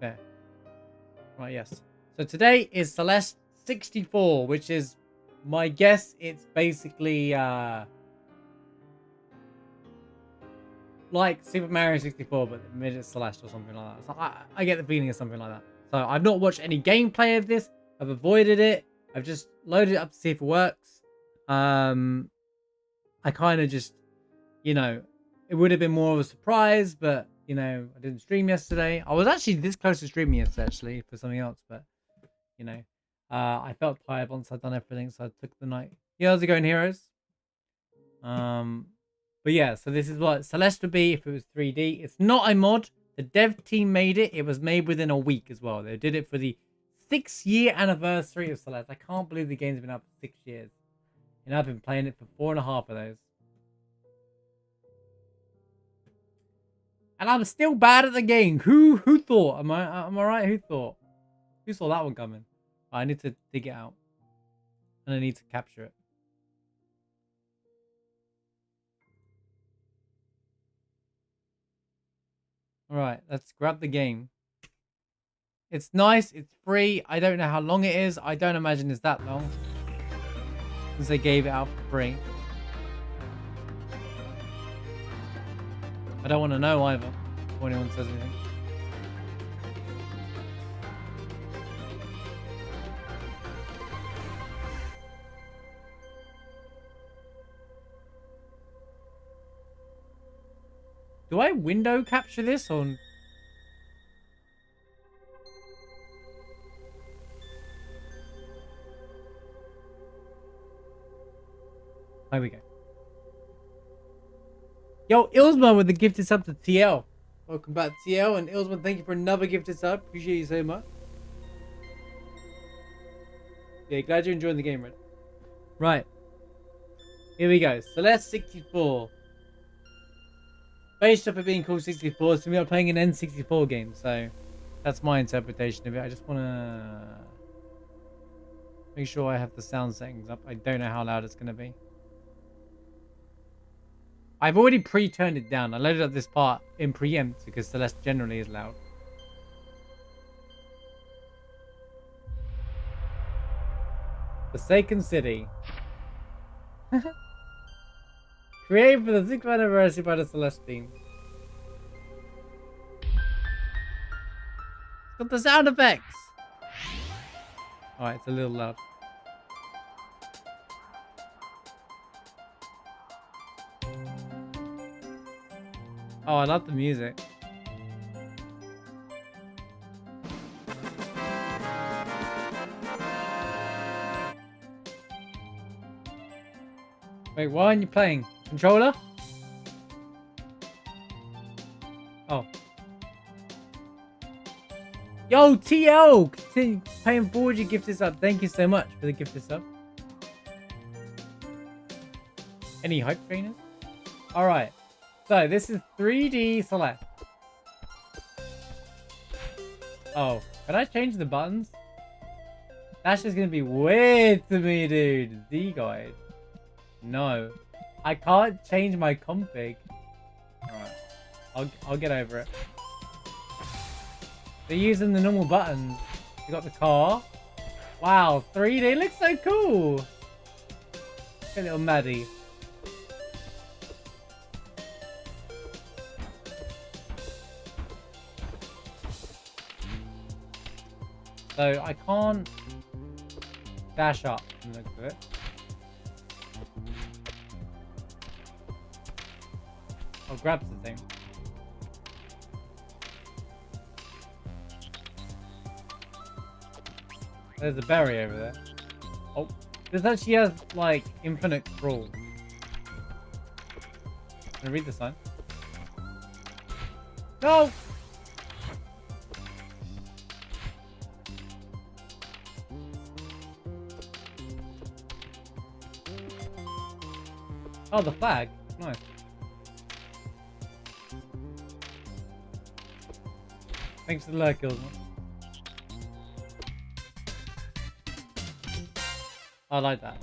There. Right, yes. So today is Celeste 64, which is my guess. It's basically like Super Mario 64, but mid it's Celeste or something like that. So I get the feeling of something like that. So I've not watched any gameplay of this. I've avoided it. I've just loaded it up to see if it works. I kind of just, you know, it would have been more of a surprise, but you know, I didn't stream yesterday. I was actually this close to streaming yesterday, actually, for something else, but you know, I felt tired once I'd done everything, so I took the night. Yeah, how's it going, heroes? But yeah, so this is what Celeste would be if it was 3D. It's not a mod. The dev team made it. It was made within a week as well. They did it for the 6-year anniversary of Celeste. I can't believe the game's been out for 6 years. And I've been playing it for 4.5 of those. And I'm still bad at the game. Who thought? Am I right? Who thought? Who saw that one coming? I need to dig it out. And I need to capture it. Alright, let's grab the game. It's nice, it's free. I don't know how long it is. I don't imagine it's that long. Since they gave it out for free. I don't want to know either. If anyone says anything. Do I window capture this or... There we go. Yo, Ilsma with the gifted sub to TL. Welcome back, TL. And Ilsma, thank you for another gifted sub. Appreciate you so much. Yeah, glad you're enjoying the game, Red. Right. Here we go. Celeste 64. Based off of being called 64, so we are playing an N64 game. So that's my interpretation of it. I just want to make sure I have the sound settings up. I don't know how loud it's going to be. I've already pre-turned it down. I loaded up this part in preempt because Celeste generally is loud. Forsaken City. Created for the 6th anniversary by the Celeste team. It's got the sound effects. Alright, it's a little loud. Oh, I love the music. Wait, why aren't you playing? Controller? Oh. Yo, TL! Continue paying forward your gifted sub. Thank you so much for the gifted sub. Any hype trainers? Alright. So, this is 3D Celeste. Oh, can I change the buttons? That's just gonna be weird to me, dude. D-guide. No. I can't change my config. Alright. I'll get over it. They're using the normal buttons. You got the car. Wow, 3D. It looks so cool. A little Maddie. So I can't dash up and look at it. I'll grab the thing. There's a berry over there. Oh, this actually has like infinite crawl. Can I read the sign? No! Oh, the flag. Nice. Thanks for the lurk, Ilsman. I like that.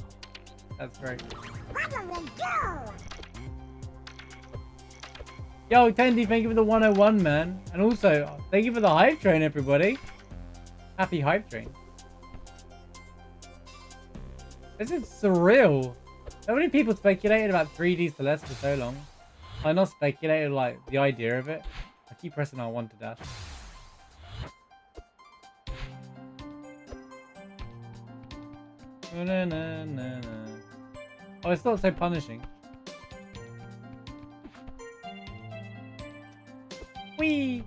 That's very good. Yo, Tendy, thank you for the 101, man. And also, thank you for the hype train, everybody. Happy hype train. This is surreal. So many people speculated about 3D Celeste for so long. I not speculated, like, the idea of it. I keep pressing R1 to dash. Na, na, na, na. Oh, it's not so punishing. Whee!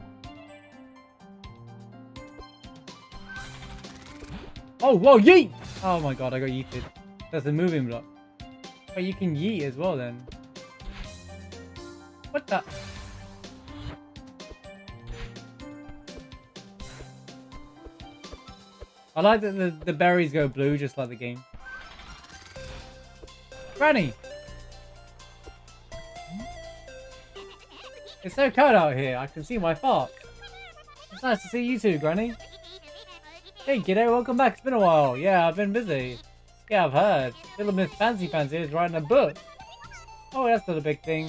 Oh, whoa, yeet! Oh my god, I got yeeted. That's a moving block. But you can yeet as well then. What the? I like that the berries go blue just like the game. Granny! It's so cold out here, I can see my fart. It's nice to see you too, Granny. Hey kiddo, welcome back. It's been a while. Yeah, I've been busy. Yeah, I've heard. Little Miss Fancy Fancy is writing a book. Oh, that's not a big thing.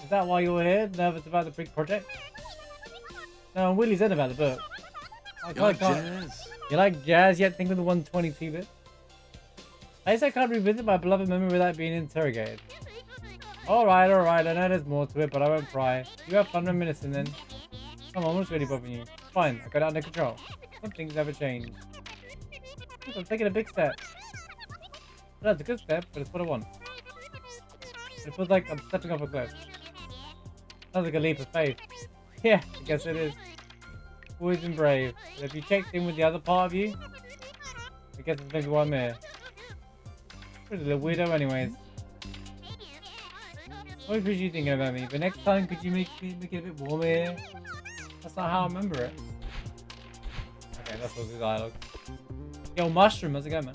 Is that why you're here? Nervous about the big project? No, Willie's in about the book. You like jazz? You like jazz yet? Think of the 122-bit. I guess I can't revisit my beloved memory without being interrogated. Alright, I know there's more to it, but I won't pry. You have fun reminiscing then. Come on, what's really bothering you? It's fine, I got it under control. Some things never change. I'm taking a big step. That's a good step, but it's what I want. It feels like I'm stepping off a cliff. Sounds like a leap of faith. Yeah, I guess it is. Always been brave. But if you checked in with the other part of you, I guess that's maybe why I'm here. What a little weirdo anyways. What was you thinking about me? But next time, could you make it a bit warmer here? That's not how I remember it. Okay, that's all the dialogue. Yo, Mushroom, how's it going, man?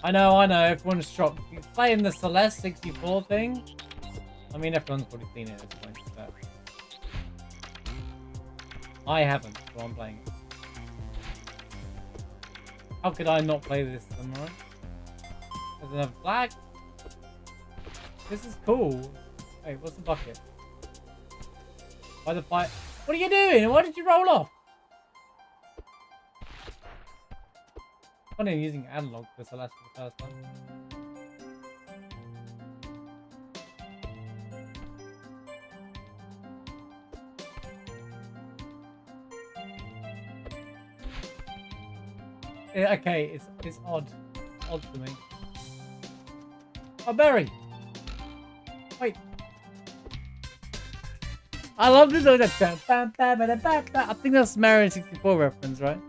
I know, everyone's shocked. You're playing the Celeste 64 thing? I mean, everyone's probably seen it at this point, but I haven't, so I'm playing it. How could I not play this tomorrow? There's another flag. This is cool. Hey, what's the bucket? Why the fight? What are you doing? Why did you roll off? Funny, I'm using analog for Celeste for the first time. Yeah, okay, it's odd. Odd to me. Oh, Berry! Wait. I love this. I think that's Mario 64 reference, right?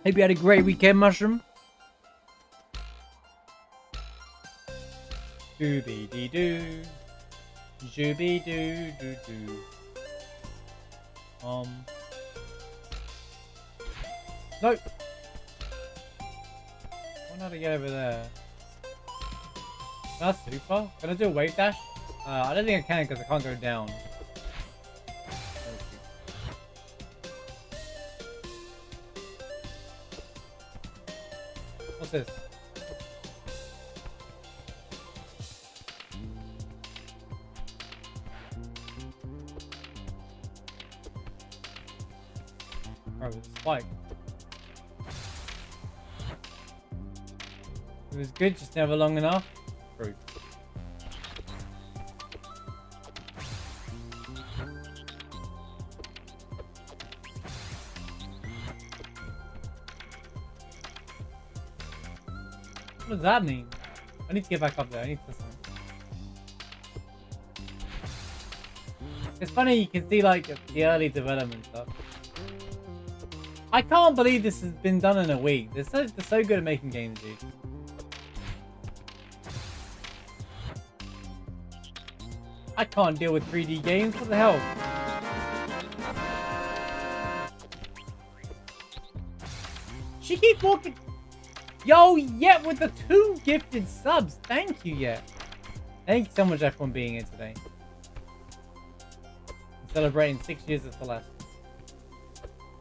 Hope you had a great weekend, Mushroom. Dooby dee doo. Dooby doo doo doo. Nope. I wonder how to get over there. That's too far. Can I do a wave dash? I don't think I can because I can't go down. What's this? Oh, it's a spike. It was good, just never long enough. True. What does that mean? I need to get back up there. I need to listen. It's funny, you can see like the early development stuff. I can't believe this has been done in a week. They're so good at making games, dude. I can't deal with 3D games. What the hell? She keeps walking. Yo, Yet with the 2 gifted subs. Thank you, Yet. Thank you so much, everyone, being here today. I'm celebrating 6 years of Celeste.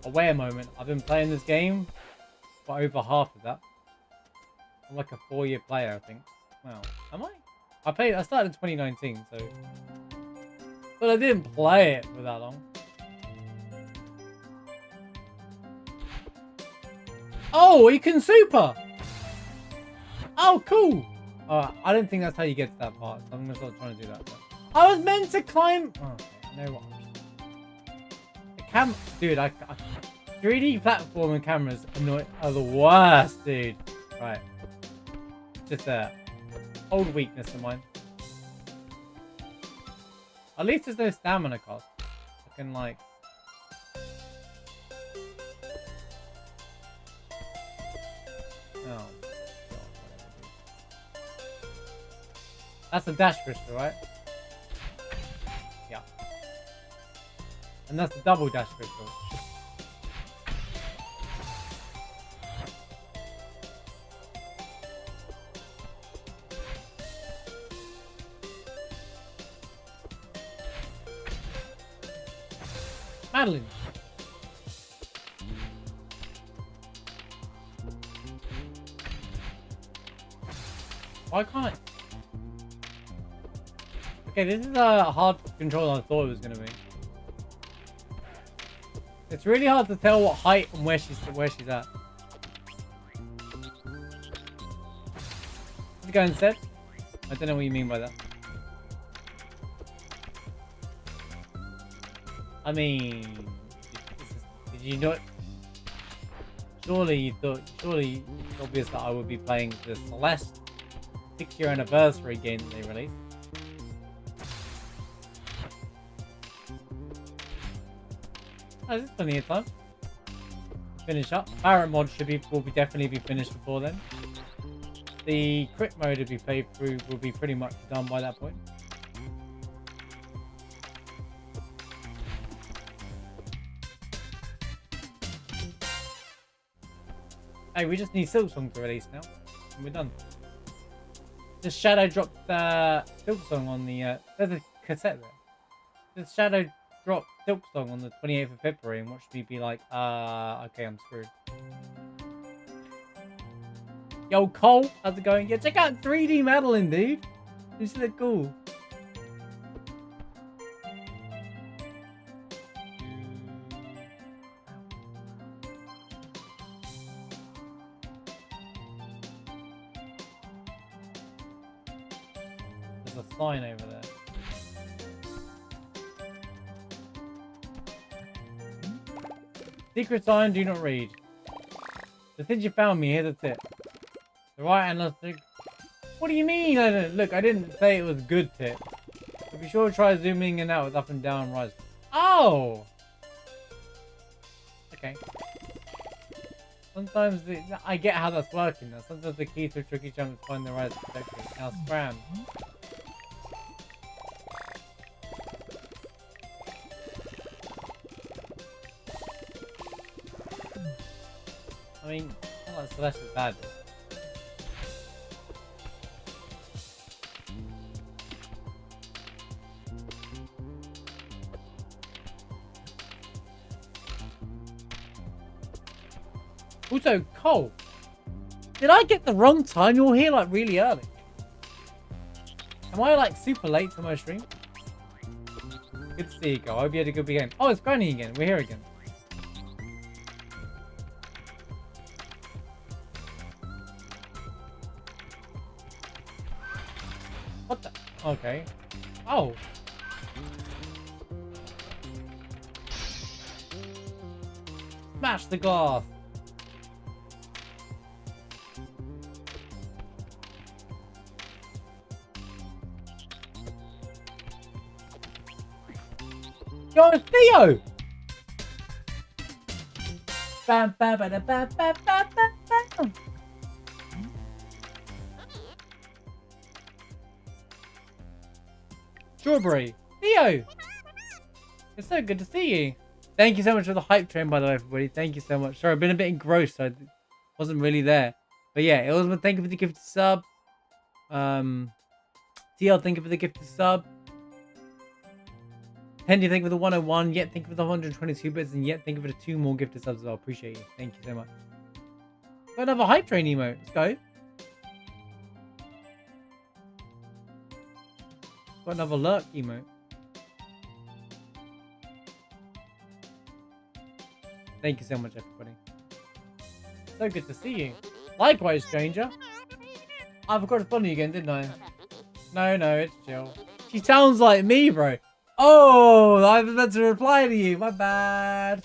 Wait a moment. I've been playing this game for over half of that. I'm like a 4-year player, I think. Wow. Am I? I started in 2019, so... But I didn't play it for that long. Oh, you can super! Oh, cool! I don't think that's how you get to that part, so I'm gonna start trying to do that. But I was meant to climb... Oh, okay, I know what. Dude, 3D platform and cameras are the worst, dude. Right. Just a old weakness of mine. At least there's no stamina cost. I can like... Oh, God, that's a dash crystal, right? Yeah. And that's the double dash crystal. Madeline. Why can't I? Okay, this is a hard control than I thought it was gonna be. It's really hard to tell what height and where she's at. Let's go instead. I don't know what you mean by that. I mean, did you not? Surely it's obvious that I would be playing the Celeste 6-year anniversary game that they released. Oh, there's plenty of time. Finish up. Barrett mod will definitely be finished before then. The crit mode to be played through will be pretty much done by that point. Hey, we just need Silksong to release now, and we're done. Just Shadow dropped Silksong on the there's a cassette there. Just Shadow dropped Silksong on the 28th of February and watched me be like, okay, I'm screwed. Yo, Cole, how's it going? Yeah, check out 3D Madeline, dude. This is cool. There's a sign over there. Secret sign, do not read. But since you found me, here's a tip. The right and left stick. What do you mean? Look, I didn't say it was good tip. But be sure to try zooming in and out with up and down right. Oh! Okay. Sometimes I get how that's working now. Sometimes the key to a tricky jump is find the right perspective. Now scram. I mean, not like Celeste is bad. Also, Cole, did I get the wrong time? You're here like really early. Am I like super late to my stream? Good to see you, Cole. I hope you had a good weekend. Oh, it's Granny again. We're here again. What the? Okay. Oh. Smash the glass. Yo, it's Theo! Bam, bam, bam, bam, bam, bam, bam. Strawberry. Theo! It's so good to see you. Thank you so much for the hype train, by the way, everybody. Thank you so much. Sorry, I've been a bit engrossed. So I wasn't really there. But yeah, it was thank you for the gift sub. TL, thank you for the gift sub. Hendy, thank you for the 101. Yet, thank you for the 122 bits. And yet, thank you for the 2 more gifted subs as well. Appreciate you. Thank you so much. Got another hype train emote. Let's go. Got another lurk emote. Thank you so much, everybody. So good to see you. Likewise, stranger. I forgot to follow you again, didn't I? No, it's chill. She sounds like me, bro. Oh, I was meant to reply to you. My bad.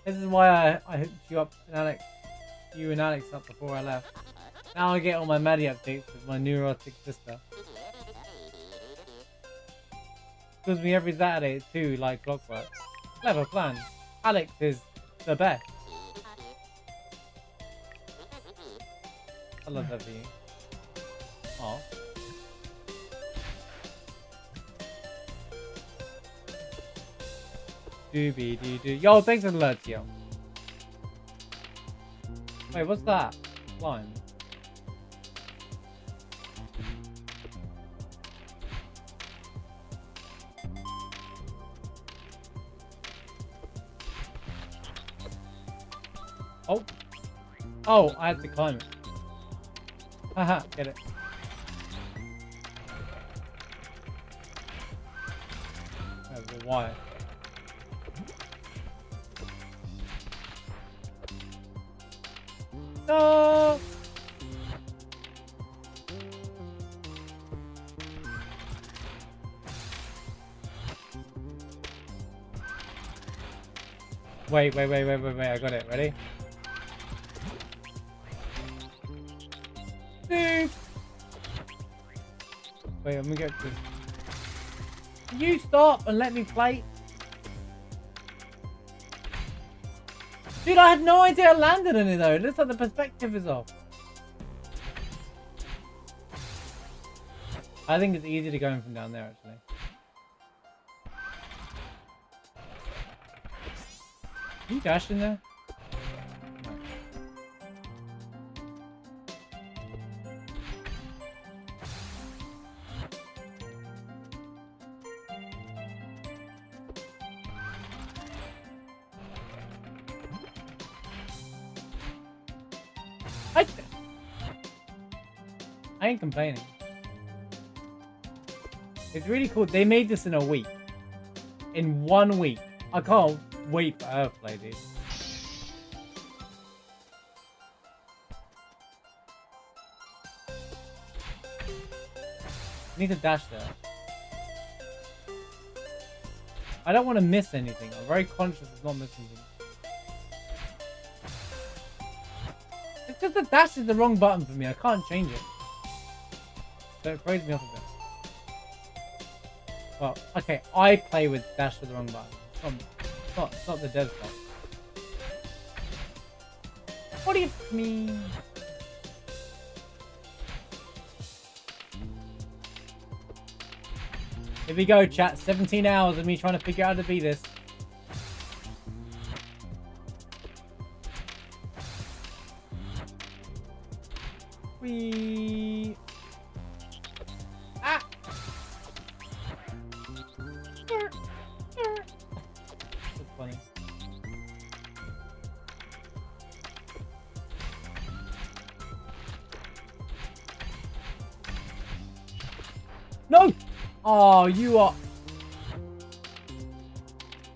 This is why I hooked you up, and Alex. You and Alex up before I left. Now I get all my Maddie updates with my neurotic sister. Calls me every Saturday too, like clockwork. Clever plan. Alex is the best. I love that for you. Aw. Doobie doo doo. Yo, thanks for the alert, yo. Wait, what's that? Slime. Oh. Oh, I had to climb it. Haha, get it. Why? No! Wait, I got it. Ready? Dude! Wait, let me get this. Can you stop and let me play? Dude, I had no idea I landed in it though. It looks like the perspective is off. I think it's easy to go in from down there actually. Can you dash in there? I ain't complaining. It's really cool. They made this in a week. In 1 week. I can't wait for Earthplay, dude. I need to dash there. I don't want to miss anything. I'm very conscious of not missing anything. It's just the dash is the wrong button for me. I can't change it. So it throws me off a bit. Well, okay, I play with dash with the wrong button. It's not the dev stuff. What do you mean? Here we go, chat. 17 hours of me trying to figure out how to beat this. Whee! Ah! That's funny. No! Oh, you are...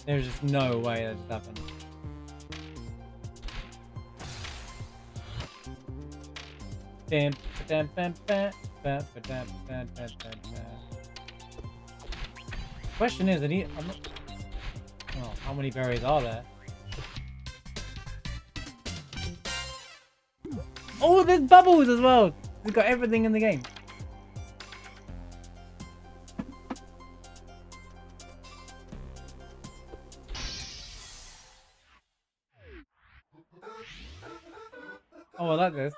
There's just no way that just happened. Question is, I'm not... Oh, how many berries are there? Oh, there's bubbles as well! We've got everything in the game. Oh, I like this.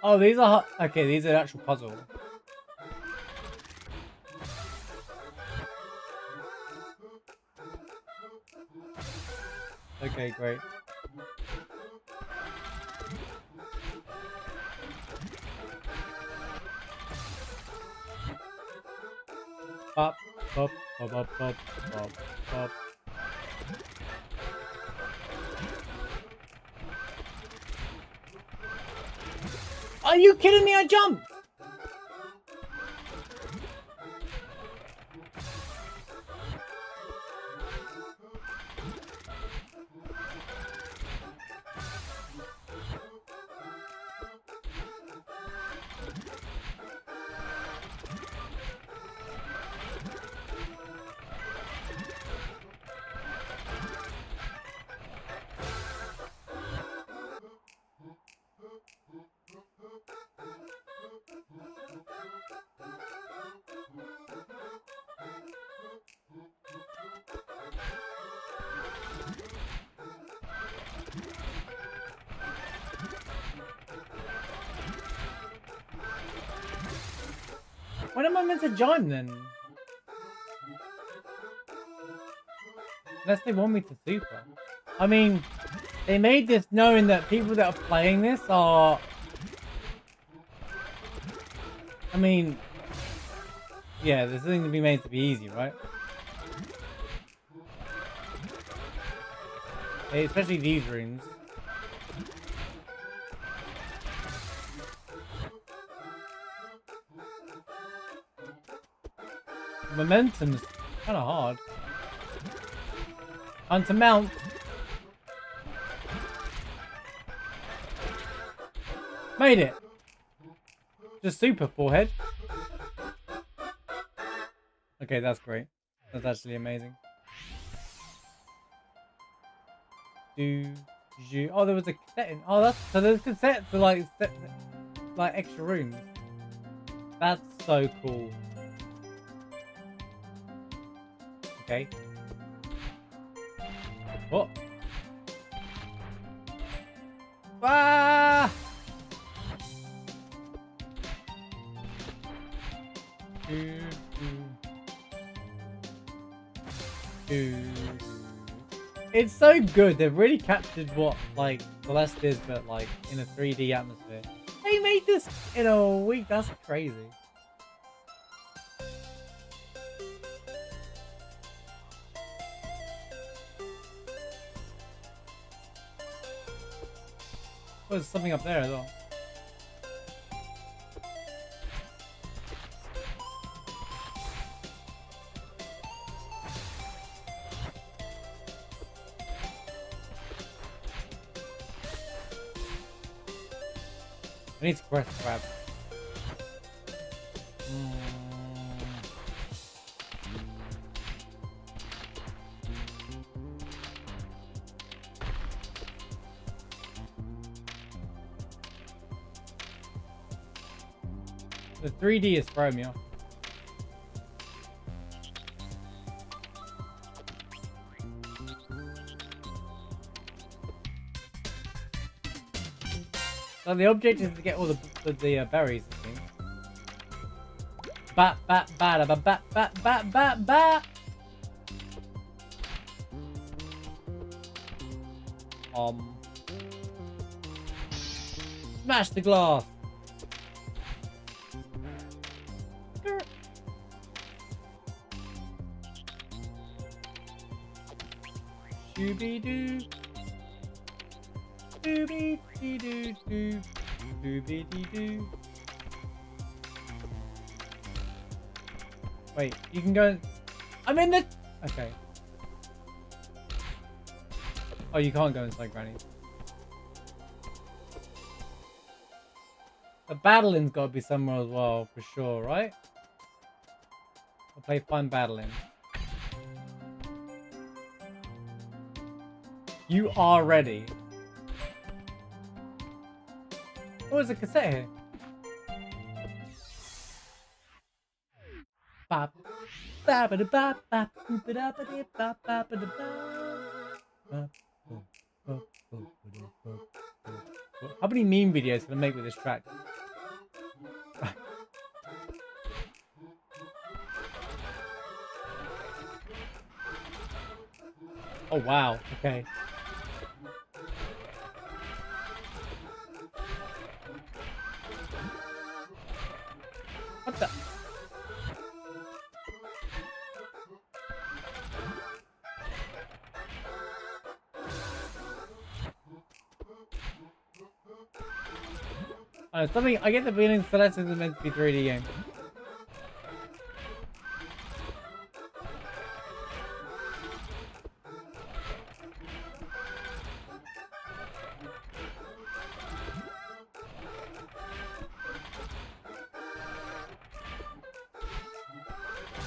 Oh, these are... Okay, these are actual puzzle. Okay, great. Pop, pop, pop, pop, pop, pop, pop. Are you kidding me? I jumped. When am I meant to jump then? Unless they want me to super. I mean, they made this knowing that people that are playing this are... I mean... Yeah, there's something to be made to be easy, right? Especially these rooms. Momentum's kind of hard. And to mount. Made it. Just super forehead. Okay, that's great. That's actually amazing. Oh, there was a cassette in. Oh, that's so there's cassettes for like extra rooms. That's so cool. Okay. What? Ah! It's so good. They've really captured what like Celeste is, but like in a 3D atmosphere. They made this in a week. That's crazy. Oh, there's something up there as well. I need to press grab. The 3D is throwing me off. So the objective is to get all the berries, I think. Bat bat bat bat bat bat bat bat bat. Smash the glass. Dooby doo. Dooby dee doo doo. Dooby dee doo. Wait, you can go. I'm in the. Okay. Oh, you can't go inside Granny's. The battling's got to be somewhere as well, for sure, right? I'll play fun battling. You are ready. Oh, there's a cassette here. Bop. How many meme videos can I make with this track? Oh wow, okay. What the? Something I get the feeling Celeste is meant to be 3D game.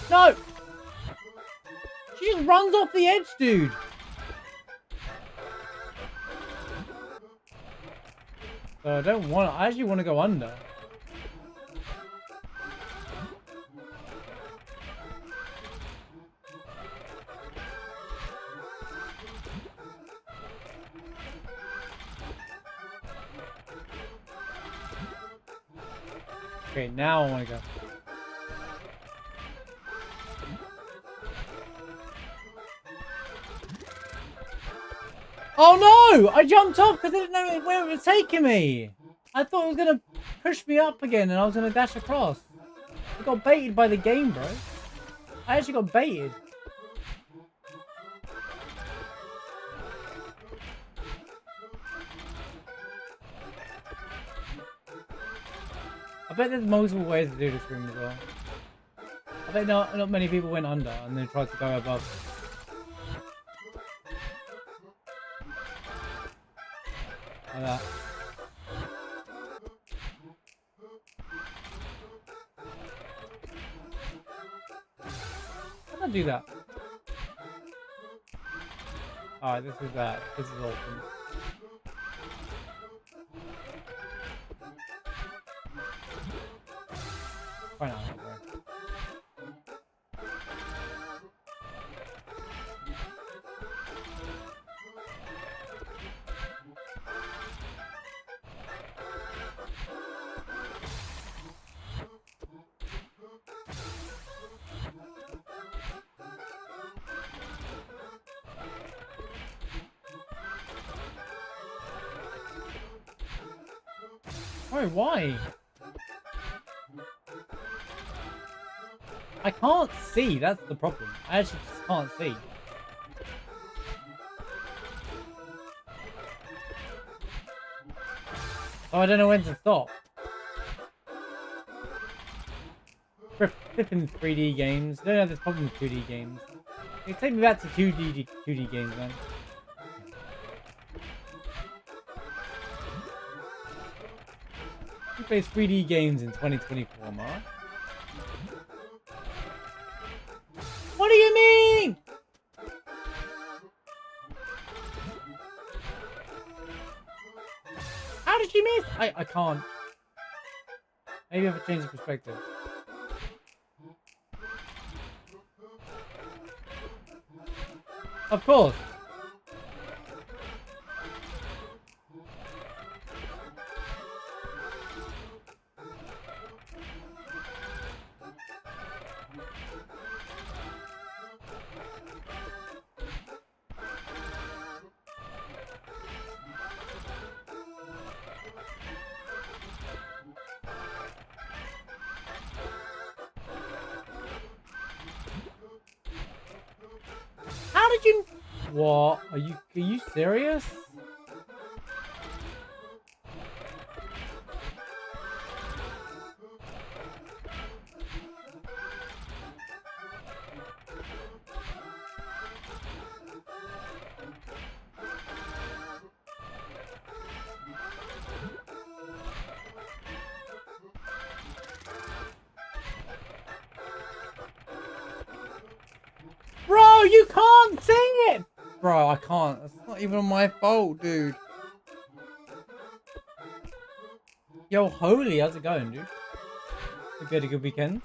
No! She just runs off the edge, dude. So I don't want to. I actually want to go under. Okay, now I want to go. Oh no! I jumped off because I didn't know where it was taking me. I thought it was going to push me up again and I was going to dash across. I got baited by the game, bro. I actually got baited. I bet there's multiple ways to do this room as well. I bet not many people went under and then tried to go above. Like that. How do I do that? Alright, this is that. This is awesome. Why not, bro? Oh, why? I can't see, that's the problem. I actually just can't see. Oh, I don't know when to stop. Flipping 3D games. I don't have this problem with 2D games. It take me back to 2D games, man. Who plays 3D games in 2024, Mark? What do you mean? How did you miss? I can't. Maybe I have to change the perspective. Of course. How did you? What? Are you serious? Bro, you can't sing it! Bro, I can't. It's not even my fault, dude. Yo, holy, how's it going, dude? Hope you had a good weekend.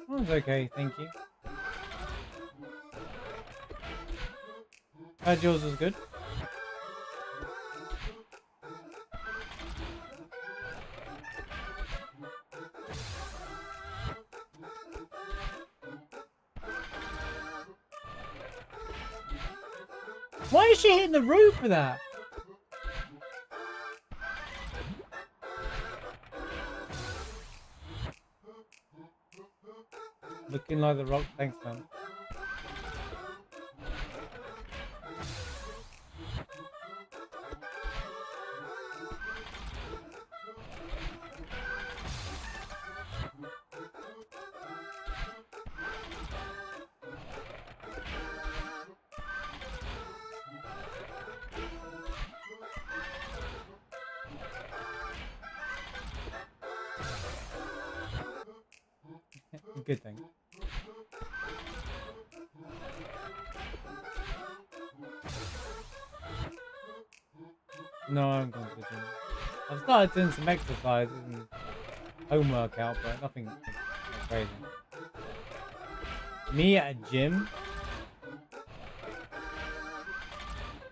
One's okay, thank you. Glad yours was good. Why is she hitting the roof with that? Looking like the Rock. Thanks, man. Good thing. No, I'm going to the gym. I've started doing some exercises and home workout, but nothing crazy. Me at a gym?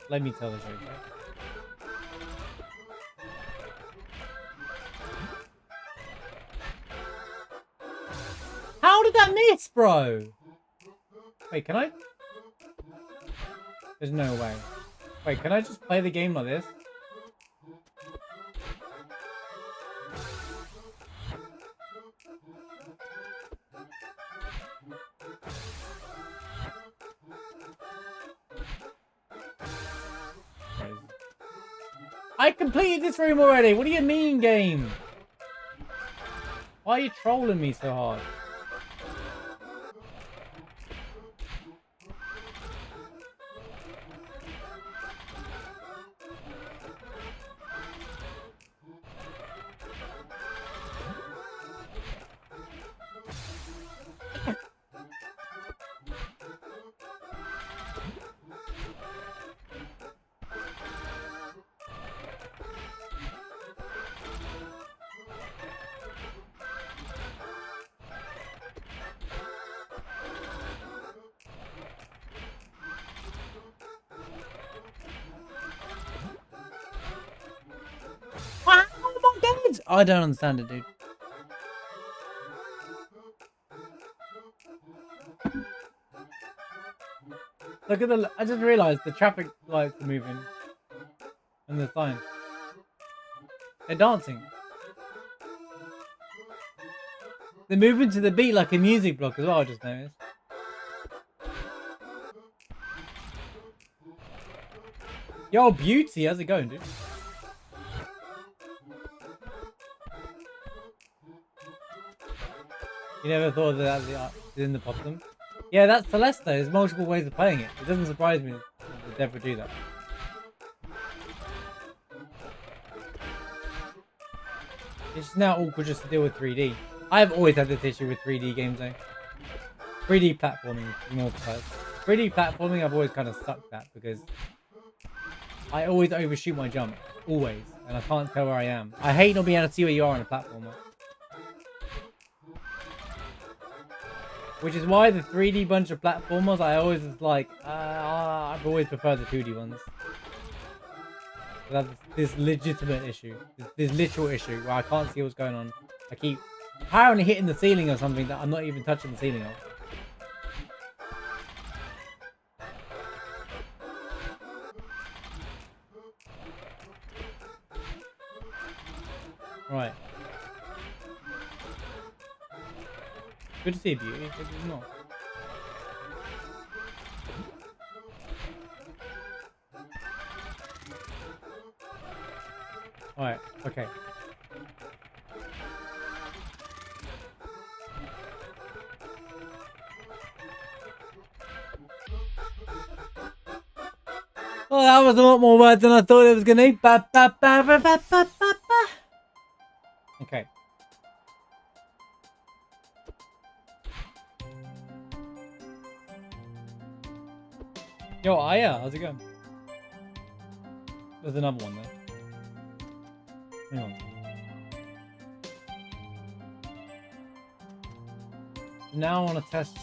Let me tell the joke. How did that miss, bro? Wait, can I? There's no way. Wait, can I just play the game like this? I completed this room already. What do you mean, game? Why are you trolling me so hard? I don't understand it, dude. Look at the... I just realized the traffic lights are moving. And the sign. They're dancing. They're moving to the beat like a music block as well, I just noticed. Yo, Beauty, how's it going, dude? You never thought that that was in the bottom? Yeah, that's Celeste. There's multiple ways of playing it. It doesn't surprise me that they never do that. It's just now awkward just to deal with 3D. I've always had this issue with 3D games though. 3D platforming, more precise. 3D platforming I've always kind of sucked at because I always overshoot my jump. Always. And I can't tell where I am. I hate not being able to see where you are on a platformer. Which is why the 3D bunch of platformers, I always was like, I've always preferred the 2D ones. But that's this legitimate issue, this literal issue where I can't see what's going on. I keep apparently hitting the ceiling or something that I'm not even touching the ceiling of. Right. Good to see you, Beauty. But it's not. Alright, okay. Well, that was a lot more words than I thought it was going to be. Okay. Yo, Aya, how's it going? There's another one there. Hang on. Now I want to test.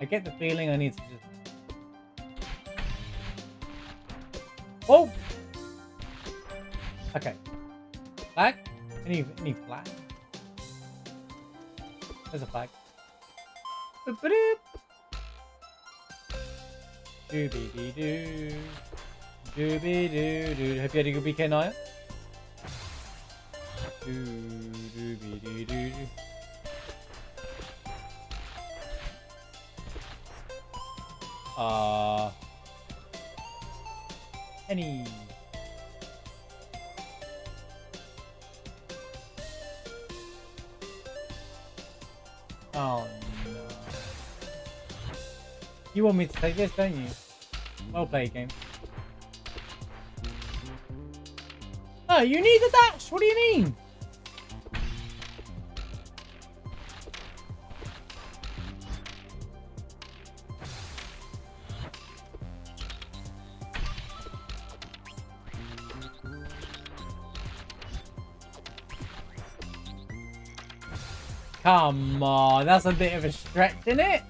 I get the feeling I need to just... Oh! Okay. Flag? Any flag? There's a flag. Dooby doo. Dooby doo doo. Hope you had a good weekend, Naya. Dooby doo doo. Any. Oh no. You want me to take this, don't you? Well played, game. Oh, you need a dash! What do you mean? Come on, that's a bit of a stretch, isn't it?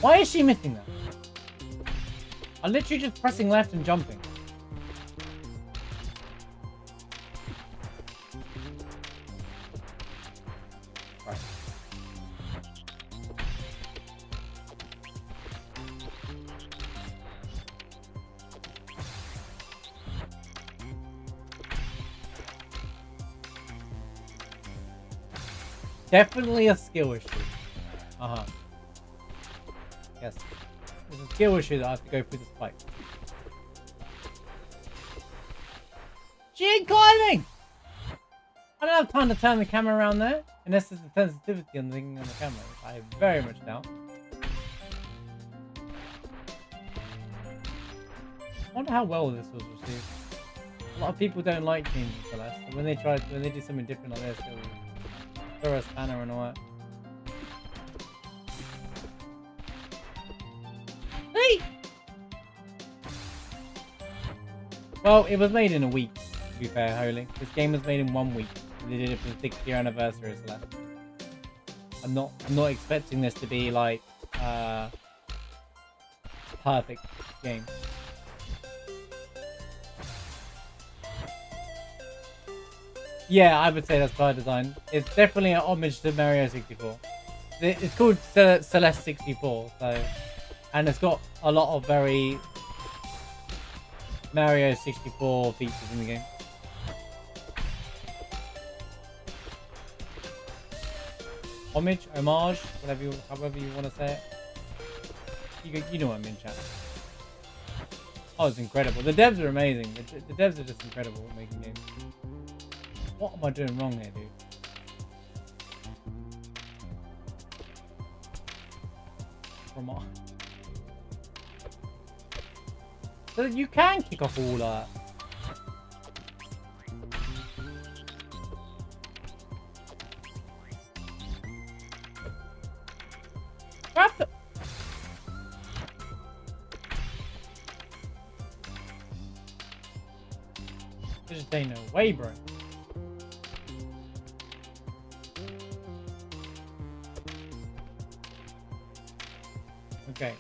Why is she missing that? I'm literally just pressing left and jumping. Right. Definitely a skill issue. Yes. There's a skill issue that I have to go through the spike. She ain't climbing! I don't have time to turn the camera around there. Unless there's a sensitivity on the camera, which I very much doubt. I wonder how well this was received. A lot of people don't like changing Celeste. And when they do something different like this, they'll throw a spanner and all that. Well, it was made in a week, to be fair, Holy. This game was made in 1 week. They did it for the 6th year anniversary of Celeste. I'm not expecting this to be like perfect game. Yeah, I would say that's by design. It's definitely an homage to Mario 64. It's called Celeste 64, so, and it's got a lot of very Mario 64 features in the game. Homage, homage, however you want to say it. You know what I mean, chat. Oh, it's incredible. The devs are amazing. The devs are just incredible at making games. What am I doing wrong here, dude? From what? So you can kick off all that. Grab the... Just ain't no way, bro. Okay.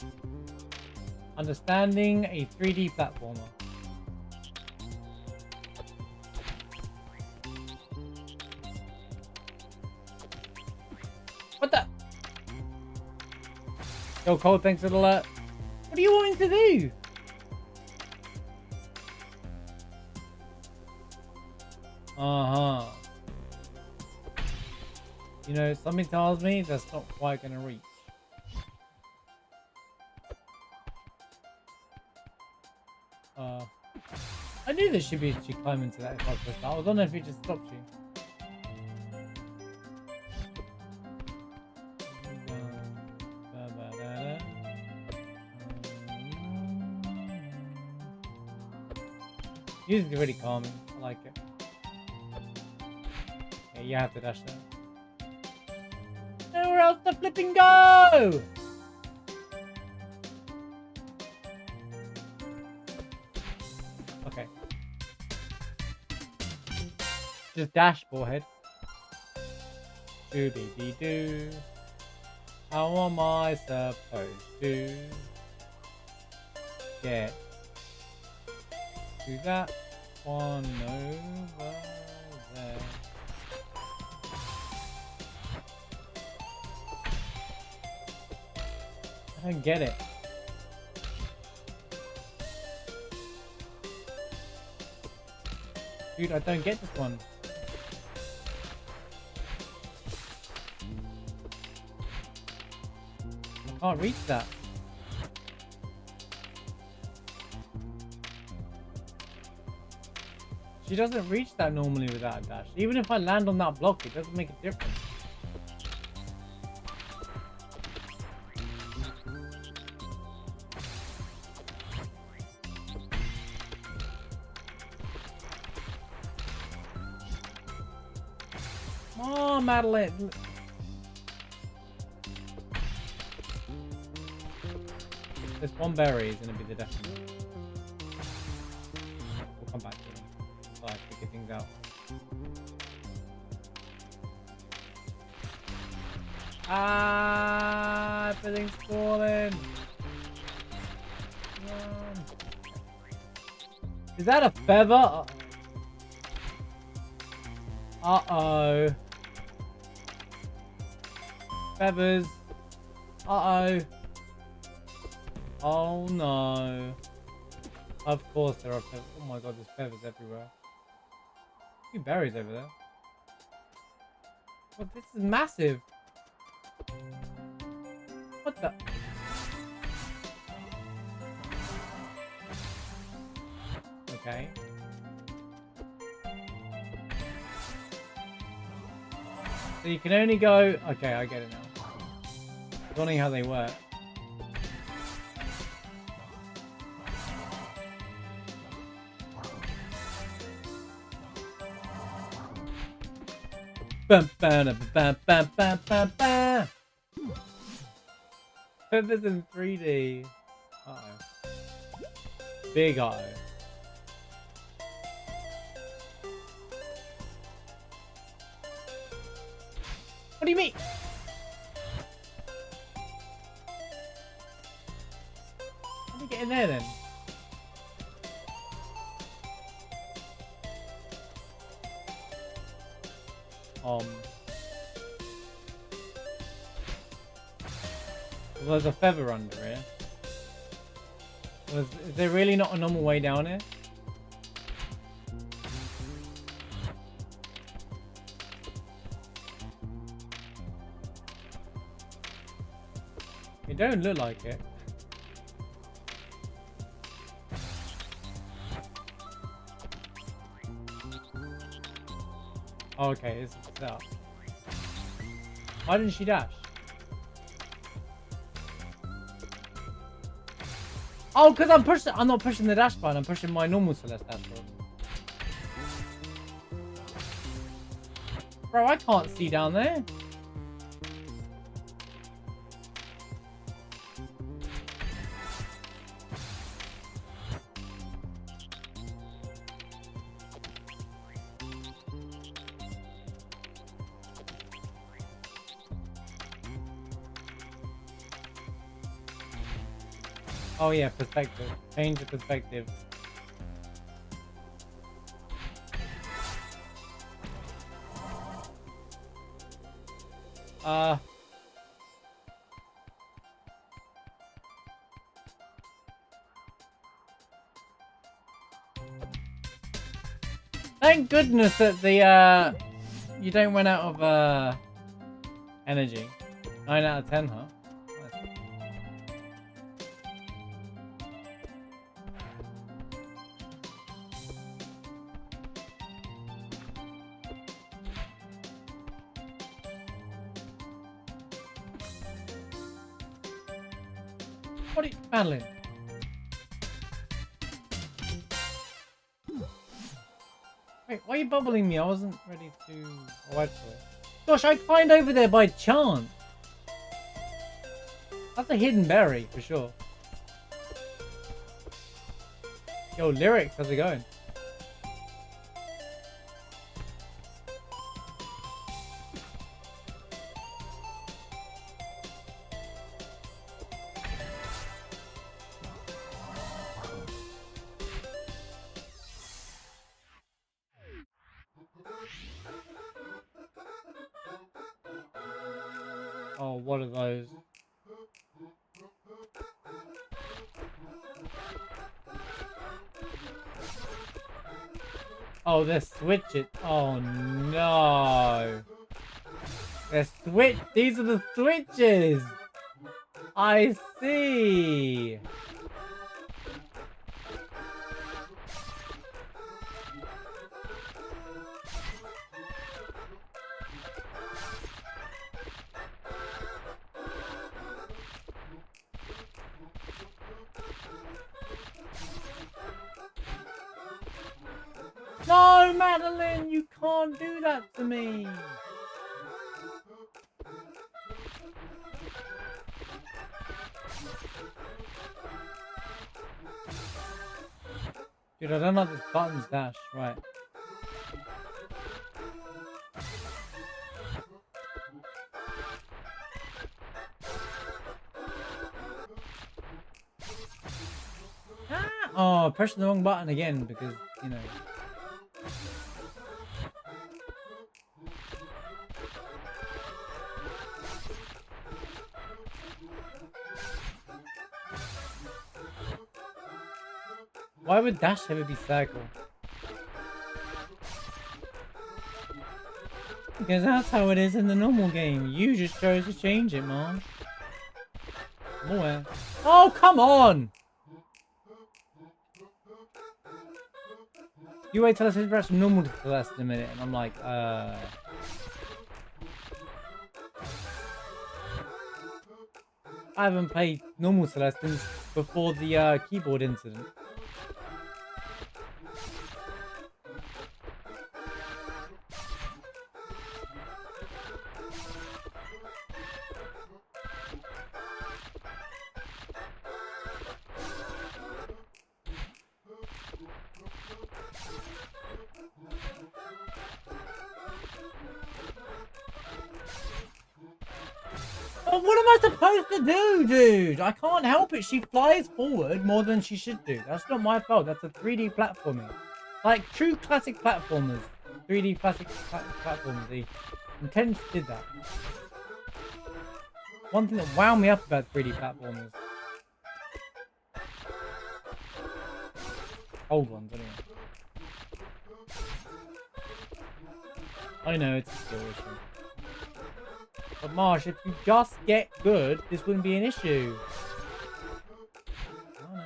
Understanding a 3D platformer. What the? Yo, Cole, thanks for the alert. What do you want me to do? You know, something tells me that's not quite gonna reach. I knew there should be she climb into that if I pushed that. I was wondering if it just stopped you. Music is really calming. I like it. Yeah, you have to dash there. Nowhere else to flipping go! Okay. Just dash, forehead. Doo-dee-dee-doo. How am I supposed to get to that one over there? I don't get it. Dude, I don't get this one. I can't reach that. She doesn't reach that normally without a dash. Even if I land on that block, it doesn't make a difference. Oh, Madeline. This one berry is going to be the definite. We'll come back to it. So I figure things out. Ah, everything's falling. Run. Is that a feather? Uh-oh. Feathers. Uh-oh. Oh no. Of course there are feathers. Oh my god, there's feathers everywhere. A few berries over there. Well, this is massive. What the? Okay. So you can only go... Okay, I get it now. I don't know how they work. Bam, bam, bam, bam, bam, bam, bam. Feathers in 3D. Uh-oh. Big uh-oh. What do you mean? How do you get in there then? There's a feather under here. Is there really not a normal way down here? It don't look like it. Oh, okay, this is set up. Why didn't she dash? Oh, because I'm not pushing the dash button, I'm pushing my normal Celeste dash button. Bro, I can't see down there. Oh yeah, perspective. Change the perspective. Thank goodness that the you don't run out of energy. 9 out of 10, huh? What are you battling? Wait, why are you bubbling me? I wasn't ready to wait for it. Gosh, I climbed over there by chance. That's a hidden berry for sure. Yo, Lyric, how's it going? Oh, what are those? Oh, they're switching. Oh no. They're switch. These are the switches. I see. No, Madeline, you can't do that to me. Dude, I don't know this button's dash. Right. Ah! Oh, pressing the wrong button again because, you know. Why would dash ever be circle? Because that's how it is in the normal game. You just chose to change it, Marge. More. Oh, come on! You wait till I switch back to normal to Celeste in a minute, and I'm like, I haven't played normal Celeste since before the keyboard incident. Oh, what am I supposed to do, dude? I can't help it. She flies forward more than she should do. That's not my fault. That's a 3D platforming. Like true classic platformers. 3D classic platformers. They intentionally did that. One thing that wound me up about 3D platformers. Old ones, anyway. I know, it's a skill issue. But Marsh, if you just get good, this wouldn't be an issue. Oh, no.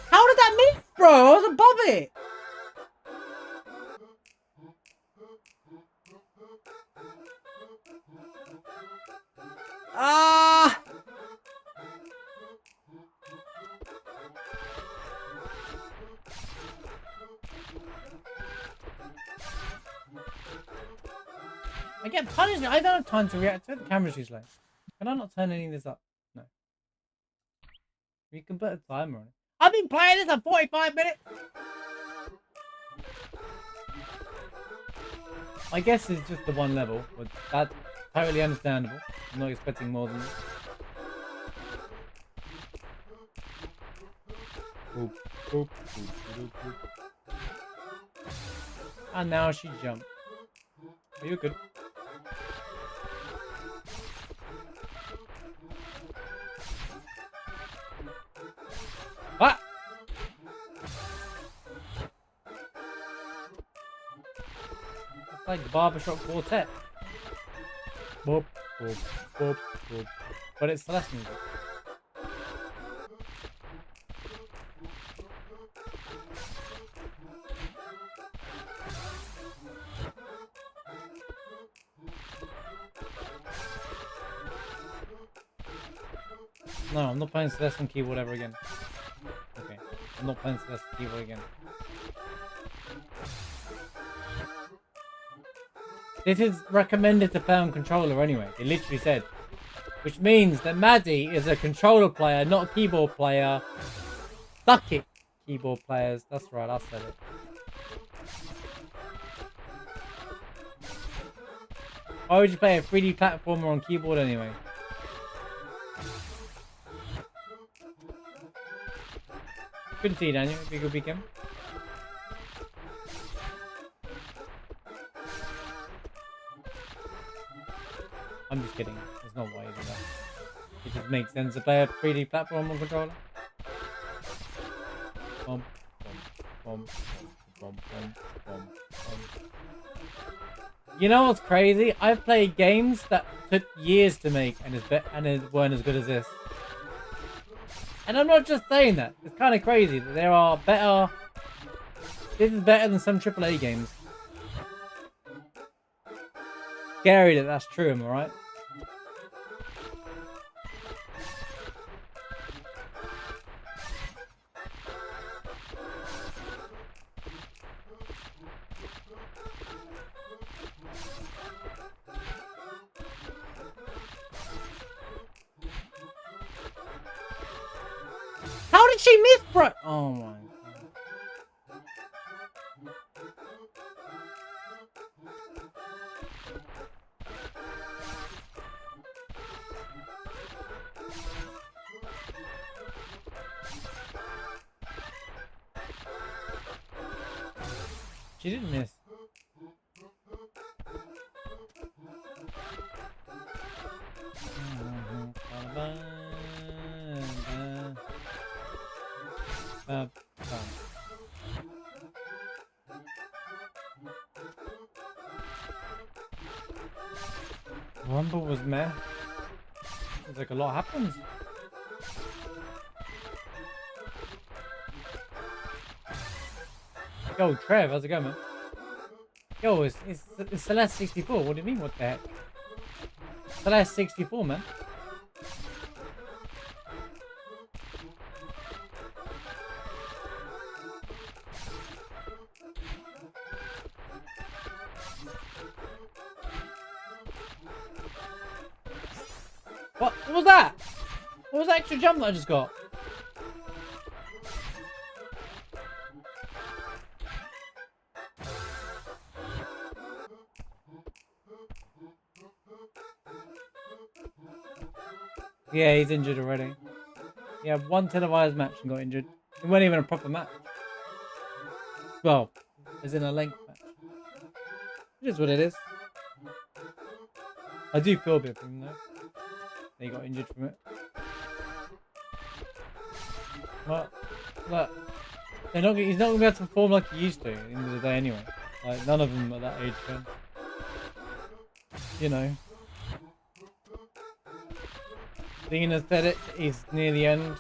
How did that miss, bro? I was above it. Ah! I get punished. I don't have time to react to it. The camera's too slow. Can I not turn any of this up? No. You can put a timer on it. I've been playing this for 45 minutes. I guess it's just the one level, but that's totally understandable. I'm not expecting more than this. Boop, boop, boop, boop, boop. And now she jumped. Are you good? Ah! It's like the barbershop quartet. Boop, boop, boop, boop. But it's Celeste music. No, I'm not playing Celeste on keyboard ever again. Okay, I'm not playing Celeste on keyboard again. This is recommended to play on controller anyway. It literally said. Which means that Maddie is a controller player, not a keyboard player. Suck it, keyboard players. That's right, I said it. Why would you play a 3D platformer on keyboard anyway? Good to see you, Daniel. Be good weekend. I'm just kidding. That's not why I do that. It just makes sense to play a 3D platform on controller. Bum, bum, bum, bum, bum, bum. You know what's crazy? I've played games that took years to make and it weren't as good as this. And I'm not just saying that. It's kind of crazy that there are better. This is better than some AAA games. Scary that that's true, am I right? How did she miss, bro? Oh my god. She didn't miss. Rumble was meh. It's like a lot happens. Yo, Trev, how's it going, man? Yo, it's Celeste 64. What do you mean, what the heck? Celeste 64, man. What was that? What was that extra jump that I just got? Yeah, he's injured already. He had one televised match and got injured. It wasn't even a proper match. Well, as in a length match. It is what it is. I do feel a bit for him though. He got injured from it. Well, look, he's not going to be able to perform like he used to at the end of the day anyway. Like, none of them at that age can. You know. Being aesthetic is near the end.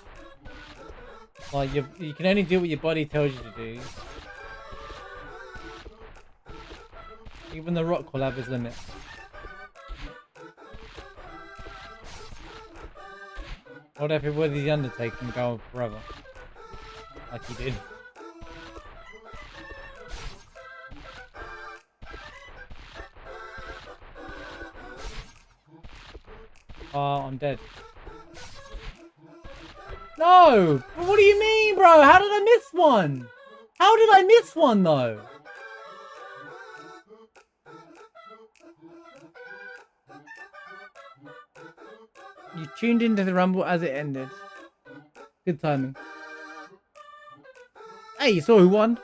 Like, you can only do what your body tells you to do. Even the Rock will have his limit. What if it was the Undertaker and go on forever? Like he did. Oh, I'm dead. No! What do you mean, bro? How did I miss one? How did I miss one, though? You tuned into the Rumble as it ended. Good timing. Hey, you saw who won?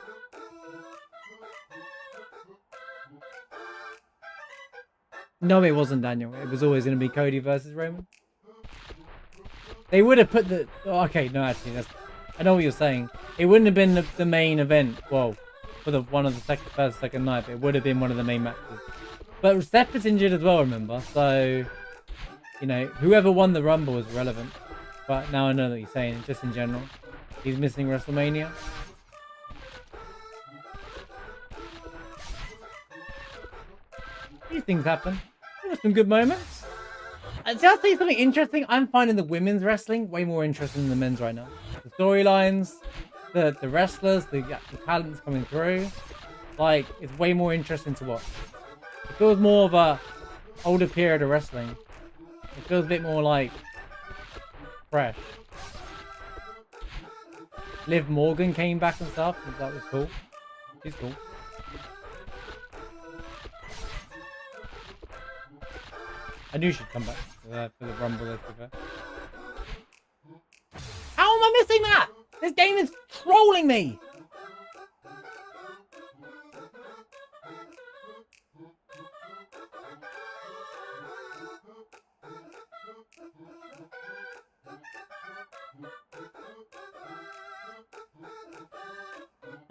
No, it wasn't Daniel. It was always going to be Cody versus Roman. They would have put the... Oh, okay, no, actually, I know what you're saying. It wouldn't have been the main event. Well, for the one of the first, second night, but it would have been one of the main matches. But Steph is injured as well, remember? So, you know, whoever won the Rumble is relevant. But now I know what you're saying, just in general. He's missing WrestleMania. These things happen. There were some good moments. I'll tell you something interesting. I'm finding the women's wrestling way more interesting than the men's right now. The storylines, the wrestlers, the talents coming through. Like, it's way more interesting to watch. It feels more of a older period of wrestling. It feels a bit more like fresh. Liv Morgan came back and stuff. That was cool. She's cool. I knew she'd come back for the Rumble. How am I missing that? This game is trolling me.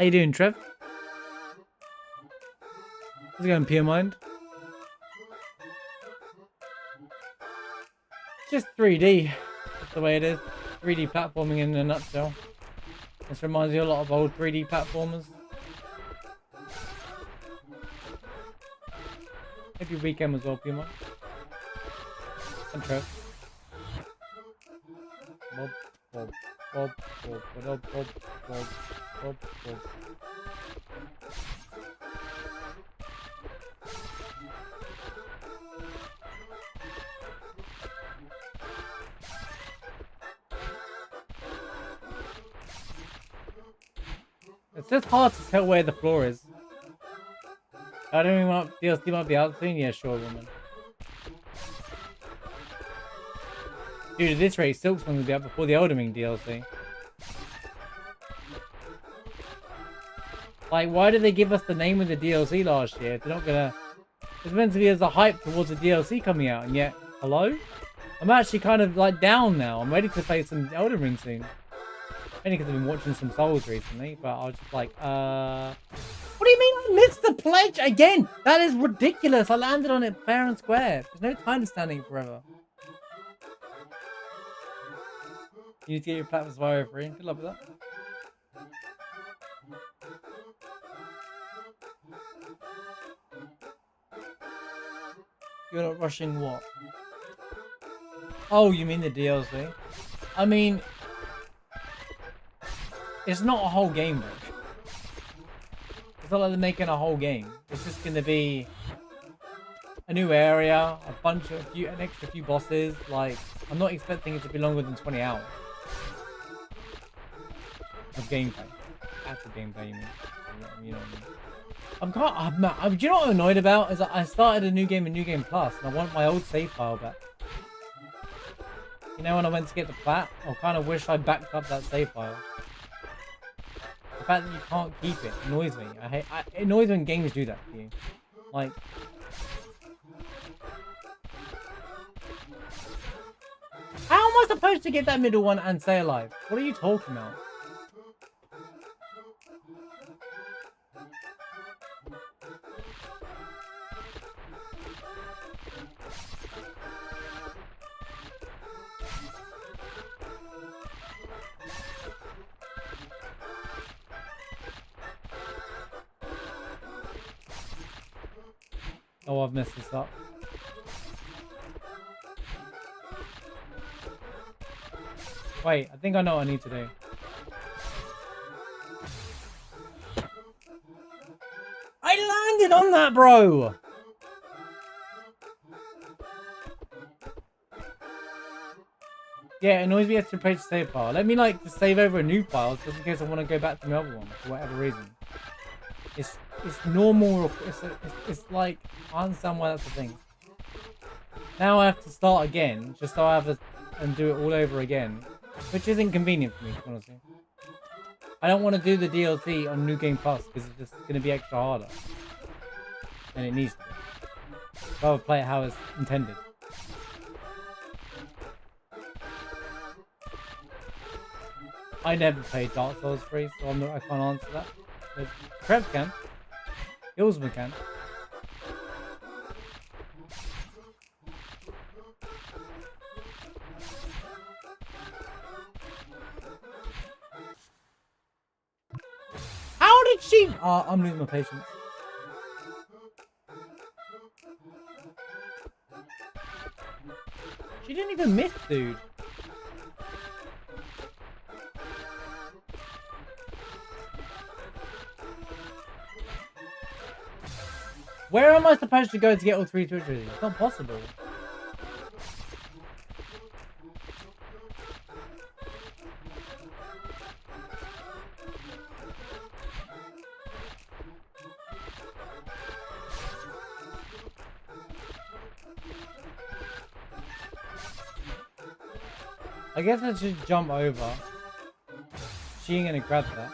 How you doing, Trev? How's it going, Pure Mind? Just 3D. That's the way it is. 3D platforming in a nutshell. This reminds me a lot of old 3D platformers. Happy weekend as well, Pure Mind. And Trev. Bob, Bob, Bob, Bob, Bob, Bob, Bob, Bob, Bob. It's just hard to tell where the floor is. I don't even want DLC might be out soon. Yeah, sure, woman. Dude, at this rate, Silk's one will be out before the Elden Ring DLC. Like, why did they give us the name of the DLC last year? They're not gonna... It's meant to be as a hype towards the DLC coming out, and yet... Hello? I'm actually kind of, like, down now. I'm ready to play some Elden Ring soon. Only because I've been watching some Souls recently, but I was just like, What do you mean I missed the pledge again? That is ridiculous. I landed on it fair and square. There's no time standing forever. You need to get your platform Spyro free. Good luck with that. You're not rushing what? Oh, you mean the DLC? I mean, it's not a whole game, bro. It's not like they're making a whole game. It's just gonna be a new area, an extra few bosses. Like, I'm not expecting it to be longer than 20 hours of gameplay. Actual gameplay, you mean? You know what I mean? Do you know what I'm annoyed about? Is that I started a New Game Plus, and I want my old save file back. You know, when I went to get the plat, I kind of wish I backed up that save file. The fact that you can't keep it annoys me. It annoys when games do that to you. Like, how am I supposed to get that middle one and stay alive? What are you talking about? Oh, I've messed this up. Wait, I think I know what I need to do. I landed on that, bro! Yeah, it annoys me to page the save file. Let me, like, just save over a new file just in case I want to go back to my other one for whatever reason. It's normal. It's like, I understand why that's the thing. Now I have to start again, just so I have and do it all over again, which is inconvenient for me, honestly. I don't want to do the DLC on New Game Plus because it's just going to be extra harder, and it needs to be. So I would play it how it's intended. I never played Dark Souls 3, so I can't answer that. But Trev can. Hillsman can. How did she... Oh, I'm losing my patience. She didn't even miss, dude. Where am I supposed to go to get all three Twitches? It's not possible. I guess I should jump over. She ain't gonna grab that.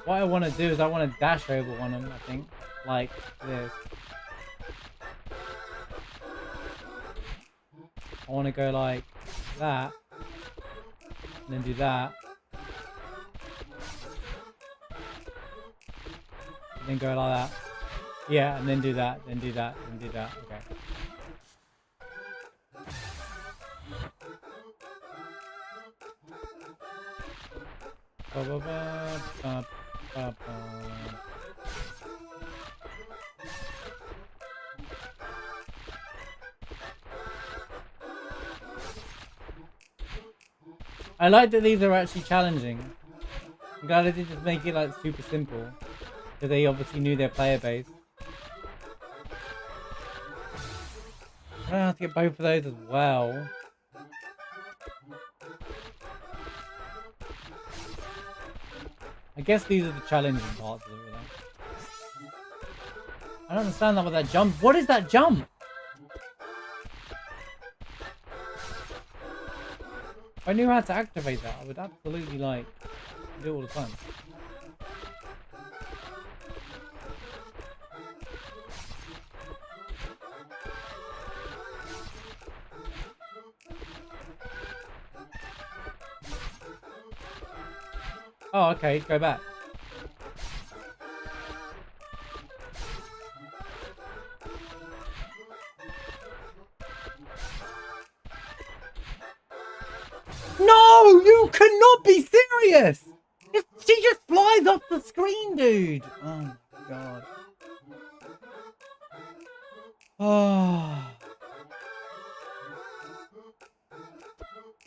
What I want to do is I want to dash over one of them, I think. Like this. I want to go like that. And then do that. then go like that. Yeah, and then do that, then do that, then do that. Okay. I like that these are actually challenging. I'm glad they didn't just make it like super simple. Because they obviously knew their player base. I don't have to get both of those as well. I guess these are the challenging parts of it. Really. I don't understand that with that jump. What is that jump? If I knew how to activate that, I would absolutely like do it all the time. Oh, okay, go back. No, you cannot be serious! She just flies off the screen, dude! Oh my god. Oh.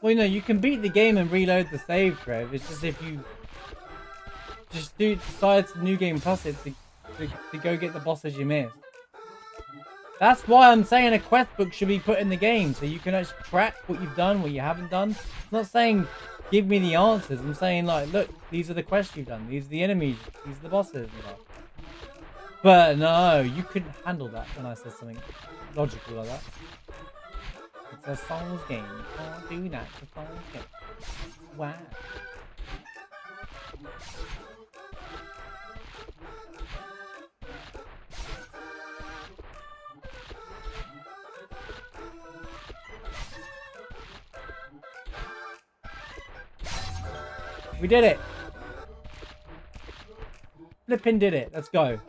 Well, no, you can beat the game and reload the save, Trev. It's just if you just decide to New Game Plus it to go get the bosses you missed. That's why I'm saying a quest book should be put in the game so you can actually track what you've done, what you haven't done. I'm not saying give me the answers. I'm saying like, look, these are the quests you've done. These are the enemies. These are the bosses. But no, you couldn't handle that when I said something logical like that. It's a Souls game. You can't do that. It's a Souls game. Wow. We did it! Flippin' did it. Let's go.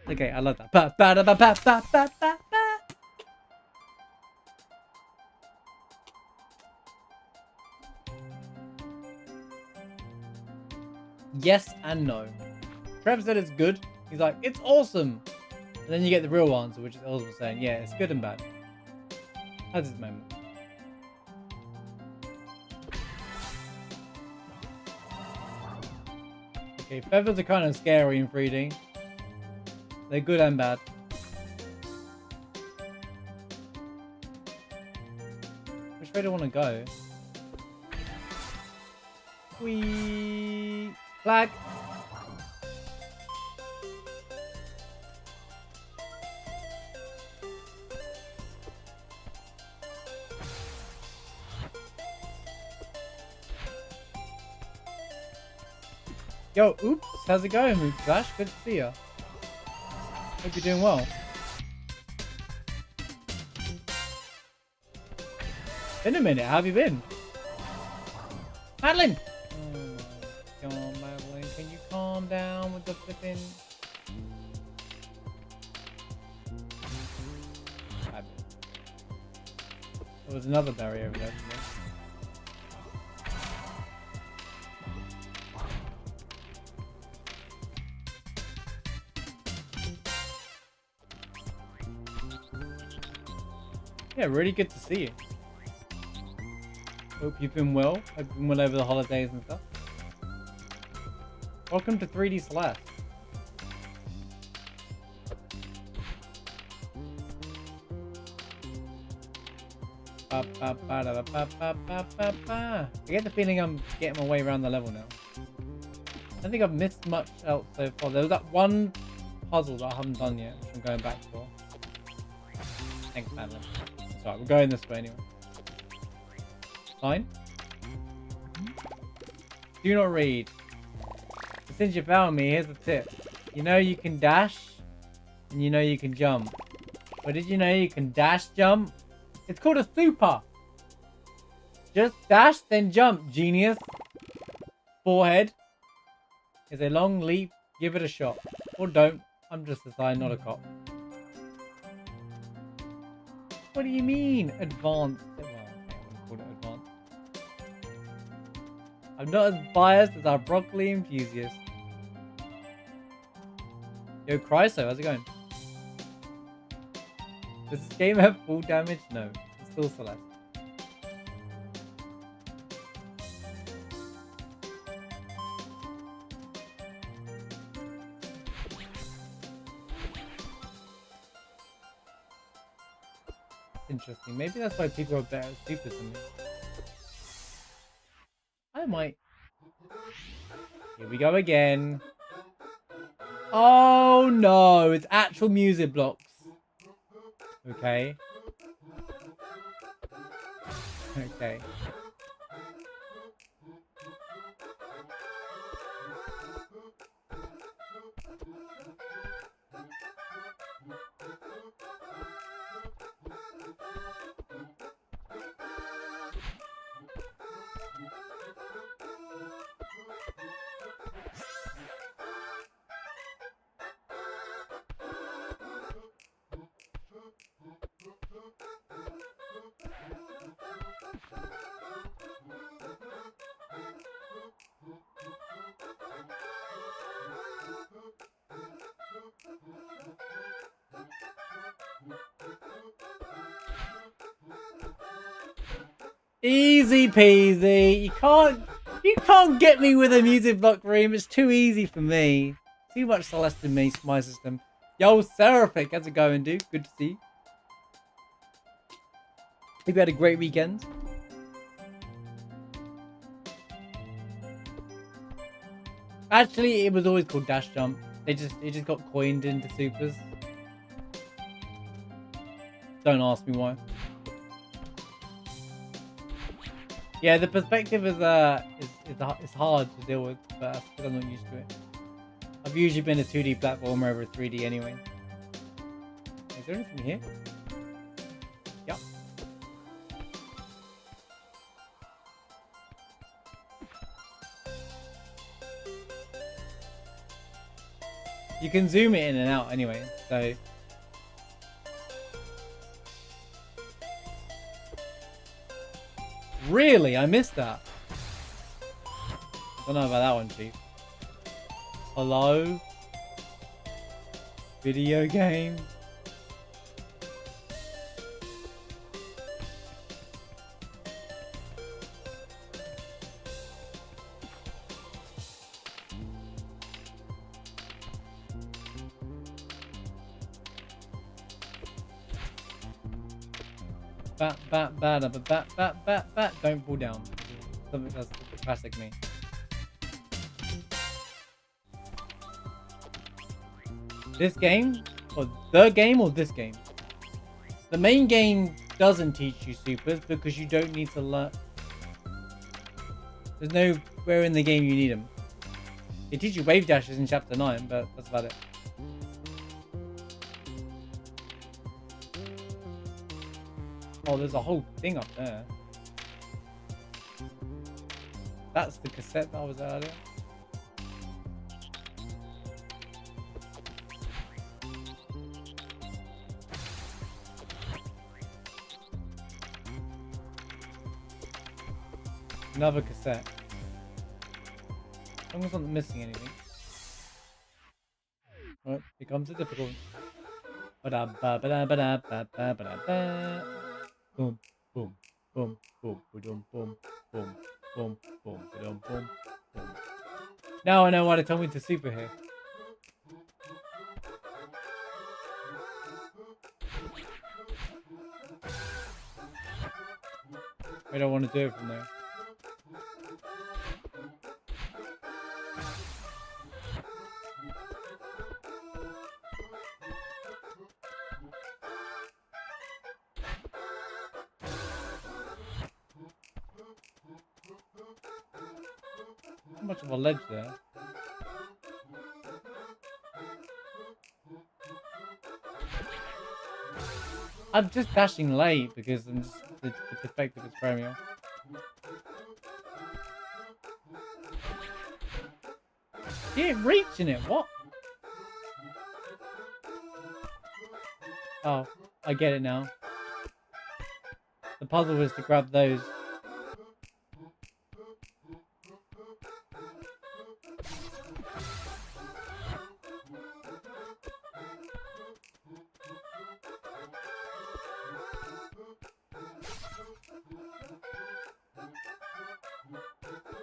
Okay, I love that. Ba, ba, da, ba, ba, ba, ba, ba, ba. Yes and no. Trev said it's good. He's like, it's awesome. And then you get the real answer, which is also saying, yeah, it's good and bad. That's his moment. Okay, feathers are kind of scary in 3D. They're good and bad. Which way do I want to go? Whee! Flag! Yo, oops, how's it going, Moop Flash? Good to see ya. Hope you're doing well. Been a minute, how have you been? Madeline! Oh my god, Madeline, can you calm down with the flipping... There was another berry over there. Yeah, really good to see you. Hope you've been well. Hope you've been well over the holidays and stuff. Welcome to 3D Celeste. I get the feeling I'm getting my way around the level now. I don't think I've missed much else so far. There was that one puzzle that I haven't done yet, which I'm going back for. Thanks, Madeline. Sorry, we're going this way anyway. Fine. Do not read. Since you found me, here's the tip. You know you can dash, and you know you can jump. But did you know you can dash jump? It's called a super. Just dash, then jump, genius. forehead is a long leap. Give it a shot. Or don't. I'm just a sign, not a cop. What do you mean? Advanced. Well, okay, I wouldn't call it advanced. I'm not as biased as our broccoli enthusiast. Yo, Chryso, how's it going? Does this game have full damage? No. It's still Celeste. Interesting. Maybe that's why people are better at supers than me. I might. Here we go again. Oh no, it's actual music blocks. Okay. Okay. Easy peasy. You can't get me with a music block room. It's too easy for me. Too much Celeste in me, my system. Yo, Seraphic, how's it going, dude? Good to see you. Hope you had a great weekend. Actually, it was always called Dash Jump. It just got coined into supers. Don't ask me why. Yeah, the perspective is it's hard to deal with, but that's because I'm not used to it. I've usually been a 2D platformer over 3D anyway. Is there anything here? Yep. You can zoom it in and out anyway, so. Really? I missed that. Don't know about that one, Chief. Hello? Video game? Bat. Don't fall down. Something that's classic me. This game? Or the game or this game? The main game doesn't teach you supers because you don't need to learn. There's nowhere in the game you need them. They teach you wave dashes in chapter 9, but that's about it. Oh, there's a whole thing up there. That's the cassette that I was earlier. Another cassette. As long as I'm not missing anything. Alright, here comes the difficult. Boom, boom, boom, boom, boom, boom, boom, boom, boom, boom, boom, boom. Now I know why they told me to super here. I don't want to do it from there. Much of a ledge there. I'm just dashing late because I'm just the perspective is throwing me off. She ain't reaching it. What? Oh, I get it now. The puzzle was to grab those.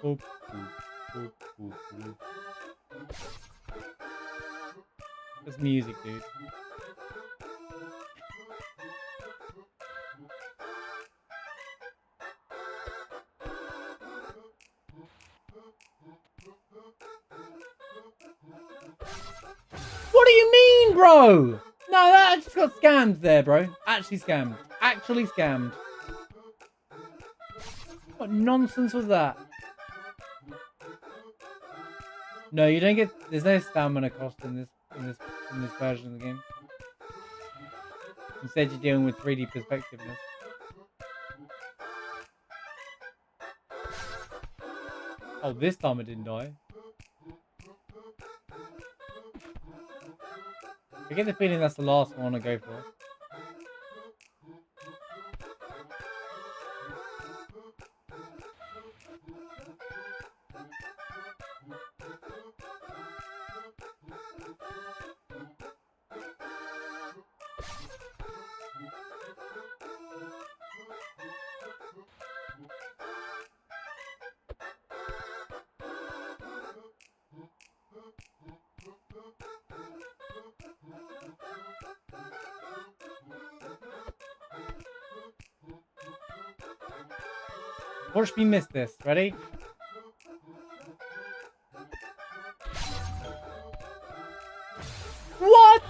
Boop, boop, boop, boop, boop. That's music, dude. What do you mean, bro? No, that just got scammed there, bro. Actually scammed. Actually scammed. What nonsense was that? No, you don't get. There's no stamina cost in this version of the game. Instead, you're dealing with 3D perspectiveness. Oh, this time I didn't die. I get the feeling that's the last one I go for. Watch me miss this. Ready? What?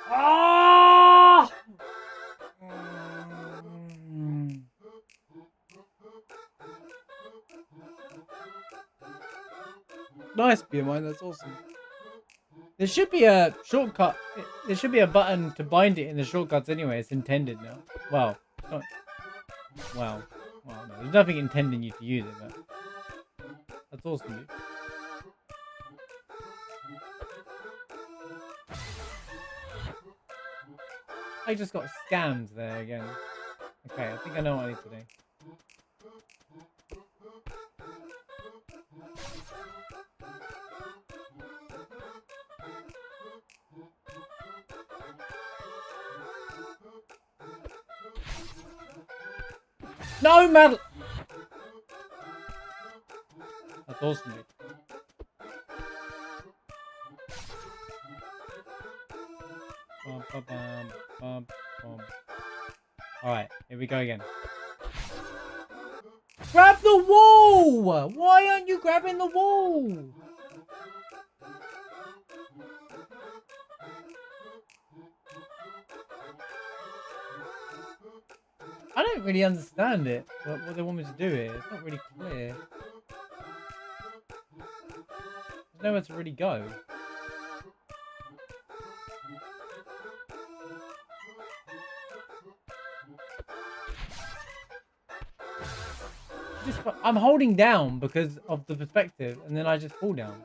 Ah! Nice, BMI. That's awesome. There should be a shortcut. There should be a button to bind it in the shortcuts anyway. It's intended now. Well, it's not. Well, no. There's nothing intending you to use it, but that's awesome, dude. I just got scammed there again. Okay, I think I know what I need to do. No, Madeline! That's awesome, dude. Alright, here we go again. Grab the wall! Why aren't you grabbing the wall? I don't really understand it. What they want me to do here. It's not really clear. There's nowhere to really go. I'm holding down because of the perspective, and then I just fall down.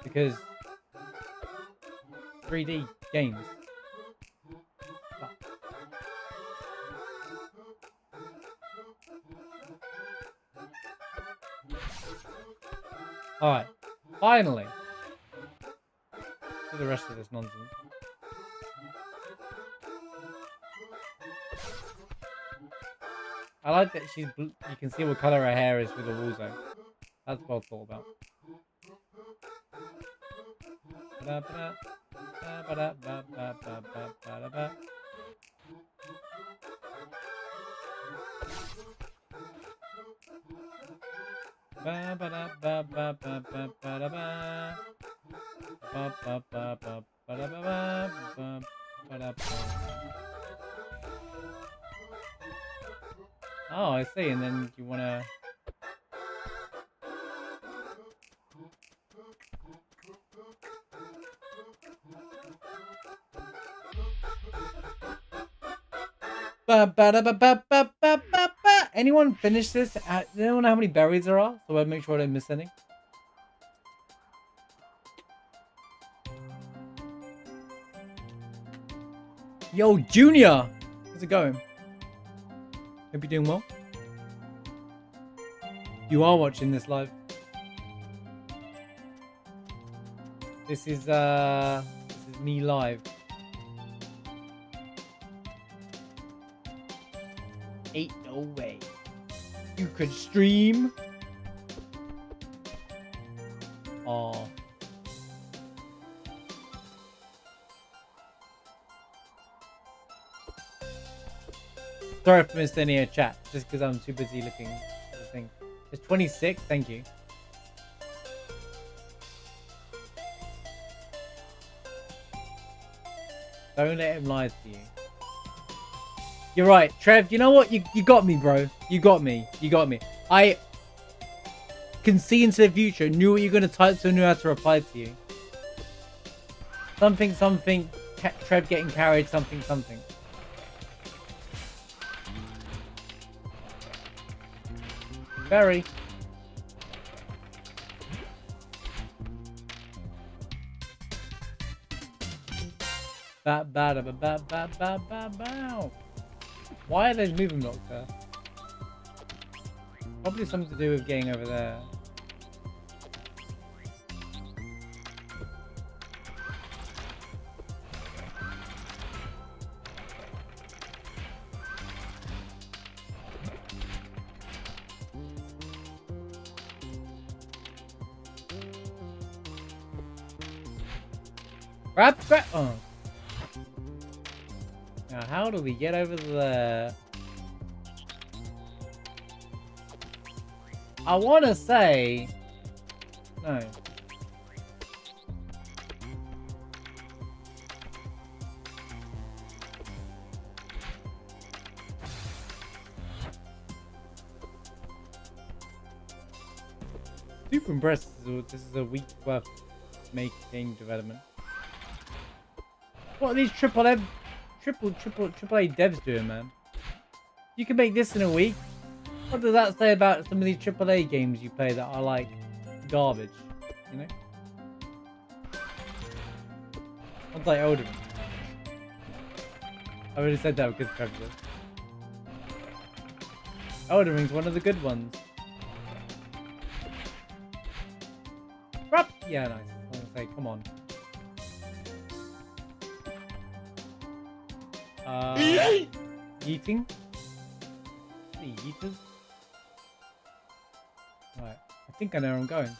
Because 3D games. Alright, finally. Do the rest of this nonsense. I like that she's you can see what color her hair is with the wall zone. That's well thought about. Oh, I see. And then you want to... Anyone finish this? Does anyone know how many berries there are? So I'll make sure I don't miss any. Yo, Junior! How's it going? Hope you're doing well. You are watching this live. This is me live. Ain't no way you could stream. Oh. Sorry if I missed any chat, just because I'm too busy looking at the thing. It's 26, thank you. Don't let him lie to you. You're right, Trev. You know what? You got me, bro. You got me. You got me. I can see into the future. Knew what you're gonna type, so knew how to reply to you. Something. Trev getting carried. Something. Very. Bow. Why are those moving blocks there? Probably something to do with getting over there. Grab. Oh. Now, how do we get over there? I want to say... No. Super impressed. This is a week's worth of making development. What are these triple A devs doing, man? You can make this in a week. What does that say about some of these AAA games you play that are like garbage? You know? One's like Elden Ring. I already said that because Trevor did. Elden Ring's one of the good ones. Yeah, nice. I was gonna say, come on. Yeeting? The yeeters? Right, I think I know where I'm going.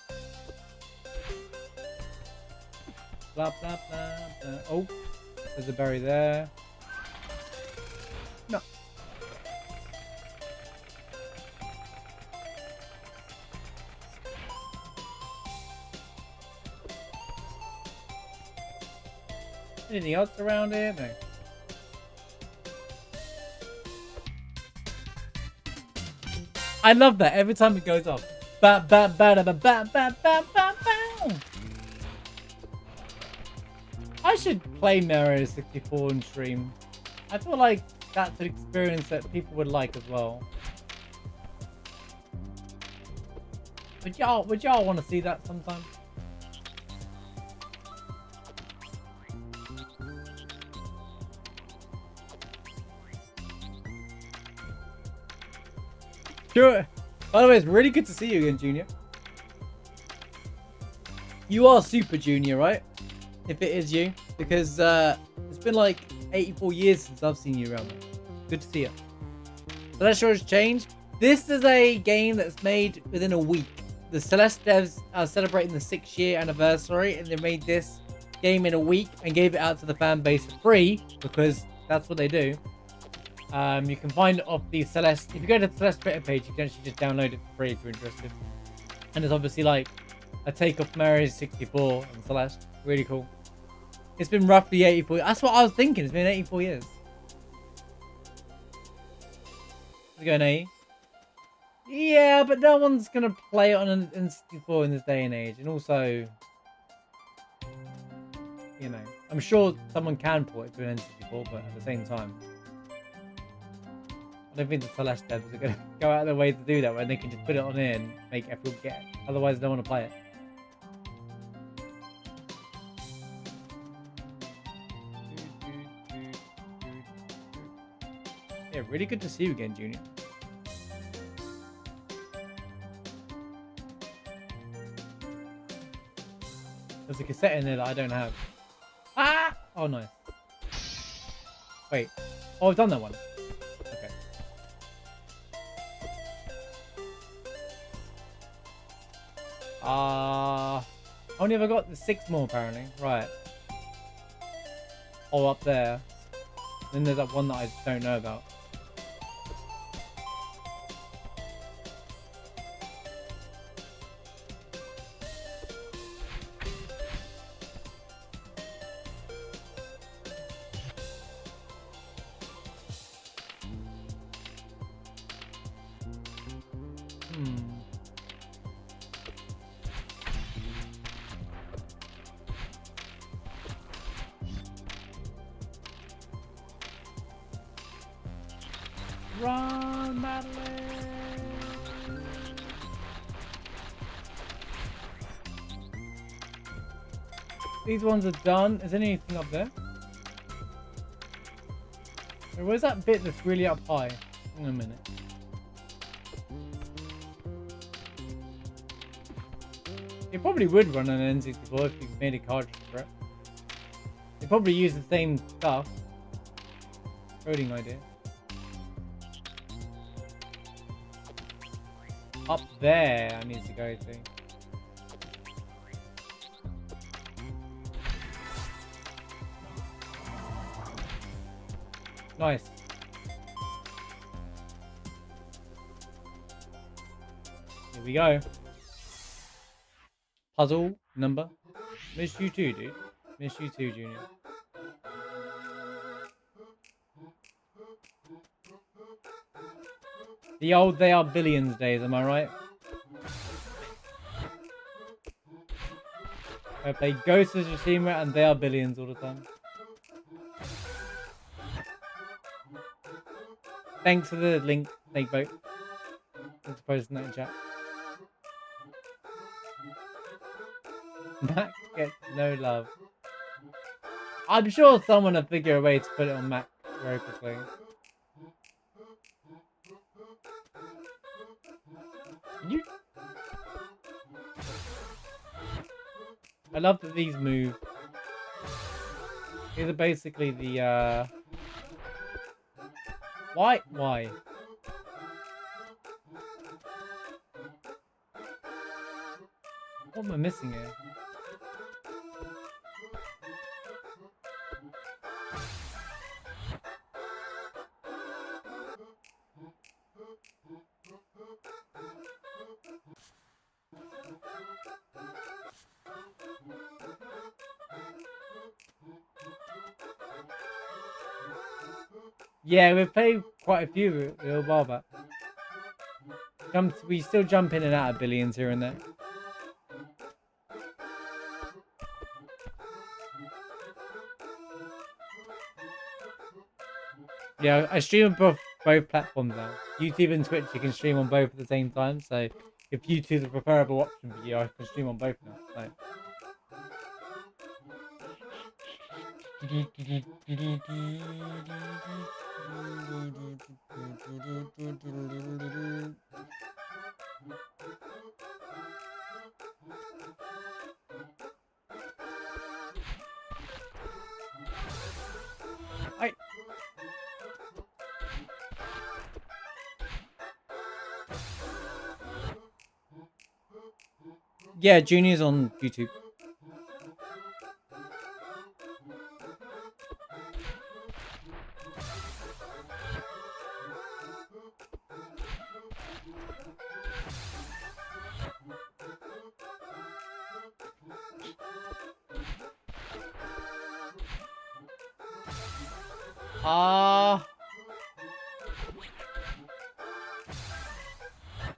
Blah, blah, blah, blah. Oh, there's a berry there. No. Anything else around here? No. I love that every time it goes off. Ba ba ba da ba ba ba ba ba ba. I should play Mario 64 and stream. I feel like that's an experience that people would like as well. Would y'all want to see that sometime? Sure. By the way, it's really good to see you again, Junior. You are Super Junior, right? If it is you. Because it's been like 84 years since I've seen you around. Good to see you. So that sure has changed. This is a game that's made within a week. The Celeste devs are celebrating the 6-year anniversary, and they made this game in a week and gave it out to the fan base for free, because that's what they do. You can find it off the Celeste. If you go to the Celeste Twitter page, you can actually just download it for free if you're interested. And it's obviously like a take off Mario 64 and Celeste. Really cool. It's been roughly 84. That's what I was thinking. It's been 84 years. How's it going, A? Yeah, but no one's gonna play it on an N64 in this day and age. And also, you know, I'm sure someone can port it to an N64, but at the same time, I don't think the Celeste devs are going to go out of their way to do that when they can just put it on here and make everyone get it. Otherwise, they don't want to play it. Yeah, really good to see you again, Junior. There's a cassette in there that I don't have. Ah! Oh, nice. Wait. Oh, I've done that one. Okay. Only ever got the 6 more, apparently. Right. Oh, up there. Then there's that one that I just don't know about. Run, Madeline! These ones are done. Is there anything up there? Where's that bit that's really up high? In a minute. It probably would run on an N64 if you made a cartridge for it. They probably use the same stuff. Coding idea. Up there I need to go to. Nice. Here we go. Puzzle number. Miss you too, dude. Miss you too, Junior. The old They Are Billions days, am I right? I play Ghost of Tsushima and They Are Billions all the time. Thanks for the link, Snakeboat. Let's post that in chat. Mac gets no love. I'm sure someone will figure a way to put it on Mac very quickly. You... I love that these move. These are basically the Why? What am I missing here? Yeah, we've played quite a few a little while back. We still jump in and out of Billions here and there. Yeah, I stream on both platforms now. YouTube and Twitch, you can stream on both at the same time. So if YouTube is a preferable option for you, I can stream on both now. So. Yeah, Junior's on YouTube.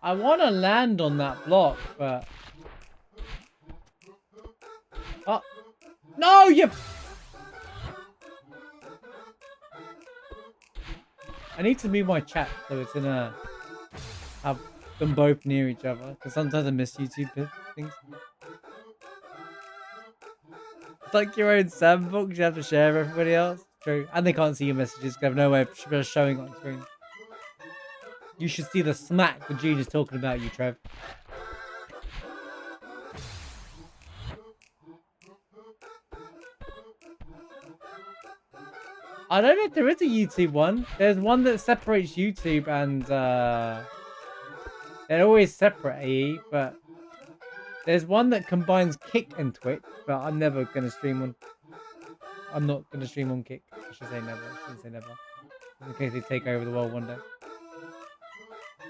I want to land on that block, but... Oh. No, you... I need to move my chat so it's in a have them both near each other because sometimes I miss YouTube things. It's like your own sandbox. You have to share with everybody else. True, and they can't see your messages because they have no way of showing on screen. You should see the smack the Gene is talking about you, Trev. I don't know if there is a YouTube one. There's one that separates YouTube and they're always separate, AE, but there's one that combines Kick and Twitch, but I'm never gonna stream on. I'm not gonna stream on Kick. I should say never. I shouldn't say never. In case they take over the world one day.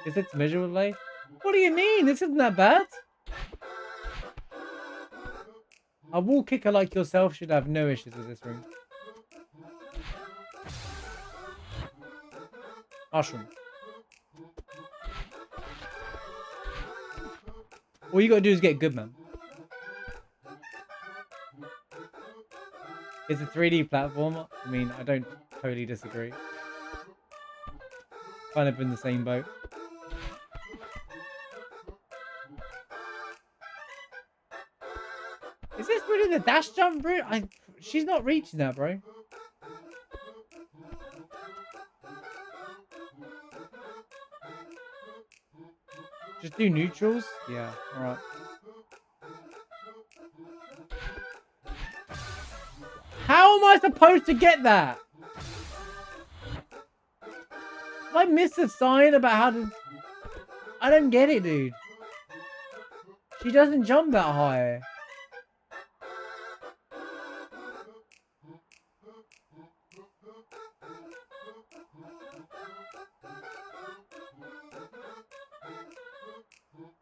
Is it measurable delay? What do you mean? This isn't that bad. A wall kicker like yourself should have no issues with this room. Mushroom. All you gotta do is get good, man. It's a 3D platform. I mean, I don't totally disagree. Kind of in the same boat. Is this really the dash jump route? She's not reaching that, bro. Just do neutrals? Yeah, alright. How am I supposed to get that? Have I missed a sign about how to... I don't get it, dude. She doesn't jump that high.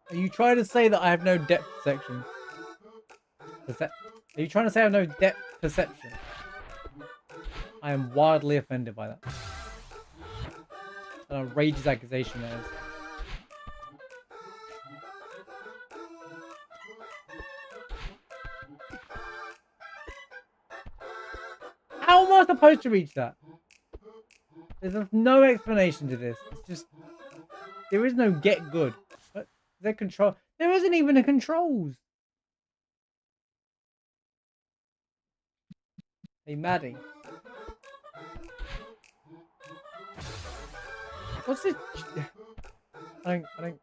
Are you trying to say that I have no depth perception? Are you trying to say I have no depth perception? I am wildly offended by that. An outrageous accusation that is. How am I supposed to reach that? There's no explanation to this. It's just... There is no get good. Their control. There isn't even a controls. Hey, Maddie. What's this? I don't.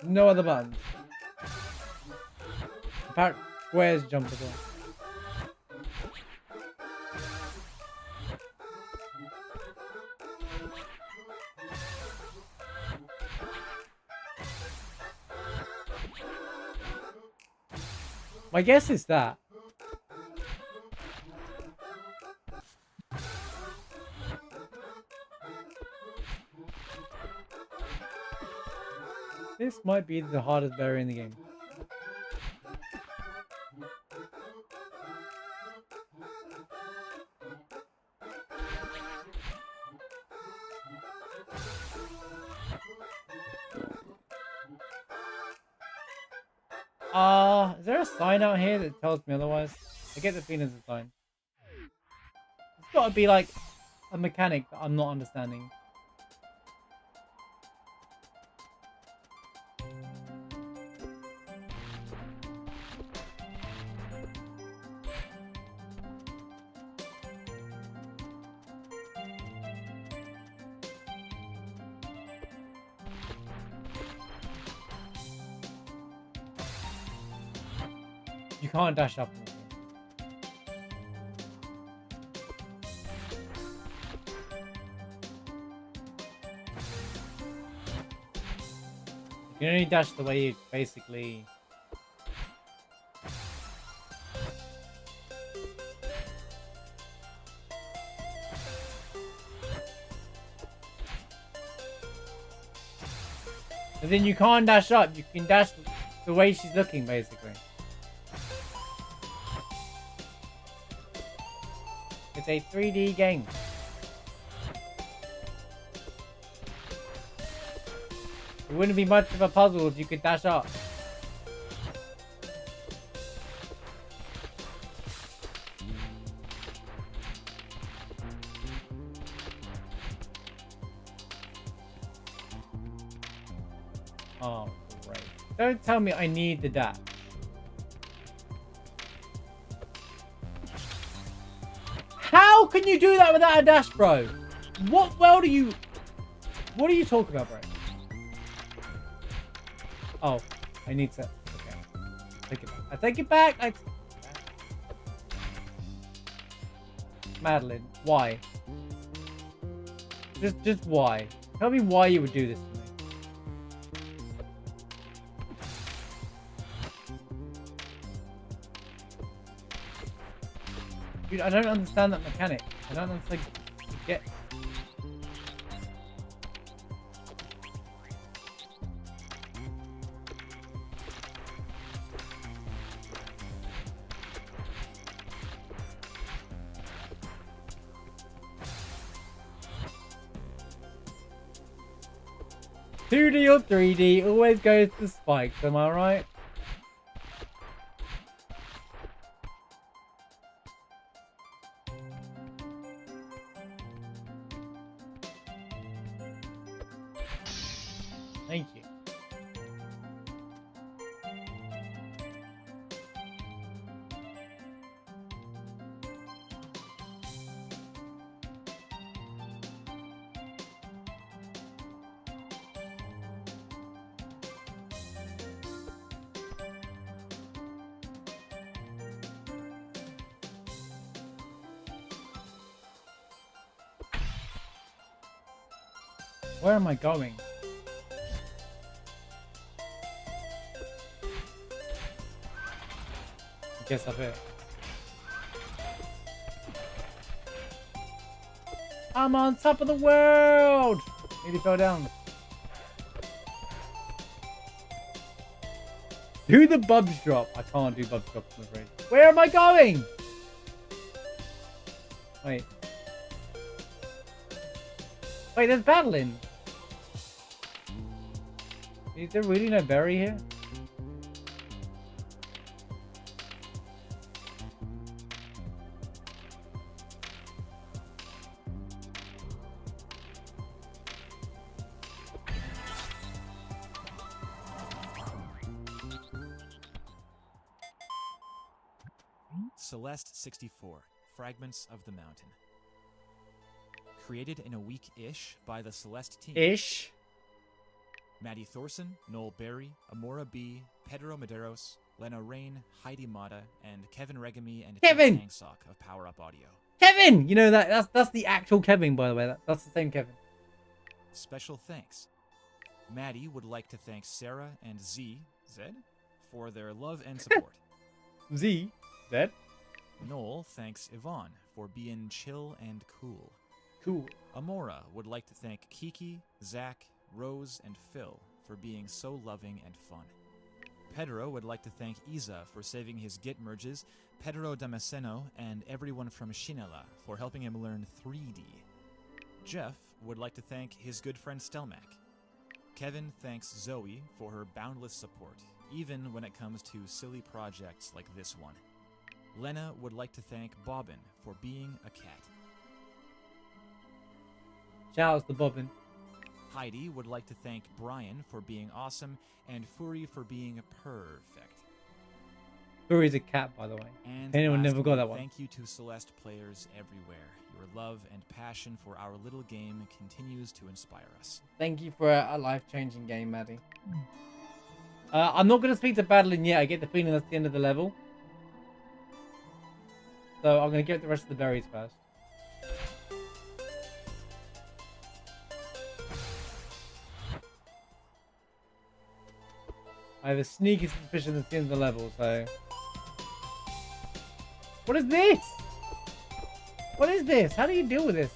No other buttons. Apparently, squares jump as well. My guess is that. This might be the hardest berry in the game. Is there a sign out here that tells me otherwise? I get the feeling it's a sign. It's got to be like a mechanic that I'm not understanding. You can't dash up. You can only dash the way you basically... But then you can't dash up. You can dash the way she's looking, basically. It's a 3D game. It wouldn't be much of a puzzle if you could dash up. Oh, great. Don't tell me I need the dash. How can you do that without a dash, bro? What world are you... What are you talking about, bro? Oh, I need to... Okay. Take it back. I take it back. Madeline, why? Just why? Tell me why you would do this to me. Dude, I don't understand that mechanic. I don't understand. Get. $2D or $3D always goes to spikes, am I right? Thank you. Where am I going? I guess up here. I'm on top of the world! Nearly fell down. Do the bubs drop. I can't do bubs drop, I'm afraid. Where am I going? Wait. Wait, there's battling. Is there really no berry here? Celeste 64, Fragments of the Mountain. Created in a week-ish by the Celeste team. Ish. Maddie Thorson, Noel Berry, Amora B, Pedro Medeiros, Lena Rain, Heidi Mata, and Kevin Regami and Kevin! Tangsock of Power Up Audio. Kevin! You know that's the actual Kevin, by the way. That's the same Kevin. Special thanks. Maddie would like to thank Sarah and Zed, for their love and support. Zed? Noel thanks Yvonne for being chill and cool. Cool. Amora would like to thank Kiki, Zach, Rose, and Phil for being so loving and fun. Pedro would like to thank Isa for saving his Git merges, Pedro Damasceno, and everyone from Shinela for helping him learn 3D. Jeff would like to thank his good friend Stelmack. Kevin thanks Zoe for her boundless support, even when it comes to silly projects like this one. Lena would like to thank Bobbin for being a cat. Shout out to Bobbin. Heidi would like to thank Brian for being awesome, and Furi for being perfect. Furi's a cat, by the way. And Anyone lastly, never got that one. Thank you to Celeste players everywhere. Your love and passion for our little game continues to inspire us. Thank you for a life-changing game, Maddie. I'm not going to speak to Battling yet. I get the feeling that's the end of the level. So I'm going to get the rest of the berries first. I have a sneaky suspicion that's the end of the level, so... What is this? What is this? How do you deal with this?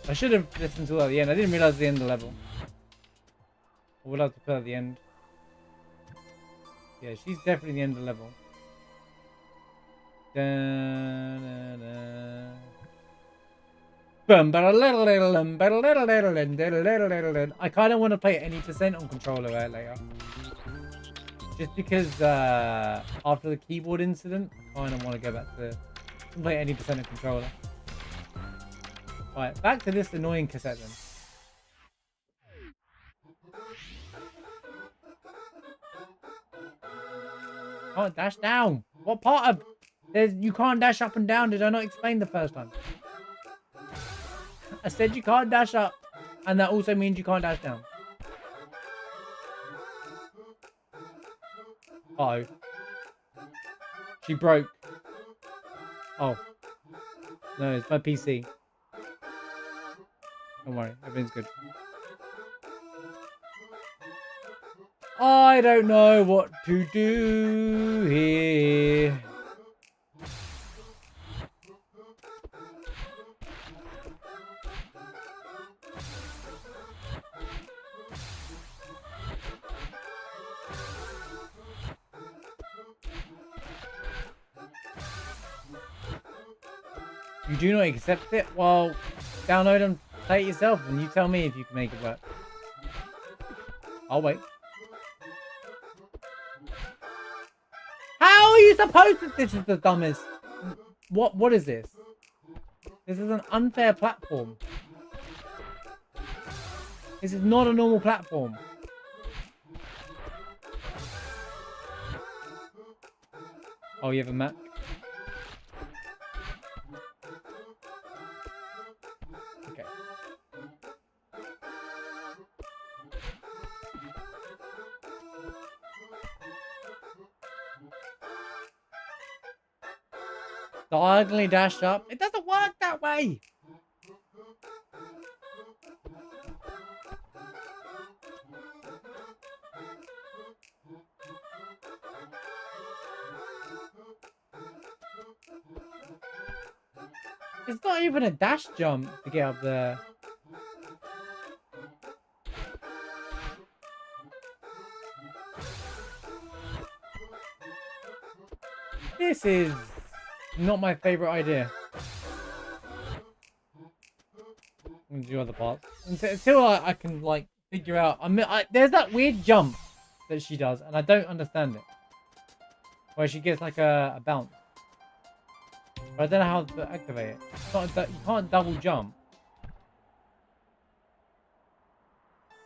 I should have listened to it at the end. I didn't realize the end of the level. I would have to put at the end. Yeah, she's definitely the end of the level. I kind of want to play any percent on controller later. Just because after the keyboard incident, I kind of want to go back to can play any percent of controller. Alright, back to this annoying cassette then. Can't dash down. What part of you can't dash up and down? Did I not explain the first time? I said you can't dash up, and that also means you can't dash down. Uh oh. She broke. Oh. No, it's my PC. Don't worry, everything's good. I don't know what to do here. You do not accept it? Well, download and play it yourself, and you tell me if you can make it work. I'll wait. How are you supposed to? This is the dumbest. What is this? This is an unfair platform. This is not a normal platform. Oh, you have a map? Okay. Diagonally dash up. It doesn't work that way. It's not even a dash jump to get up there. This is not my favorite idea. I'm gonna do other parts until I can like figure out. There's that weird jump that she does, and I don't understand it. Where she gets like a bounce. But I don't know how to activate it. You can't double jump.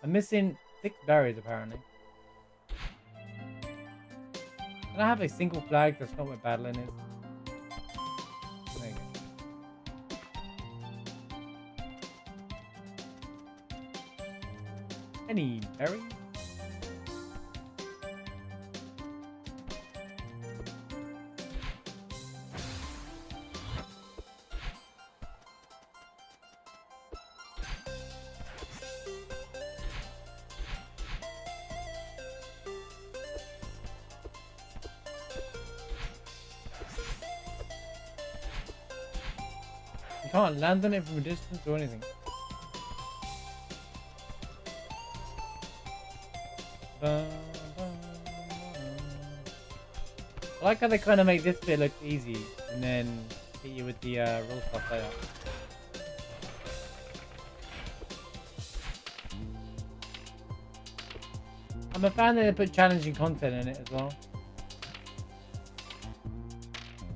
I'm missing 6 berries apparently. Can I have a single flag? That's not what battling is. There you go. Any berries? You can't land on it from a distance or anything. I like how they kind of make this bit look easy and then hit you with the roll stuff later. I'm a fan that they put challenging content in it as well.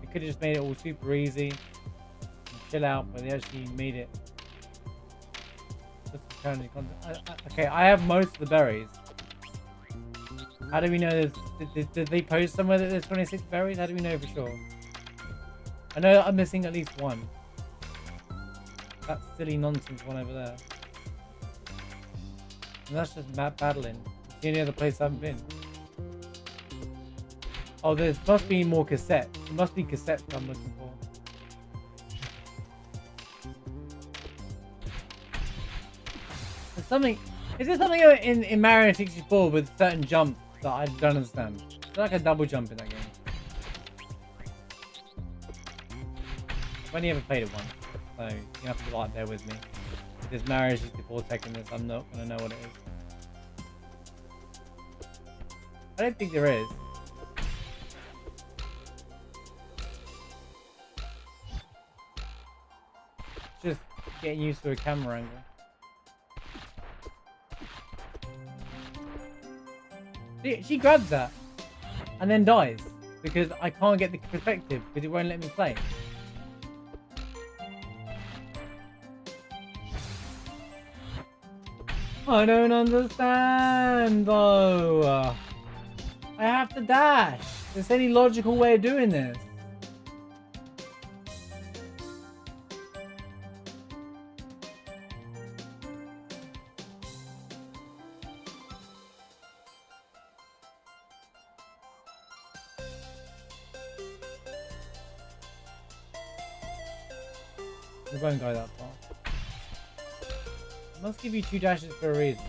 They could have just made it all super easy. Chill out, but they actually made it just challenging content. Okay, I have most of the berries. How do we know there's... Did they post somewhere that there's 26 berries? How do we know for sure? I know that I'm missing at least one. That silly nonsense one over there. And that's just map battling. It's the only other place I haven't been. Oh, there must be more cassettes. There must be cassettes I'm looking for. Is there something in Mario 64 with certain jumps that I don't understand? It's like a double jump in that game. I've only ever played it once, so you have to be like there with me. If there's Mario 64 tech in this, I'm not gonna know what it is. I don't think there is. It's just getting used to a camera angle. She grabs that and then dies because I can't get the perspective because it won't let me play. I don't understand though. I have to dash. Is there any logical way of doing this? We won't go that far. I must give you 2 dashes for a reason.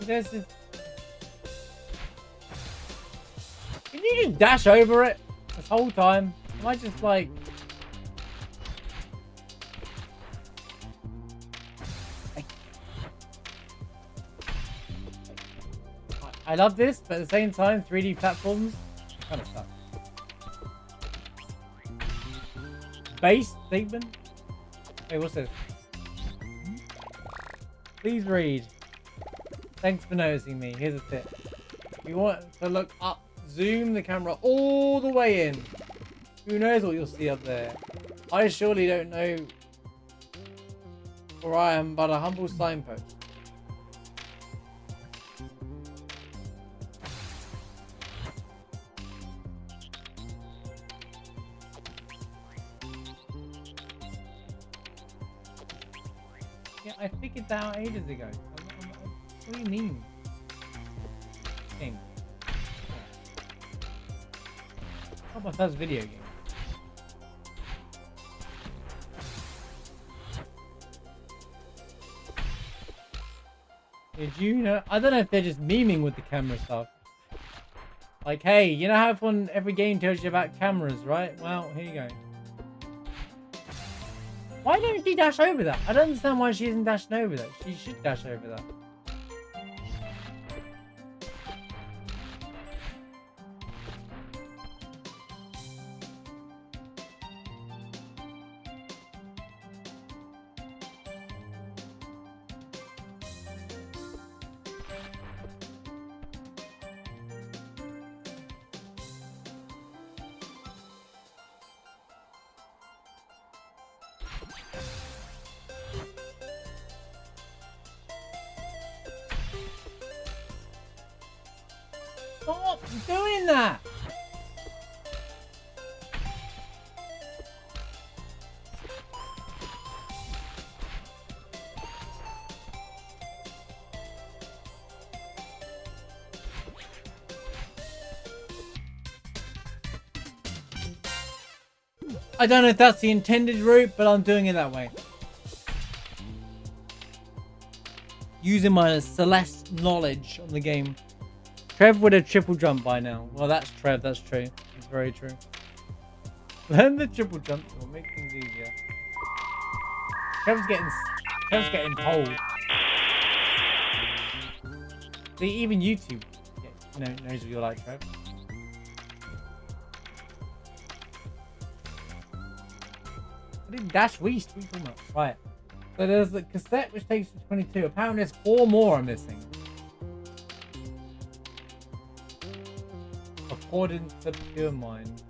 This is... Can you just dash over it this whole time? Am I just like... I love this, but at the same time, 3D platforms kind of suck. Base statement? Hey, what's this? Please read. Thanks for noticing me. Here's a tip. If you want to look up, zoom the camera all the way in. Who knows what you'll see up there? I surely don't know, for I am but a humble signpost. Yeah, I figured that out ages ago. What do you mean? Game. How about that video game? Did you know? I don't know if they're just memeing with the camera stuff. Like, hey, you know how every game tells you about cameras, right? Well, here you go. Why don't she dash over that? I don't understand why she isn't dashing over that. She should dash over that. Stop doing that! I don't know if that's the intended route, but I'm doing it that way. Using my Celeste knowledge on the game. Trev would have triple jump by now. Well, that's Trev, that's true. It's very true. Learn the triple jump will make things easier. Trev's getting told. See, even YouTube knows what you're like, Trev. I didn't dash west. What are you talking about? Right. So there's the cassette which takes you to 22. Apparently there's 4 more I'm missing. According to Pure Mind.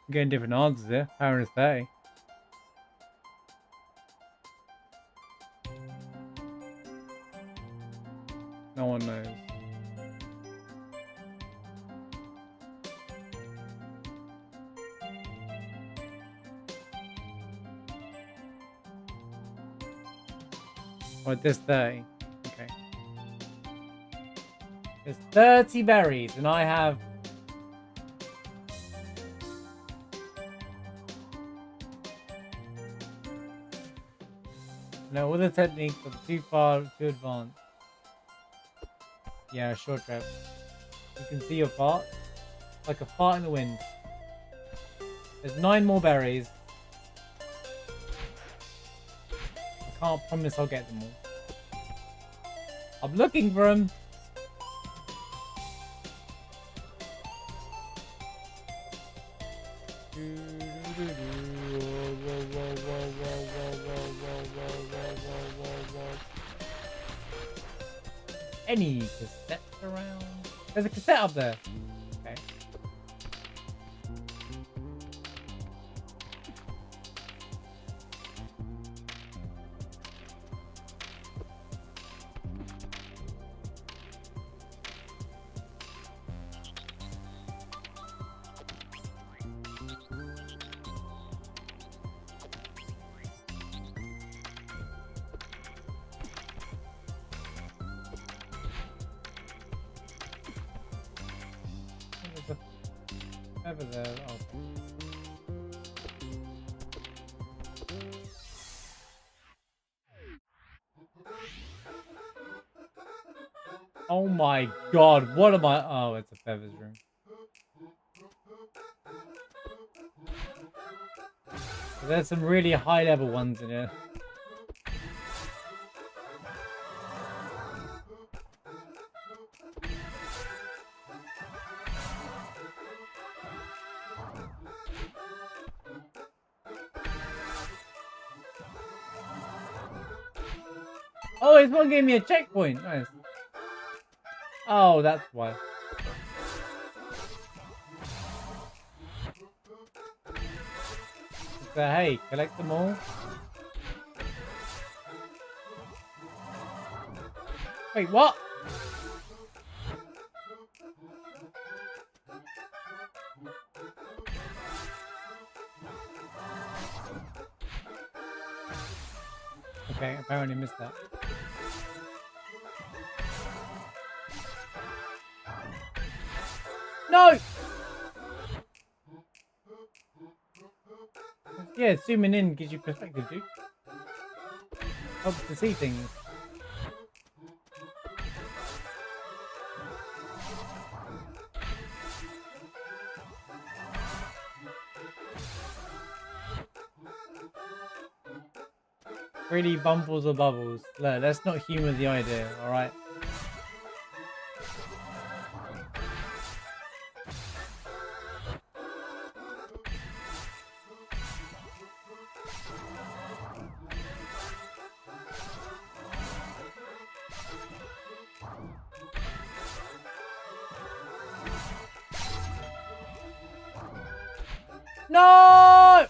I'm getting different answers here. Power is 30. No one knows. Oh, there's 30. Okay. There's 30 berries, and I have... No, all the techniques are too far, too advanced. Yeah, short trap. You can see your fart. Like a fart in the wind. There's 9 more berries. I can't promise I'll get them all. I'm looking for them. Any cassettes around? There's a cassette up there. Okay. Over there. Oh my god, what am I? Oh, it's a feathers room. There's some really high level ones in here. Oh, this one gave me a checkpoint. Nice. Oh, that's why. So, hey, collect them all. Wait, what? Okay, apparently missed that. No! Yeah, zooming in gives you perspective, dude. Helps to see things. Really bumbles or bubbles. Look, let's not humour the idea, alright? No!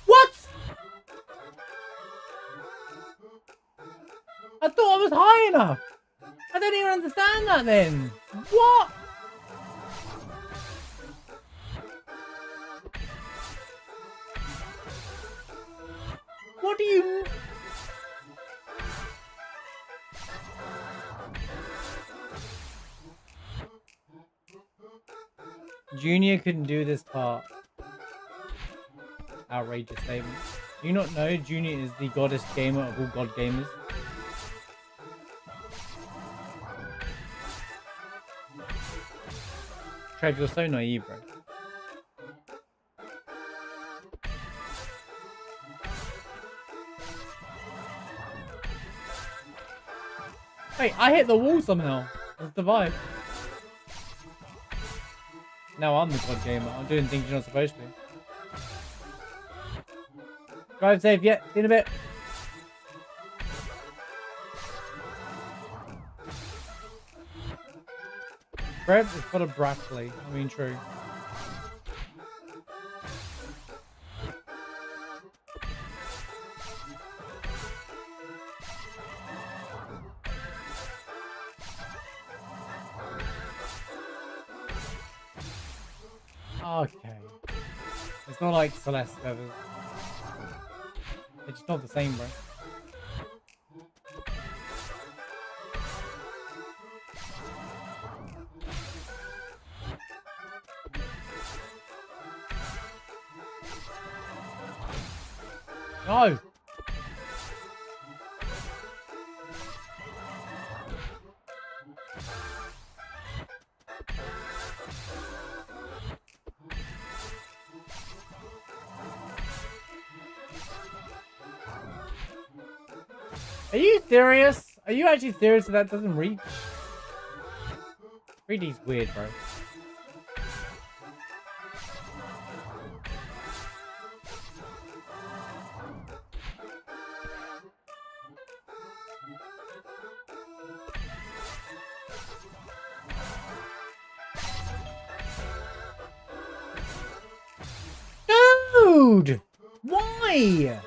What? I thought I was high enough. I don't even understand that then. What? What do you... Junior couldn't do this part. Outrageous statement. Do you not know Junior is the goddess gamer of all god gamers? Trev, you're so naive, bro. Hey, I hit the wall somehow. That's the vibe. Now I'm the god gamer. I'm doing things you're not supposed to. Drive safe, yeah. See you in a bit. Bread is full of broccoli. I mean, true. Okay. It's not like Celeste feathers. It's just not the same, bro. No! Are you serious? Are you actually serious that doesn't reach? 3D's weird, bro. Dude! Why?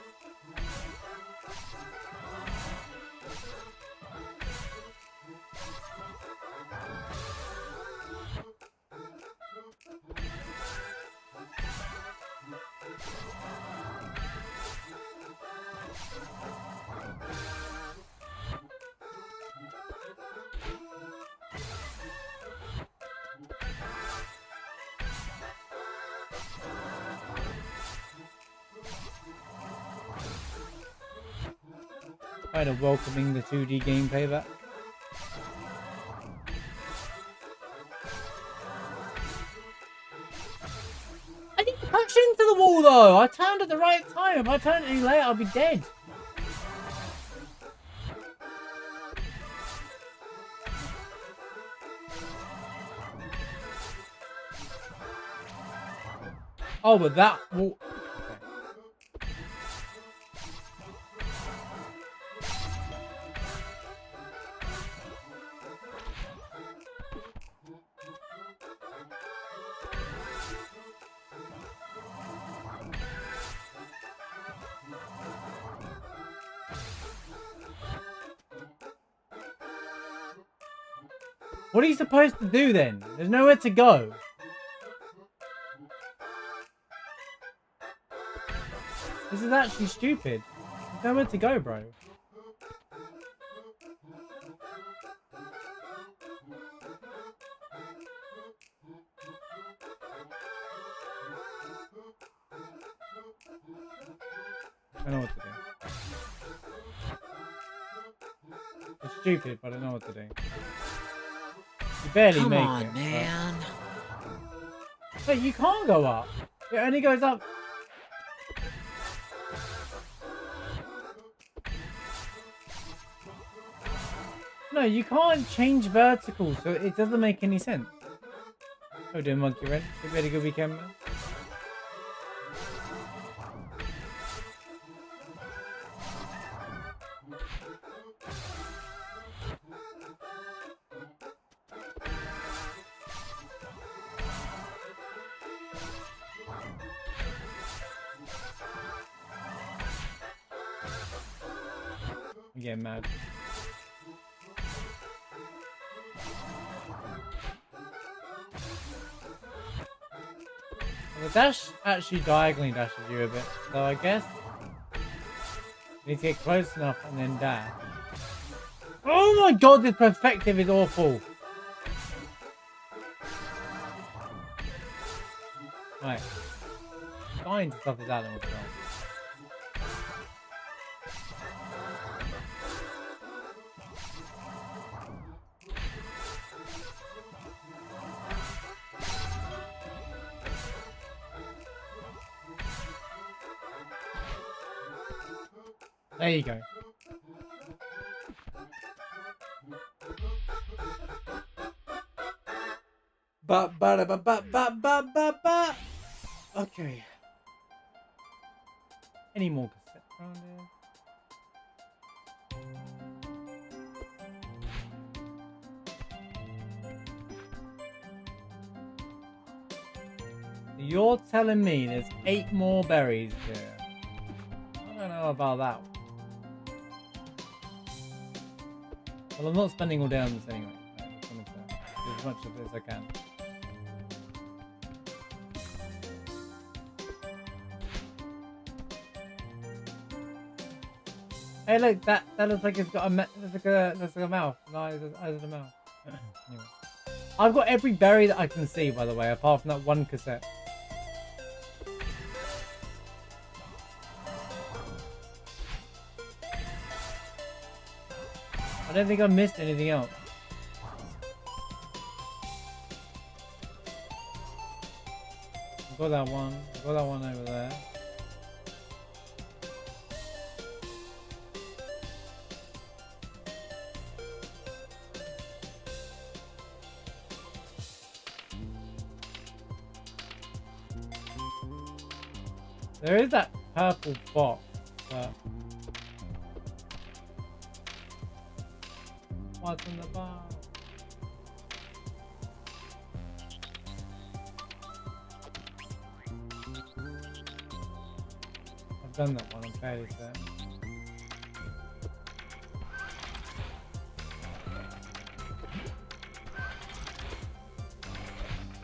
Kind of welcoming the 2D gameplay back. I didn't punch into the wall though! I turned at the right time. If I turned any later, I'll be dead. Oh, but that wall... What are you supposed to do then? There's nowhere to go. This is actually stupid. There's nowhere to go, bro. I know what to do. It's stupid, but I know what to do. You barely Come make on, it. man. But you can't go up. It only goes up. No, you can't change vertical, so it doesn't make any sense. Oh, doing monkey wrench. You had a good weekend, man. I'm getting mad. The dash actually diagonally dashes you a bit, so I guess you need to get close enough and then dash. Oh my god, this perspective is awful. Right. I'm dying to stuff this out then. There you go. Ba. Okay. Any more cassettes around here? You're telling me there's 8 more berries here? I don't know about that one. Well, I'm not spending all day on this anyway. I just wanted to do as much of it as I can. Hey, look, that looks like it's got a that's like a mouth. No, eyes of a mouth. Anyway. I've got every berry that I can see, by the way, apart from that one cassette. I don't think I missed anything else. I've got that one. I've got that one over there. There is that purple box, but what's in the box? I've done that one, I'm fairly certain.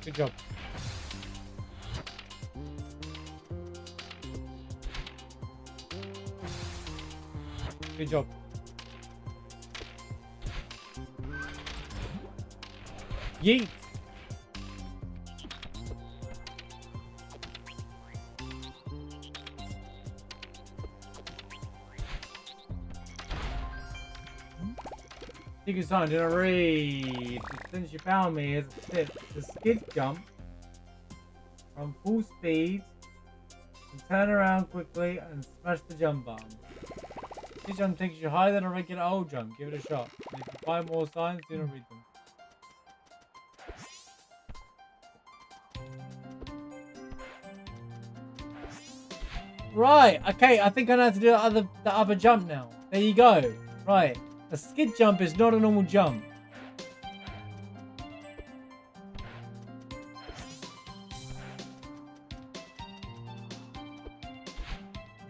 Good job. Good job. Yeet! Secret sign, did I read? Since you found me, here's a tip. The skid jump from full speed and turn around quickly and smash the jump button. This jump takes you higher than a regular old jump. Give it a shot. And if you find more signs, do not read them. Right, okay, I think I know how to do the other jump now. There you go. Right. A skid jump is not a normal jump.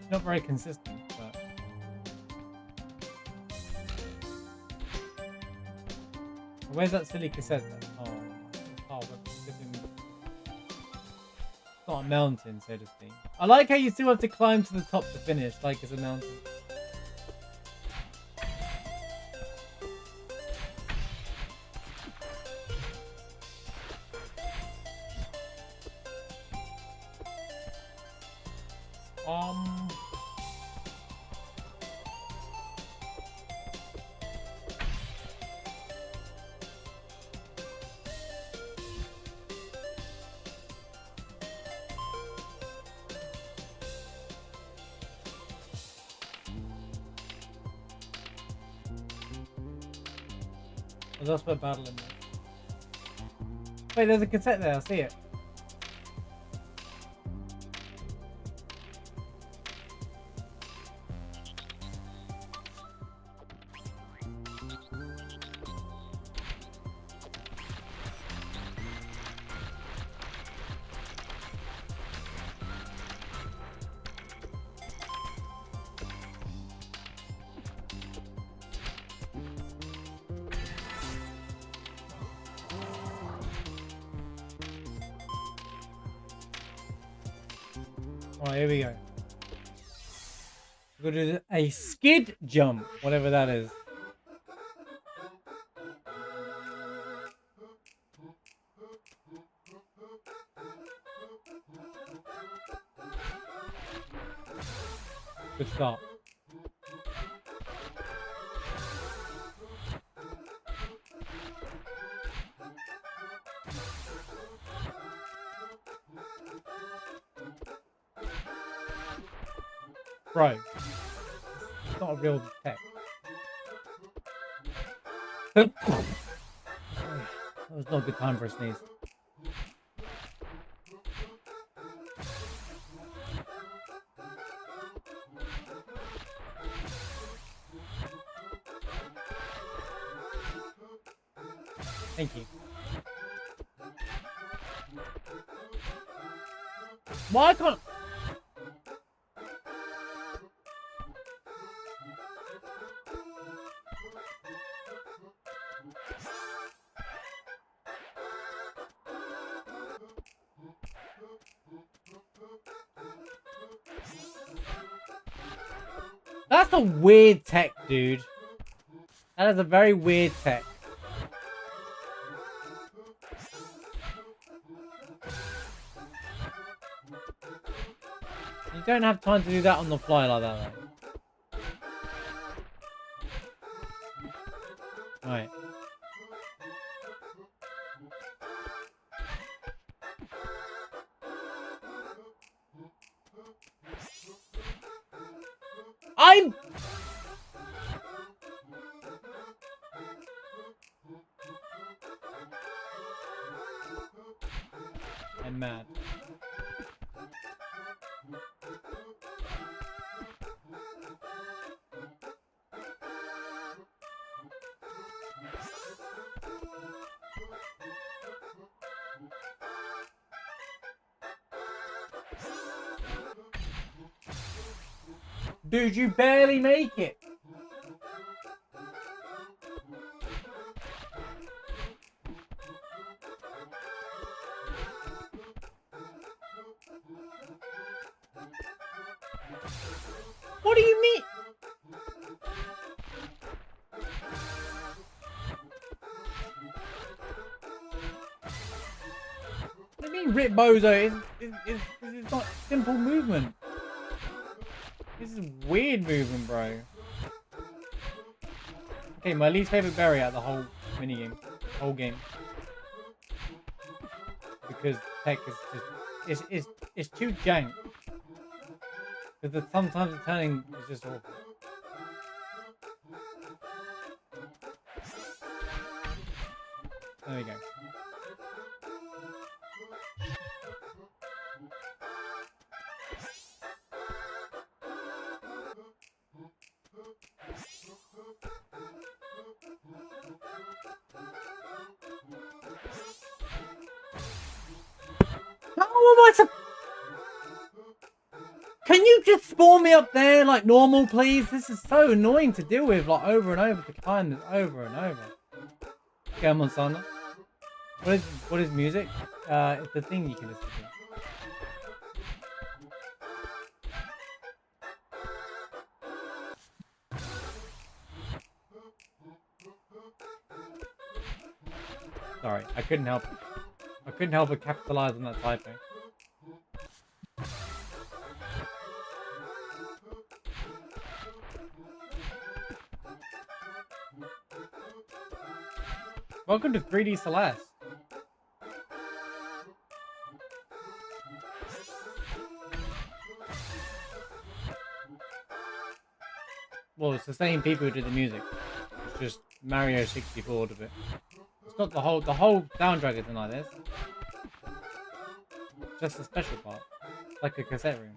It's not very consistent, but... Where's that silly cassette then? Oh, that's flipping... It's not a mountain, so to speak. I like how you still have to climb to the top to finish, like it's a mountain. That's my battle in there. Wait, there's a cassette there, I see it. Alright, here we go. We're gonna do a skid jump, whatever that is. Good start. Bro, it's not a real tech. That was not a good time for a sneeze. Thank you. Why can't... That's a weird tech, dude. That is a very weird tech. You don't have time to do that on the fly like that, though. Right. I'm mad. Dude, you barely make it. What do you mean? What do you mean rip bozo? It's not simple movement. This is weird movement, bro. Okay, my least favorite berry out of the whole minigame. Whole game. Because tech is just it's too jank. Because sometimes the turning is just awful. There we go. How am I to... Can you just spawn me up there like normal, please? This is so annoying to deal with, like over and over. To climb this over and over. Come on, son. What is music? It's the thing you can listen to. Sorry, I couldn't help it. I couldn't help but capitalize on that typing. Welcome to 3D Celeste. Well, it's the same people who did the music. It's just Mario 64 of it. It's not the whole soundtrack isn't like this. Just the special part. Like a cassette room.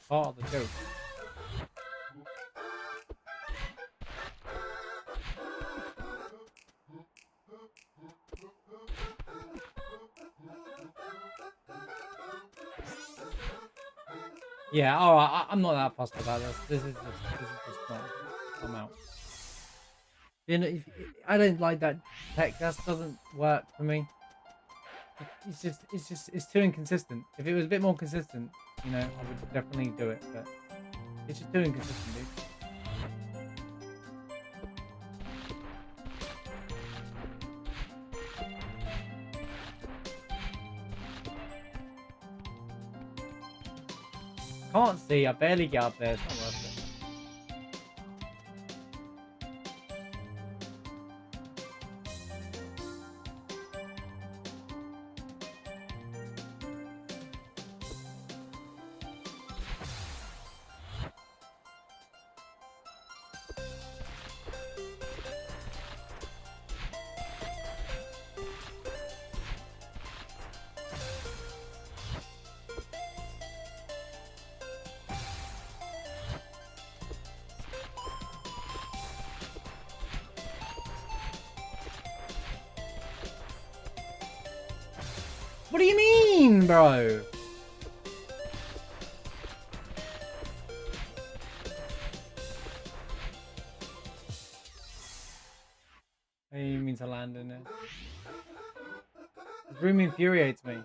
Part of the joke. Yeah, alright, I'm not that fussed about this. This is just not. I'm out. You know, I don't like that tech. That doesn't work for me. It's too inconsistent. If it was a bit more consistent, you know, I would definitely do it. But it's just too inconsistent, dude. Can't see. I barely get up there. It's not worth it. What do you mean, bro? What do you mean to land in it? This room infuriates me.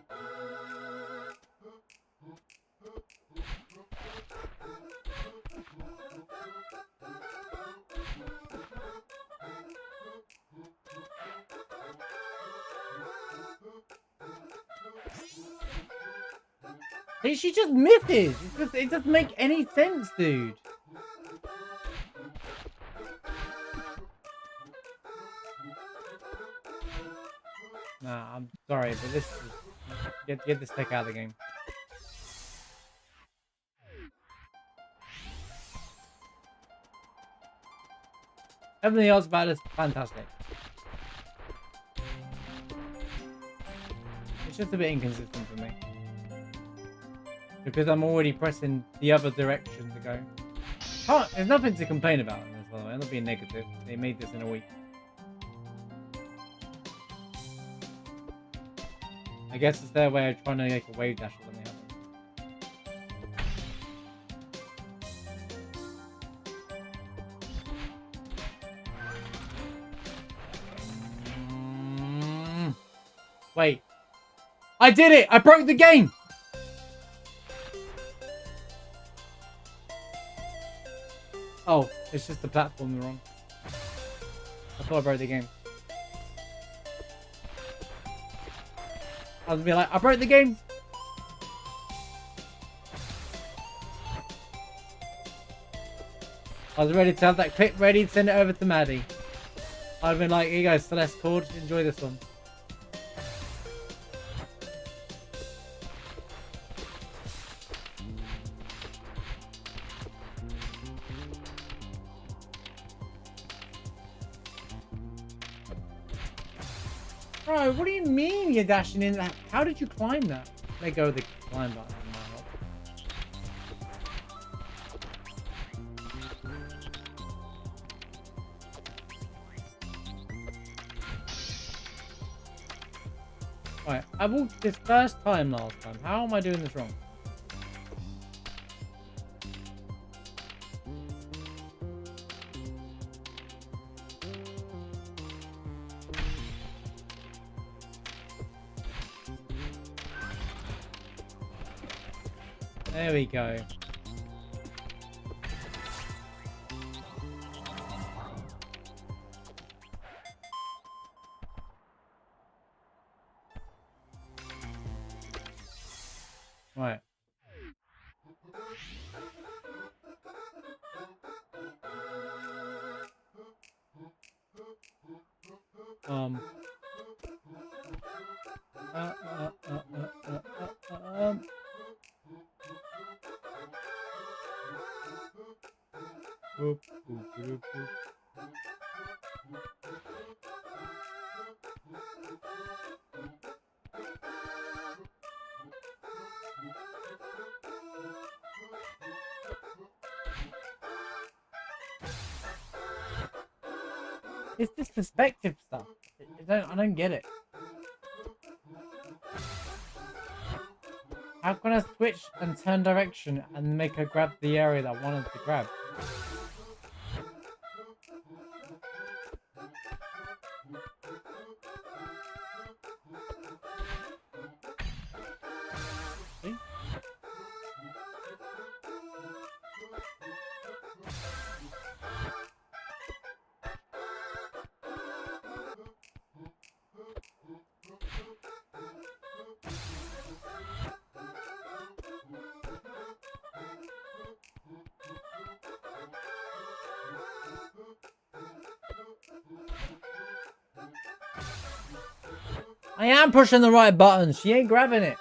She just misses. It doesn't make any sense, dude. Nah, I'm sorry, but this is... Get this deck out of the game. Everything else about it is fantastic. It's just a bit inconsistent for me. Because I'm already pressing the other direction to go. There's nothing to complain about in this, by the way. I'm not being negative. They made this in a week. I guess it's their way of trying to make a wave dash or something. Wait. I did it! I broke the game! Oh, it's just the platform wrong. I thought I broke the game. I was be like, I broke the game! I was ready to have that clip ready to send it over to Maddie. I'd been like, here you go, Celeste chord, enjoy this one. Bro, what do you mean you're dashing in that? How did you climb that? Let go of the climb button. Right, I walked this first time last time. How am I doing this wrong? There we go. Right. Boop, boop, boop, boop. It's this perspective stuff. I don't get it. How can I switch and turn direction and make her grab the area that I wanted to grab? See? I am pushing the right button. She ain't grabbing it.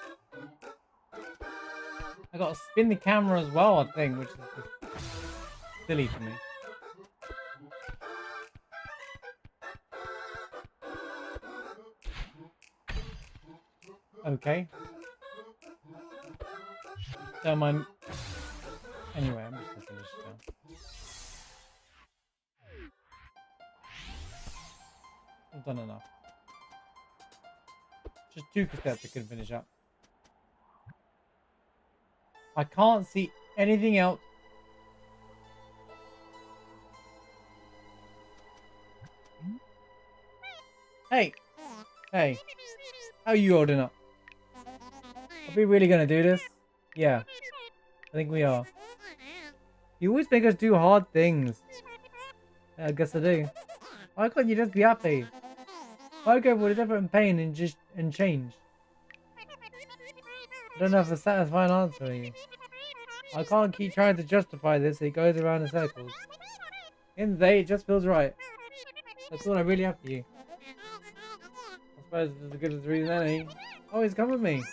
I gotta spin the camera as well, I think, which is just silly to me. Okay. Don't mind. Anyway, I'm just gonna finish it now. I've done enough. Just 2 cassettes I can finish up. I can't see anything else. Hey, hey, how are you holding up? Are we really gonna do this? Yeah, I think we are. You always make us do hard things. Yeah, I guess I do. Why can't you just be happy? Why go with effort and pain and change? I don't have a satisfying answer for you. I can't keep trying to justify this. It goes around in circles. In the day, it just feels right. That's all I really have for you. I suppose it's as good as the reason any. Always come with me.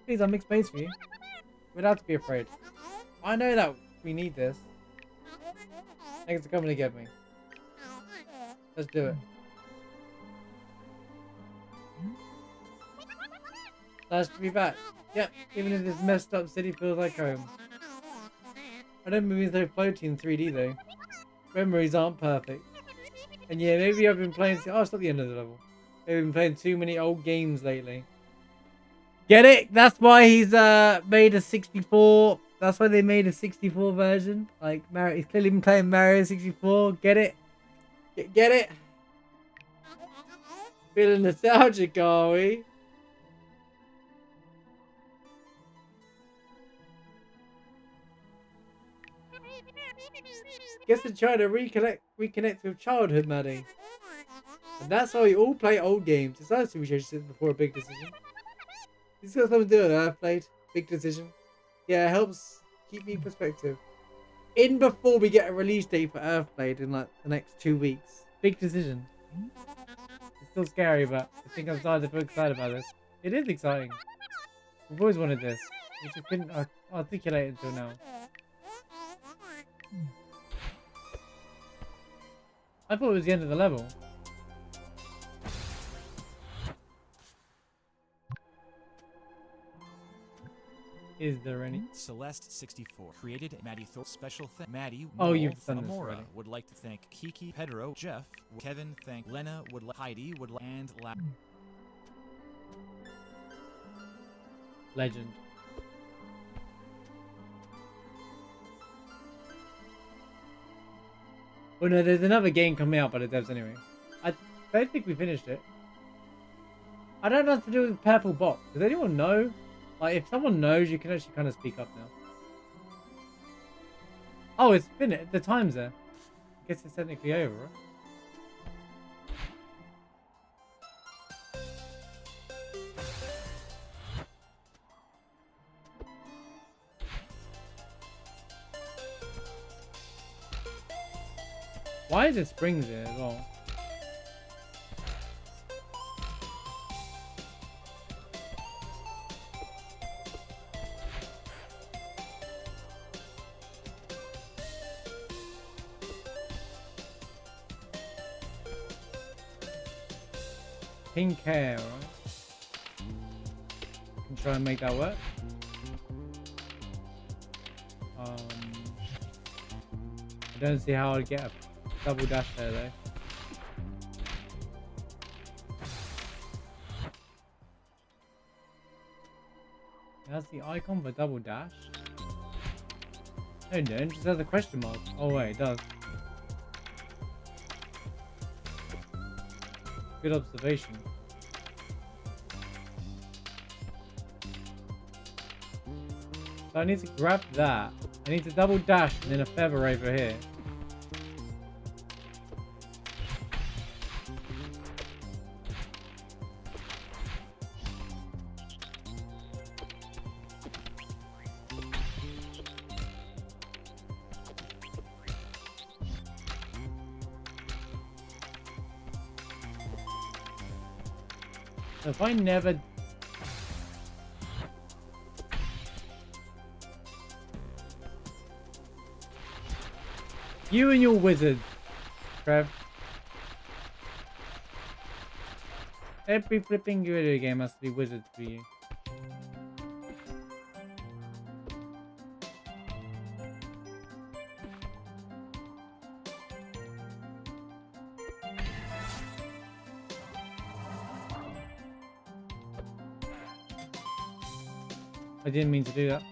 Please, I'll make space for you. Without to be afraid. I know that we need this. Thanks for coming to get me. Let's do it. Nice to be back. Yep, even if this messed up city feels like home. I don't mean so floaty in 3D though. Memories aren't perfect. And yeah, maybe I've been playing... Oh, it's not the end of the level. Maybe I've been playing too many old games lately. Get it? That's why he's made a 64... That's why they made a 64 version. Like, Mario, he's clearly been playing Mario 64. Get it? Get it? Feeling nostalgic, are we? Guess they're trying to reconnect with childhood, Maddie. And that's why we all play old games. It's nice to be changed before a big decision. It's got something to do with that. I've played big decision. Yeah, it helps keep me in perspective. In before we get a release date for Earthblade in like the next 2 weeks. Big decision. It's still scary, but I think I'm starting to feel excited about this. It is exciting. We've always wanted this. We just couldn't articulate it until now. I thought it was the end of the level. Is there any? Celeste 64 created Maddie Thor special Maddie. Oh, you've done this Amora already. would like to thank Kiki, Pedro, Jeff, Kevin, thank Lena, Heidi, and Legend. Well, no, there's another game coming out by the devs anyway. I don't think we finished it. I don't know what to do with the purple box. Does anyone know? Like, if someone knows, you can actually kind of speak up now. Oh, it's finished. The time's there. I guess it's technically over, right? Why is it springs here as well? Pink hair, right? Can try and make that work. I don't see how I'd get a double dash there though. That's the icon for double dash. No, it just has a question mark. Oh wait, it does. Good observation. So I need to grab that. I need to double dash and then a feather over here. So if I never... You and your wizard, Trev. Every flipping video game has to be wizards for you. I didn't mean to do that.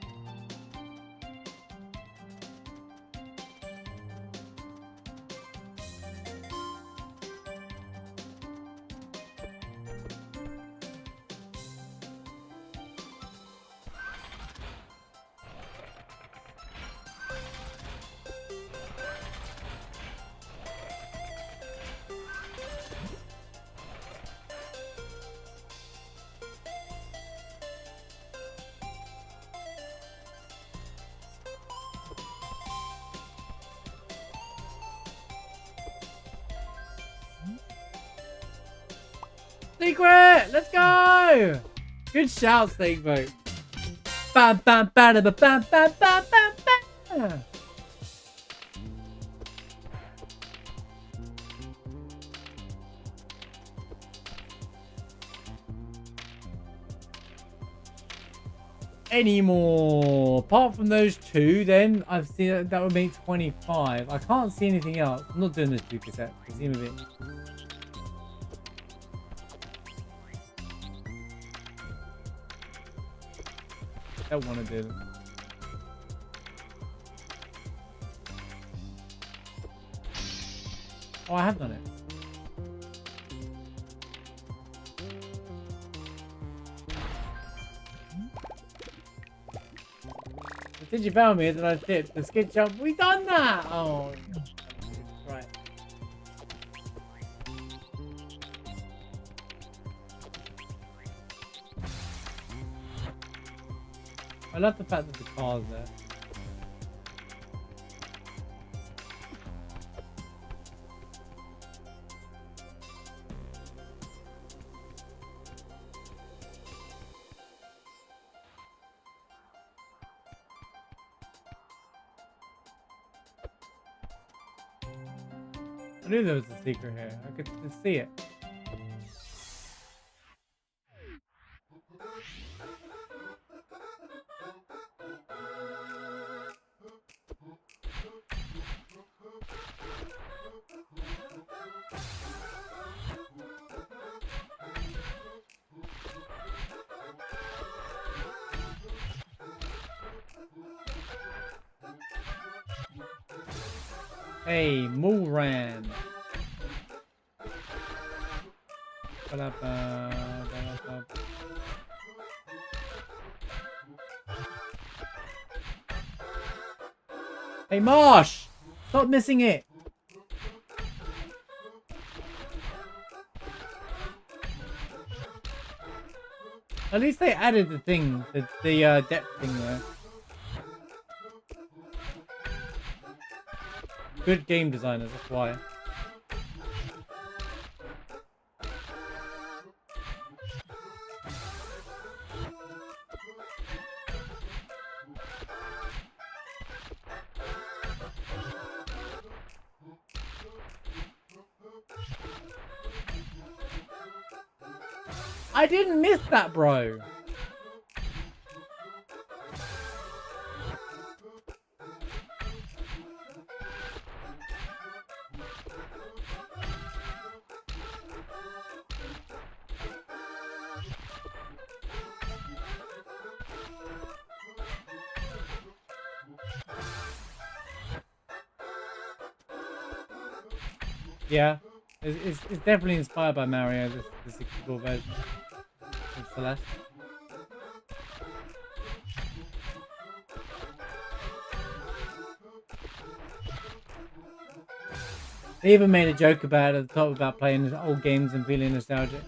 Secret! Let's go! Good shout, Snakeboat. Bam, bam, bam, bam, bam, bam, bam, bam. Any more? Apart from those two, then I've seen that would make 25. I can't see anything else. I'm not doing this super set. They seem a bit. Don't want to do them. Oh, I have done it. Did you found me? Did I tip the skid jump? We done that! Oh, right. I love the fact that the car's there. I knew there was a secret here. I could just see it. Hey, Mooran. Hey, Marsh! Stop missing it! At least they added the thing, the depth thing there. Good game designers, that's why. I didn't miss that, bro. Yeah, it's definitely inspired by Mario, the 64 version of Celeste. They even made a joke about it at the top about playing old games and feeling nostalgic.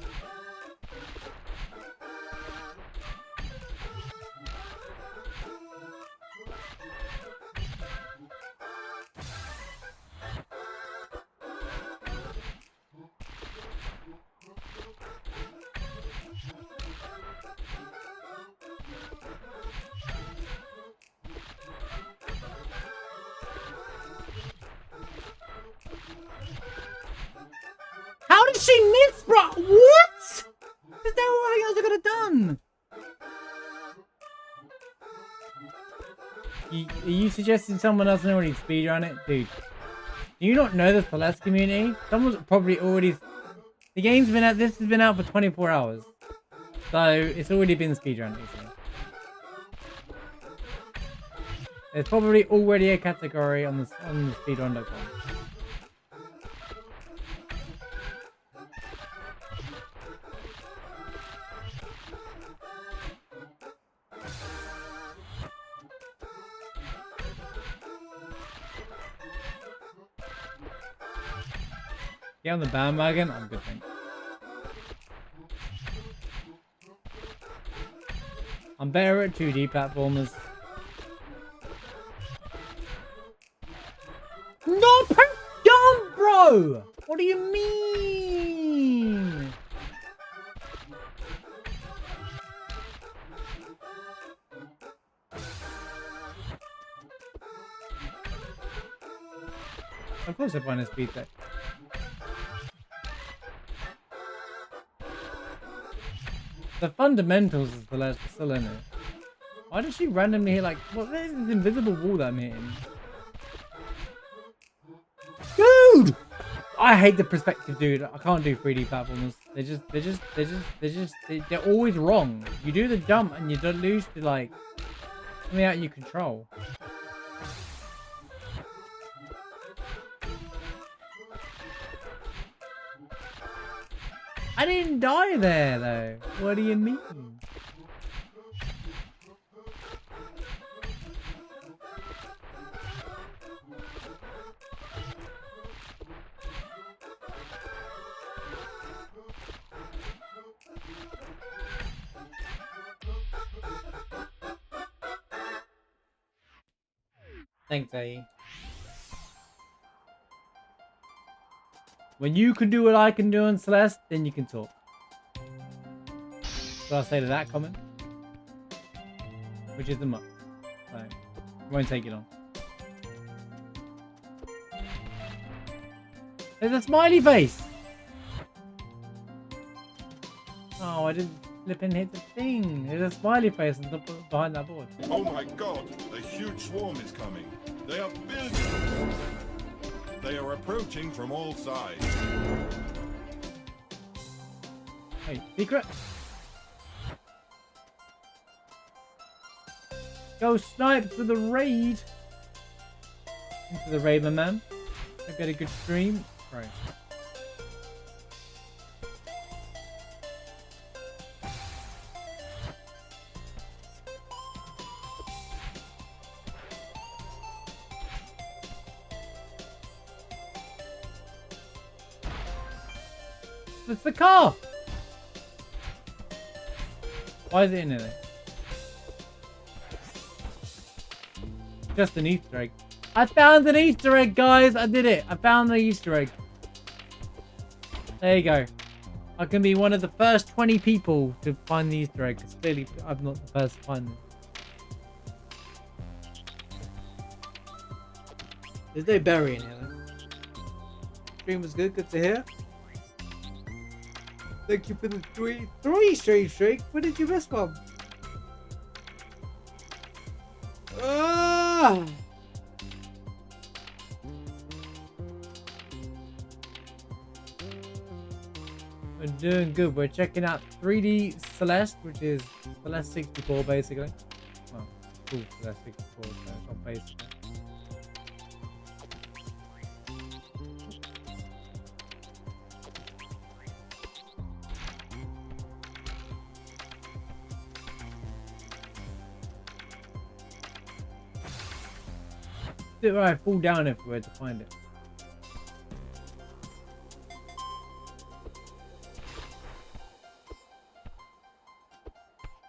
How did she miss, bro? What? There's no way else I could have done. Are you suggesting someone else already speedrun it? Dude, do you not know the Celeste community? Someone's probably already... The game's been out... This has been out for 24 hours. So, it's already been speedrun. There's probably already a category on the speedrun.com. Get on the bandwagon? I'm good, thanks. I'm better at 2D platformers. No, jump, bro! What do you mean? Of course everyone has speed tech. The fundamentals of Celeste are still in it. Why does she randomly hit like, what is this invisible wall that I'm hitting? Dude! I hate the perspective, dude. I can't do 3D platformers. They're always wrong. You do the jump and you don't lose to like something out of your control. I didn't die there though. What do you mean? Thanks, AE. When you can do what I can do on Celeste, then you can talk. What I'll say to that comment, which is the much. So, won't take it on. There's a smiley face. Oh, I didn't flip and hit the thing. There's a smiley face on top behind that board. Oh my god, a huge swarm is coming. They are building. They are approaching from all sides. Hey, secret. Go snipe for the raid. Into the raid, my man. I got a good stream. Right. It's the car. Why is it in there? Just an Easter egg. I found an Easter egg, guys. I did it. I found the Easter egg. There you go. I can be one of the first 20 people to find the Easter egg. Because clearly I'm not the first to find them. There's no berry in here though. Stream was good. Good to hear. Thank you for the three streak. Where did you miss one? Ah! We're doing good. We're checking out 3D Celeste, which is Celeste 64 basically. Well, cool Celeste 64, so it's not basic. I fall down everywhere to find it.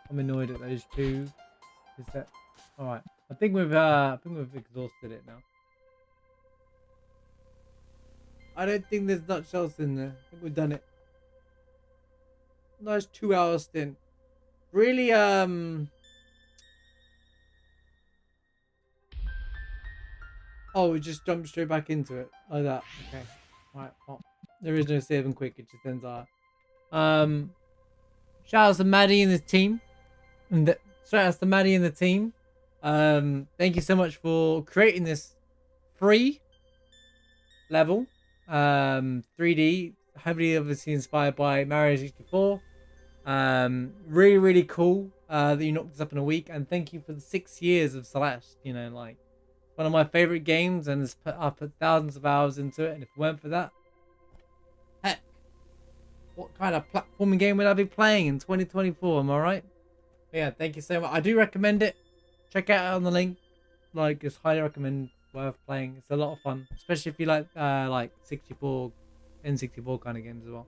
I'm annoyed at those two. Is that all right? I think we've exhausted it now. I don't think there's much else in there. I think we've done it. Nice 2-hour stint. Really Oh, we just jumped straight back into it like that. Okay, right. Well, there is no saving quick. It just ends out. Shout out to Maddie and the team. Shout out to Maddie and the team. Thank you so much for creating this free level. 3D, heavily obviously inspired by Mario 64. Really, really cool that you knocked this up in a week. And thank you for the 6 years of Celeste. You know, like. One of my favorite games, and I put thousands of hours into it, and if it weren't for that, heck, what kind of platforming game would I be playing in 2024? Am I right? But yeah, thank you so much. I do recommend it. Check it out on the link. Like, it's highly recommend. Worth playing. It's a lot of fun, especially if you like 64, N64 kind of games as well.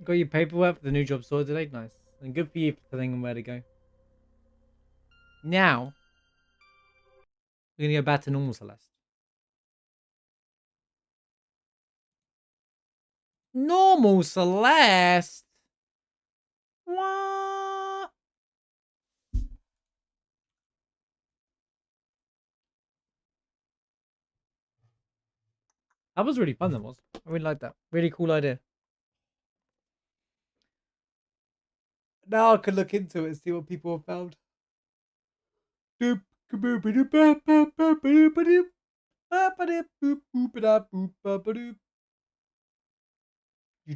Got your paperwork for the new job sorted today? Nice. And good for you for telling them where to go. Now, we're going to go back to normal Celeste. Normal Celeste? What? That was really fun, that was. I really like that. Really cool idea. Now I could look into it and see what people have found. You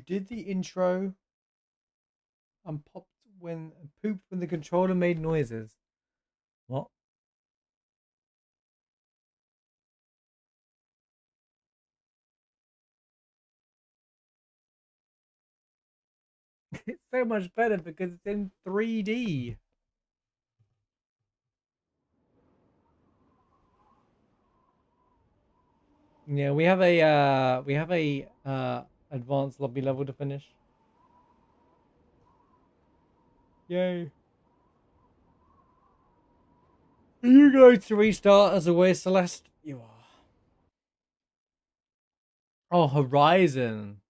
did the intro and pooped when the controller made noises. What? It's so much better because it's in 3D. Yeah, we have a advanced lobby level to finish. Yay. Are you going to restart as always, Celeste? You are. Oh, Horizon.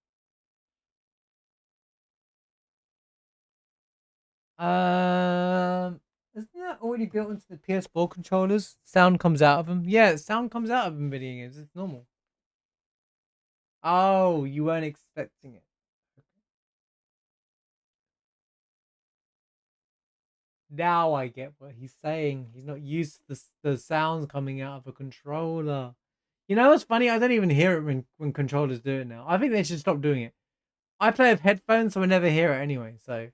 Isn't that already built into the PS4 controllers? Sound comes out of them. Yeah, sound comes out of them video games. It's normal. Oh, you weren't expecting it. Now I get what he's saying. He's not used to the sounds coming out of a controller. You know what's funny? I don't even hear it when controllers do it now. I think they should stop doing it. I play with headphones, so I never hear it anyway. So.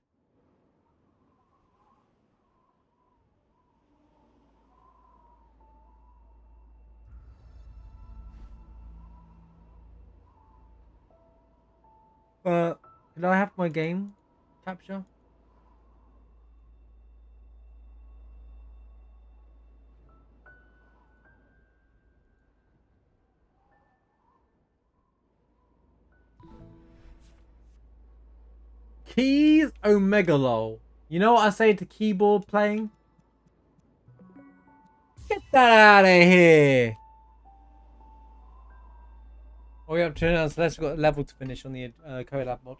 Did I have my game capture? Keys Omega lol. You know what I say to keyboard playing? Get that out of here. What are we up to now? So let's got a level to finish on the Collab mod.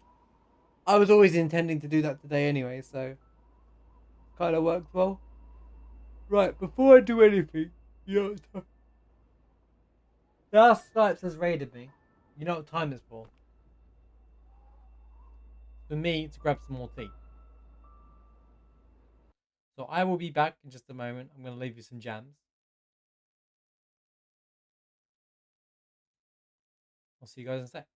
I was always intending to do that today anyway, so kind of worked well. Right, before I do anything, you know, now Snipes has raided me. You know what time it's for? For me to grab some more tea. So I will be back in just a moment. I'm going to leave you some jams. I'll see you guys in a sec.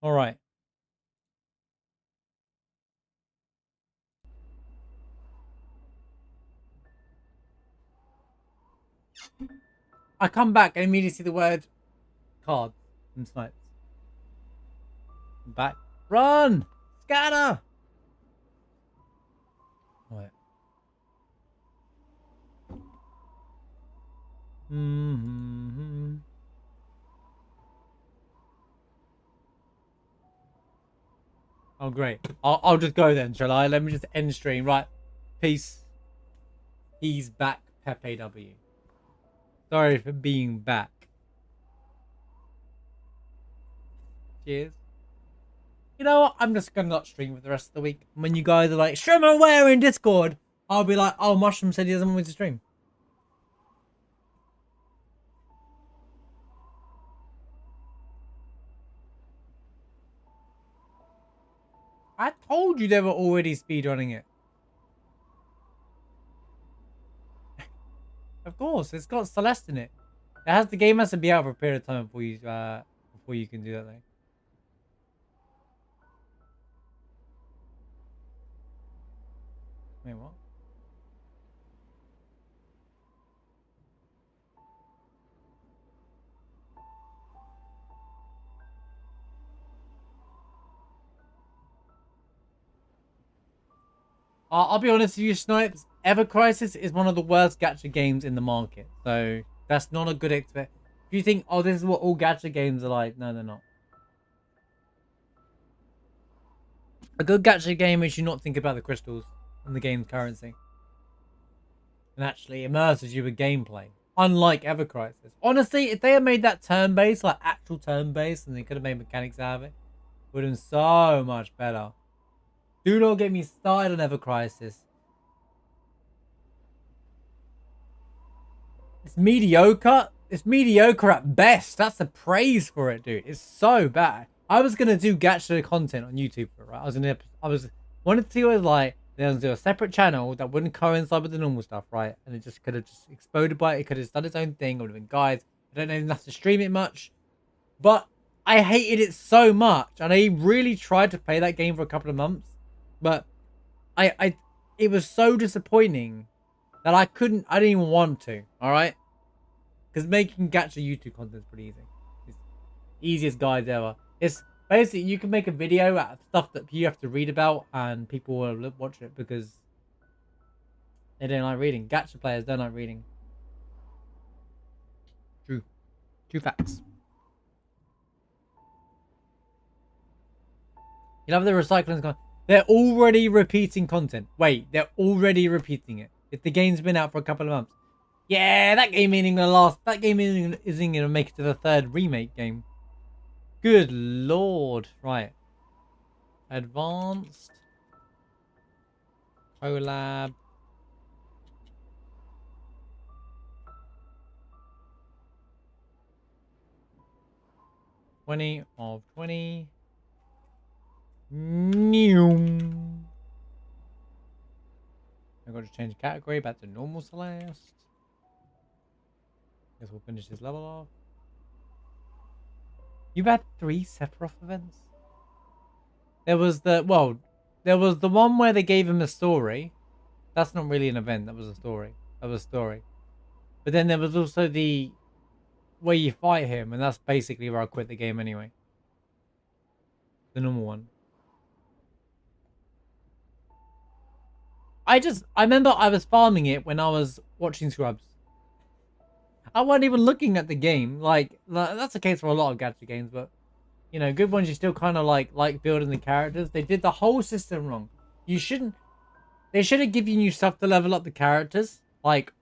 All right. I come back and immediately see the word cards and snipes. Back. Run! Scatter! Right. Mm-hmm. Oh, great. I'll just go then, shall I? Let me just end stream. Right. Peace. He's back, Pepe W. Sorry for being back. Cheers. You know what? I'm just gonna not stream for the rest of the week. When you guys are like, stream where in Discord, I'll be like, oh, Mushroom said he doesn't want me to stream. I told you they were already speedrunning it. Of course, it's got Celeste in it. The game has to be out for a period of time before you can do that thing. Wait, what? I'll be honest with you, Snipes. Ever Crisis is one of the worst gacha games in the market. So that's not a good expect. If you think, oh, this is what all gacha games are like, no, they're not. A good gacha game is you not think about the crystals and the game's currency. And actually immerses you with gameplay. Unlike Ever Crisis. Honestly, if they had made that turn-based, like actual turn-based, and they could have made mechanics out of it, it would have been so much better. Do not get me started on Ever Crisis. It's mediocre. It's mediocre at best. That's the praise for it, dude. It's so bad. I was gonna do gacha content on YouTube for it, right? I wanted to do it like then do a separate channel that wouldn't coincide with the normal stuff, right? And it just could have just exploded by it. It could have done its own thing. It would have been guys. I don't know enough to stream it much, but I hated it so much, and I really tried to play that game for a couple of months, but it was so disappointing that I didn't even want to, alright? Because making gacha YouTube content is pretty easy. It's the easiest guides ever. It's basically, you can make a video out of stuff that you have to read about and people will watch it because they don't like reading. Gacha players don't like reading. True facts. You love the recycling content. They're already repeating content. Wait, they're already repeating it. If the game's been out for a couple of months. Yeah, that game isn't gonna last. That game isn't gonna make it to the third remake game. Good lord. Right. Advanced. Collab. $20 of 20. Nyoom. I'm going to change category back to normal Celeste. Guess we'll finish this level off. You've had 3 Sephiroth events? There was the one where they gave him a story. That's not really an event, that was a story. But then there was also the where you fight him, and that's basically where I quit the game anyway. The normal one. I remember I was farming it when I was watching Scrubs. I wasn't even looking at the game. Like that's the case for a lot of gacha games, but you know, good ones you still kind of like building the characters. They did the whole system wrong. They should have given you stuff to level up the characters, like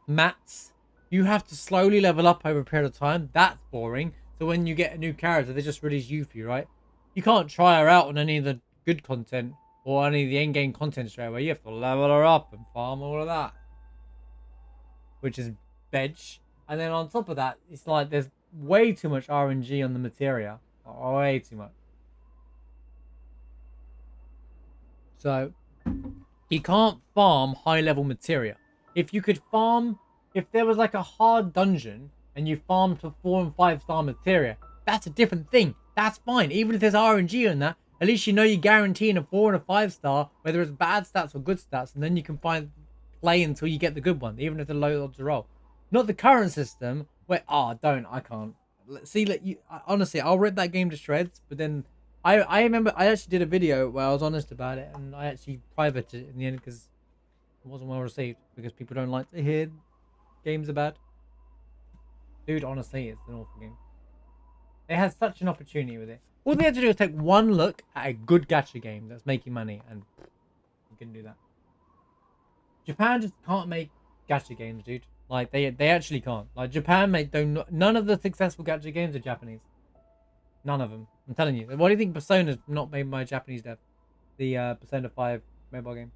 mats. You have to slowly level up over a period of time. That's boring. So when you get a new character, they just release you for you, right? You can't try her out on any of the good content or any of the in-game content straight away. You have to level her up and farm all of that, which is bench. And then on top of that, it's like there's way too much RNG on the materia. Way too much. So you can't farm high-level materia. If you could farm, if there was like a hard dungeon and you farmed for 4 and 5 star materia, that's a different thing. That's fine. Even if there's RNG in that, at least you know you're guaranteeing a 4 and a 5 star, whether it's bad stats or good stats, and then you can play until you get the good one, even if the low odds to roll. Not the current system where I can't. See, honestly, I'll rip that game to shreds, but then I remember I actually did a video where I was honest about it, and I actually privated it in the end because it wasn't well received because people don't like to hear games are bad. Dude, honestly, it's an awful game. They had such an opportunity with it. All they had to do is take one look at a good gacha game that's making money, and you can do that. Japan just can't make gacha games, dude. Like, they actually can't. Like, Japan none of the successful gacha games are Japanese. None of them. I'm telling you. Why do you think Persona's not made by Japanese dev? The Persona 5 mobile game.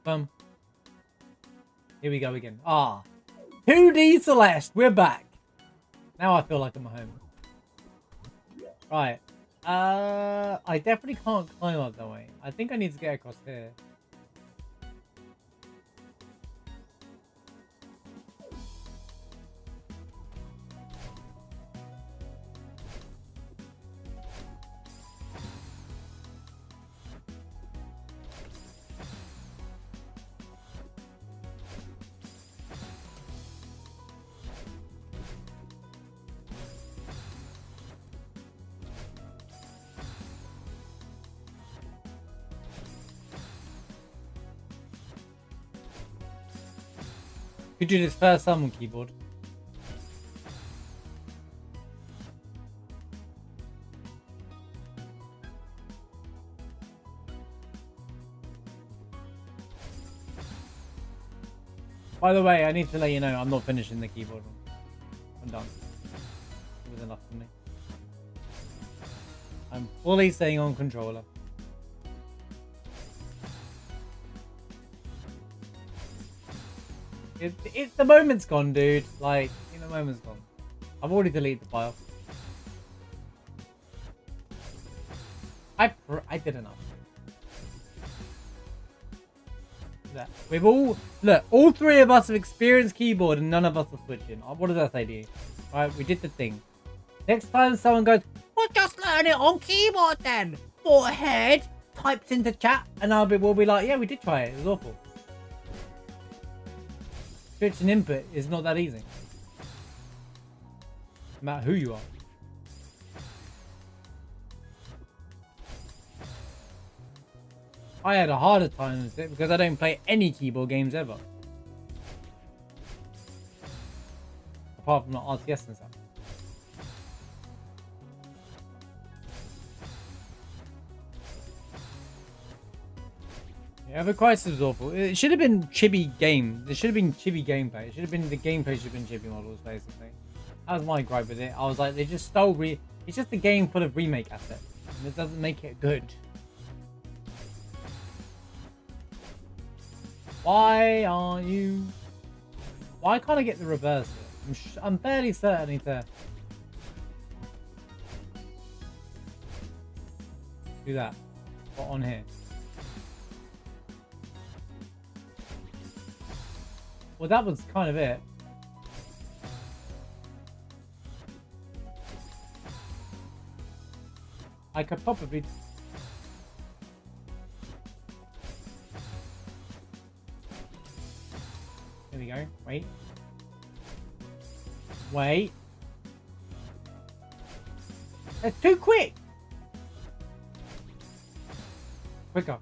Boom. Here we go again. 2D Celeste. We're back. Now I feel like I'm at home. Right. I definitely can't climb up that way. I think I need to get across here. Could do this first summon keyboard. By the way, I need to let you know I'm not finishing the keyboard one. I'm done. It was enough for me. I'm fully staying on controller. The moment's gone, dude. Like, the moment's gone. I've already deleted the file. I did enough. That we've all three of us have experienced keyboard and none of us are switching. What does that say to you? Alright, we did the thing. Next time someone goes, well, just learn it on keyboard then. Forehead types into chat, and we'll be like, yeah, we did try it. It was awful. Switching input is not that easy. No matter who you are. I had a harder time with it because I don't play any keyboard games ever. Apart from the RTS and stuff. Yeah, Ever Crisis was awful. It should have been chibi game. It should have been chibi gameplay. It should have been the gameplay should have been chibi models basically. That was my gripe with it. I was like, they just stole it's just a game full of remake assets. And it doesn't make it good. Why can't I get the reverse? I'm fairly certain I need to do that. What on here? Well, that was kind of it. I could probably... There we go. Wait. Wait. It's too quick! Quicker.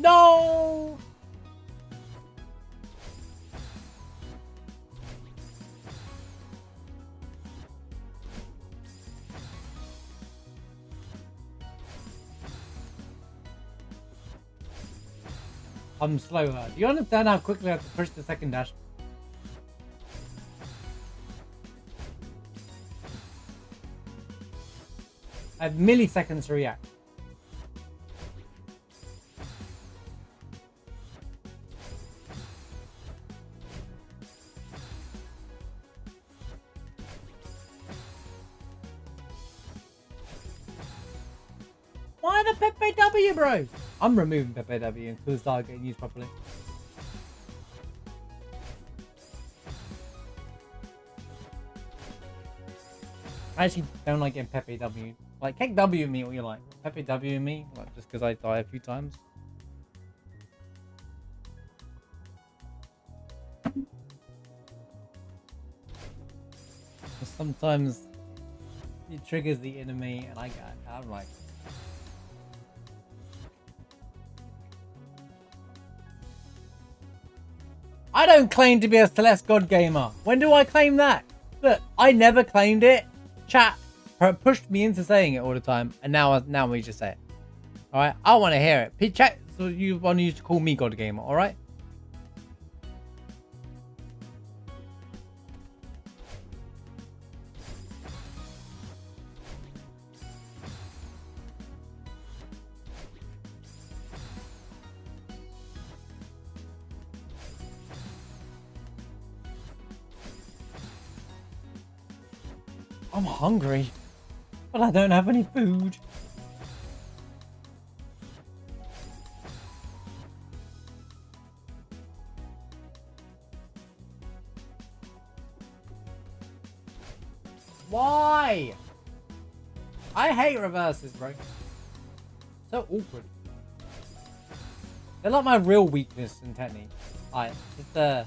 No! I'm slower. Do you understand how quickly I have to push the second dash? I have milliseconds to react. a Pepe W, bro. I'm removing Pepe W until it starts getting used properly. I actually don't like getting Pepe W. Like, Kek W me what you like. Pepe W me, like, just because I die a few times. Sometimes it triggers the enemy, and I'm like, I don't claim to be a Celeste God gamer. When do I claim that? Look, I never claimed it. Chat pushed me into saying it all the time, and now we just say it. All right, I want to hear it. Chat, so you want to use to call me God gamer, all right? I'm hungry, but I don't have any food. Why? I hate reverses, bro. So awkward. They're like my real weakness in technique. Like, just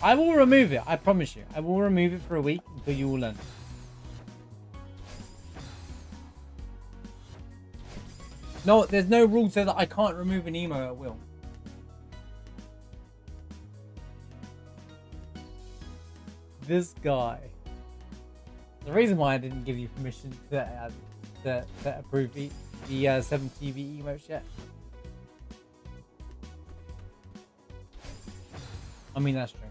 I will remove it. I promise you. I will remove it for a week until you all learn. No, there's no rule so that I can't remove an emo at will. This guy. The reason why I didn't give you permission to approve the 7 TV emotes yet. I mean, that's true.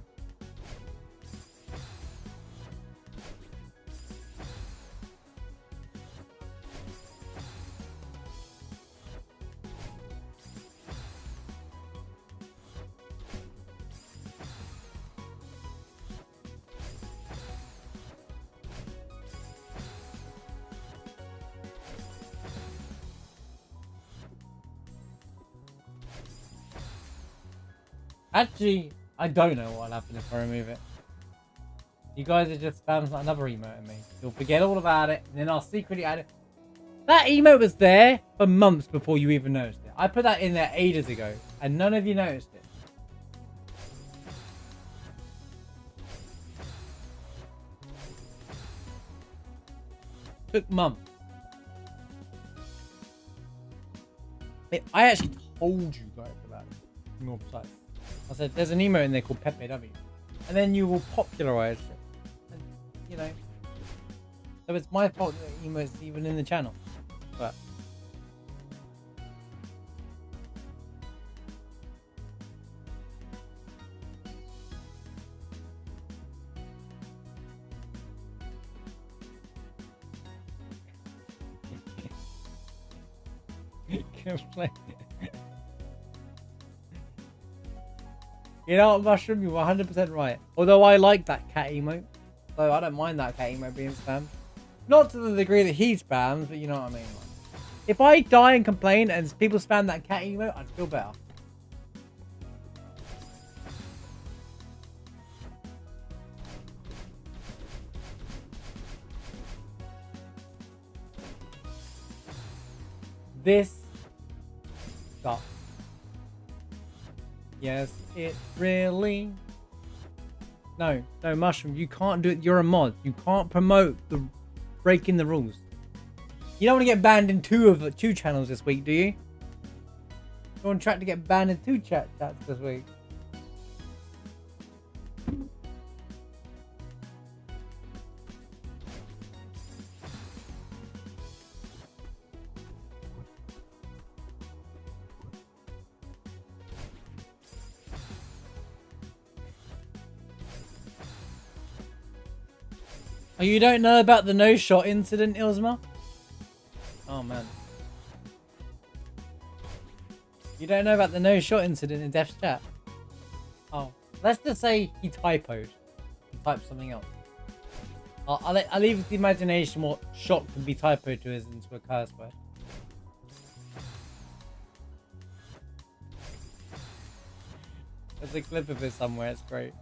Actually, I don't know what'll happen if I remove it. You guys are just spam another emote at me. You'll forget all about it, and then I'll secretly add it. That emote was there for months before you even noticed it. I put that in there ages ago, and none of you noticed it. Took months. I actually told you guys about it. To be more precise. I said, there's an emote in there called Pepe W. And then you will popularize it. And, you know. So it's my fault that the emote's even in the channel. But. You know what, Mushroom? You're 100% right. Although I like that cat emote. So I don't mind that cat emote being spammed. Not to the degree that he spams, but you know what I mean. Like, if I die and complain and people spam that cat emote, I'd feel better. This sucks. Yes, it really... No, Mushroom, you can't do it. You're a mod. You can't promote the breaking the rules. You don't want to get banned in two channels this week, do you? You're on track to get banned in 2 chats this week. Oh, you don't know about the no-shot incident, Ilzma? Oh, man. You don't know about the no-shot incident in Def's chat? Let's just say he typoed. He typed something else. I'll leave it to the imagination what shock can be typoed to as into a curse word. There's a clip of it somewhere, it's great.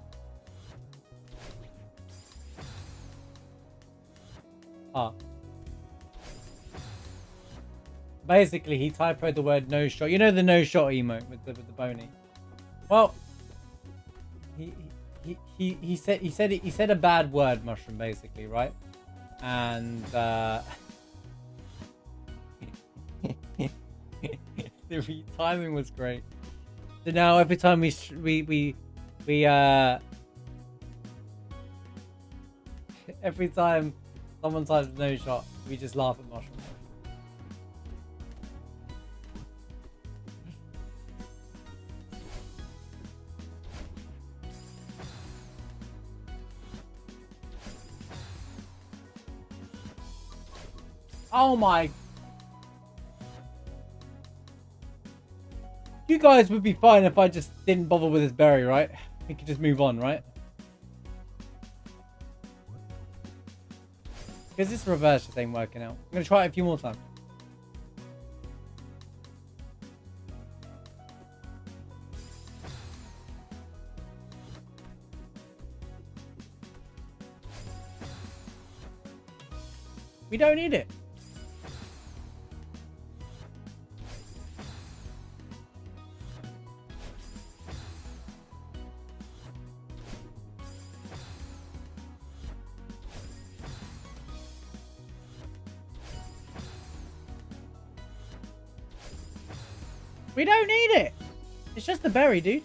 Basically, he typoed the word no shot. You know the no shot emote with the bony. Well, he said a bad word, mushroom, basically, right? And the timing was great. So now every time every time someone types no shot, we just laugh at mushroom. Oh my. You guys would be fine if I just didn't bother with this berry, right? We could just move on, right? Because this reverse just ain't working out. I'm going to try it a few more times. We don't need it. We don't need it. It's just a berry, dude.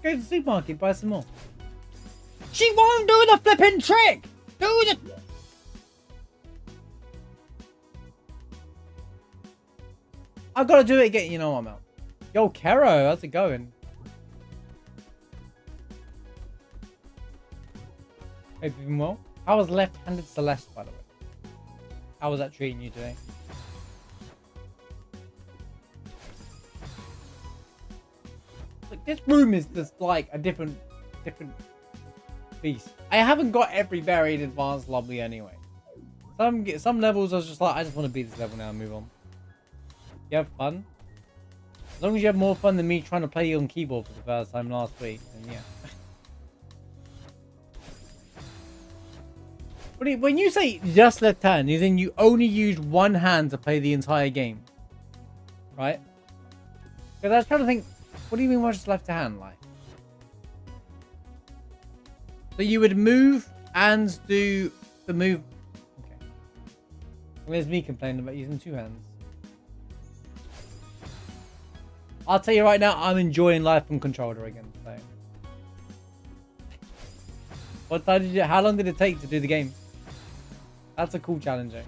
Go to the supermarket, buy some more. She won't do the flipping trick. Do the... I gotta do it again. You know what I'm out. Yo, Kero, how's it going? Hope you've been well. How was left-handed Celeste, by the way? How was that treating you today? Look, this room is just like a different beast. I haven't got every buried advanced lobby anyway. Some levels I was just like, I just want to beat this level now and move on. You have fun? As long as you have more fun than me trying to play on keyboard for the first time last week, then yeah. When you say just left hand, you think you only used one hand to play the entire game, right? Because I was trying to think, what do you mean by just left hand, like? So you would move and do the move. Okay. Well, there's me complaining about using two hands. I'll tell you right now, I'm enjoying life from controller again. So. What time did you? How long did it take to do the game? That's a cool challenge, eh?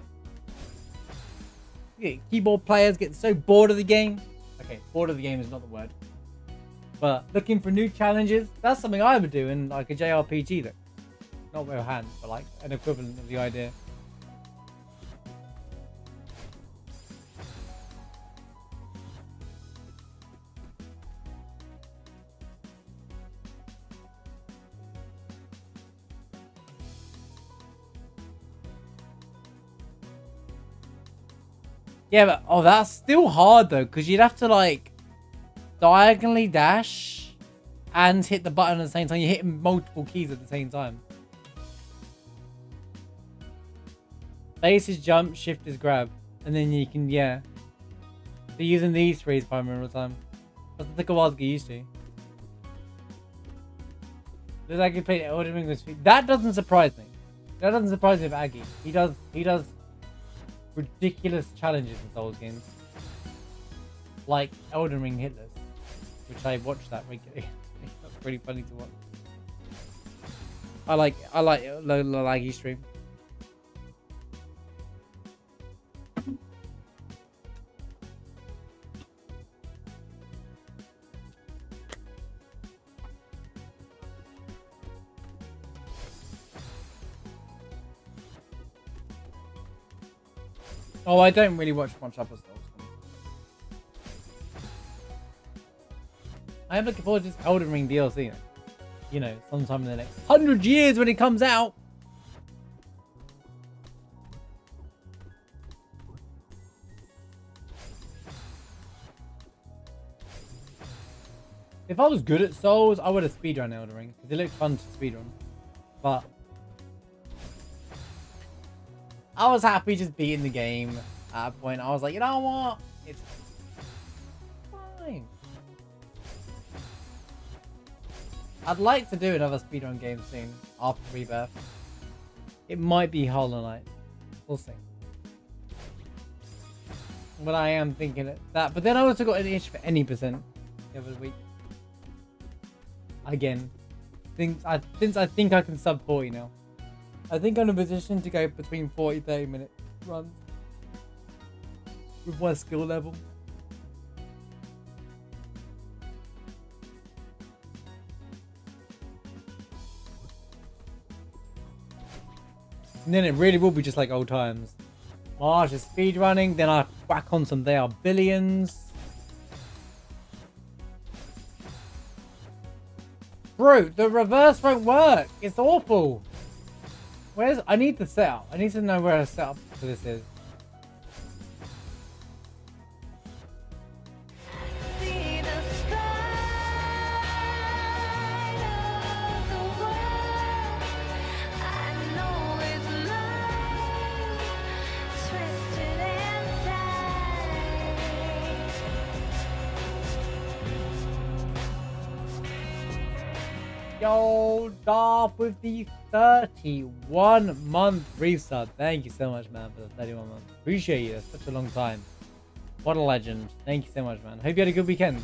Yeah, keyboard players get so bored of the game. Okay, bored of the game is not the word. But looking for new challenges, that's something I would do in like a JRPG though. Not with hands, but like an equivalent of the idea. Yeah, but oh, that's still hard though, because you'd have to like diagonally dash and hit the button at the same time. You're hitting multiple keys at the same time. Base is jump, shift is grab, and then you can, yeah. So using these three is primary all the time. Doesn't take a while to get used to. Does Aggie play Elden Ring with feet? That doesn't surprise me. That doesn't surprise me with Aggie. He does ridiculous challenges in Souls games. Like Elden Ring Hitless, which I watch that regularly. That's pretty funny to watch. I like laggy stream. Oh, I don't really watch much other Souls. I am looking forward to this Elden Ring DLC. you know, sometime in the next 100 years when it comes out. If I was good at Souls, I would have speedrun Elden Ring, because it looked fun to speedrun. But I was happy just beating the game at a point. I was like, you know what? It's fine. I'd like to do another speedrun game soon after Rebirth. It might be Hollow Knight. We'll see. But I am thinking that. But then I also got an itch for any percent the other week. Again, since I think I can sub 40 now. I think I'm in a position to go between 40-30 minute runs with my skill level. And then it really will be just like old times. March is speed running, then I whack on some They Are Billions. Bro, the reverse won't work. It's awful. I need the setup. I need to know where the setup for this is. Yo, Darth with the 31-month resub. Thank you so much, man, for the 31 months. Appreciate you. That's such a long time. What a legend. Thank you so much, man. Hope you had a good weekend.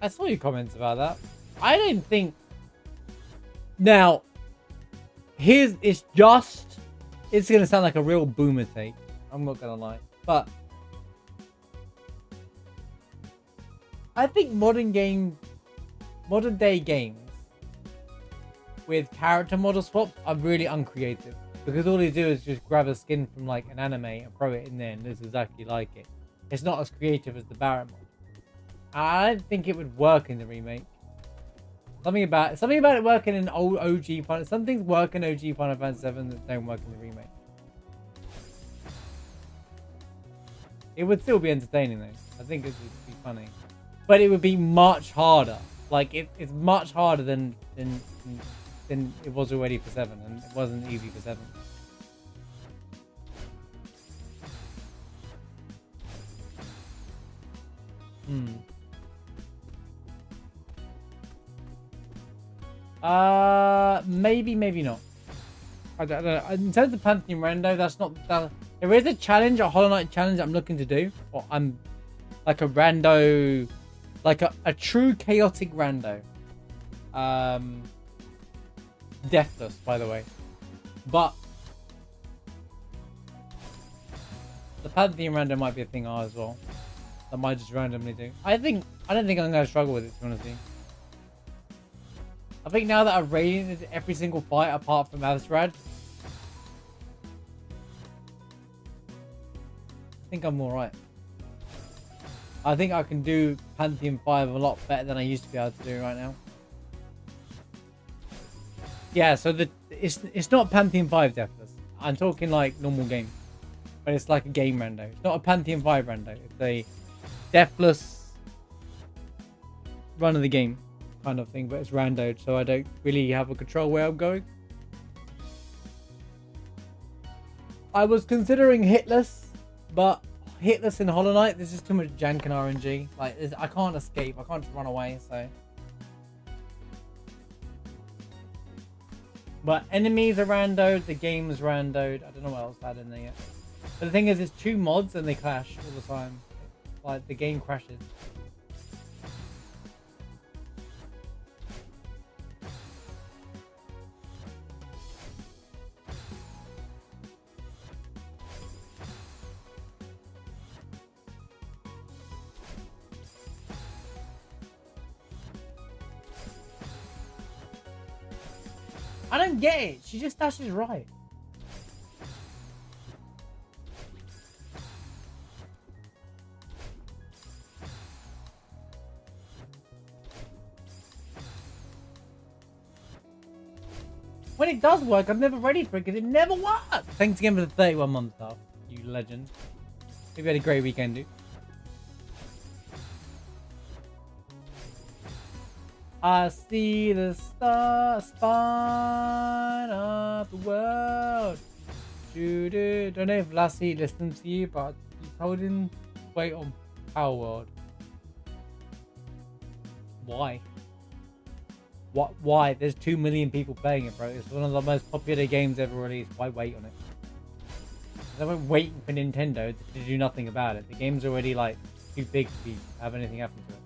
I saw your comments about that. I don't think... Now, it's going to sound like a real boomer take. I'm not going to lie. But I think modern day games with character model swaps are really uncreative. Because all they do is just grab a skin from like an anime and throw it in there and it's exactly like it. It's not as creative as the Barrett mod. I don't think it would work in the remake. Something about it working in old OG Final. Some things work in OG Final Fantasy 7 that don't work in the remake. It would still be entertaining though. I think it would be funny, but it would be much harder. Like it's much harder than it was already for 7, and it wasn't easy for 7. Maybe not. I don't know. In terms of Pantheon Rando, that's not that. There is a challenge, a Hollow Knight challenge I'm looking to do. Or I'm like a rando, like a true chaotic rando. Deathless, by the way. But the Pantheon rando might be a thing as well. That might just randomly do. I don't think I'm gonna struggle with it, to be honest with you. I think now that I've rated every single fight apart from Avstrad, I think I'm alright. I think I can do Pantheon 5 a lot better than I used to be able to do right now. Yeah, so it's not Pantheon 5 Deathless. I'm talking like normal game. But it's like a game rando. It's not a Pantheon 5 rando. It's a Deathless run of the game kind of thing, but it's randoed, so I don't really have a control where I'm going. I was considering Hitless, but Hitless in Hollow Knight, there's just too much jank and RNG. Like, I can't escape. I can't just run away, so. But enemies are randoed, the game's randoed. I don't know what else I had in there yet. But the thing is, it's 2 mods and they clash all the time. Like, the game crashes. I don't get it. She just dashes right. When it does work, I'm never ready for it because it never works. Thanks again for the 31 month stuff, you legend. Hope you had a great weekend, dude. I see the star spine of the world. Don't know if Lassie listens to you, but you told him to wait on Power World. Why? What? Why? There's 2 million people playing it, bro. It's one of the most popular games ever released. Why wait on it? They weren't waiting for Nintendo to do nothing about it. The game's already like too big to have anything happen to it.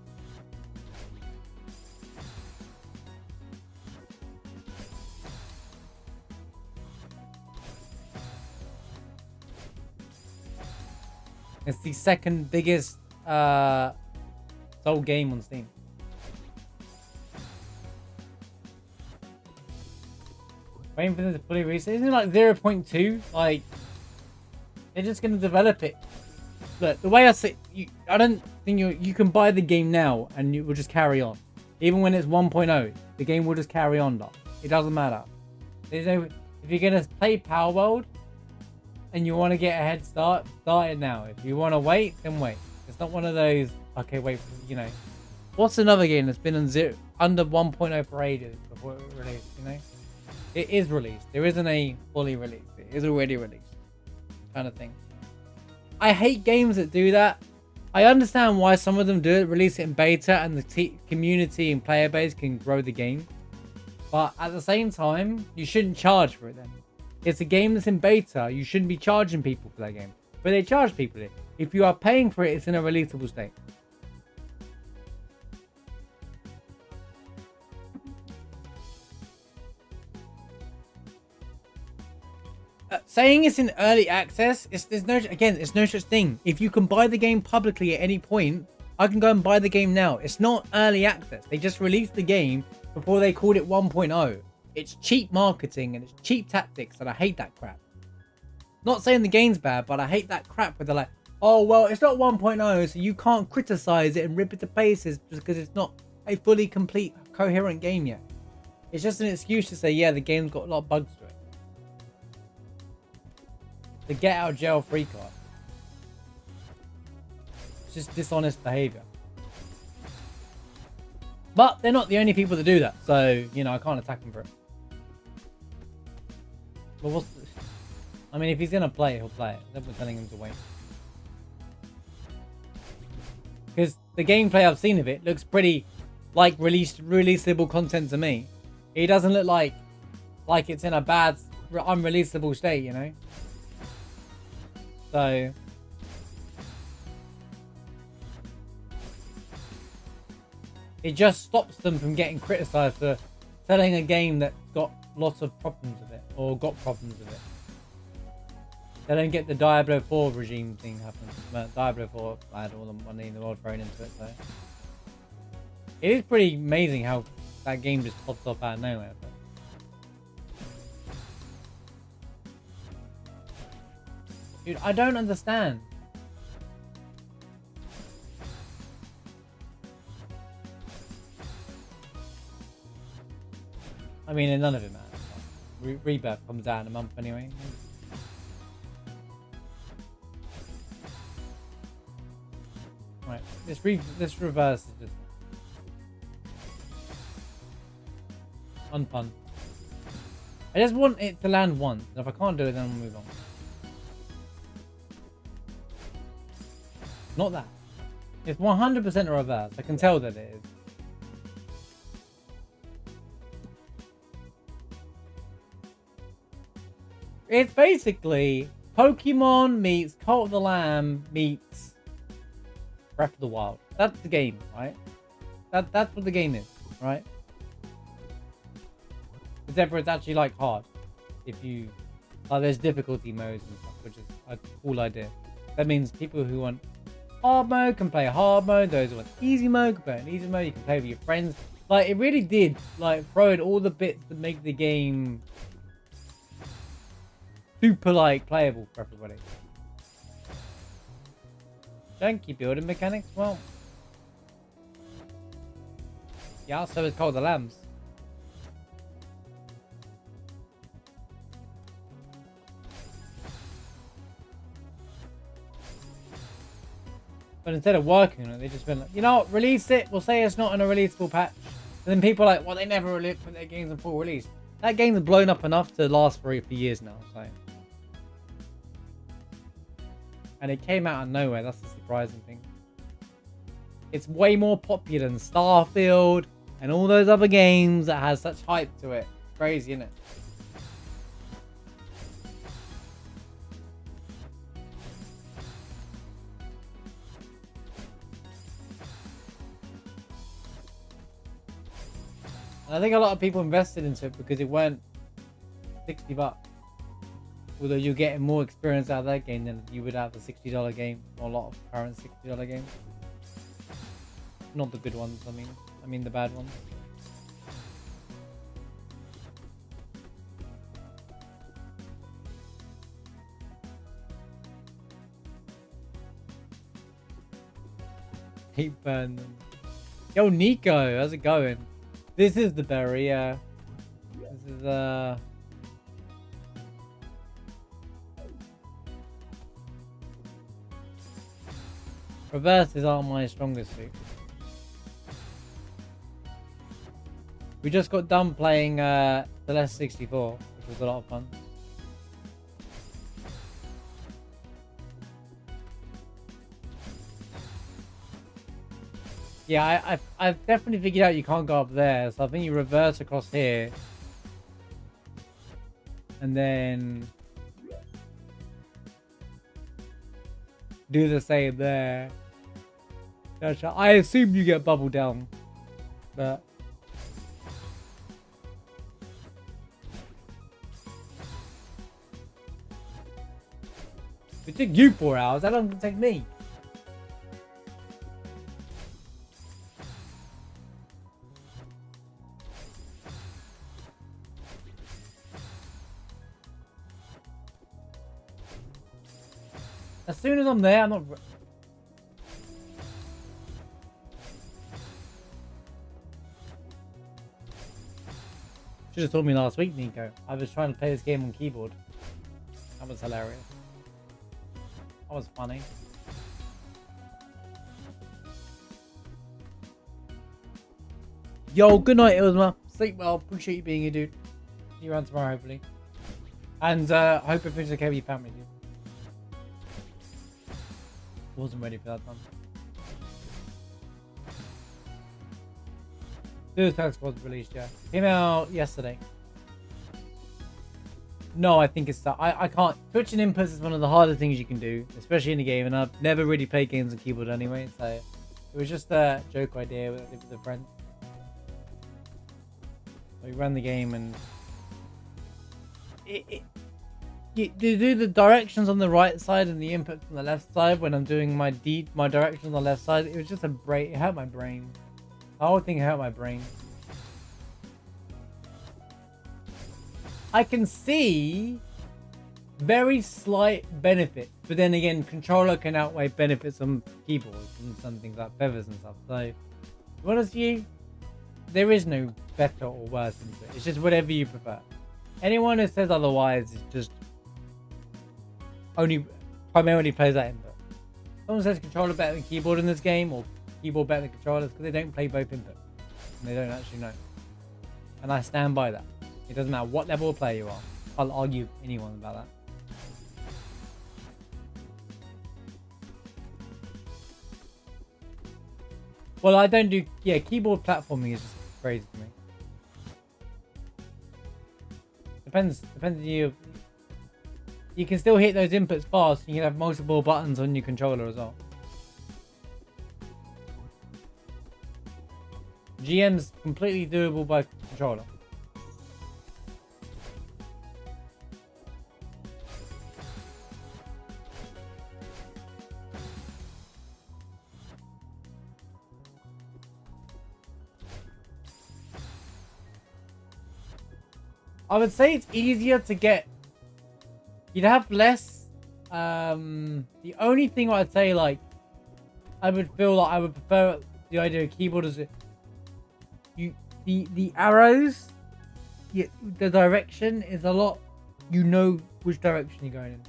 It's the second biggest sold game on Steam. Waiting for them to fully release it. Isn't it like 0.2? Like, they're just going to develop it. Look, the way I say, I don't think you can buy the game now and it will just carry on. Even when it's 1.0, the game will just carry on. Though. It doesn't matter. There's no, if you're going to play Power World and you want to get a head start, start it now. If you want to wait, then wait. It's not one of those, okay, wait, you know. What's another game that's been on under 1.0 for ages before it released, you know? It is released. There isn't a fully released. It is already released. Kind of thing. I hate games that do that. I understand why some of them do it, release it in beta, and the community and player base can grow the game. But at the same time, you shouldn't charge for it then. It's a game that's in beta. You shouldn't be charging people for that game. But they charge people it. If you are paying for it, it's in a releasable state. Saying it's in early access, there's no such thing. If you can buy the game publicly at any point, I can go and buy the game now. It's not early access. They just released the game before they called it 1.0. It's cheap marketing and it's cheap tactics, and I hate that crap. Not saying the game's bad, but I hate that crap where they're like, oh, well, it's not 1.0, so you can't criticize it and rip it to pieces just because it's not a fully complete, coherent game yet. It's just an excuse to say, yeah, the game's got a lot of bugs to it. The get out of jail free card. It's just dishonest behavior. But they're not the only people that do that, so, you know, I can't attack them for it. Well, I mean, if he's gonna play it, he'll play it. Then we're telling him to wait. Because the gameplay I've seen of it looks pretty like releasable content to me. It doesn't look like it's in a bad, unreleasable state, you know? So it just stops them from getting criticized for selling a game that's got lots of problems with it, or got problems with it. They don't get the Diablo 4 regime thing happen. But Diablo 4, I had all the money in the world thrown into it, so. It is pretty amazing how that game just pops up out of nowhere. But. Dude, I don't understand. I mean, none of it matters. Rebirth comes out in a month anyway. Right, this reverse is just unfun. I just want it to land once. If I can't do it, then we'll move on. Not that. It's 100% a reverse. I can tell that it is. It's basically Pokemon meets Cult of the Lamb meets Breath of the Wild. That's the game, right? That's what the game is, right? Except for it's actually like hard. If you like, there's difficulty modes and stuff, which is a cool idea. That means people who want hard mode can play hard mode. Those who want easy mode can play an easy mode. You can play with your friends. Like, it really did like throw in all the bits that make the game super like playable for everybody. Janky building mechanics. Well, yeah. So it's called the Lambs. But instead of working on it, they just been like, you know what, release it. We'll say it's not in a releasable patch. And then people are like, well, they never really put their games in full release. That game's blown up enough to last for years now. So. And it came out of nowhere. That's the surprising thing. It's way more popular than Starfield and all those other games that has such hype to it. Crazy, isn't it? And I think a lot of people invested into it because it weren't $60. Although you're getting more experience out of that game than you would out of the $60 game, or a lot of current $60 games. Not the good ones, I mean the bad ones. Hate burn them. Yo, Nico, how's it going? This is the berry, yeah. This is reverses aren't my strongest suit. We just got done playing Celeste 64, which was a lot of fun. Yeah, I've definitely figured out you can't go up there, so I think you reverse across here. And then do the same there. I assume you get bubbled down, but it took you 4 hours. That doesn't take me. As soon as I'm there, I'm not. Should have told me last week, Nico. I was trying to play this game on keyboard. That was hilarious. That was funny. Yo, good night, Ilma. Sleep well. Appreciate you being here, dude. See you around tomorrow, hopefully. And hope everything's okay with your family, dude. Wasn't ready for that one. Suicide Squad released, yeah. Came out yesterday. No, I think it's I can't. Switching inputs is one of the hardest things you can do, especially in a game, and I've never really played games on keyboard anyway, so it was just a joke idea with a friend. We ran the game and you do the directions on the right side and the inputs on the left side when I'm doing my directions on the left side. It was just it hurt my brain. The whole thing hurt my brain. I can see very slight benefits, but then again, controller can outweigh benefits on keyboards and some things like feathers and stuff. So, to be honest with you, there is no better or worse into it. It's just whatever you prefer. Anyone who says otherwise is just primarily plays that input. Someone says controller better than keyboard in this game, or keyboard better than controllers, because they don't play both inputs. And they don't actually know. And I stand by that. It doesn't matter what level of player you are. I'll argue with anyone about that. Well, I don't do... Yeah, keyboard platforming is just crazy to me. Depends on you. You can still hit those inputs fast. You can have multiple buttons on your controller as well. GM's completely doable by controller. I would say it's easier to get. You'd have less. The only thing I'd say, like, I would feel like I would prefer the idea of keyboard is the arrows. The direction is a lot. You know which direction you're going in.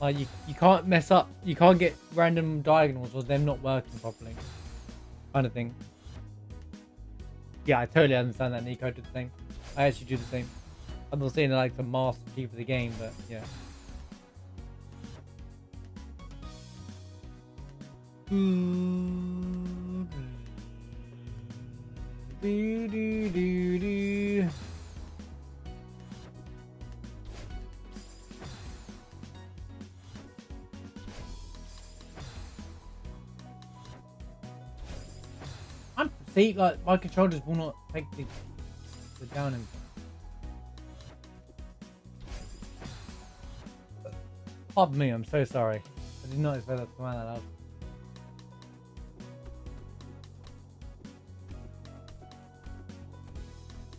Like you can't mess up. You can't get random diagonals or them not working properly. Kind of thing. Yeah, I totally understand that. Nico did the same. I actually do the same. I'm not saying like the master key for the game, but yeah. Do, do, do, do. See, like my controllers will not take the down impact. Pardon me, I'm so sorry. I did not expect that to come out that loud.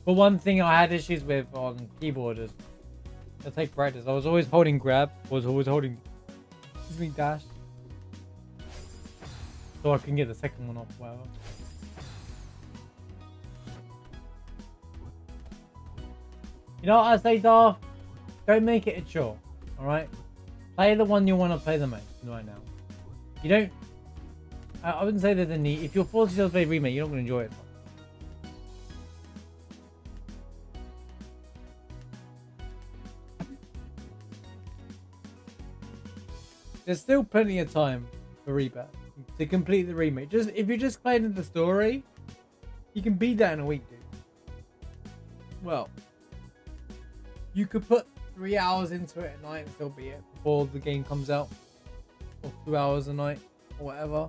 But one thing I had issues with on keyboard is to take practice. I was always holding grab, was always holding dash. So I can get the second one off, whatever. You know what I say, Darth? Don't make it a chore, alright? Play the one you want to play the most right now. You don't... I wouldn't say there's a need. If you're forced yourself to play remake, you're not going to enjoy it. There's still plenty of time for rebirth to complete the remake. Just if you're just playing the story, you can beat that in a week, dude. Well, you could put 3 hours into it at night and still beat it before the game comes out, or 2 hours a night, or whatever.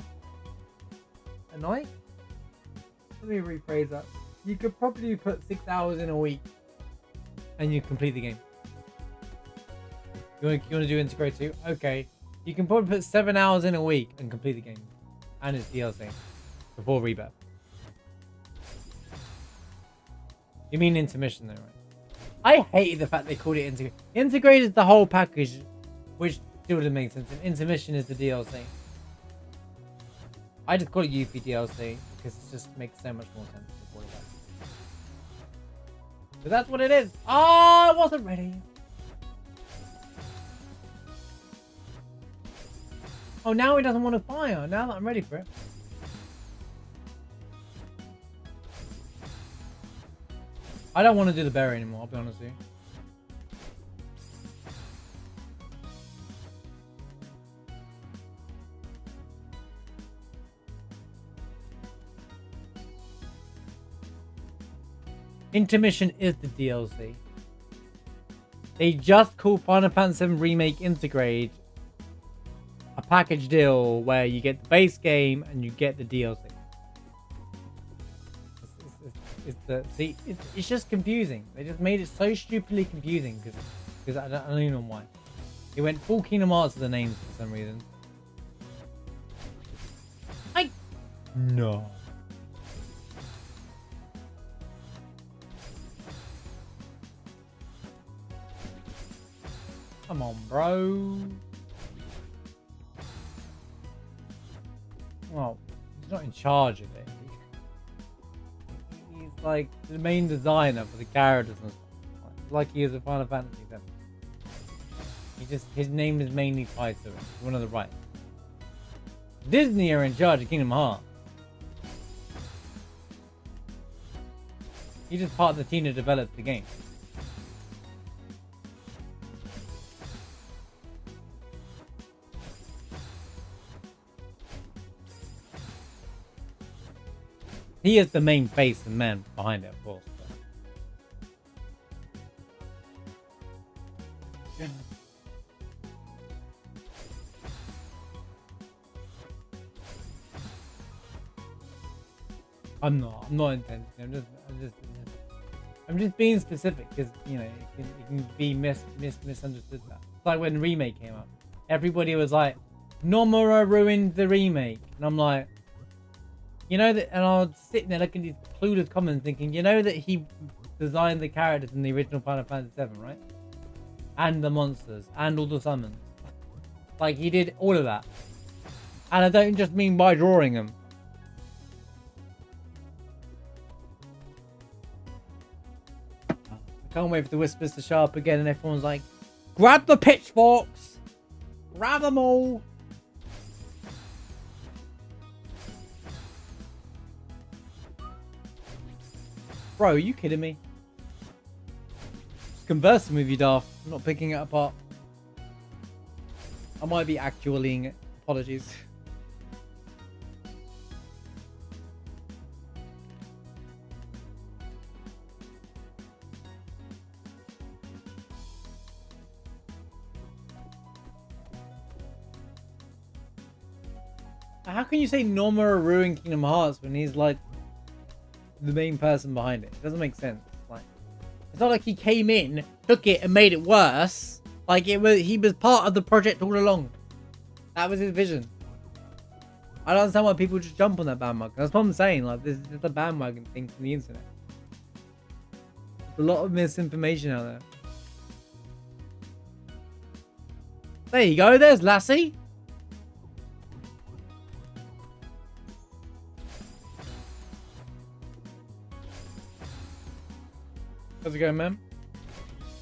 A night? Let me rephrase that. You could probably put 6 hours in a week, and you complete the game. You want to do integrate too? Okay. You can probably put 7 hours in a week and complete the game. And it's DLC. Before rebirth. You mean intermission though, right? I hated the fact they called it integrate. Integrate is the whole package, which still doesn't make sense. And intermission is the DLC. I just call it UP DLC because it just makes so much more sense to call it that. But that's what it is. Oh, I wasn't ready. Oh, now he doesn't want to fire. Now that I'm ready for it. I don't want to do the berry anymore, I'll be honest with you. Intermission is the DLC. They just called Final Fantasy VII Remake Integrate a package deal where you get the base game and you get the DLC. It's just confusing. They just made it so stupidly confusing because I don't even know why. It went full Kingdom Hearts to the names for some reason. No. Come on, bro. Well, he's not in charge of it. He's like the main designer for the characters and stuff. Like he is a Final Fantasy VII. His name is mainly tied to it. One of the rights. Disney are in charge of Kingdom Hearts. He's just part of the team that developed the game. He is the main face and man behind it, of course. But... I'm not intentionally. I'm just being specific because you know it can be misunderstood. That it's like when remake came up, everybody was like, "Nomura ruined the remake," and I'm like. You know that, and I was sitting there looking at these clueless comments thinking, you know that he designed the characters in the original Final Fantasy VII, right? And the monsters, and all the summons. Like, he did all of that. And I don't just mean by drawing them. I can't wait for the whispers to show up again and everyone's like, grab the pitchforks! Grab them all. Bro, are you kidding me? Just conversing with you, Daft. I'm not picking it apart. I might be actually it. Apologies. How can you say Nomura ruined Kingdom Hearts when he's like the main person behind it? It doesn't make sense. Like, it's not like he came in, took it, and made it worse. Like he was part of the project all along. That was his vision. I don't understand why people just jump on that bandwagon. That's what I'm saying. Like, this is just a bandwagon thing from the internet. There's a lot of misinformation out there. There you go. There's Lassie. How's it going, man?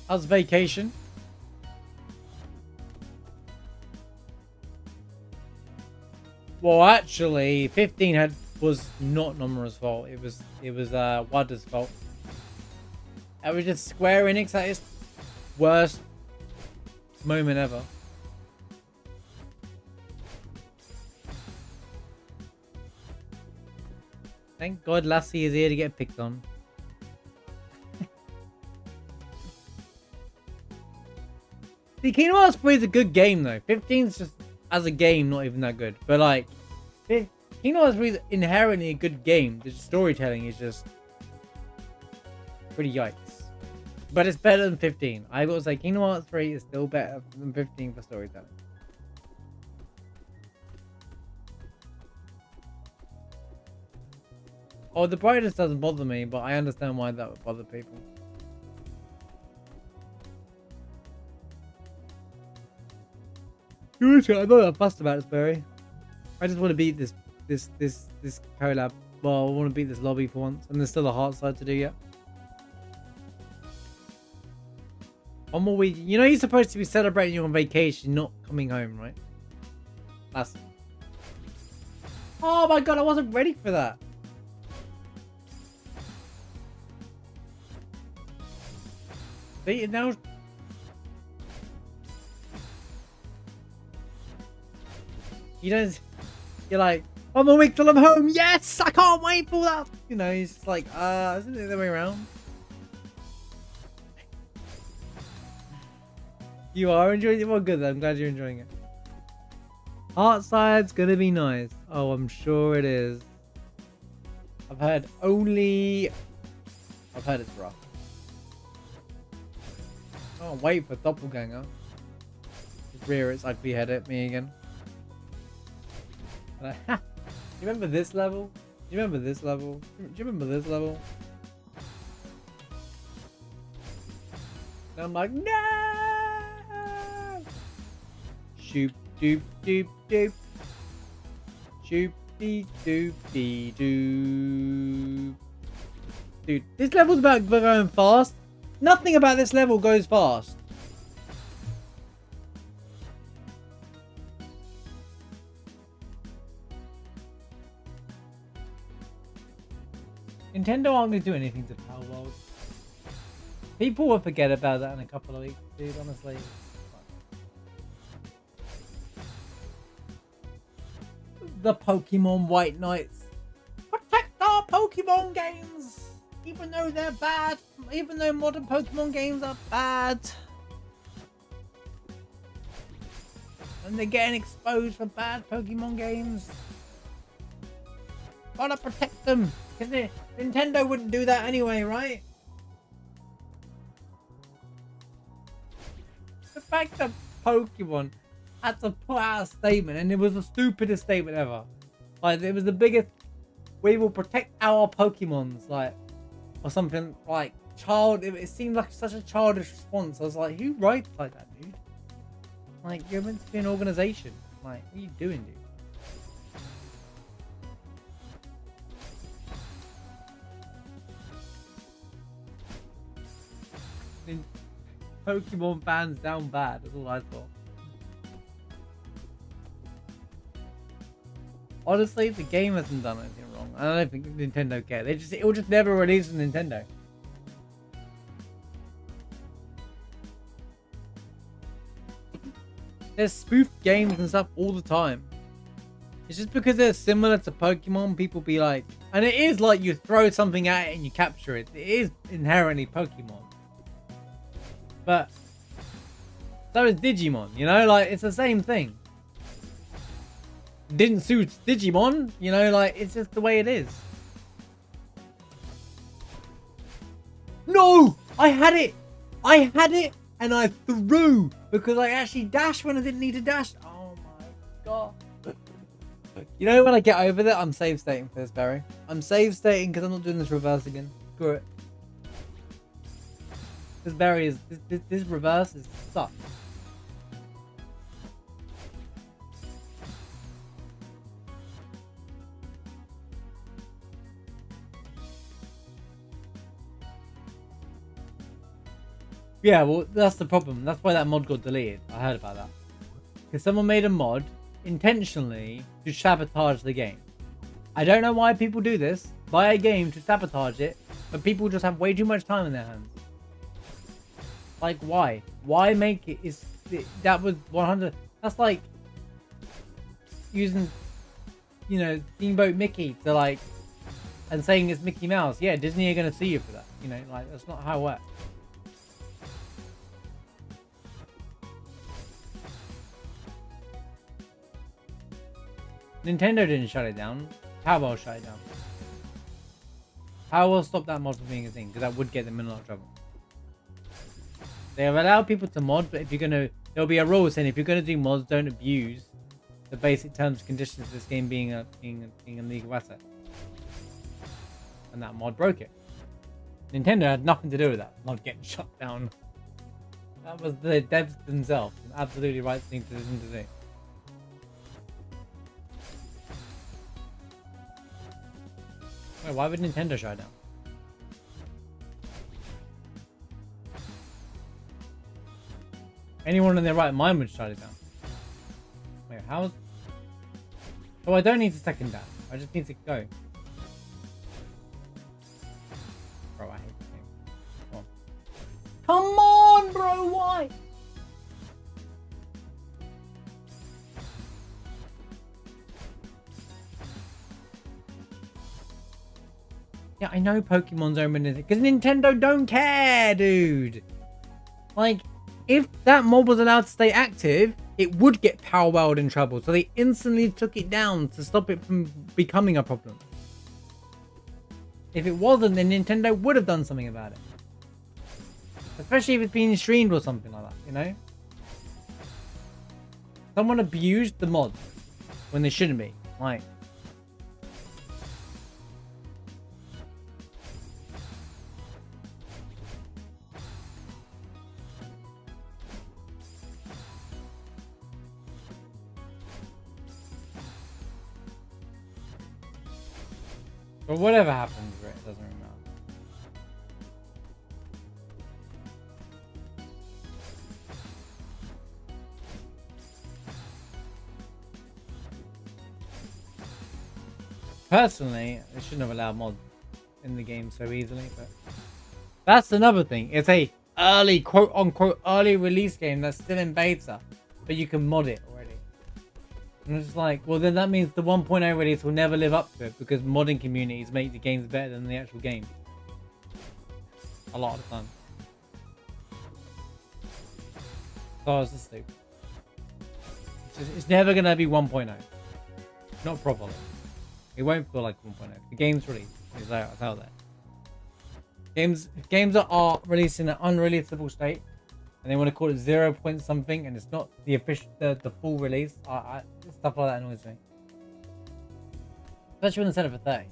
How's vacation? Well, actually, 15 was not Nomura's fault. It was Wada's fault. It was just Square Enix at its worst moment ever. Thank God Lassie is here to get picked on. See, Kingdom Hearts 3 is a good game though. 15's just, as a game, not even that good. But like, Kingdom Hearts 3 is inherently a good game. The storytelling is just pretty yikes. But it's better than 15. I will say Kingdom Hearts 3 is still better than 15 for storytelling. Oh, the brightness doesn't bother me, but I understand why that would bother people. I'm not that fussed about this, Barry. I just want to beat this collab. Well, I want to beat this lobby for once, and there's still a heart side to do yet. One more week. You know you're supposed to be celebrating you on vacation, not coming home, right? That's. Oh my god, I wasn't ready for that. See, now. You're like, one more week till I'm home. Yes, I can't wait for that. You know, he's just like, isn't it the way around? You are enjoying it. Well, good. I'm glad you're enjoying it. Heart side's gonna be nice. Oh, I'm sure it is. I've heard it's rough. Oh, wait for Doppelganger. Just rear its ugly head at me again. You remember this level? You remember this level? Do you remember this level? And I'm like, no! Shoop doop doop doop. Shoopy doopy doop. Dude, this level's about going fast. Nothing about this level goes fast. Nintendo aren't going to do anything to Power World. People will forget about that in a couple of weeks, dude, honestly. The Pokemon White Knights. Protect our Pokemon games! Even though they're bad. Even though modern Pokemon games are bad. And they're getting exposed for bad Pokemon games. Gotta protect them. Because Nintendo wouldn't do that anyway, right? The fact that Pokemon had to put out a statement, and it was the stupidest statement ever. Like, it was the biggest, we will protect our Pokemons, like, or something like, it seemed like such a childish response. I was like, who writes like that, dude? Like, you're meant to be an organization. Like, what are you doing, dude? Pokemon fans down bad. That's all I thought. Honestly, the game hasn't done anything wrong. I don't think Nintendo care. It will just never release on Nintendo. There's spoofed games and stuff all the time. It's just because they're similar to Pokemon, people be like, and it is like you throw something at it and you capture it. It is inherently Pokemon. But so is Digimon, you know, like it's the same thing. Didn't suit Digimon, you know, like it's just the way it is. No! I had it! And I threw because I actually dashed when I didn't need to dash. Oh my god. You know when I get over that, I'm save stating for this, Barry. I'm save stating because I'm not doing this reverse again. Screw it. This Barry is this reverse is suck. Yeah, well, that's the problem. That's why that mod got deleted. I heard about that. Because someone made a mod intentionally to sabotage the game. I don't know why people do this. Buy a game to sabotage it, but people just have way too much time in their hands. Like, why? Why make it? That was 100. That's like using, you know, Steamboat Mickey to like, and saying it's Mickey Mouse. Yeah, Disney are gonna sue you for that. You know, like that's not how it works. Nintendo didn't shut it down. Powerwell shut it down. Powerwell stopped that mod from being a thing because that would get them in a lot of trouble. They have allowed people to mod, but if you're gonna, there'll be a rule saying if you're gonna do mods, don't abuse the basic terms and conditions of this game being a legal asset. And that mod broke it. Nintendo had nothing to do with that mod getting shut down. That was the devs themselves. An absolutely right thing to do. Wait, why would Nintendo shut it down? Anyone in their right mind would shut it down. Wait, how's... Oh, I don't need to second that. I just need to go. Bro, I hate this game. Come on, bro, why? Yeah, I know Pokemon's open because Nintendo don't care, dude. Like, if that mod was allowed to stay active, it would get Powerwelled in trouble. So they instantly took it down to stop it from becoming a problem. If it wasn't, then Nintendo would have done something about it. Especially if it's being streamed or something like that, you know? Someone abused the mod when they shouldn't be. Like... But whatever happens, it doesn't really matter. Personally, they shouldn't have allowed mods in the game so easily, but that's another thing. It's a early, quote-unquote, early release game that's still in beta, but you can mod it already. And it's like, well, then that means the 1.0 release will never live up to it because modding communities make the games better than the actual game. A lot of the time. So it's just stupid. It's never going to be 1.0. Not properly. It won't feel like 1.0. The game's released. It's out there. Games that are released in an unreleasable state and they want to call it 0 point something and it's not the official, the full release, stuff like that annoys me. Especially when they set it for 30.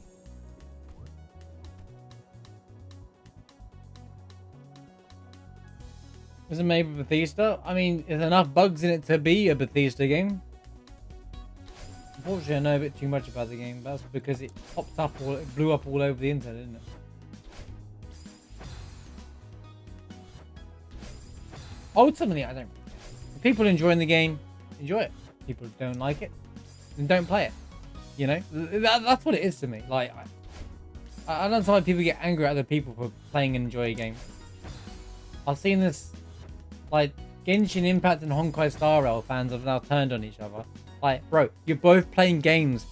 Was it made for Bethesda? I mean, there's enough bugs in it to be a Bethesda game. Unfortunately, I know a bit too much about the game. That's because it popped up, it blew up all over the internet, didn't it? Ultimately, I don't. If people enjoying the game, enjoy it. People don't like it, then don't play it. You know, that's what it is to me. Like, I don't know why people get angry at other people for playing and enjoying a game. I've seen this, like, Genshin Impact and Honkai Star Rail fans have now turned on each other. Like, bro, you're both playing games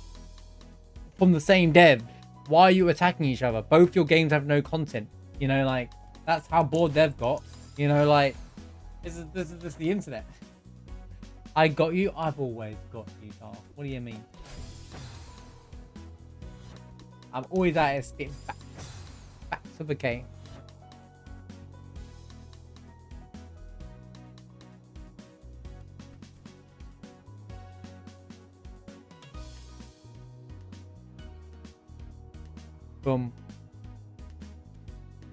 from the same dev. Why are you attacking each other? Both your games have no content. You know, like, that's how bored they've got. You know, like, this is the internet. I got you. I've always got you, Darth. What do you mean? I'm always at it spitting facts of the game. Boom.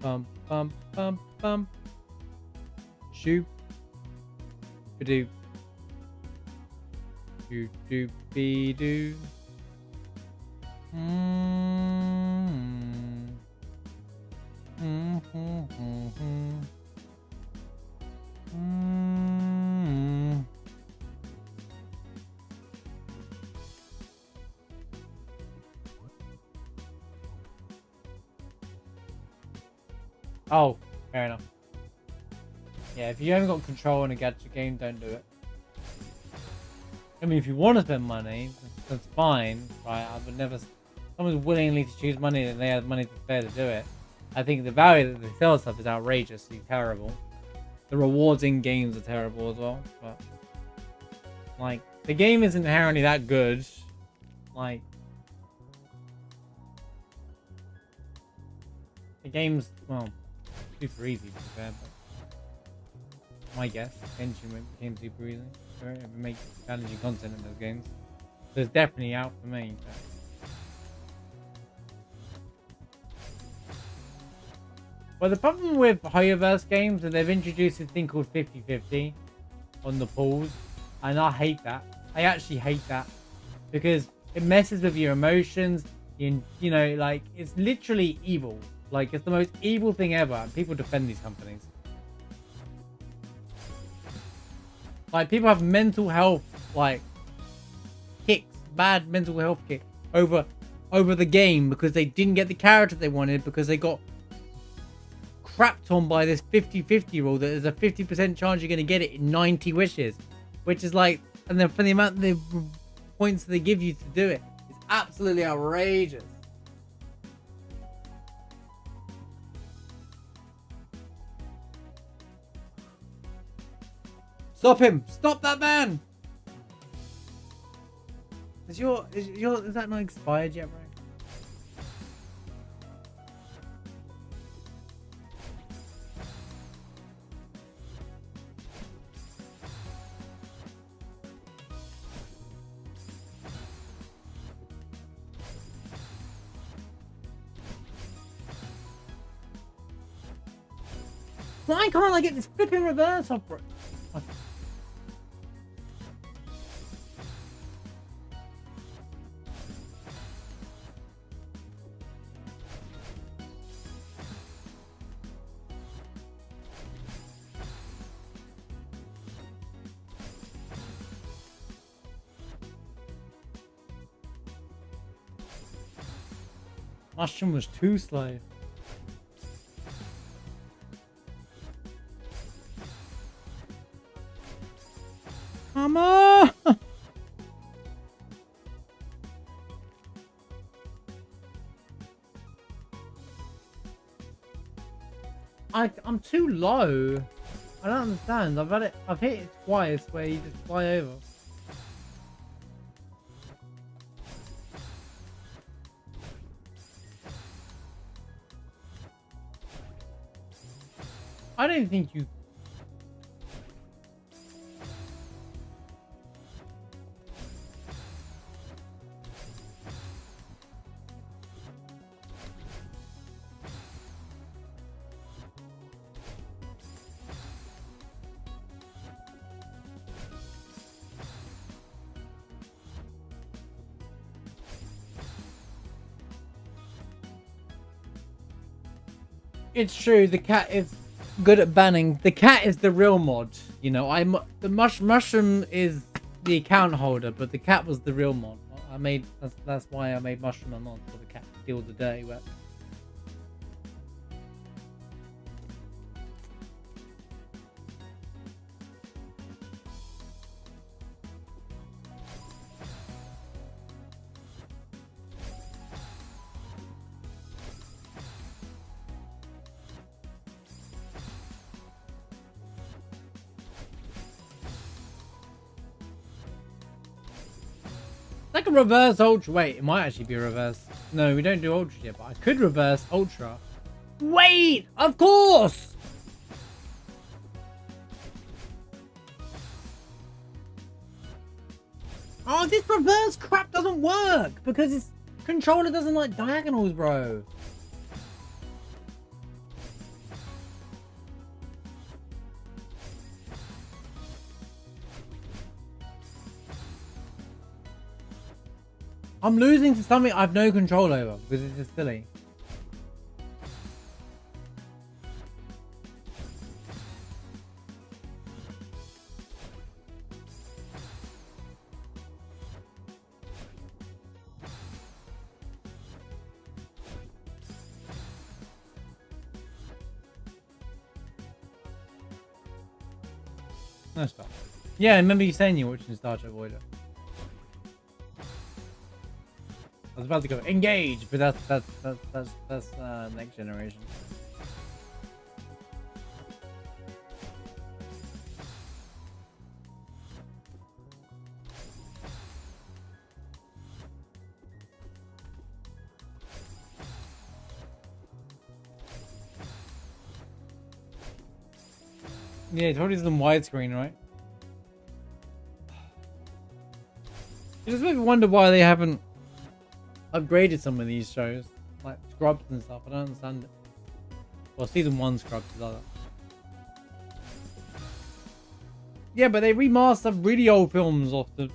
Bum bum bum bum. Shoot. Ba-doo. Do do be do. Oh, fair enough. Yeah, if you haven't got control in a gacha game, don't do it. I mean, if you want to spend money, that's fine, right? I would never. Someone's willingly to choose money and they have money to spare to do it. I think the value that they sell stuff is outrageously terrible. The rewards in games are terrible as well. But like, the game isn't inherently that good. Like, the game's, well, super easy to be fair. But my guess, Genshin became super easy. It makes challenging content in those games. So it's definitely out for me. But well, the problem with Hoyoverse games is they've introduced this thing called 50-50 on the pools, and I hate that. I actually hate that because it messes with your emotions. You know, like, it's literally evil. Like, it's the most evil thing ever, and people defend these companies. Like, people have mental health, like, kicks, bad mental health kick over the game because they didn't get the character they wanted because they got crapped on by this 50-50 rule that there's a 50% chance you're going to get it in 90 wishes, which is like, and then for the amount of points they give you to do it, it's absolutely outrageous. Stop him! Stop that man! Is that not expired yet, bro? Why can't I get this flipping reverse off, bro? Mushroom was too slow. Come on! I'm too low. I don't understand. I've hit it twice where you just fly over. I don't think you. It's true. The cat is good at banning. The cat is the real mod. You know, the mushroom is the account holder, but the cat was the real mod. I made that's why I made mushroom and not for the cat to deal with the dirty work. Like a reverse ultra. Wait, it might actually be a reverse. No, we don't do ultra yet, but I could reverse ultra. Wait, of course. Oh, this reverse crap doesn't work because its controller doesn't like diagonals, bro. I'm losing to something I've no control over because it's just silly. No stop. Yeah, I remember you saying you're watching Star Trek Voyager. I was about to go engage, but that's next generation. Yeah, it's already some widescreen, right? It just makes me wonder why they haven't upgraded some of these shows, like Scrubs and stuff. I don't understand it. Well, season 1 Scrubs is like that. Yeah, but they remastered really old films off the.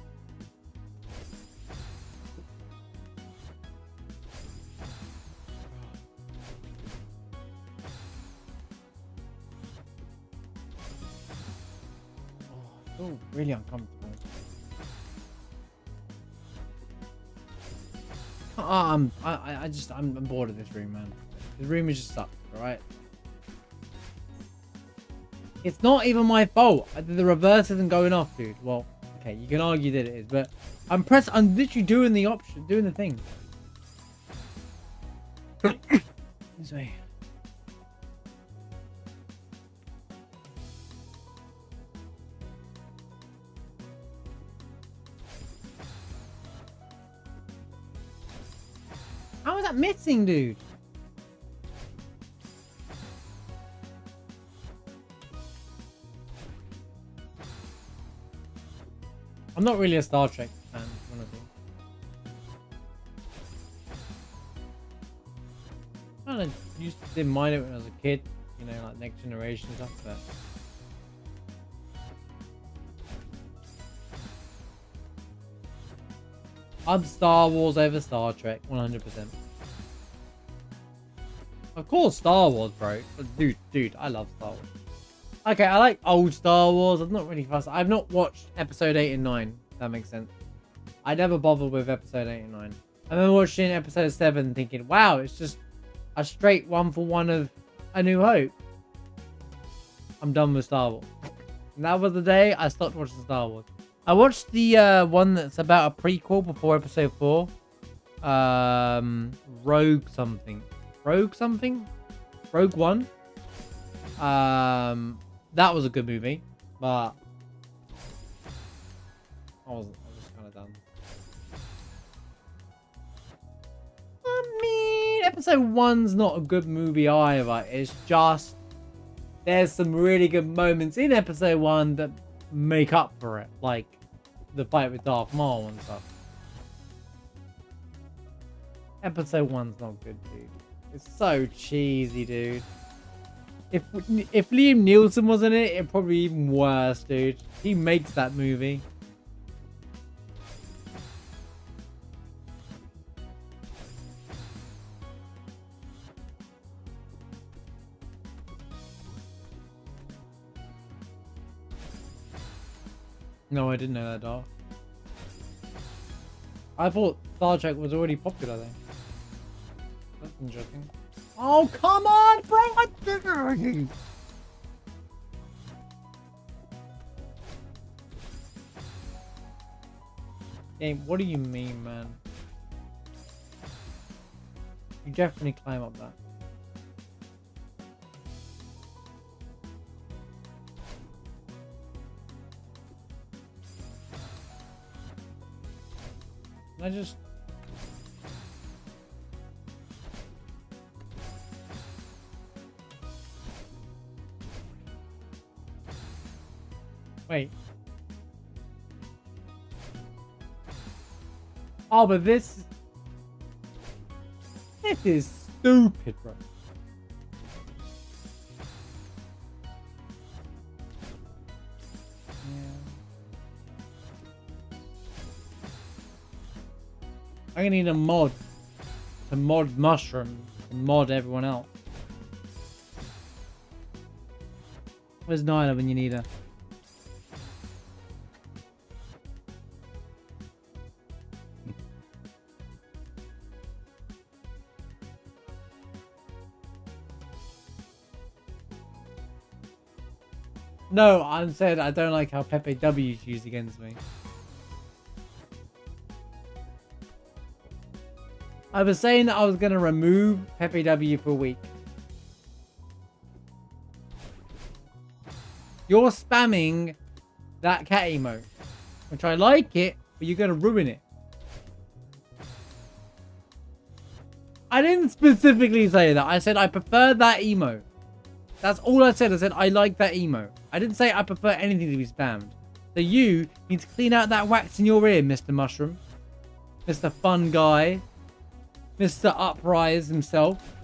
Oh, I feel really uncomfortable. I'm bored of this room, man. The room is just sucked, alright? It's not even my fault. The reverse isn't going off, dude. Well, okay, you can argue that it is, but I'm literally doing the option, doing the thing. This way. How is that missing, dude? I'm not really a Star Trek fan, honestly. I didn't mind it when I was a kid, you know, like Next Generation and stuff, but I'm Star Wars over Star Trek, 100%. Of course, Star Wars, bro. Dude, I love Star Wars. Okay, I like old Star Wars. I'm not really fussed. I've not watched episode 8 and 9, if that makes sense. I never bothered with episode 8 and 9. I remember watching episode 7 thinking, wow, it's just a straight 1-for-1 of A New Hope. I'm done with Star Wars. And that was the day I stopped watching Star Wars. I watched the one that's about a prequel before episode 4. Rogue something. Rogue One. That was a good movie, but I was just kind of done. I mean, episode 1's not a good movie either. It's just there's some really good moments in episode 1 that make up for it, like the fight with Darth Maul and stuff. Episode 1's not good, dude. It's so cheesy, dude. If Liam Neeson was in it, it'd probably be even worse, dude. He makes that movie. No, I didn't know that, dog. I thought Star Trek was already popular then. That's interesting. Oh, come on, bro! What the... Game, what do you mean, man? You definitely climb up that. Can I just... Wait. Oh, but this is stupid, bro. Yeah. I'm gonna need a mod to mod Mushroom and mod everyone else. Where's Nyla when you need her? No, I said I don't like how Pepe W is used against me. I was saying that I was going to remove Pepe W for a week. You're spamming that cat emote, which I like it, but you're going to ruin it. I didn't specifically say that. I said I prefer that emote. That's all I said. I said I like that emote. I didn't say I prefer anything to be spammed. So you need to clean out that wax in your ear, Mr. Mushroom. Mr. Fun Guy. Mr. Uprise himself.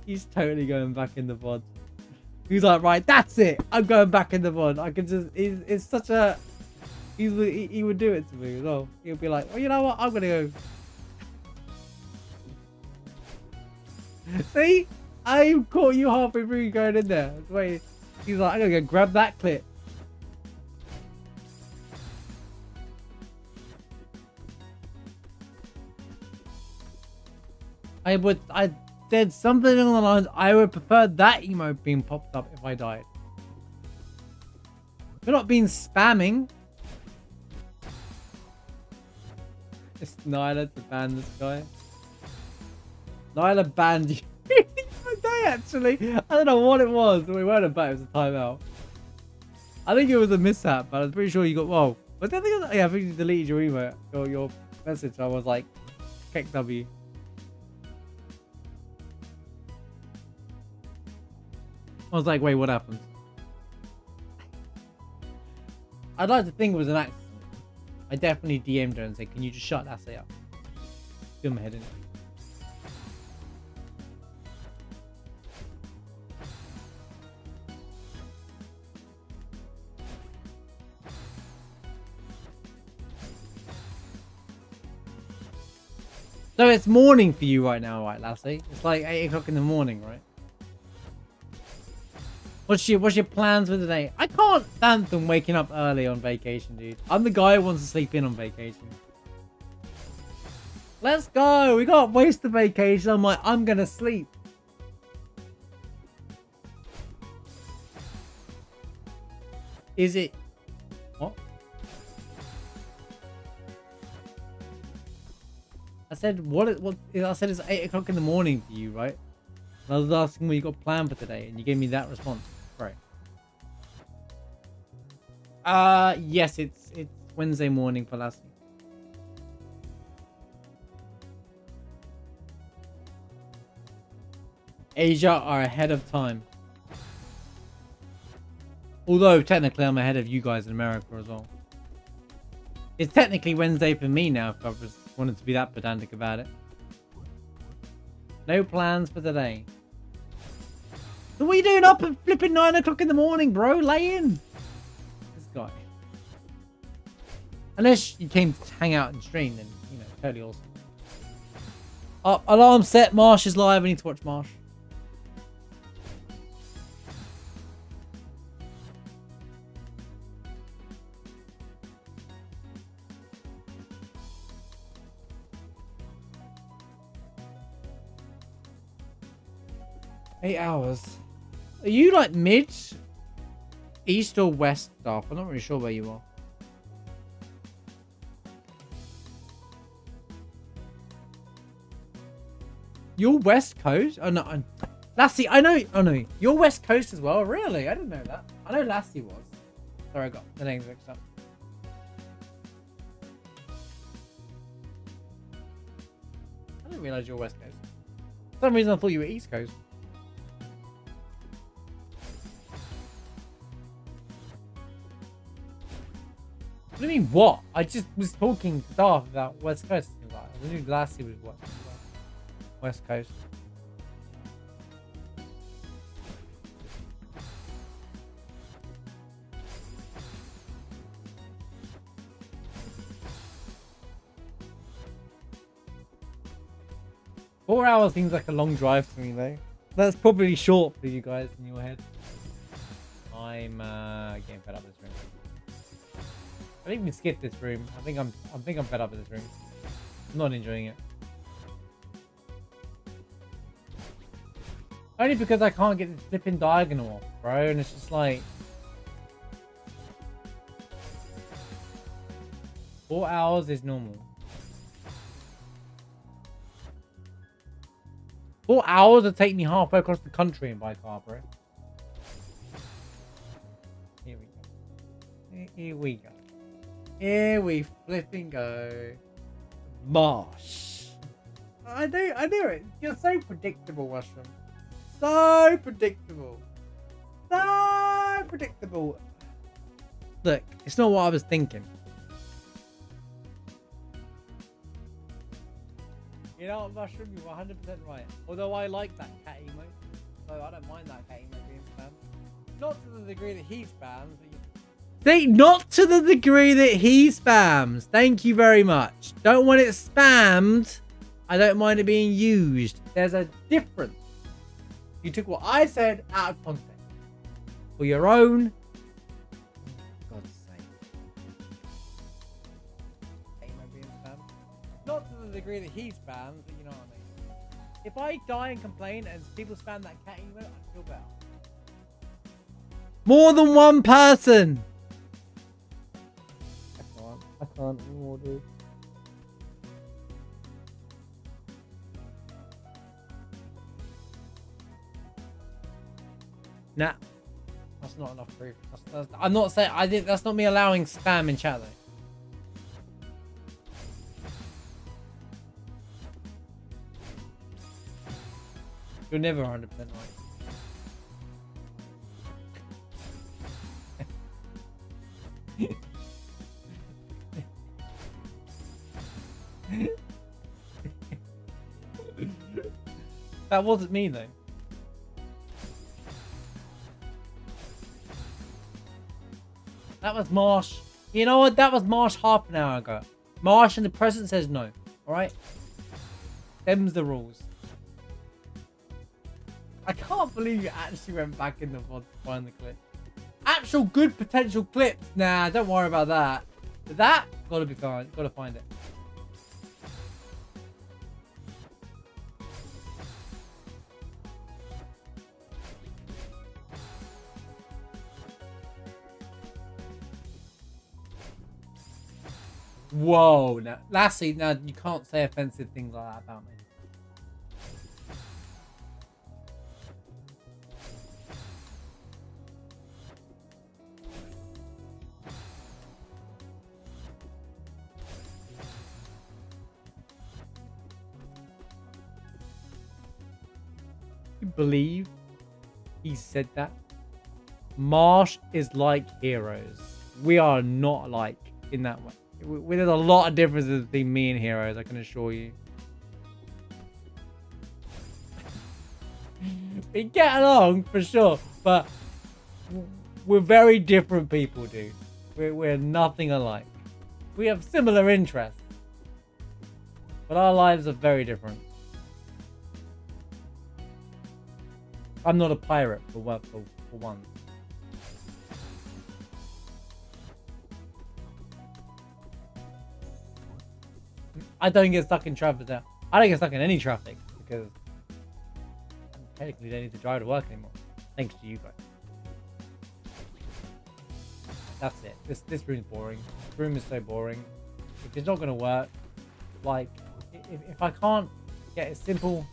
He's totally going back in the VOD. He's like, right, that's it. I'm going back in the VOD. I can just... It's such a... He would do it to me as well. He'll be like, well, you know what? I'm going to go... See? I caught you halfway through going in there. Wait, he's like, I'm gonna go grab that clip. I said something along the lines, I would prefer that emote being popped up if I died. We're not being spamming. It's Nyla to ban this guy. Nyla banned you. Day actually, I don't know what it was. We weren't about it. Was a timeout. I think it was a mishap, but I'm pretty sure you got whoa. But I think I think you deleted your email or your message. I was like, kick W. I was like, wait, what happened? I'd like to think it was an accident. I definitely DM'd her and said, can you just shut that up? Give my head in. So it's morning for you right now, right, Lassie? It's like 8 o'clock in the morning, right? What's your plans for today? I can't fathom waking up early on vacation, dude. I'm the guy who wants to sleep in on vacation. Let's go. We can't waste the vacation. I'm like, I'm gonna sleep. Is it? What? I said, what? I said it's 8 o'clock in the morning for you, right? And I was asking what you got planned for today, and you gave me that response. Right. Yes, it's Wednesday morning for Lassie. Asia are ahead of time. Although, technically, I'm ahead of you guys in America as well. It's technically Wednesday for me now, if I wanted to be that pedantic about it. No plans for today. So what are you doing up at flipping 9 o'clock in the morning, bro? Lay in. This guy. Unless you came to hang out and stream, then, you know, totally awesome. Oh, alarm set. Marsh is live. I need to watch Marsh. 8 hours. Are you like mid, east or west stuff? I'm not really sure where you are. You're West Coast? Oh no, Lassie. I know. Oh no, you're West Coast as well. Really? I didn't know that. I know Lassie was. Sorry, I got the names mixed up. I didn't realize you were West Coast. For some reason, I thought you were East Coast. What do you mean, what? I just was talking stuff about West Coast. I knew Lassie was what? West Coast. Four hours seems like a long drive to me, though. That's probably short for you guys in your head. I'm getting fed up with this room. I think we skipped this room. I think I'm fed up with this room. I'm not enjoying it. Only because I can't get the flipping diagonal off, bro, and it's just like 4 hours is normal. 4 hours would take me halfway across the country and buy car, bro. Here we go. Here we go. Here we flipping go. Marsh. I knew it. You're so predictable, Mushroom. So predictable. So predictable. Look, it's not what I was thinking. You know what, Mushroom? You're 100% right. Although I like that cat emote. So I don't mind that cat emote being spammed. Not to the degree that he spams. See, not to the degree that he spams. Thank you very much. Don't want it spammed. I don't mind it being used. There's a difference. You took what I said out of context. For your own. God's sake. Emote being spammed. Not to the degree that he spams, but you know what I mean. If I die and complain and people spam that cat emote, I feel better. More than one person. I can't anymore, dude. Nah, that's not enough proof. I'm not saying that's not me allowing spam in chat though. You're never 100% right. That wasn't me though. That was Marsh. You know what? That was Marsh half an hour ago. Marsh in the present says no. Alright? Them's the rules. I can't believe you actually went back in the VOD to find the clip. Actual good potential clips. Nah, don't worry about that. But that, gotta be fine. Gotta find it. Whoa, now, Lassie, now you can't say offensive things like that about me. You believe he said that? Marsh is like Heroes. We are not alike in that way. There's a lot of differences between me and Heroes, I can assure you. We get along for sure, but we're very different people, dude. We're nothing alike. We have similar interests, but our lives are very different. I'm not a pirate for one. I don't get stuck in traffic now. I don't get stuck in any traffic because technically don't need to drive to work anymore. Thanks to you guys. That's it. This room's boring. This room is so boring. If it's not gonna work, like if I can't get a simple.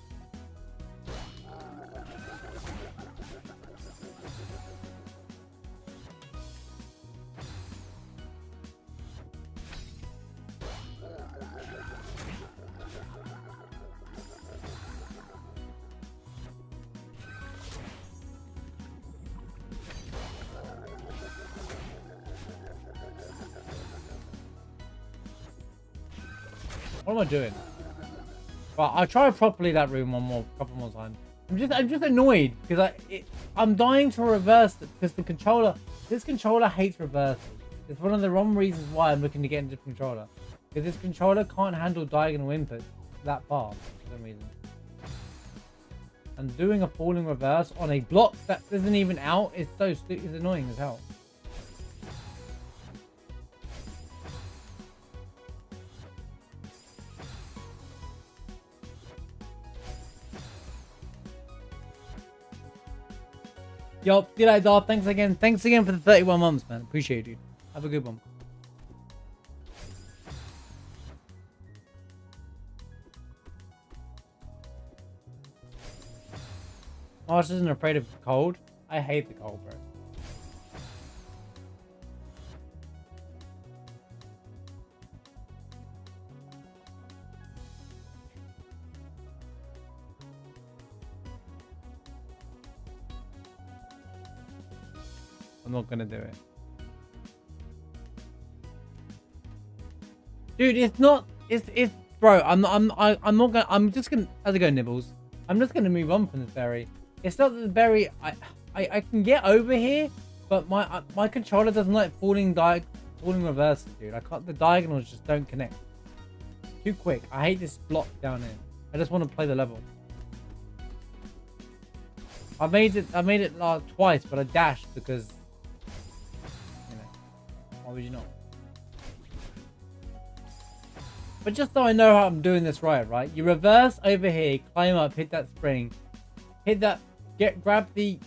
What am I doing? Well, I'll try properly that room couple more times. I'm just annoyed because I'm dying to reverse it because this controller hates reverse. It's one of the wrong reasons why I'm looking to get into controller. Because this controller can't handle diagonal inputs that far for some reason. And doing a falling reverse on a block that isn't even out is it's annoying as hell. Yo, see you later, dog. Thanks again. Thanks again for the 31 months, man. Appreciate you. Have a good one. Marsh isn't afraid of the cold. I hate the cold, bro. I'm not gonna do it. Dude, it's not. It's bro. I'm just gonna. How's it going, Nibbles? I'm just gonna move on from this berry. It's not that the berry. I can get over here, but my controller doesn't like falling reverses, dude. I can't. The diagonals just don't connect. Too quick. I hate this block down here. I just want to play the level. I made it like twice, but I dashed because. Why would you not? But just so I know how I'm doing this right? You reverse over here, climb up, hit that spring, hit that, grab the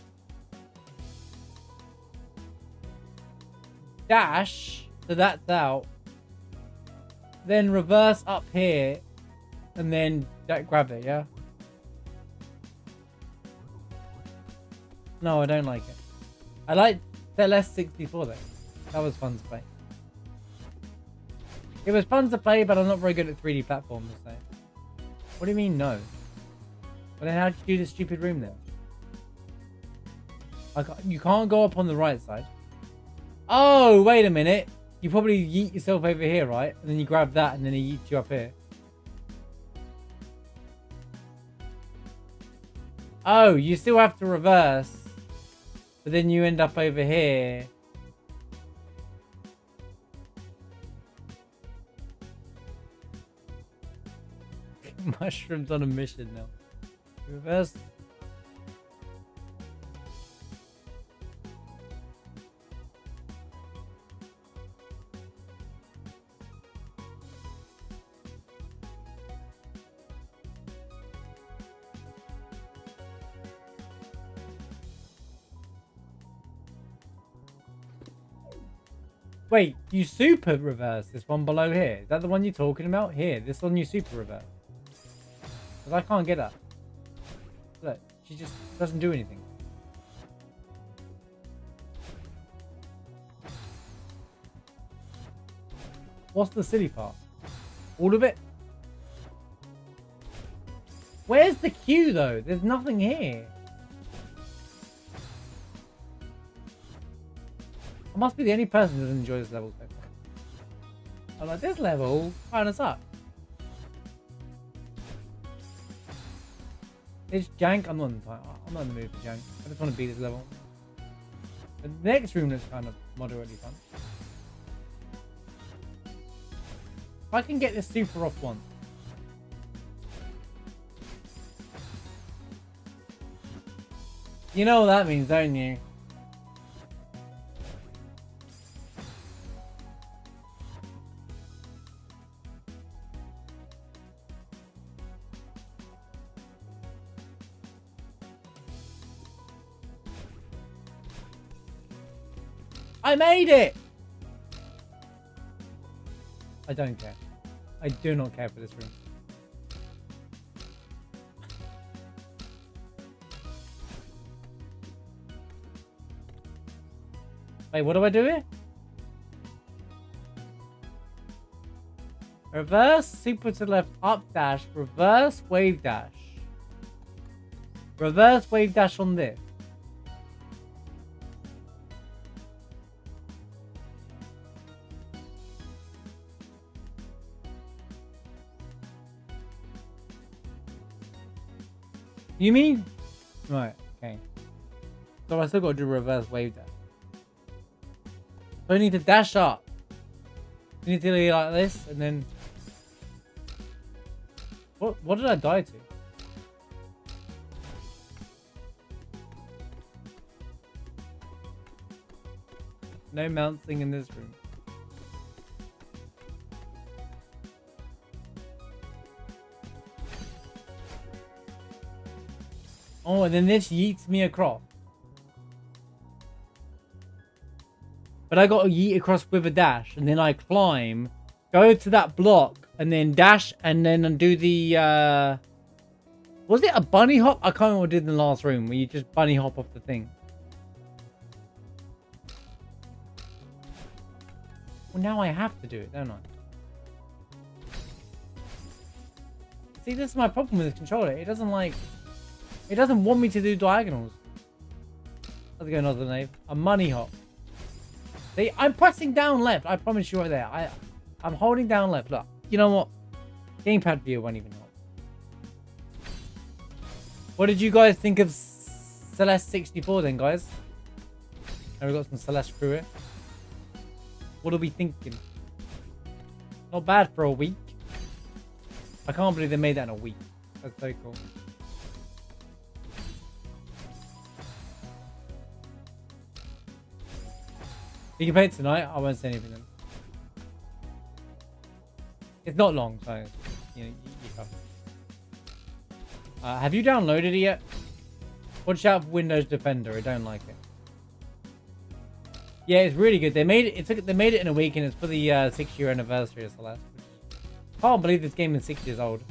dash, so that's out. Then reverse up here, and then grab it, yeah? No, I don't like it. I like Celeste 64 though. That was fun to play. It was fun to play, but I'm not very good at 3D platforms, so. What do you mean, no? Well, then how did you do this stupid room then? You can't go up on the right side. Oh, wait a minute. You probably yeet yourself over here, right? And then you grab that, and then he yeets you up here. Oh, you still have to reverse. But then you end up over here. Mushrooms on a mission now. Reverse. Wait, you super reverse this one below here. Is that the one you're talking about? Here, this one you super reverse. Because I can't get that. Look, she just doesn't do anything. What's the silly part? All of it? Where's the queue though? There's nothing here. I must be the only person who doesn't enjoy this level so far. I'm like, this level kind of sucks. It's jank. I'm not in the mood for jank. I just want to beat this level. The next room looks kind of moderately fun. If I can get this super off once. You know what that means, don't you? I made it! I don't care. I do not care for this room. Wait, what do I do here? Reverse, super to the left, up dash, reverse, wave dash. Reverse, wave dash on this. You mean? Right, okay. So I still got to do reverse wave dash. So I need to dash up. You need to do like this, and then... What did I die to? No mounting in this room. Oh, and then this yeets me across. But I got to yeet across with a dash, and then I climb, go to that block, and then dash, and then do the, was it a bunny hop? I can't remember what I did in the last room, where you just bunny hop off the thing. Well, now I have to do it, don't I? See, this is my problem with this controller. It doesn't want me to do diagonals. How's it going, Other Knave? A money hop. See, I'm pressing down left. I promise you right there. I'm holding down left. Look, you know what? Gamepad view won't even help. What did you guys think of Celeste 64 then, guys? Now we got some Celeste through it. What are we thinking? Not bad for a week. I can't believe they made that in a week. That's so cool. You can play it tonight. I won't say anything then. It's not long, so you know, you cover. Have you downloaded it yet? Watch out for Windows Defender. I don't like it. Yeah, it's really good. They made it. They made it in a week, and it's for the 6-year anniversary of Celeste. Can't believe this game is 6 years old.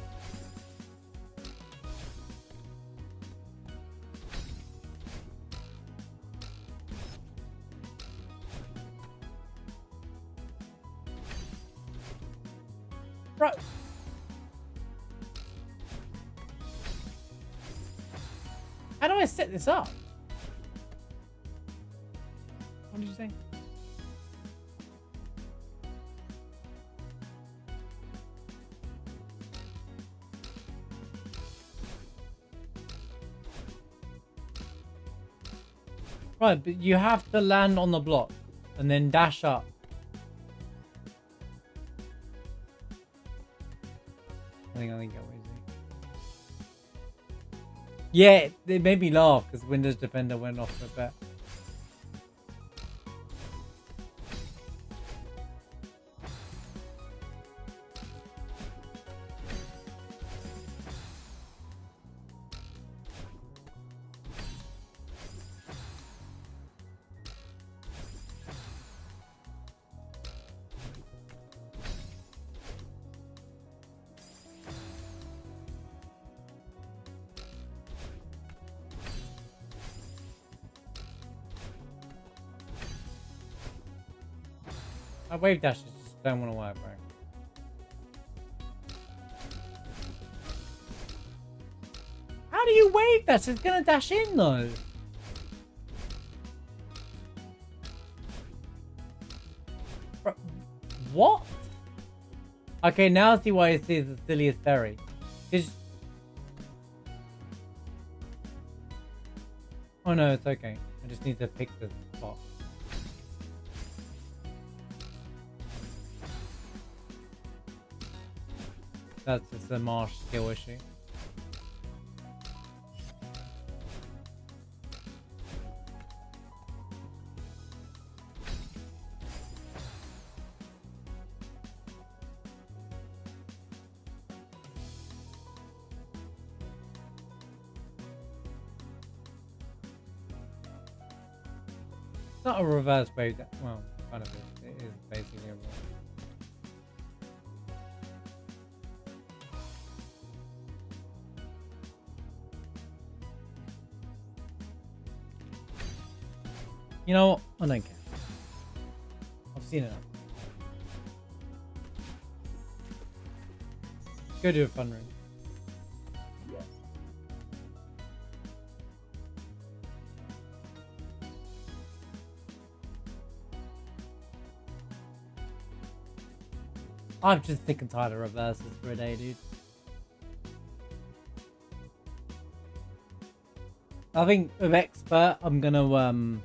Right. How do I set this up? What did you say? Right, but you have to land on the block and then dash up. I think I was Yeah, it made me laugh because Windows Defender went off a bit. My wave dashes just don't want to work, bro. How do you wave dash? It's gonna dash in though. Bro, what? Okay, now I see why it is the silliest berry. Cause... Oh no, it's okay. I just need to pick the spot. That's just a marsh skill issue. not a reverse wave. Well, kind of is. It is basically a reverse. You know what? I don't care. I've seen it. Go do a fun room. I'm just sick and tired of reverses for a day, dude. I think with Expert, I'm gonna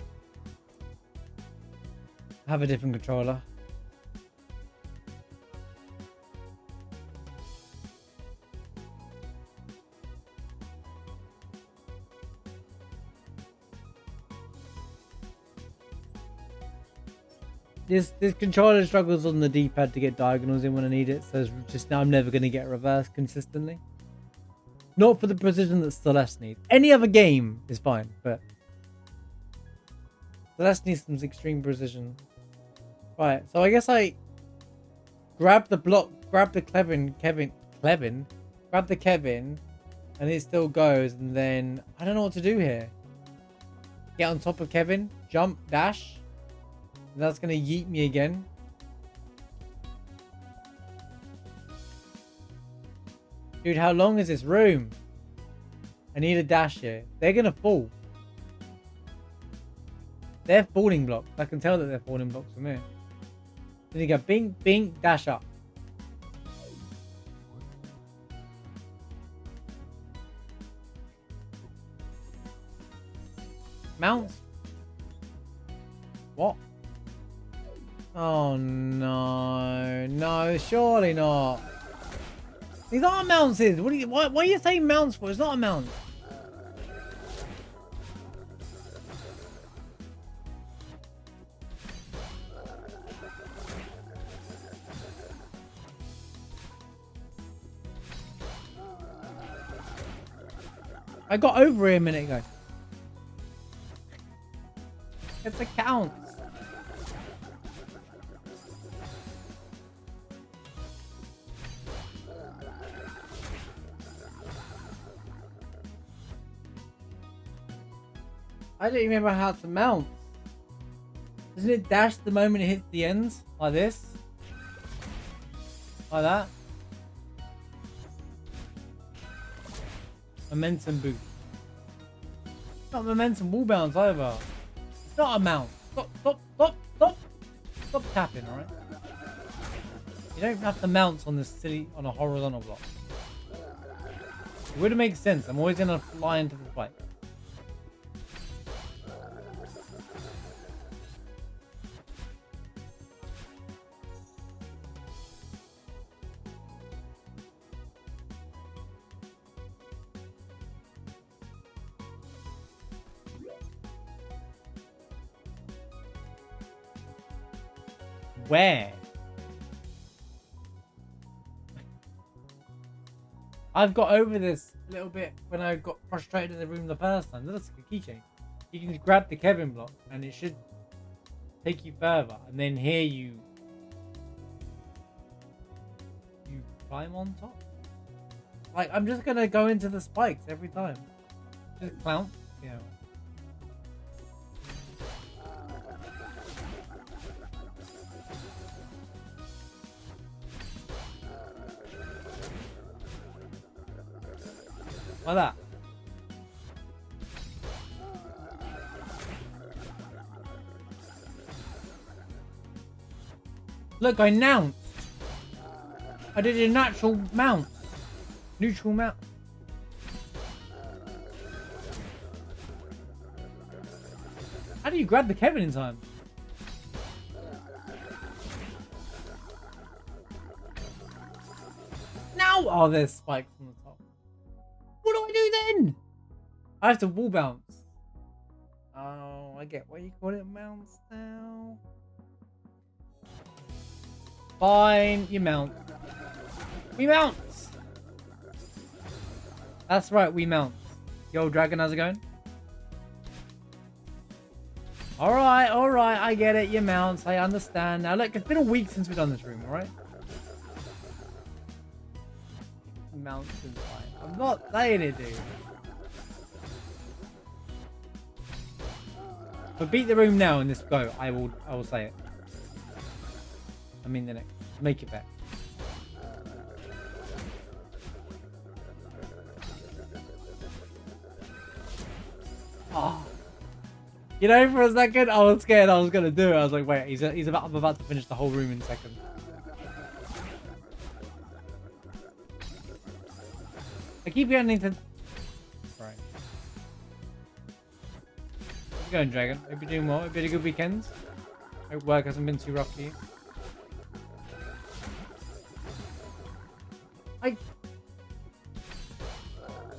have a different controller. This controller struggles on the D-pad to get diagonals in when I need it, so it's just I'm never going to get reverse consistently. Not for the precision that Celeste needs. Any other game is fine, but Celeste needs some extreme precision. Right, so I guess I grab the block, grab the Kevin, grab the Kevin, and it still goes, and then I don't know what to do here. Get on top of Kevin, jump, dash. That's gonna yeet me again. Dude, how long is this room? I need a dash here. They're gonna fall. They're falling blocks. I can tell that they're falling blocks from here. Then you go bing, bing, dash up. Mounts? What? Oh no, no, surely not. These aren't mounts. Why are you saying mounts for? It's not a mount. I got over here a minute ago. It's a count. I don't remember how to mount. Doesn't it dash the moment it hits the ends? Like this? Like that? Momentum boost. Not momentum wall bounce either. It's not a mount. Stop tapping, alright? You don't have to mount on this on a horizontal block. It wouldn't make sense. I'm always gonna fly into the fight. Where? I've got over this a little bit when I got frustrated in the room the first time. That's like a keychain. You can just grab the Kevin block and it should take you further. And then here you climb on top. Like, I'm just gonna go into the spikes every time. Just clown, you know. Like that. Look, I announced. I did a natural mount. Neutral mount. How do you grab the Kevin in time? Now! Oh, there's spikes on the top. What do I do then? I have to wall bounce. Oh, I get what you call it, mounts now. Fine, you mount. We mount. That's right, we mount. Yo, Dragon, how's it going? Alright, I get it. Your mounts, I understand. Now look, it's been a week since we've done this room, alright? Mounts is fine. I'm not saying it, dude. But beat the room now in this go. I will say it. I mean the next. Make it better. Oh. You know, for a second, I was scared I was gonna do it. I was like, wait, I'm about to finish the whole room in a second. I keep getting to... Right. How's it going, Dragon? Hope you're doing well. Hope you had a good weekend. Hope work hasn't been too rough for you.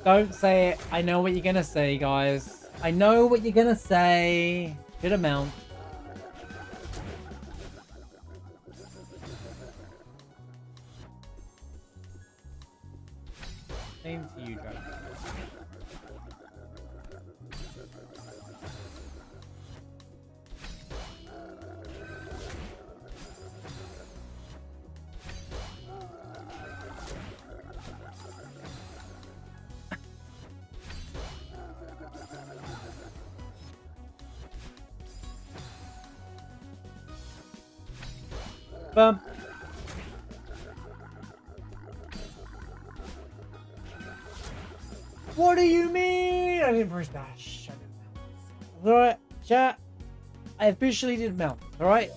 Don't say it. I know what you're gonna say, guys. I know what you're gonna say. Good amount. Same to you, Dragon. Bump. What do you mean? I didn't press dash. Alright, chat. I officially did mount. Alright?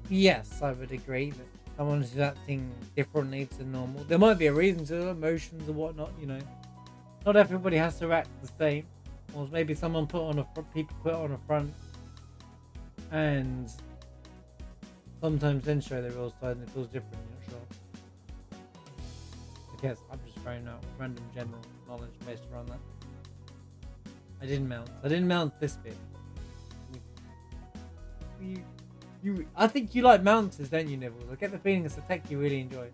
Yes, I would agree that someone's acting differently to normal. There might be a reason to emotions or whatnot, you know. Not everybody has to act the same. Or maybe someone people put on a front and sometimes then show their real side and it feels different, you're not sure. I guess I'm just throwing out random general knowledge based around that. I didn't mount this bit. I think you like mounts, don't you, Nibbles? I get the feeling it's a tech you really enjoy.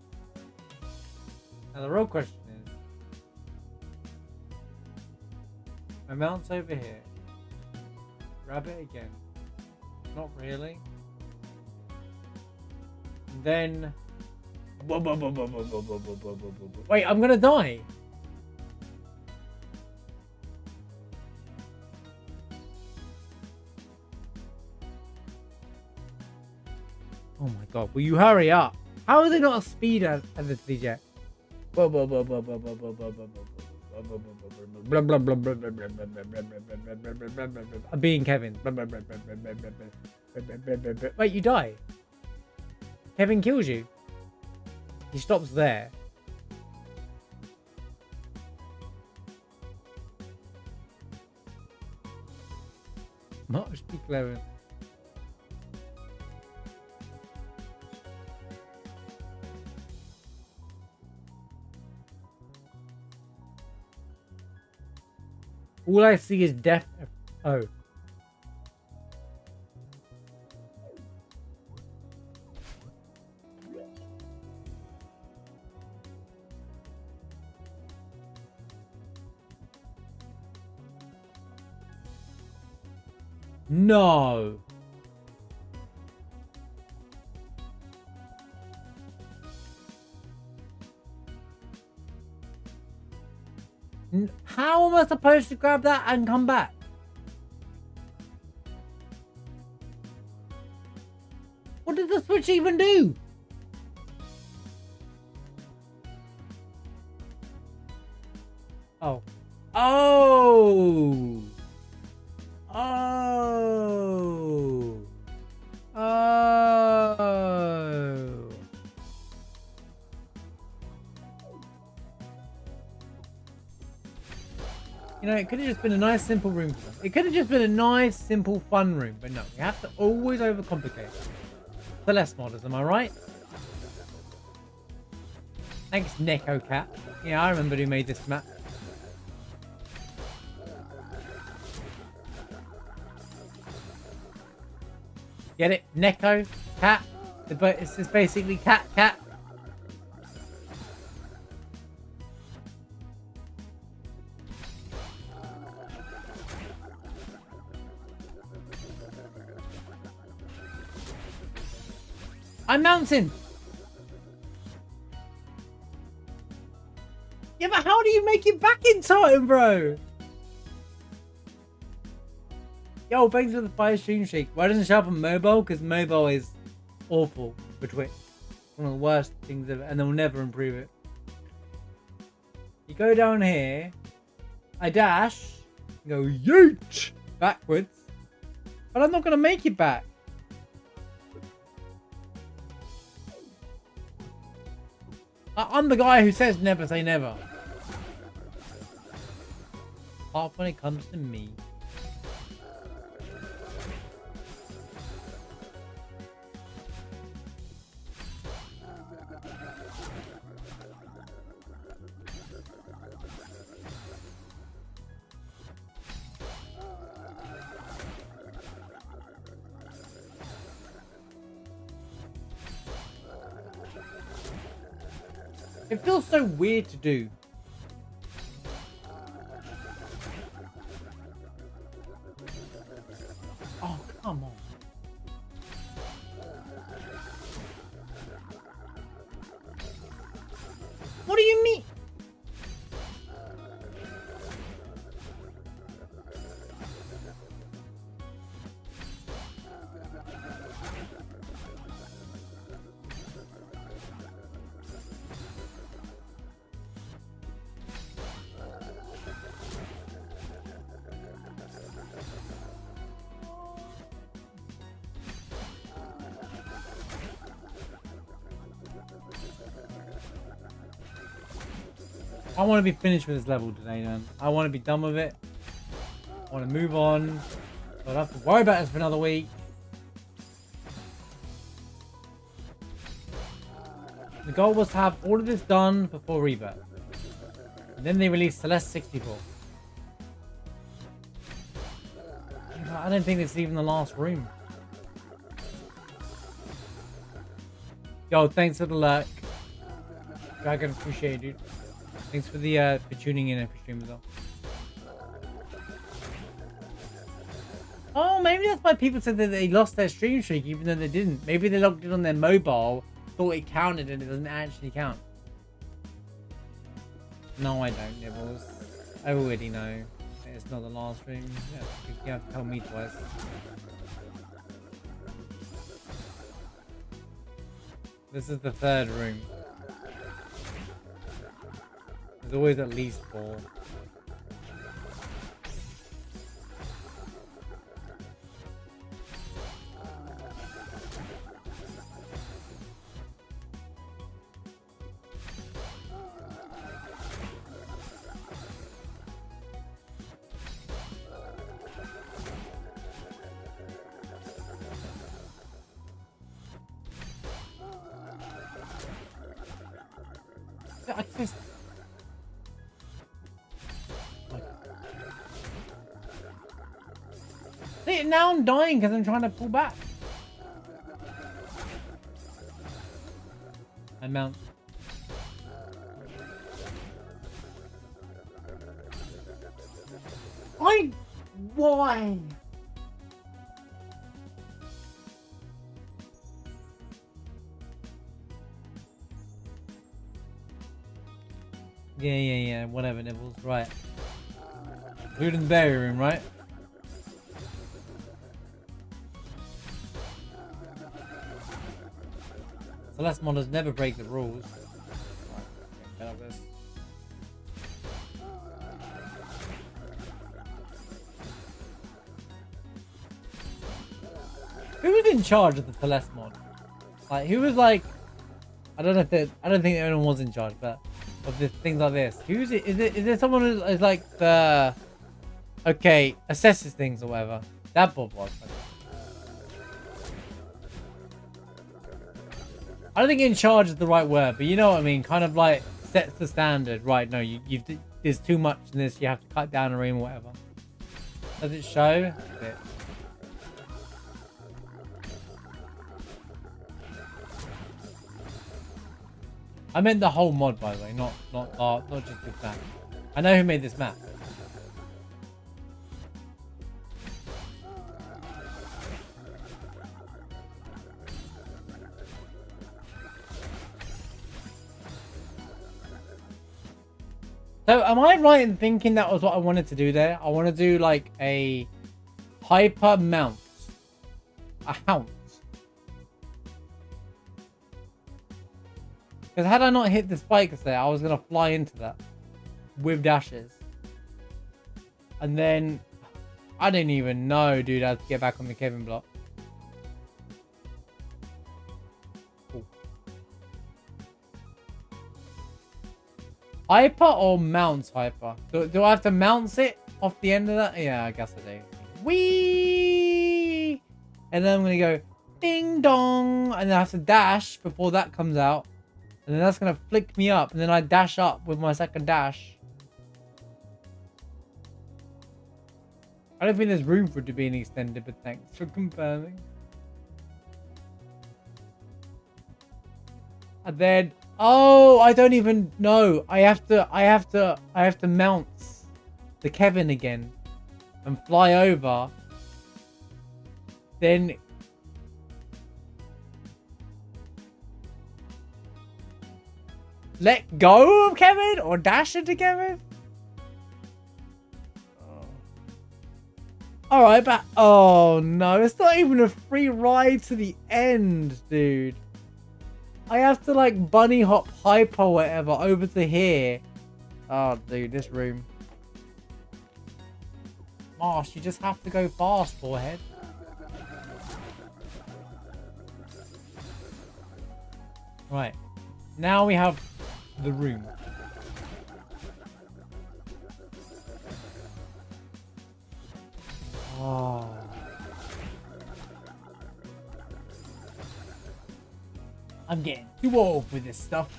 Now the real question is, my mount's over here. Grab it again. Not really. And then... Wait, I'm gonna die! Oh my god, will you hurry up? How are they not a speed ability yet? I'm being Kevin. Wait, you die? Kevin kills you? He stops there. Much be clever. All I see is death. Oh. No. How am I supposed to grab that and come back? What did the switch even do? Oh. Oh. Oh. Oh. You know, it could have just been a nice, simple room for them. It could have just been a nice, simple, fun room. But no, you have to always overcomplicate it. Celeste modders, am I right? Thanks, Neko Cat. Yeah, I remember who made this map. Get it? Neko Cat. But it's just basically cat. I'm mounting. Yeah, but how do you make it back in time, bro? Yo, thanks for the fire stream shake. Why doesn't it show up on mobile? Because mobile is awful for Twitch. One of the worst things ever, and they'll never improve it. You go down here, I dash, go yeet backwards, but I'm not gonna make it back. I'm the guy who says never say never. Apart when it comes to me. It feels so weird to do. Oh, come on. What do you mean? I want to be finished with this level today, man. I want to be done with it. I want to move on. I don't have to worry about this for another week. The goal was to have all of this done before Rebirth. And then they released Celeste 64. I don't think this is even the last room. Yo, thanks for the lurk. Dragon, appreciate it, dude. Thanks for the for tuning in every stream as well. Oh, maybe that's why people said that they lost their stream streak even though they didn't. Maybe they logged it on their mobile, thought it counted and it doesn't actually count. No, I don't, Nibbles. I already know. It's not the last stream. Yeah, you have to tell me twice. This is the third room. There's always at least 4. I just... See, now I'm dying because I'm trying to pull back. I mount. Why? Yeah, whatever, Nibbles, right. Food and berry room, right? Celeste modders never break the rules. Right, this. Who was in charge of the Celeste mod? Like, who was like... I don't think anyone was in charge, but... Of this, things like this. Who's it? Is there someone who is like the... Okay, assesses things or whatever. That Bob was. I don't think in charge is the right word, but you know what I mean? Kind of like sets the standard. Right, no, there's too much in this, you have to cut down a room or whatever. Does it show? It. I meant the whole mod, by the way, not just this map. I know who made this map. So am I right in thinking that was what I wanted to do there? I want to do like a hyper mount. A hound. Because had I not hit the spikes there, I was going to fly into that. With dashes. And then... I didn't even know, dude, how to get back on the Kevin block. Cool. Hyper or mounts hyper? Do I have to mount it off the end of that? Yeah, I guess I do. Whee! And then I'm going to go ding dong. And then I have to dash before that comes out. And then that's going to flick me up. And then I dash up with my second dash. I don't think there's room for it to be an extended, but thanks for confirming. And then, oh, I don't even know. I have to mount the Kevin again and fly over. Then let go of Kevin or dash into Kevin? Alright, but oh no, it's not even a free ride to the end, dude. I have to like bunny hop hyper or whatever over to here. Oh dude, this room. Marsh, you just have to go fast, forehead. Right. Now we have the room. Oh. I'm getting too old with this stuff.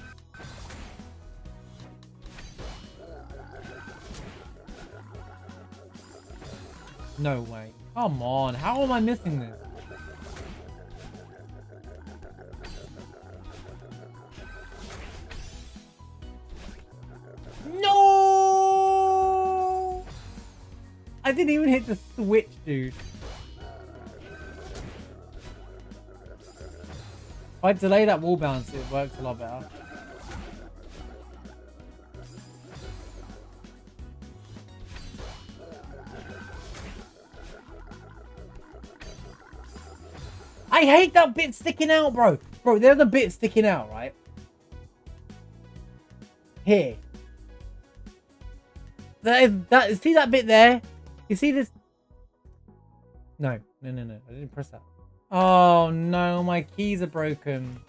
No way. Come on. How am I missing this? No! I didn't even hit the switch, dude. If I delay that wall bounce, it works a lot better. I hate that bit sticking out, bro. Bro, there's a bit sticking out, right? Here. See that bit there? You see this? No. I didn't press that. Oh no, my keys are broken.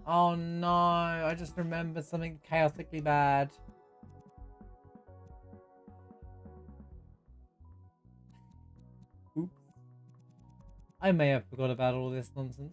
Oh no, I just remembered something chaotically bad. Oops. I may have forgot about all this nonsense.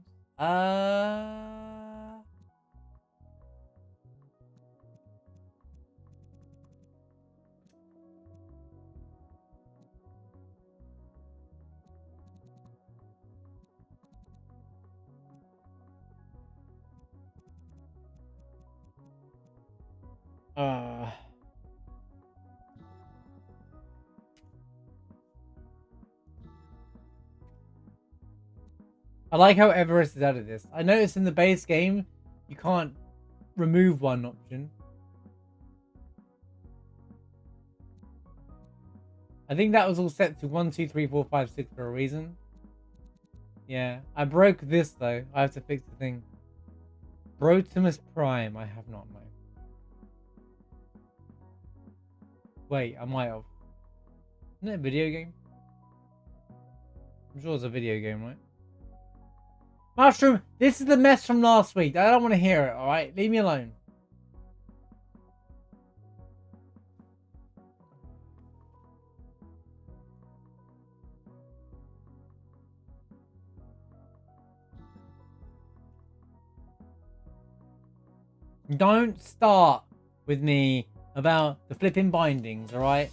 I like how Everest is out of this. I noticed in the base game, you can't remove one option. I think that was all set to 1, 2, 3, 4, 5, 6 for a reason. Yeah, I broke this though. I have to fix the thing. Brotimus Prime, I have not, no. Wait, I might have. Isn't it a video game? I'm sure it's a video game, right? Mushroom, this is the mess from last week. I don't want to hear it, alright? Leave me alone. Don't start with me about the flipping bindings, alright?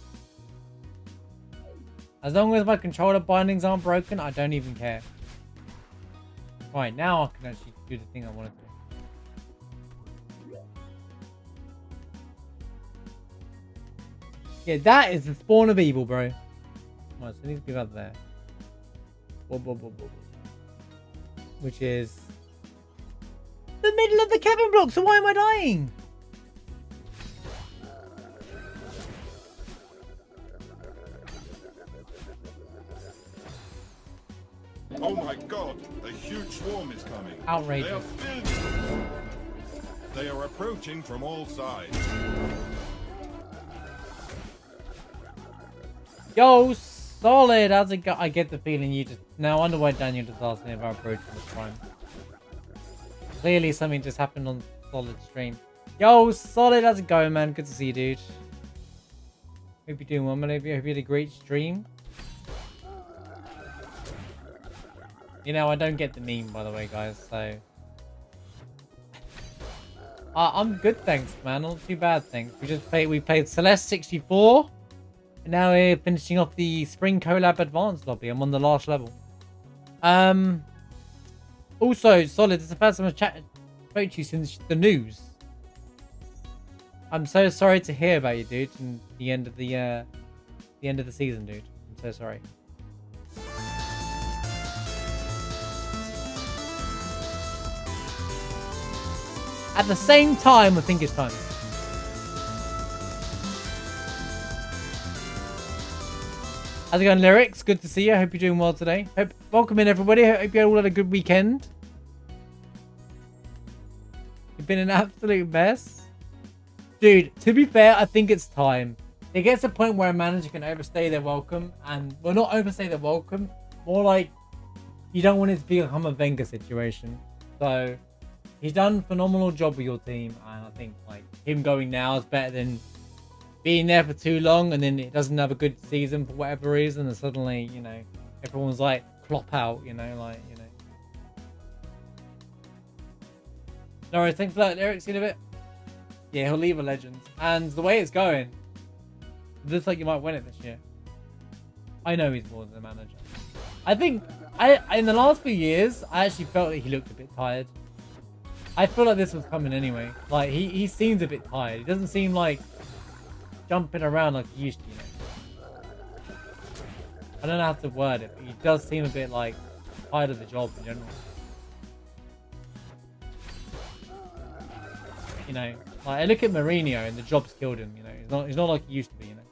As long as my controller bindings aren't broken, I don't even care. Right, now I can actually do the thing I want to do. Yeah, that is the spawn of evil, bro. Right, so it needs to be up there. Which is the middle of the Kevin block, so why am I dying? Oh my god, a huge swarm is coming. Outrageous. They are building. They are approaching from all sides. Yo, solid. How's it go? I get the feeling you just... Now, I wonder why Daniel just asked me about approaching this prime. Clearly, something just happened on solid stream. Yo, solid. How's it going, man? Good to see you, dude. Hope you're doing well, man. Hope you had a great stream. You know, I don't get the meme, by the way, guys, so... I'm good, thanks, man. Not too bad, thanks. We played Celeste 64. And now we're finishing off the Spring Collab Advanced lobby. I'm on the last level. Also, Solid, it's the first time I've spoke to you since the news. I'm so sorry to hear about you, dude, and the end of the season, dude. I'm so sorry. At the same time, I think it's time. How's it going, Lyrics? Good to see you. I hope you're doing well today. Welcome in, everybody. Hope you all had a good weekend. You've been an absolute mess. Dude, to be fair, I think it's time. It gets to a point where a manager can overstay their welcome. And, well, not overstay their welcome. More like, you don't want it to become a Wenger situation. So... He's done a phenomenal job with your team, and I think like him going now is better than being there for too long and then it doesn't have a good season for whatever reason, and suddenly, you know, everyone's like Klopp out, you know, like, you know. No worries, thanks for that, Eric. See you in a bit. Yeah, he'll leave a legend, and the way it's going, it looks like you might win it this year. I know he's more than a manager. I think in the last few years, I actually felt that he looked a bit tired. I feel like this was coming anyway. Like, he seems a bit tired. He doesn't seem like jumping around like he used to, you know. I don't know how to word it, but he does seem a bit like tired of the job in general. You know, like I look at Mourinho and the job's killed him, you know. He's not like he used to be, you know.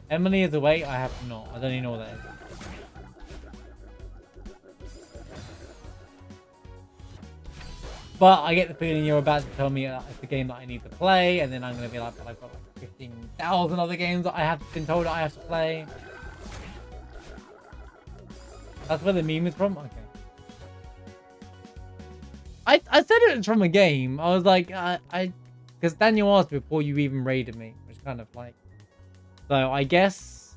Emily is away. I have not. I don't even know what that is. But I get the feeling you're about to tell me it's the game that I need to play, and then I'm going to be like, but I've got like 15,000 other games that I have been told that I have to play. That's where the meme is from? Okay. I said it was from a game. I was like, because Daniel asked before you even raided me, which kind of like, so I guess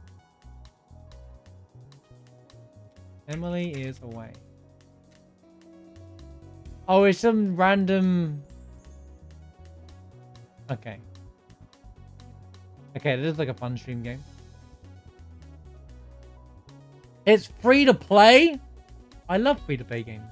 Emily is away. Oh, it's some random... Okay. Okay, this is like a fun stream game. It's free to play? I love free to play games.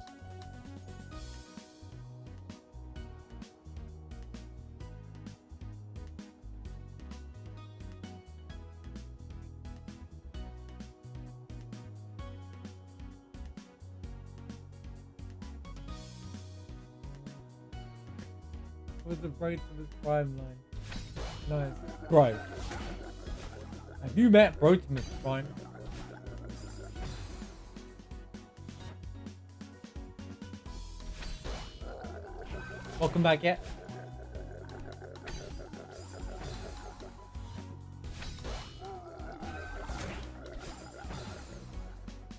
With the brace of his prime line. Nice. Bro. Have you met Brotimus Prime? Welcome back yet?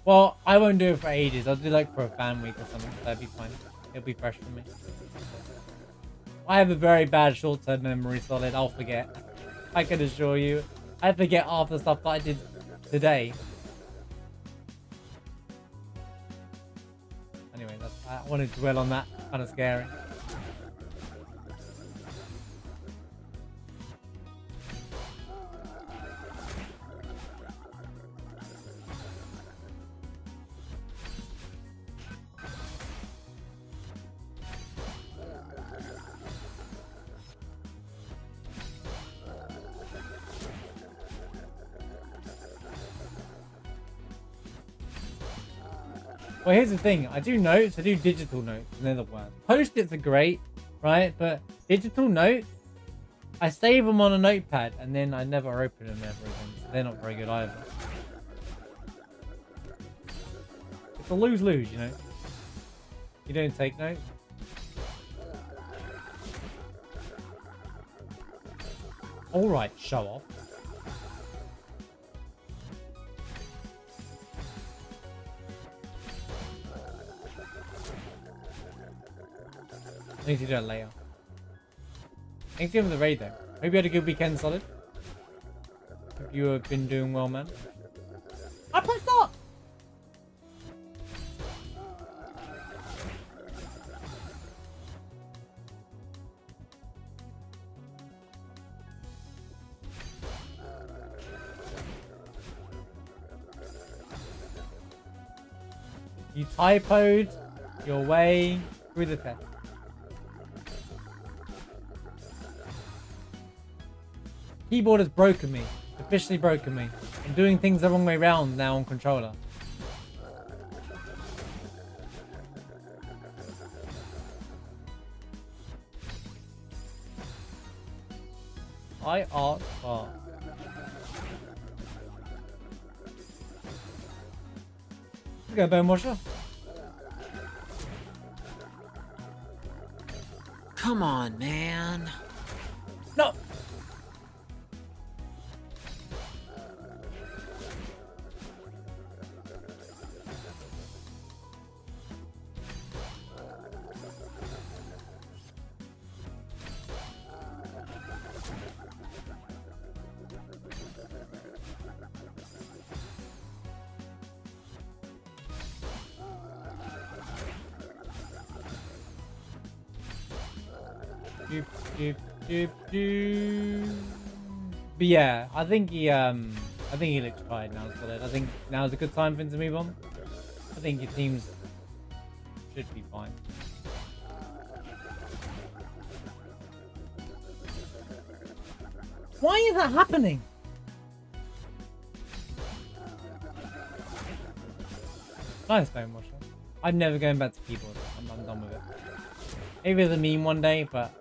Well, I won't do it for ages. I'll do like for a fan week or something. That'd be fine. It'll be fresh for me. I have a very bad short-term memory, Solid. I'll forget. I can assure you. I forget half the stuff that I did today. Anyway, I wanted to dwell on that. Kind of scary. Well, here's the thing. I do notes. I do digital notes. And they're the worst. Post-its are great, right? But digital notes, I save them on a notepad and then I never open them ever again. So they're not very good either. It's a lose-lose, you know. You don't take notes. Alright, show off. I need to do that later. Thanks again for the raid though. Hope you had a good weekend, Solid. Hope you have been doing well, man. I pressed start! You typoed your way through the test. Keyboard has broken me. Officially broken me. I'm doing things the wrong way round now on controller. I art far. Let's go, Bone Washer. Come on, man. No! But yeah, I think he looks fine now, Solid. I think now's a good time for him to move on. I think your teams should be fine. Why is that happening? Nice, Bone Washer. I'm never going back to keyboard. I'm done with it. Maybe it's a meme one day, but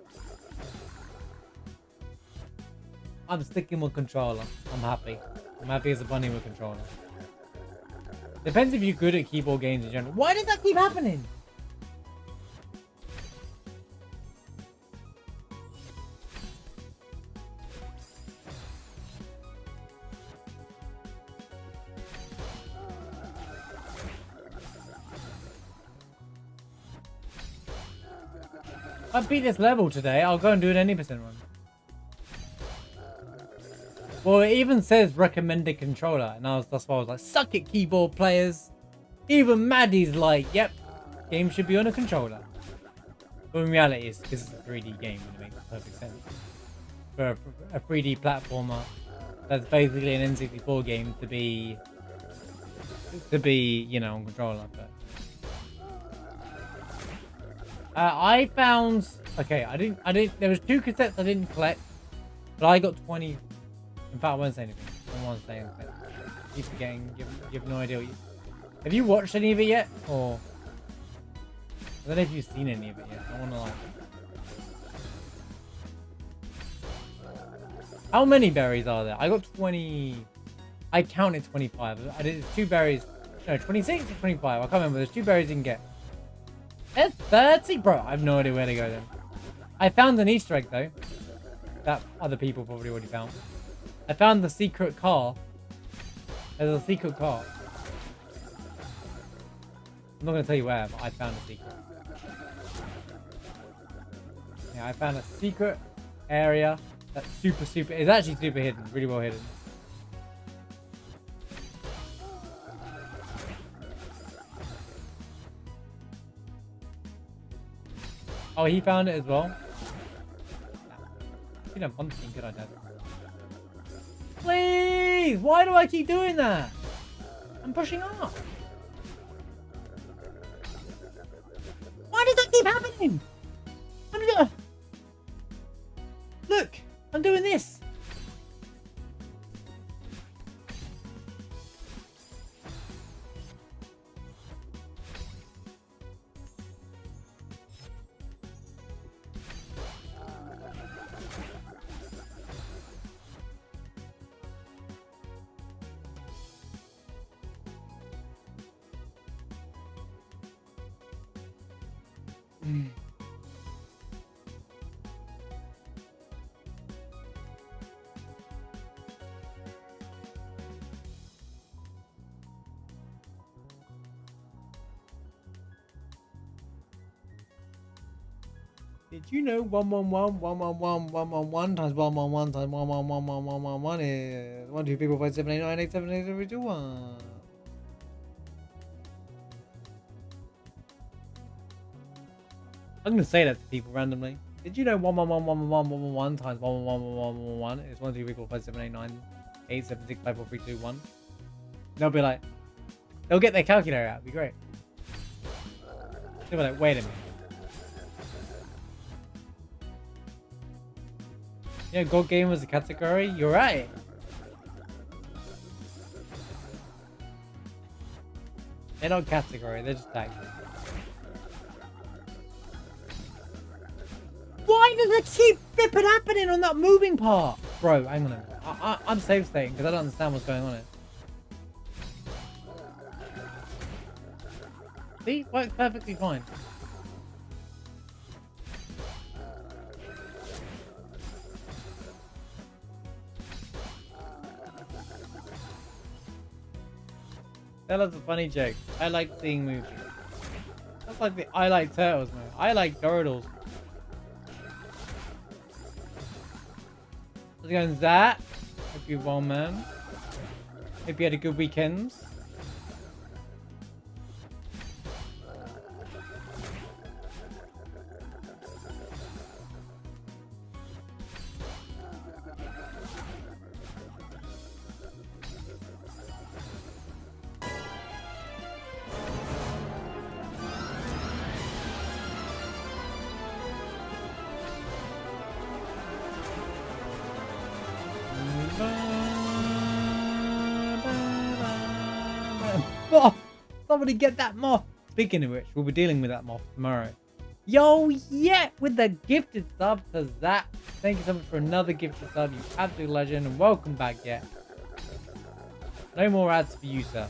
I'm sticking with controller. I'm happy. I'm happy as a bunny with controller. Depends if you're good at keyboard games in general. Why does that keep happening? If I beat this level today, I'll go and do an 80% run. Well, it even says recommended controller, and that's why I was like, suck it, keyboard players. Even Maddie's like, yep, game should be on a controller. But in reality, it's because it's a 3D game, and it makes perfect sense. For a 3D platformer, that's basically an N64 game to be, you know, on controller. But I found, okay, I didn't. There was 2 cassettes I didn't collect, but I got 20. In fact, I won't say anything. I won't say anything. Keep forgetting. You have no idea what you... Have you watched any of it yet? Or... I don't know if you've seen any of it yet. I want to like... How many berries are there? I got 20... I counted 25. I did 2 berries... No, 26 or 25. I can't remember. There's 2 berries you can get. There's 30? Bro, I have no idea where to go then. I found an Easter egg though. That other people probably already found. I found the secret car. There's a secret car. I'm not going to tell you where, but I found a secret. Yeah, I found a secret area that's super... It's actually super hidden. Really well hidden. Oh, he found it as well. You know, one thing, good idea. Please! Why do I keep doing that? I'm pushing up. Why does that keep happening? Look! I'm doing this! Did you know 111 111 111 times 111 times 111 111 is 1 2 3 4 5 6 7 8 9 8 7 8 7 2 1? I'm gonna say that to people randomly. Did you know 111 111 111 times 111 111 is 1 2 3 4 5 7 8 9 8 7 6 5 4 3 2 1? They'll be like, they'll get their calculator out. It'd be great. They'll be like, wait a minute. Yeah, God Game was a category. You're right. They're not category. They're just tags. Why does it keep flipping happening on that moving part, bro? Hang on a minute. I'm save stating because I don't understand what's going on here. See, works perfectly fine. That was a funny joke. I like seeing movies. That's like the I like turtles, man. I like turtles. How's it going, Zach? Hope you're well, man. Hope you had a good weekend. Moth! Somebody get that moth! Speaking of which, we'll be dealing with that moth tomorrow. Yo, yeah! With the gifted sub to Zach. Thank you so much for another gifted sub, you absolute legend, and welcome back, yeah. No more ads for you, sir.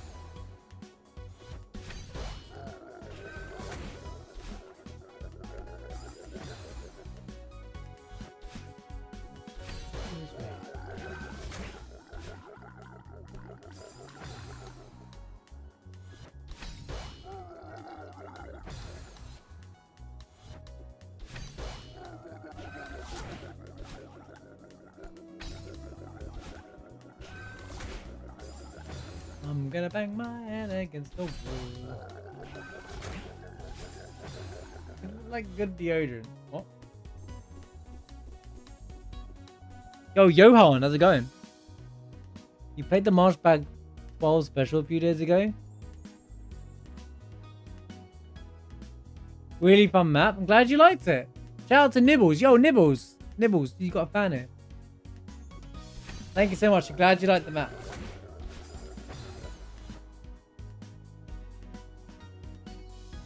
I'm gonna bang my head against the wall. It's like good deodorant. What? Yo, Johan, how's it going? You played the Marshbag 12 special a few days ago? Really fun map. I'm glad you liked it. Shout out to Nibbles. Yo, Nibbles. Nibbles, you got a fan here. Thank you so much. I'm glad you liked the map.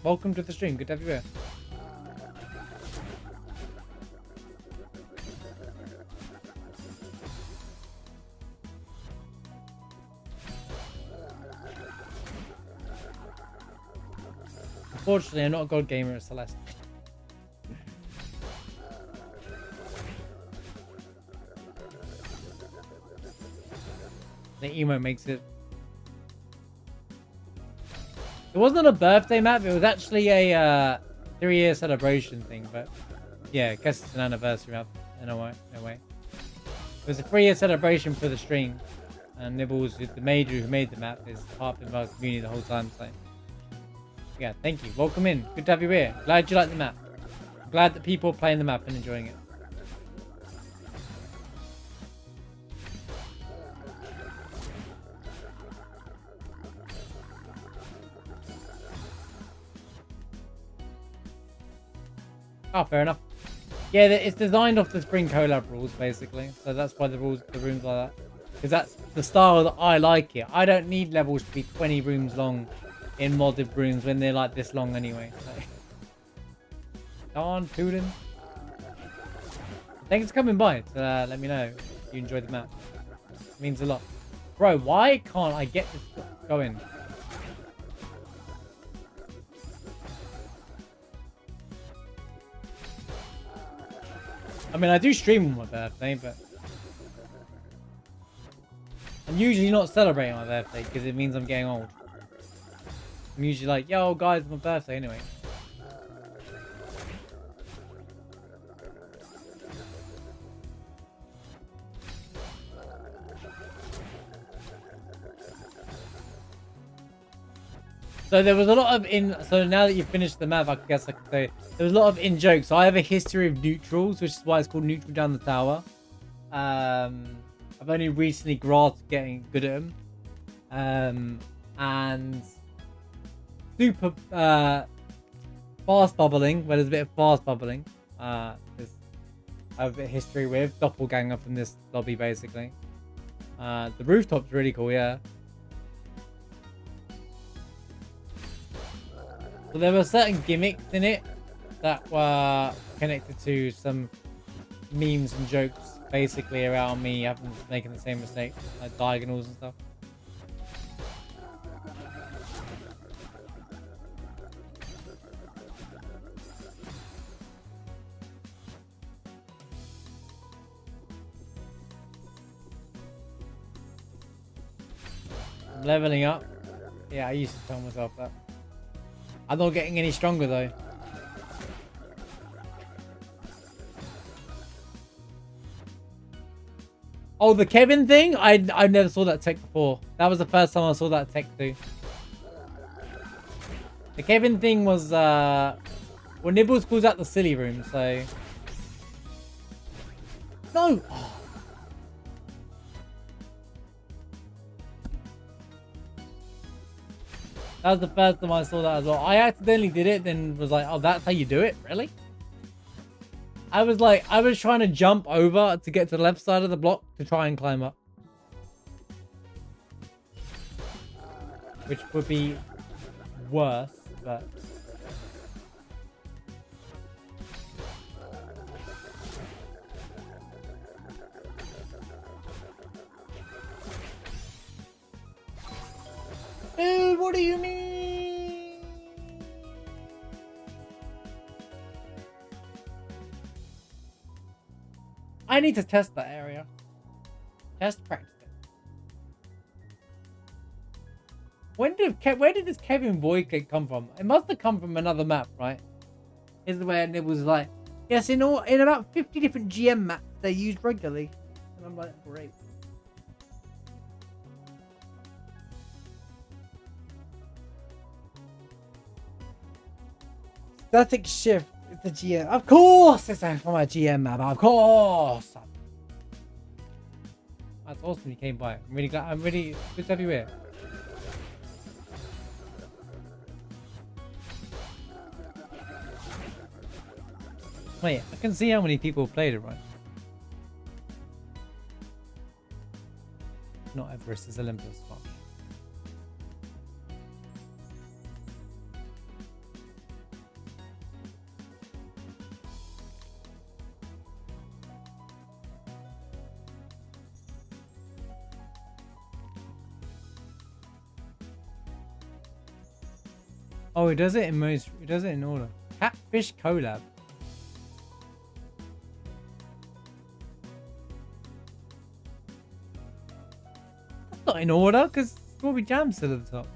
Welcome to the stream. Good to have you here. Unfortunately, I'm not a god gamer at Celeste. The emo makes it. It wasn't a birthday map, it was actually a 3-year celebration thing, but yeah, I guess it's an anniversary map in a way. It was a 3-year celebration for the stream, and Nibbles, the major who made the map, is part of our community the whole time, so yeah, thank you. Welcome in. Good to have you here. Glad you like the map. Glad that people are playing the map and enjoying it. Oh, fair enough. Yeah, it's designed off the Spring Collab rules, basically. So that's why the rooms are like that. Because that's the style that I like it. I don't need levels to be 20 rooms long in modded rooms when they're like this long anyway. So. Darn, Tootin. Thanks for coming by to let me know if you enjoyed the map. It means a lot. Bro, why can't I get this going? I mean, I do stream on my birthday, but I'm usually not celebrating my birthday because it means I'm getting old. I'm usually like, yo, guys, it's my birthday anyway. So there was a lot of so now that you've finished the map, I guess I could say there was a lot of in-jokes. So I have a history of neutrals, which is why it's called neutral down the tower. I've only recently grasped getting good at them. And super fast bubbling, where there's a bit of fast bubbling. I have a bit of history with doppelganger from this lobby, basically. The rooftop's really cool, yeah. So there were certain gimmicks in it that were connected to some memes and jokes, basically around me making the same mistake, like diagonals and stuff. I'm leveling up. Yeah, I used to tell myself that. I'm not getting any stronger though. Oh, the Kevin thing? I never saw that tech before. That was the first time I saw that tech too. The Kevin thing was well, Nibbles calls out the silly room, so no. That was the first time I saw that as well. I accidentally did it, then was like, oh, that's how you do it? Really? I was trying to jump over to get to the left side of the block to try and climb up. Which would be worse, but... Dude, what do you mean? I need to test that area. Test practice it. Where did this Kevin void click come from? It must have come from another map, right? Is where it was like, yes, in about 50 different GM maps they used regularly. And I'm like, great. Static shift. It's a GM. Of course, it's from a GM map. Of course. That's awesome. You came by. I'm really glad. I'm really good to have you here. Wait, I can see how many people played it, right? Not Everest, it's Olympus. Fuck. Oh, it does it in order. Catfish collab. That's not in order, because Strawberry Jam's still at the top.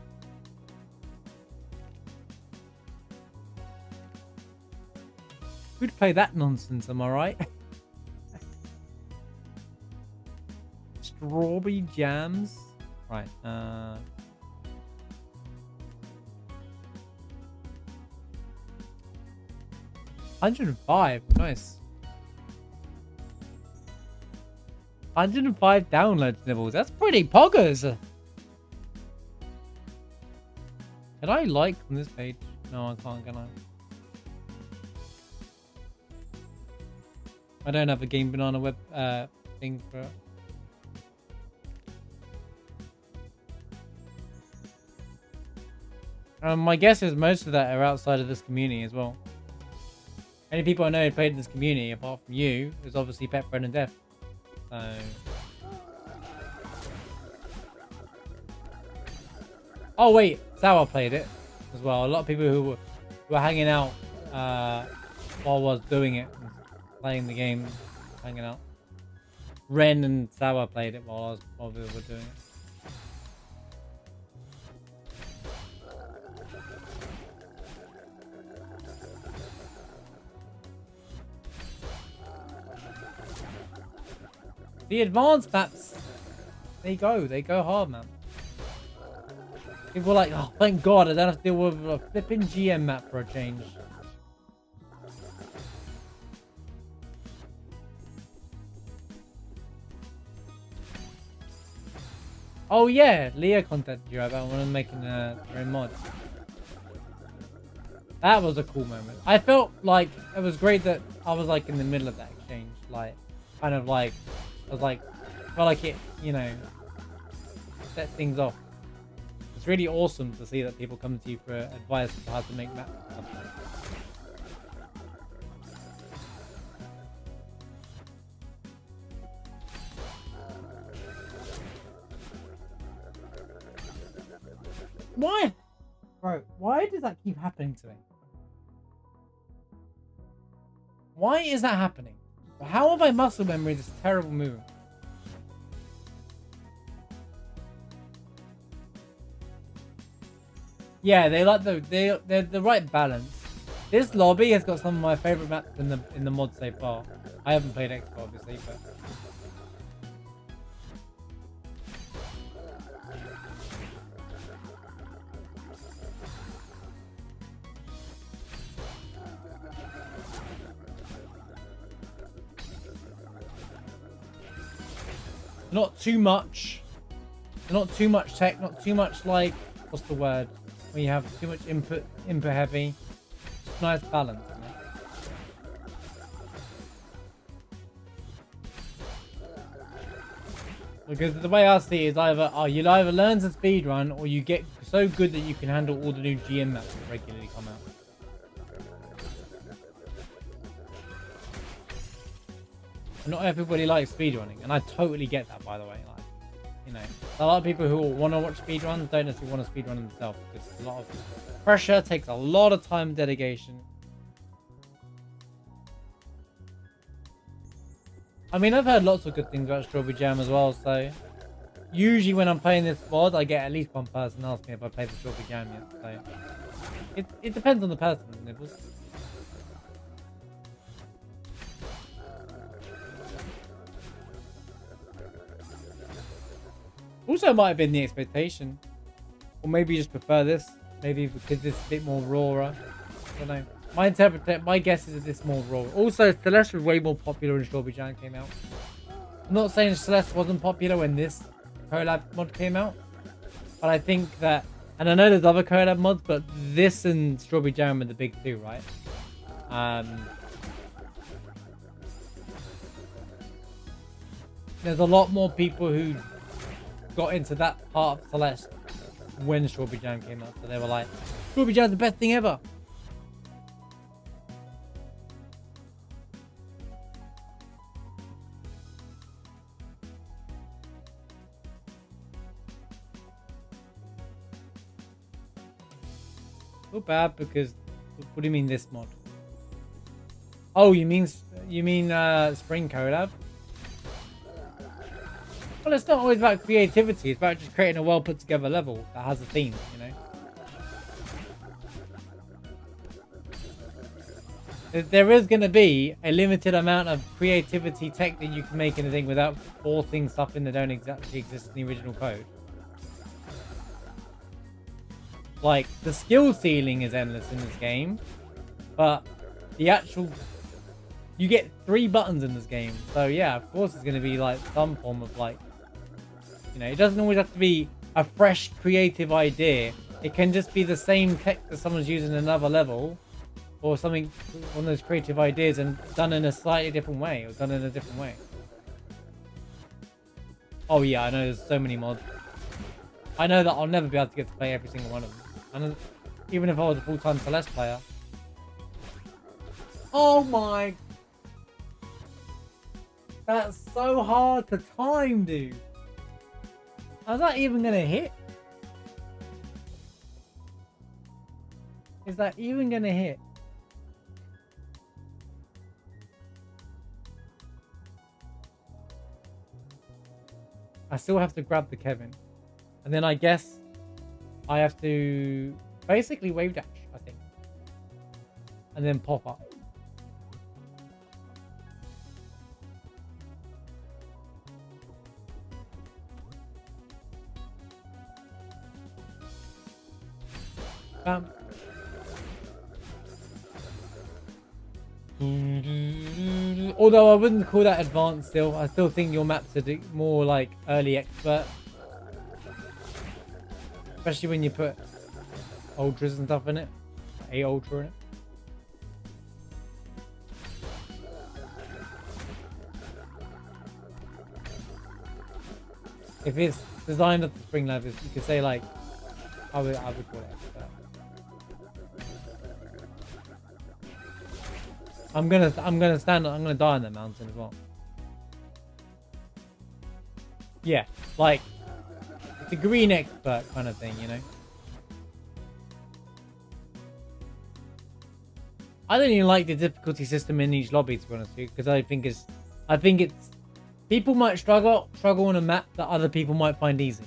Who'd play that nonsense, am I right? Strawberry Jams. Right, 105, nice. 105 downloads, Nibbles. That's pretty poggers. Can I like on this page? No, I can't, can I? I don't have a Game Banana web thing for it. My guess is most of that are outside of this community as well. Any people I know who played in this community, apart from you, is obviously Pet Friend and Death. So... Oh wait, Sour played it as well. A lot of people who were hanging out while I was doing it, playing the game. hanging out. Ren and Sour played it while we were doing it. The advanced maps, they go hard, man. People are like, oh, thank God, I don't have to deal with a flipping GM map for a change. Oh yeah, Leah contacted you about when I'm making her own mod. That was a cool moment. I felt like it was great that I was like in the middle of that exchange, like kind of like I was like felt like it, you know, set things off. It's really awesome to see that people come to you for advice on how to make maps. Why? Bro, why does that keep happening to me? Why is that happening? How have I muscle memory this terrible movement? Yeah, they like they're the right balance. This lobby has got some of my favorite maps in the mod so far. I haven't played Expo obviously, but not too much. Not too much tech, not too much like, what's the word? When you have too much input heavy. Just nice balance. You know? Because the way I see it is either, you'll either learn to speedrun or you get so good that you can handle all the new GM maps that regularly come out. Not everybody likes speedrunning, and I totally get that, by the way. Like, you know, a lot of people who want to watch speedruns don't necessarily want to speedrun themselves because a lot of pressure, takes a lot of time and dedication. I mean, I've heard lots of good things about Strawberry Jam as well, so usually when I'm playing this mod, I get at least one person ask me if I played the Strawberry Jam yet, so it depends on the person, Nibbles. Also, it might have been the expectation. Or maybe you just prefer this. Maybe because it's a bit more raw. I don't know. My guess is that it's more raw. Also, Celeste was way more popular when Strawberry Jam came out. I'm not saying Celeste wasn't popular when this collab mod came out. But I think that... And I know there's other collab mods, but this and Strawberry Jam are the big two, right? There's a lot more people who got into that part of Celeste when Strawberry Jam came out, so they were like, Strawberry Jam's the best thing ever. So bad because what do you mean this mod? Oh, you mean Spring Collab? Well, it's not always about creativity. It's about just creating a well put together level that has a theme, you know? There is going to be a limited amount of creativity tech that you can make in a thing without forcing stuff in that don't exactly exist in the original code. Like, the skill ceiling is endless in this game, but the actual... You get 3 buttons in this game, so yeah, of course it's going to be like some form of like... You know, it doesn't always have to be a fresh creative idea. It can just be the same tech that someone's using in another level, or something, one of those creative ideas, and done in a slightly different way, or done in a different way. Oh yeah, I know there's so many mods. I know that I'll never be able to get to play every single one of them. And even if I was a full-time Celeste player. Oh my... That's so hard to time, dude. How's that even gonna hit? Is that even gonna hit? I still have to grab the Kevin. And then I guess I have to basically wave dash, I think. And then pop up. Although I wouldn't call that advanced still. I still think your maps are more like early expert. Especially when you put ultras and stuff in it. A ultra in it. If it's designed up to spring levels, you could say like I would call it expert. I'm gonna die on that mountain as well. Yeah, like it's a green expert kind of thing, you know. I don't even like the difficulty system in each lobby, to be honest with you, because I think it's people might struggle on a map that other people might find easy.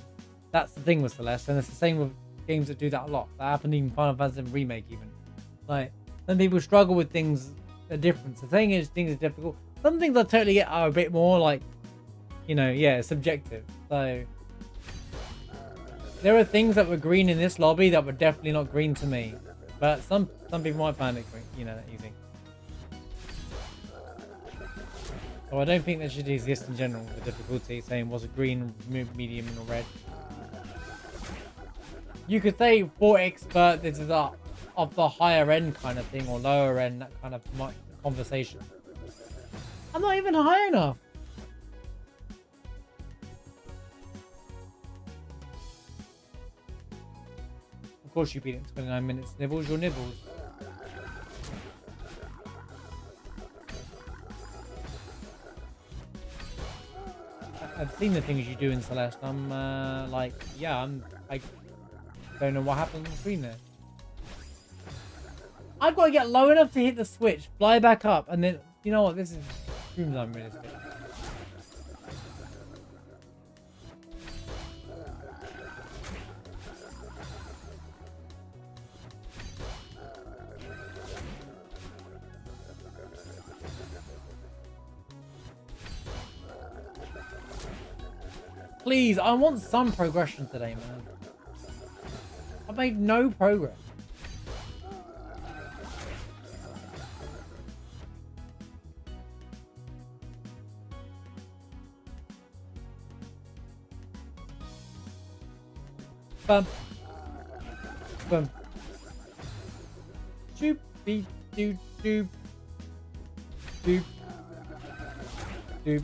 That's the thing with Celeste, and it's the same with games that do that a lot. That happened in Final Fantasy Remake even. Like some people struggle with things. The difference. The thing is, things are difficult. Some things I totally get are a bit more like, you know, yeah, subjective. So there are things that were green in this lobby that were definitely not green to me, but some people might find it green, you know, easy. So I don't think that should exist in general. The difficulty saying was a green, medium, and a red. You could say for expert, this is up. Of the higher end kind of thing or lower end, that kind of conversation. I'm not even high enough. Of course you beat it in 29 minutes. Nibbles your nibbles. I've seen the things you do in Celeste. I'm like, yeah, I don't know what happens on the screen there. I've got to get low enough to hit the switch, fly back up, and then, you know what, this is extremely unrealistic. Please, I want some progression today, man. I've made no progress. Bum. Bum. Doop, beep, doop, doop. Doop. Doop.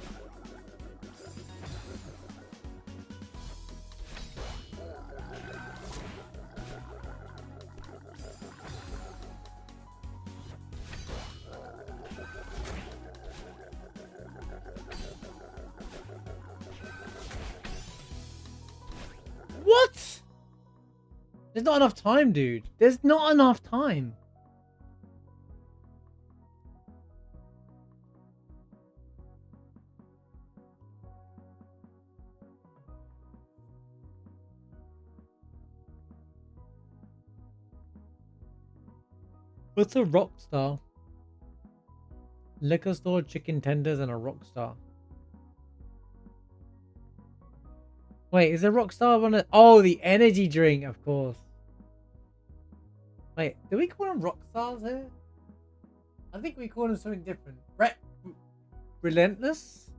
What? There's not enough time, dude. There's not enough time. What's a rock star? Liquor store, chicken tenders, and a rock star. Wait, is a Rockstar one of... Oh, the energy drink, of course. Wait, do we call them Rockstars here? I think we call them something different. Relentless?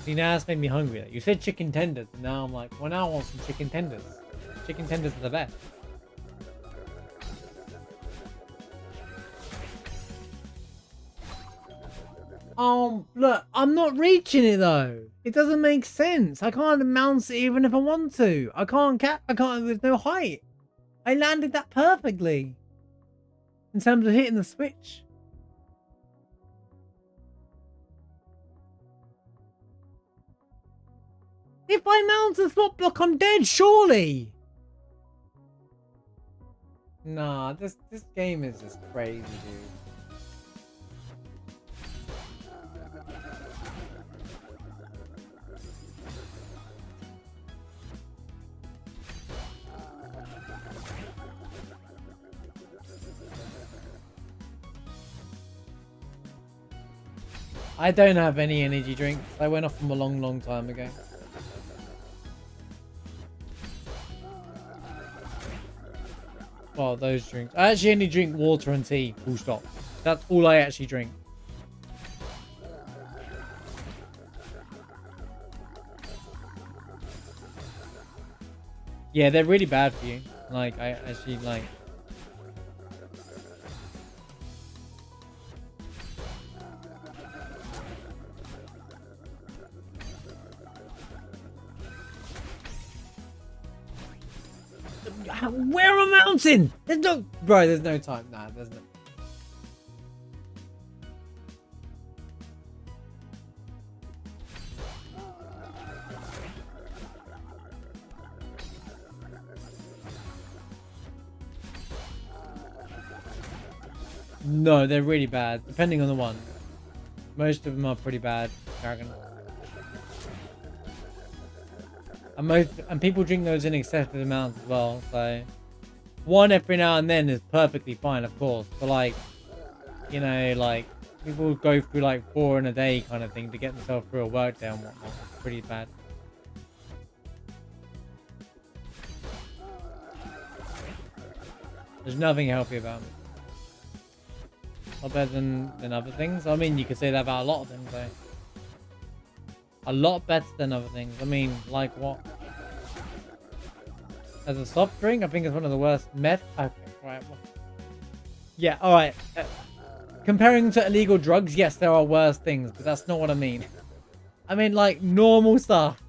See, now that's made me hungry. You said chicken tenders, and now I'm like, well, now I want some chicken tenders. Chicken tenders are the best. Look, I'm not reaching it though. It doesn't make sense. I can't mount it even if I want to. I can't, there's no height. I landed that perfectly. In terms of hitting the switch. If I mount a spot block, I'm dead, surely. Nah, this game is just crazy, dude. I don't have any energy drinks. I went off them a long time ago. Well, those drinks. I actually only drink water and tea. Full stop. That's all I actually drink. Yeah, they're really bad for you. Like, I actually like... Where a mountain? There's no... Bro, there's no time. Nah, there's no... No, they're really bad. Depending on the one. Most of them are pretty bad. Dragon. And people drink those in excessive amounts as well, so one every now and then is perfectly fine, of course, but like, you know, like people go through like 4 in a day kind of thing to get themselves through a work day and whatnot. It's pretty bad. There's nothing healthy about it. Not better than other things. I mean, you could say that about a lot of things though. A lot better than other things. I mean, like what? As a soft drink, I think it's one of the worst. Meth? Okay, right. Well, yeah, alright. Comparing to illegal drugs, yes, there are worse things, but that's not what I mean. I mean, like, normal stuff.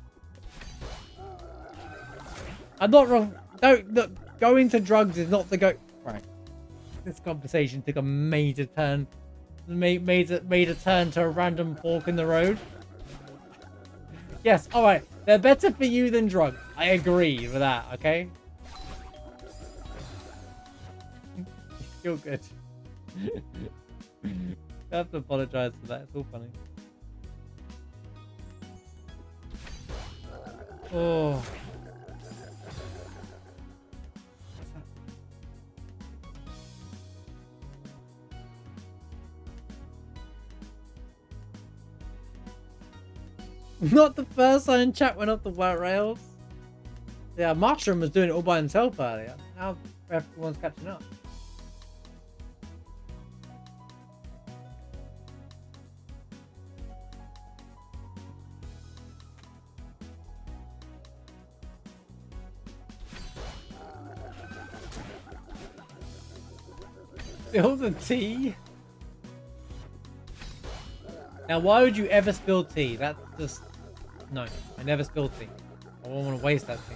I'm not wrong. Don't, look, going to drugs is not the go... Right. This conversation took a major turn. Made a turn to a random fork in the road. Yes, alright. They're better for you than drugs. I agree with that, okay? You're good. I have to apologize for that. It's all funny. Oh. Not the first time chat went off the white rails. Yeah, Mushroom was doing it all by himself earlier. Now everyone's catching up. Spill the tea? Now, why would you ever spill tea? That's just... No, I never spill tea. I won't want to waste that tea.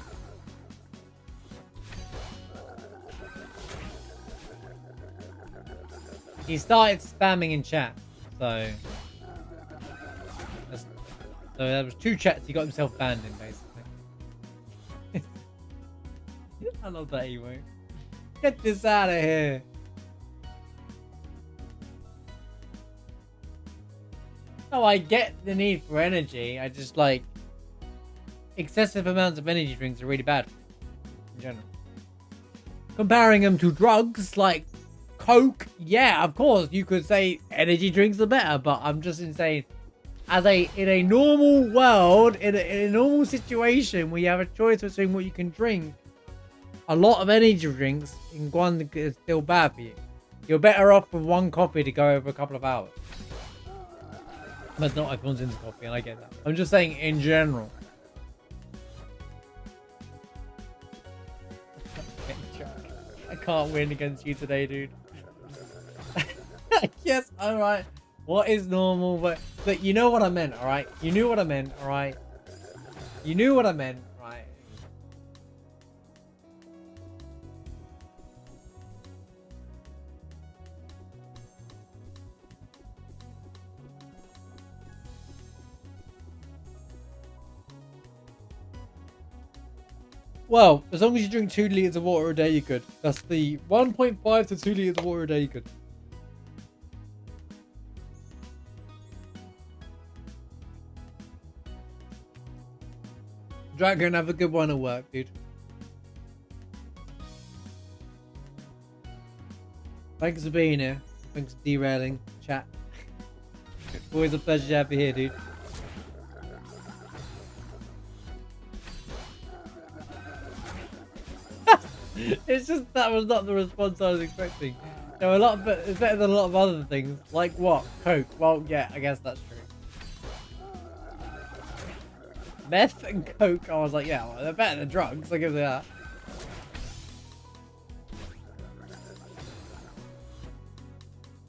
He started spamming in chat, so... So there was 2 chats he got himself banned in, basically. I love that emote. Get this out of here. Oh, I get the need for energy. I just like excessive amounts of energy drinks are really bad in general. Comparing them to drugs like Coke, yeah, of course you could say energy drinks are better, but I'm just saying, in a normal world, in a normal situation where you have a choice between what you can drink, a lot of energy drinks in one is still bad for you. You're better off with 1 coffee to go over a couple of hours. That's not everyone's into coffee, and I get that. I'm just saying in general. I can't win against you today, dude. Yes, alright. What is normal? But you know what I meant, alright? You knew what I meant, alright? You knew what I meant, right? Well, as long as you drink 2 liters of water a day, you're good. That's the 1.5 to 2 liters of water a day, you're good. Dragon, have a good one at work, dude. Thanks for being here. Thanks for derailing chat. Always a pleasure to have you here, dude. It's just that was not the response I was expecting. There were a lot, but it's better than a lot of other things. Like what? Coke. Well, yeah, I guess that's true. Meth and coke. I was like, yeah, well, they're better than drugs. I'll give you that.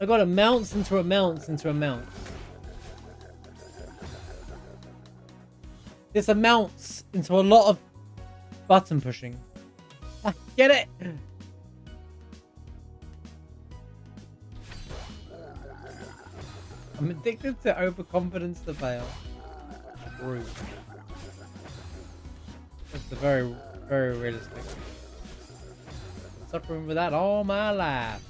I got amounts into amounts into amounts. This amounts into a lot of button pushing. Get it? I'm addicted to overconfidence to fail. Rude. That's a very, very realistic. Suffering with that all my life.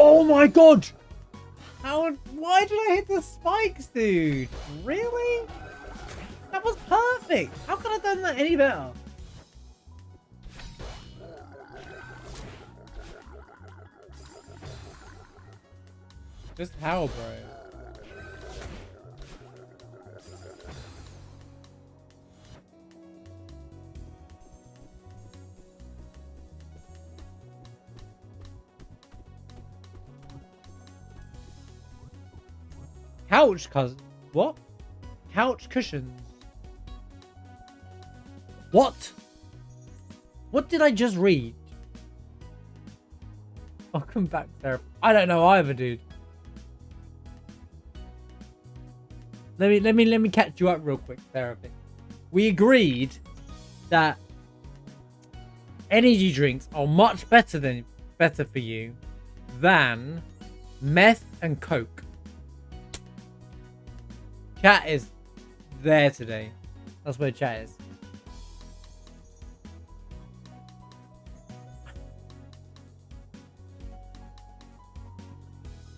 Oh my god! Why did I hit the spikes, dude? Really? That was perfect! How could I have done that any better? Just how, bro? Couch cousin. What? Couch cushions. What? What did I just read? Welcome back, Sarah. I don't know either, dude. Let me catch you up real quick, therapy. We agreed that energy drinks are much better for you than meth and coke. Chat is there today. That's where chat is.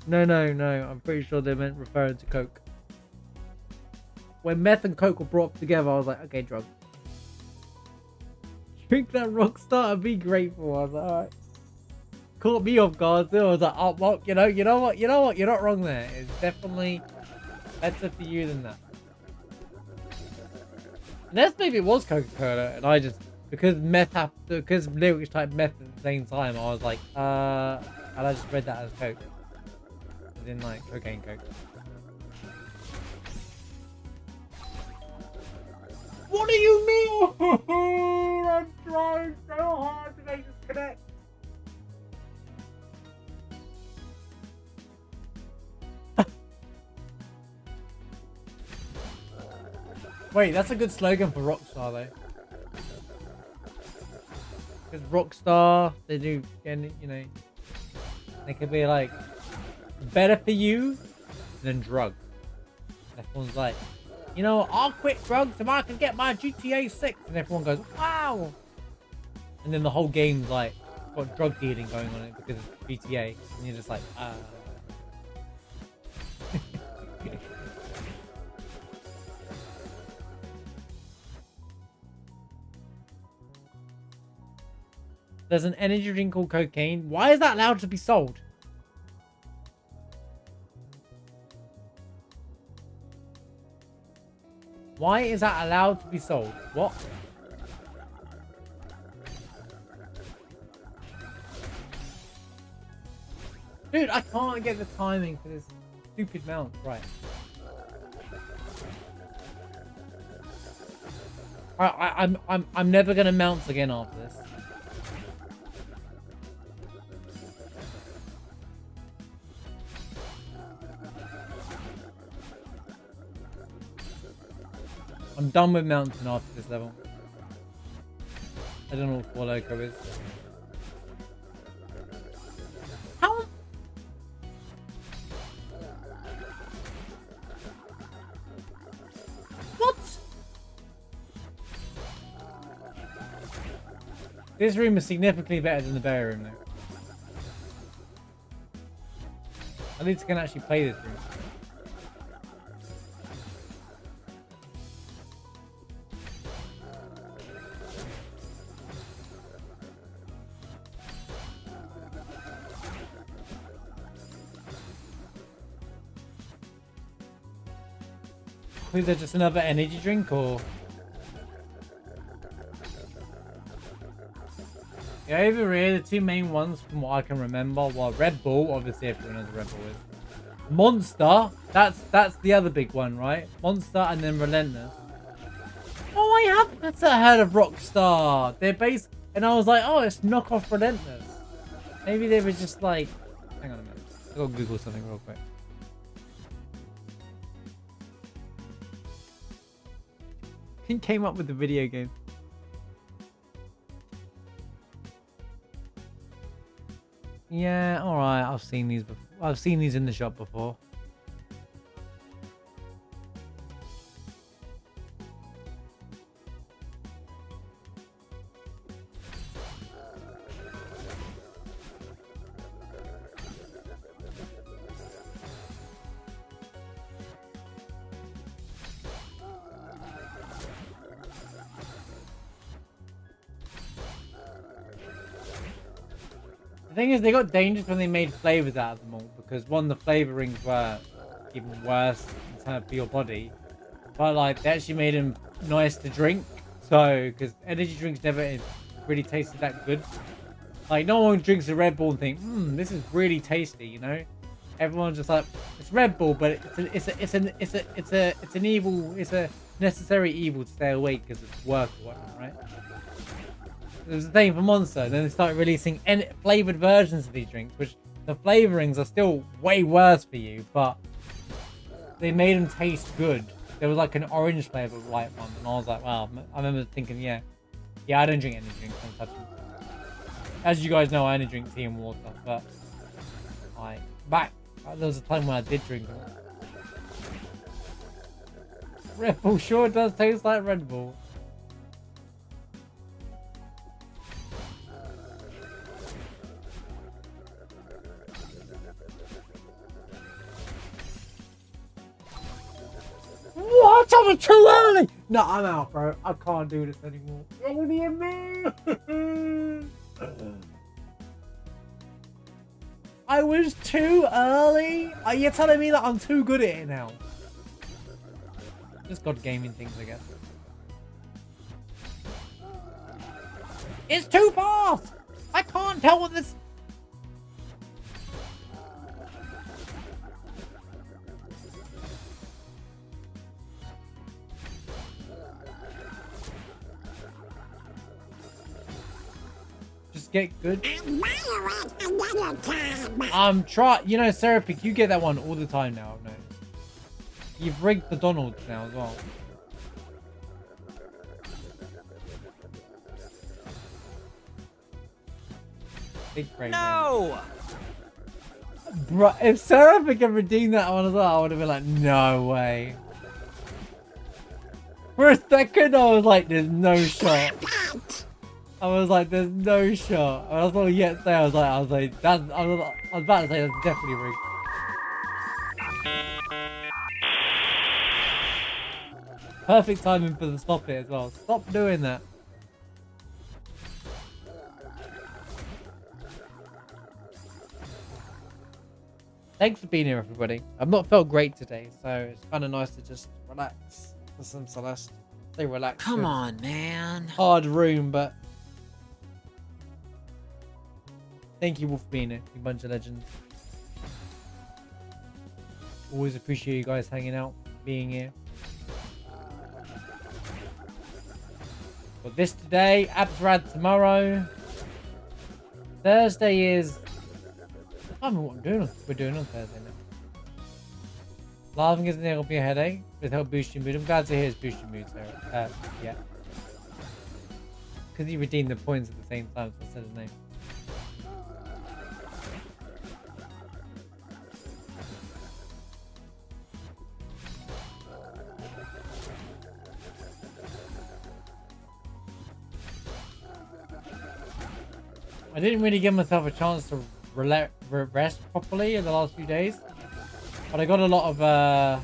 No. I'm pretty sure they meant referring to coke. When meth and coke were brought together, I was like, okay, drug. Drink that Rockstar and be grateful. I was like, alright. Caught me off guard too. I was like, oh, well, you know what? You're not wrong there. It's definitely better for you than that. Unless maybe it was Coca-Cola and I just, because lyrics type meth at the same time, I was like, and I just read that as Coke. As in like cocaine Coke. What do you mean? I'm trying so hard to make this connect. Wait, that's a good slogan for Rockstar though. Because Rockstar, they do, you know, they could be like, better for you than drugs. Everyone's like, you know, I'll quit drugs so I can get my GTA 6. And everyone goes, wow. And then the whole game's like, got drug dealing going on it because of GTA. And you're just like, There's an energy drink called cocaine. Why is that allowed to be sold? Why is that allowed to be sold? What? Dude, I can't get the timing for this stupid mount right. I'm never gonna mount again after this. I'm done with mounting after this level. I don't know what 4 loco is. How? What? This room is significantly better than the bear room, though. At least I can actually play this room. Is there just another energy drink, or? Yeah, over here, the two main ones from what I can remember were Red Bull, obviously everyone knows what Red Bull is. Monster, that's the other big one, right? Monster and then Relentless. Oh, I have that's heard of Rockstar. They're based, and I was like, oh, it's knockoff Relentless. Maybe they were just like, hang on a minute, I gotta Google something real quick. Who came up with the video game? Yeah, all right. I've seen these before. I've seen these in the shop before. The thing is, they got dangerous when they made flavors out of them all, because one, the flavorings were even worse in terms for your body, but like they actually made them nice to drink. So, because energy drinks never really tasted that good. Like no one drinks a Red Bull and think, this is really tasty, you know. Everyone's just like, it's Red Bull, but it's an evil, it's a necessary evil to stay awake because it's work or whatnot, right? It was the same for Monster. Then they started releasing flavored versions of these drinks, which the flavorings are still way worse for you, but they made them taste good. There was like an orange flavor white one, and I was like, wow. I remember thinking, yeah, I don't drink any drinks. Don't touch them. As you guys know, I only drink tea and water, but there was a time when I did drink them. Red Bull sure does taste like Red Bull. What? I was too early! No, I'm out, bro. I can't do this anymore. What do you mean? I was too early? Are you telling me that I'm too good at it now? Just got gaming things, I guess. It's too fast! I can't tell what this... Get good. You know, Serapic, you get that one all the time now, I've noticed. You've rigged the Donalds now as well. Big brain. No! Bro, if Serapic had redeemed that one as well, I would have been like, no way. For a second, I was like, there's no shot. I was like, there's no shot. I was like, yet say, I was like, that's, I was about to say that's definitely rigged. Perfect timing for the stop it as well. Stop doing that. Thanks for being here, everybody. I've not felt great today, so it's kind of nice to just relax for some Celeste. Stay relaxed. Come on, man. Hard room, but thank you all for being here, you bunch of legends. Always appreciate you guys hanging out, being here. Got this today. Absrad tomorrow. Thursday is... I don't know what we're doing on Thursday now. Laughing isn't going to be a headache. It'll help boost your mood. I'm glad to hear it's boost your mood, Sarah. Yeah. Because you redeemed the points at the same time, so I said his name. I didn't really give myself a chance to rest properly in the last few days. But I got a lot of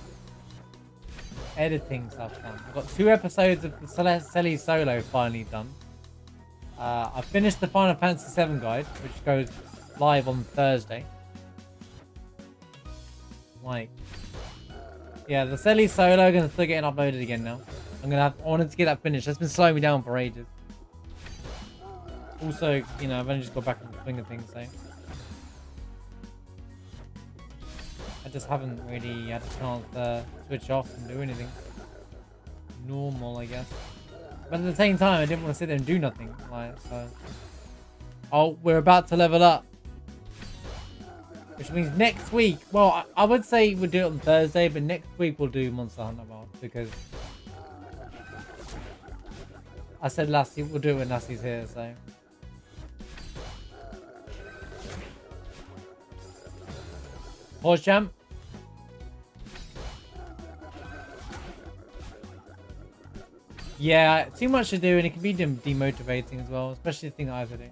editing stuff done. I've got 2 episodes of the Celeste solo finally done. I finished the Final Fantasy VII guide, which goes live on Thursday. Like, yeah, the Celeste solo gonna start getting uploaded again now. I wanted to get that finished. That's been slowing me down for ages. Also, you know, I've only just got back in the swing of things, so I just haven't really had a chance to switch off and do anything normal, I guess. But at the same time, I didn't want to sit there and do nothing. Like, so. Oh, we're about to level up, which means next week. Well, I would say we'll do it on Thursday, but next week we'll do Monster Hunter World because I said Lassie we'll do it when Lassie's here. So. Pause, champ. Yeah, too much to do, and it can be demotivating as well, especially the thing that I was doing.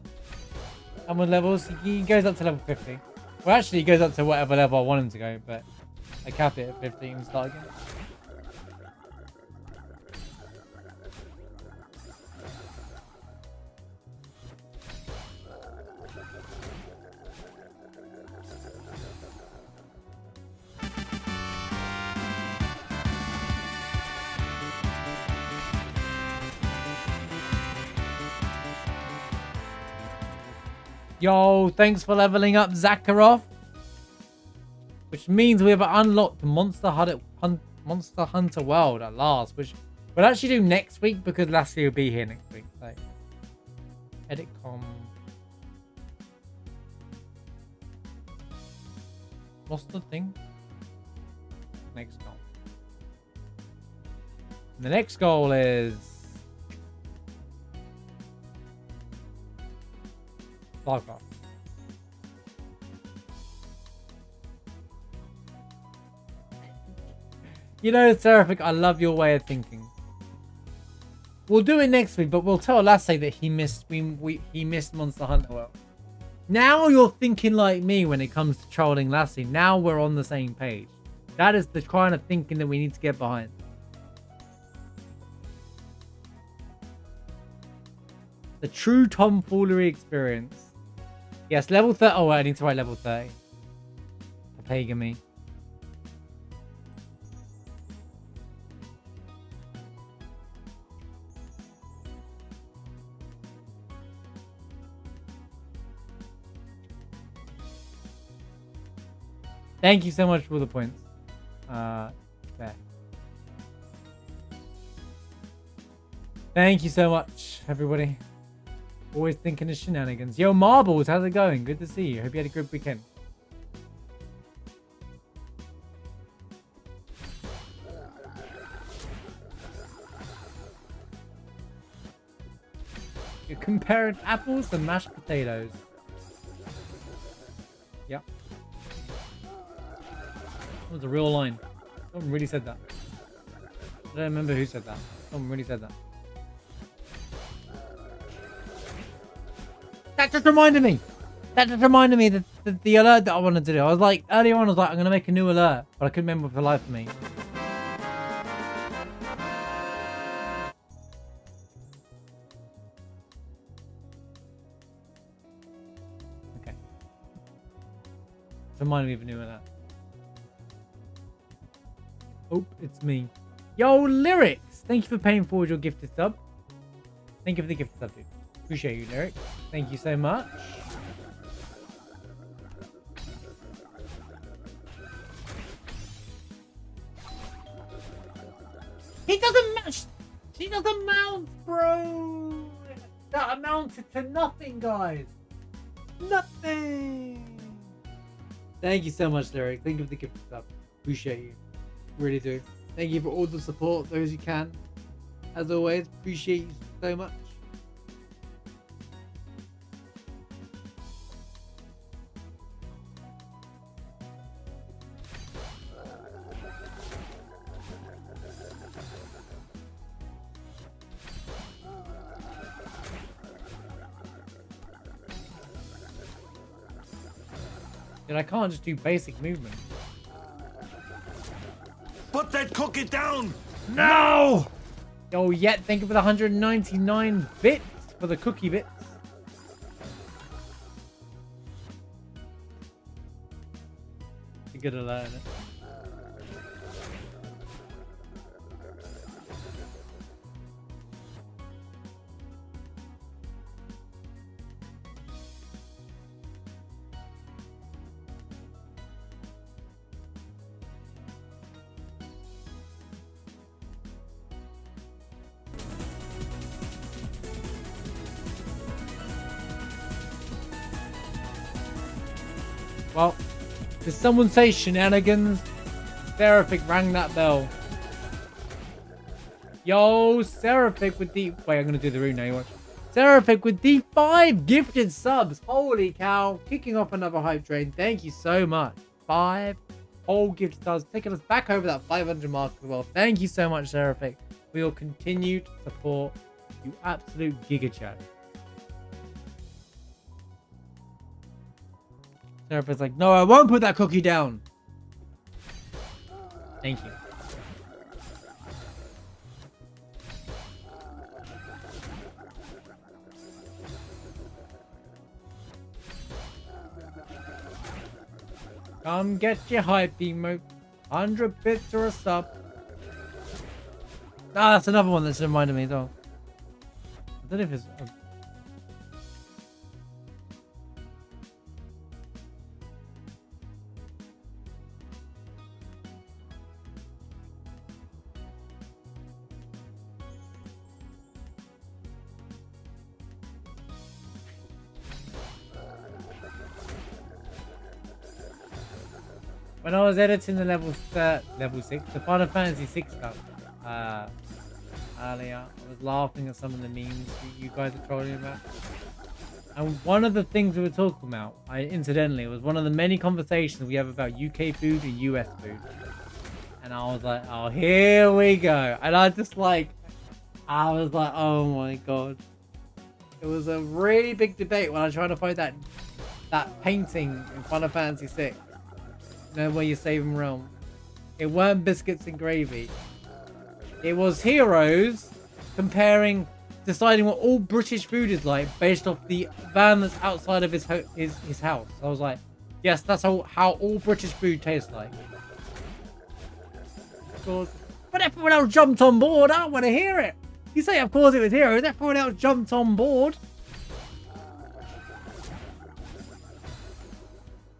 And with levels, he goes up to level 50. Well, actually, he goes up to whatever level I want him to go, but I cap it at 50 and start again. Yo, thanks for leveling up, Zakharov. Which means we have unlocked Monster Hunter World at last, which we'll actually do next week because Lassie will be here next week. So, edit com. What's the thing? Next goal. The next goal is Starcraft. You know, Seraphic, I love your way of thinking. We'll do it next week, but we'll tell Lassie that he missed Monster Hunter World. Now you're thinking like me when it comes to trolling Lassie. Now we're on the same page. That is the kind of thinking that we need to get behind. The true tomfoolery experience. Yes, level 30. Oh, I need to write level 30. Pagamy. Thank you so much for the points. There. Thank you so much, everybody. Always thinking of shenanigans. Yo, Marbles, how's it going? Good to see you. Hope you had a good weekend. You're comparing apples to mashed potatoes. Yep. That was a real line. Someone really said that. I don't remember who said that. Someone really said that. That just reminded me. That the alert that I wanted to do. I was like, earlier on, I was like, I'm going to make a new alert. But I couldn't remember for the life of me. Okay. Reminded me of a new alert. Oh, it's me. Yo, Lyrics! Thank you for paying forward your gifted sub. Thank you for the gifted sub, dude. Appreciate you, Lyrics. Thank you so much. He doesn't match. She doesn't mount, bro. That amounted to nothing, guys. Nothing. Thank you so much, Lyric. Thank you for the gift stuff. Appreciate you. Really do. Thank you for all the support, those you can. As always, appreciate you so much. Dude, I can't just do basic movement. Put that cookie down! No! Oh, yet thank you for the 199 bits for the cookie bits. You're good at that, isn't it? Well, did someone say shenanigans? Seraphic rang that bell. Yo, Seraphic with the... Wait, I'm going to do the rune now, you watch. Seraphic with the 5 gifted subs. Holy cow. Kicking off another hype train. Thank you so much. 5 whole gifted subs. Taking us back over that 500 mark as well. Thank you so much, Seraphic, for your continued support. You absolute giga chat. Seraphic's like, no, I won't put that cookie down. Thank you. Come get your hype emote. 100 bits or a sub. Ah, that's another one that's reminded me though. I don't know if it's... When I was editing the level 6, the Final Fantasy 6 stuff, earlier, I was laughing at some of the memes you guys are trolling about. And one of the things we were talking about, incidentally, was one of the many conversations we have about UK food and US food. And I was like, oh, here we go. And I was like, oh my god. It was a really big debate when I was trying to find that painting in Final Fantasy 6. Know where you save them realm. It weren't biscuits and gravy. It was heroes deciding what all British food is like based off the van that's outside of his house. I was like, yes, that's how all British food tastes like. Of course, but everyone else jumped on board. I want to hear it. You say, of course, it was heroes. Everyone else jumped on board.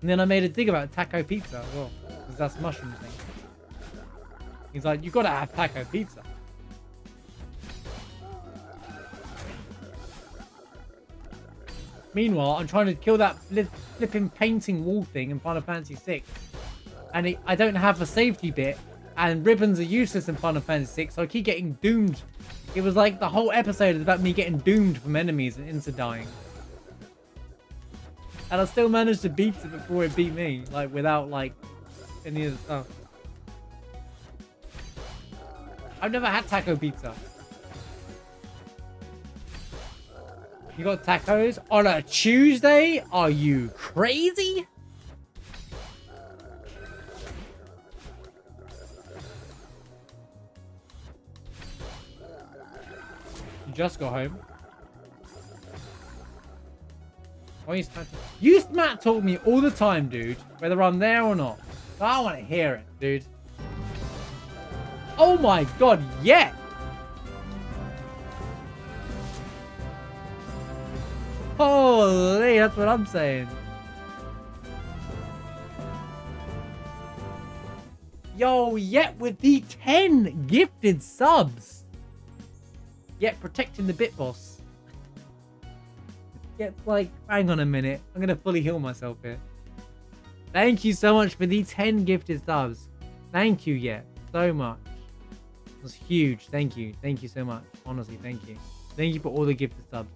And then I made a dig about taco pizza as well, because that's mushroom thing. He's like, you gotta have taco pizza. Meanwhile, I'm trying to kill that flipping painting wall thing in Final Fantasy 6. And I don't have a safety bit, and ribbons are useless in Final Fantasy 6, so I keep getting doomed. It was like the whole episode is about me getting doomed from enemies and insta-dying. And I still managed to beat it before it beat me, like without like any of the stuff. I've never had taco pizza. You got tacos on a Tuesday? Are you crazy? You just got home. You smack talk me all the time, dude, whether I'm there or not. I want to hear it, dude. Oh my god, yeah! Holy, that's what I'm saying. Yo, yet with the 10 gifted subs. yet protecting the bit boss. Yet, like, hang on a minute. I'm going to fully heal myself here. Thank you so much for the 10 gifted subs. Thank you, Yet, so much. It was huge. Thank you. Thank you so much. Honestly, thank you. Thank you for all the gifted subs.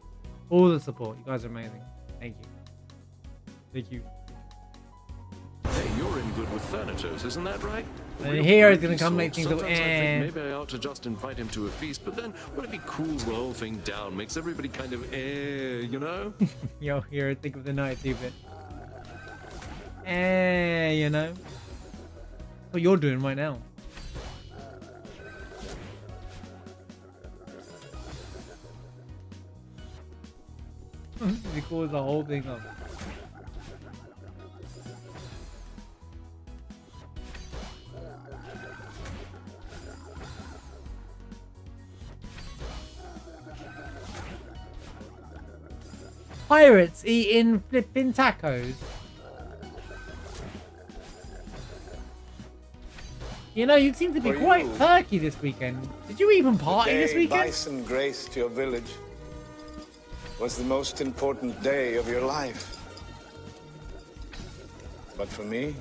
All the support. You guys are amazing. Thank you. Thank you. Hey, you're in good with Thanatos, isn't that right? And the hero's going to come make things go, Sometimes I think maybe I ought to just invite him to a feast, but then what if he cools the whole thing down, makes everybody kind of you know? Yo, hero, think of the night, stupid. You know? What you're doing right now. He calls the whole thing up. Pirates eating flipping tacos. You know, you seem to be quite perky this weekend. Did you even party this weekend? Bison graced your village was the most important day of your life. But for me,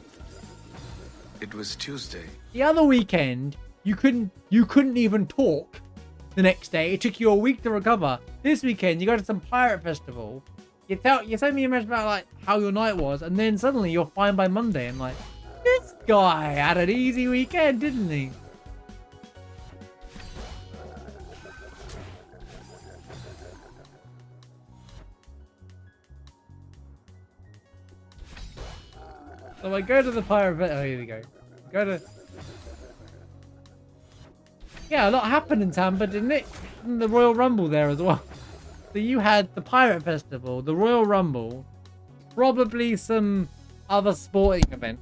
it was Tuesday. The other weekend, you couldn't even talk the next day. It took you a week to recover. This weekend, you go to some pirate festival. You send me a message about like how your night was, and then suddenly you're fine by Monday. And like, this guy had an easy weekend, didn't he? So I go to the pirate. Oh, here we go. Go to. Yeah, a lot happened in Tampa, didn't it? And the Royal Rumble there as well. So you had the Pirate Festival, the Royal Rumble, probably some other sporting event.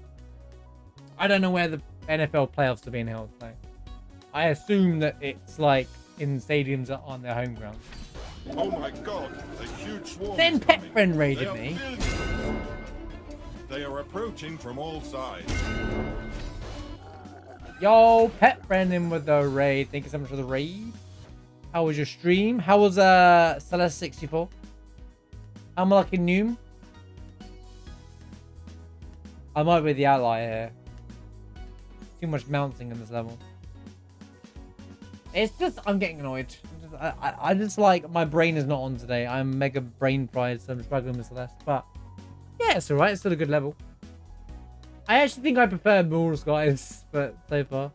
I don't know where the NFL playoffs are being held, so I assume that it's like in stadiums that aren't their home ground. Oh my god, a huge swarm Then is Pet coming. Friend raided They are me. building. They are approaching from all sides. Yo, Pet Friend in with the raid. Thank you so much for the raid. How was your stream? How was Celeste 64? How am I liking Nyoom? I might be the outlier here. Too much mounting in this level. It's just, I'm getting annoyed. I just like, my brain is not on today. I'm mega brain fried, so I'm struggling with Celeste. But yeah, it's alright. It's still a good level. I actually think I prefer Moors, guys, but so far.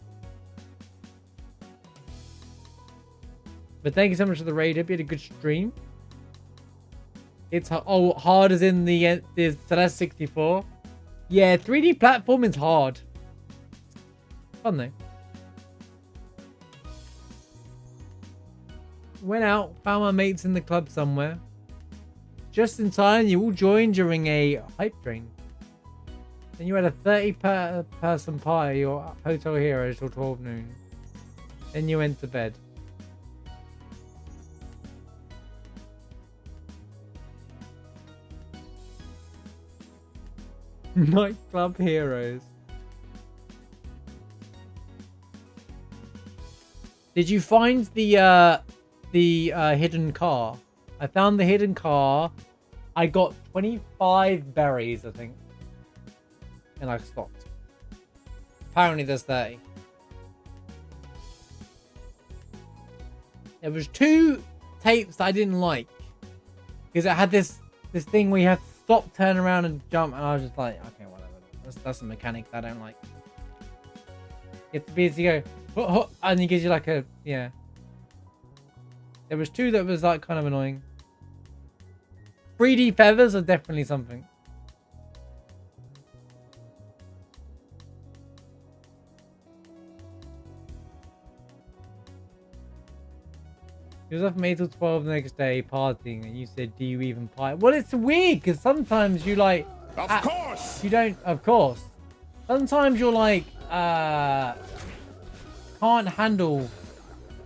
But thank you so much for the raid. Hope you had a good stream. It's hard as in the Celeste 64. Yeah, 3D platform is hard. Fun though. Went out, found my mates in the club somewhere. Just in time, you all joined during a hype train. Then you had a 30-person party or Hotel Heroes till 12 noon. Then you went to bed. Nightclub Heroes. Did you find the hidden car? I found the hidden car. I got 25 berries, I think. And I stopped. Apparently there's 30. There was 2 tapes that I didn't like. Because it had this thing where you have to stop, turn around and jump. And I was just like, okay, whatever. That's a mechanic that I don't like. You have to be able to go, oh, oh, and it gives you like a, yeah. There was 2 that was like kind of annoying. 3D feathers are definitely something. He was up from 8 till 12 the next day partying, and you said, do you even party? Well, it's weird, because sometimes you like... Of course! You don't... Of course. Sometimes you're like... can't handle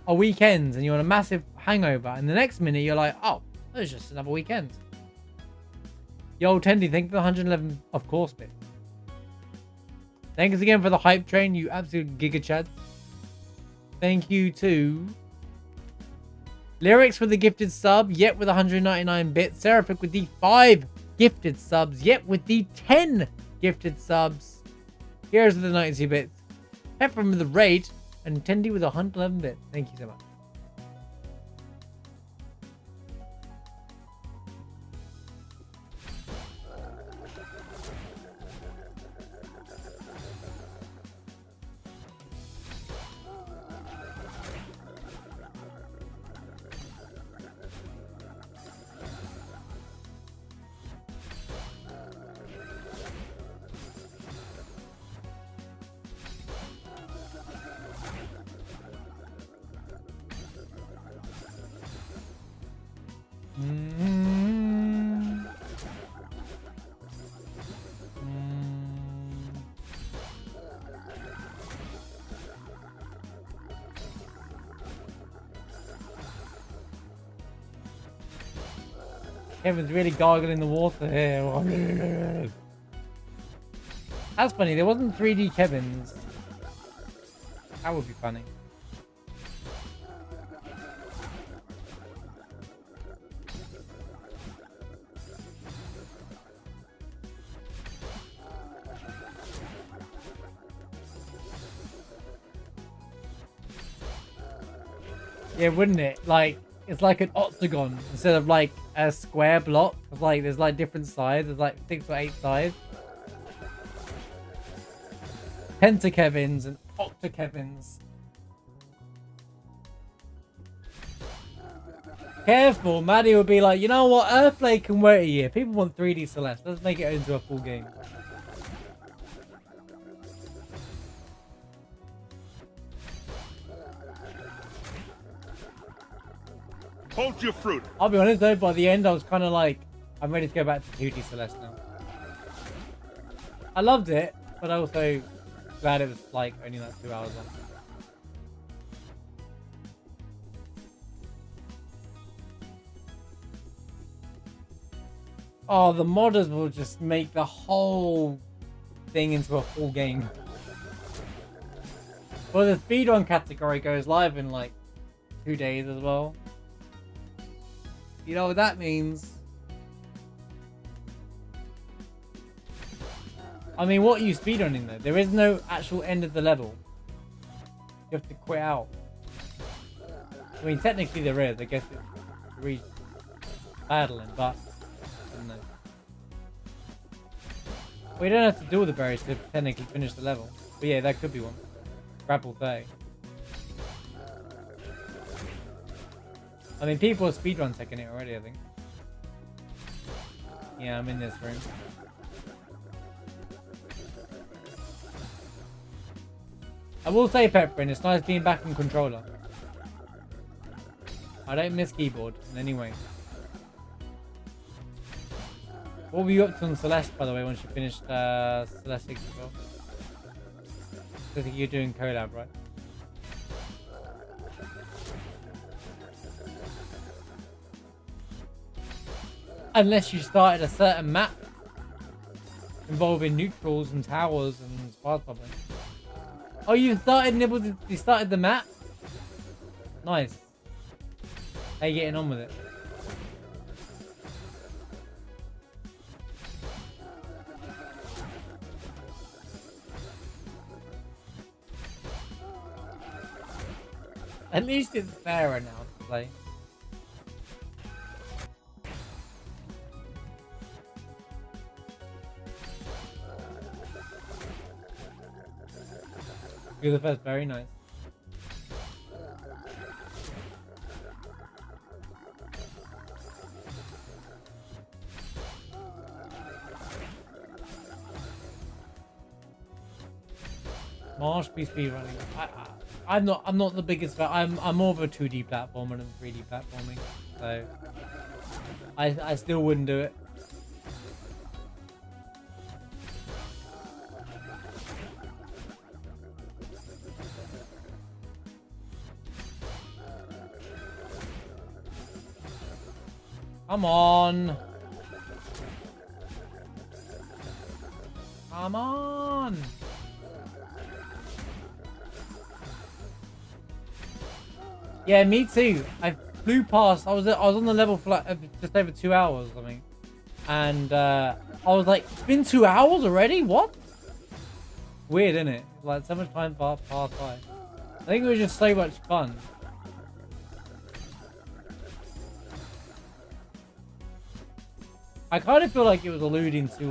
a weekend, and you're on a massive hangover, and the next minute you're like, oh, it was just another weekend. Yo, Tendy, thank you for the 111 of course bit. Thanks again for the hype train, you absolute giga chad. Thank you to Lyrics with the gifted sub, yet with 199 bits. Seraphic with the 5 gifted subs, yet with the 10 gifted subs. Heroes with the 92 bits. Peppermint with the raid, and Tendi with 111 bits. Thank you so much. Kevin's really gargling the water here. That's funny. There wasn't 3D Kevin's. That would be funny. Yeah, wouldn't it? Like, it's like an octagon instead of like a square block. It's like there's like different sides. There's like 6 or 8 sides. Penta Kevins and Octa Kevins. Careful, Maddie will be like, you know what? Earthblade can wait a year. People want 3D Celeste. Let's make it into a full game. Hold your fruit. I'll be honest though, by the end I was kind of like, I'm ready to go back to 2D Celeste now. I loved it, but I also glad it was like only like 2 hours long. Oh, the modders will just make the whole thing into a full game. Well, the speedrun category goes live in like 2 days as well. You know what that means? I mean, what are you speedrunning though? There is no actual end of the level. You have to quit out. I mean, technically there is. I guess it's battling, but I don't know. Well, you don't have to do all the berries to technically finish the level. But yeah, that could be one. Grapple 30. I mean, people are speedrun taking it already, I think. Yeah, I'm in this room. I will say, Pepperin, it's nice being back on controller. I don't miss keyboard in any way. What were you up to on Celeste, by the way, once you finished Celeste 6 as well? I think you're doing collab, right? Unless you started a certain map involving neutrals and towers and spark problems. Oh, you started you started the map? Nice. How you getting on with it? At least it's fairer now to play. You're the first, very nice. Marsh be speedrunning. I'm not the biggest fan. I'm more of a 2D platformer than 3D platforming. So I still wouldn't do it. Come on. Come on. Yeah, me too. flew past. I was on the level for like just over 2 hours or something, and I was like, it's been 2 hours already. What? Weird, isn't it? Like so much time passed by. I think it was just so much fun. I kind of feel like it was alluding to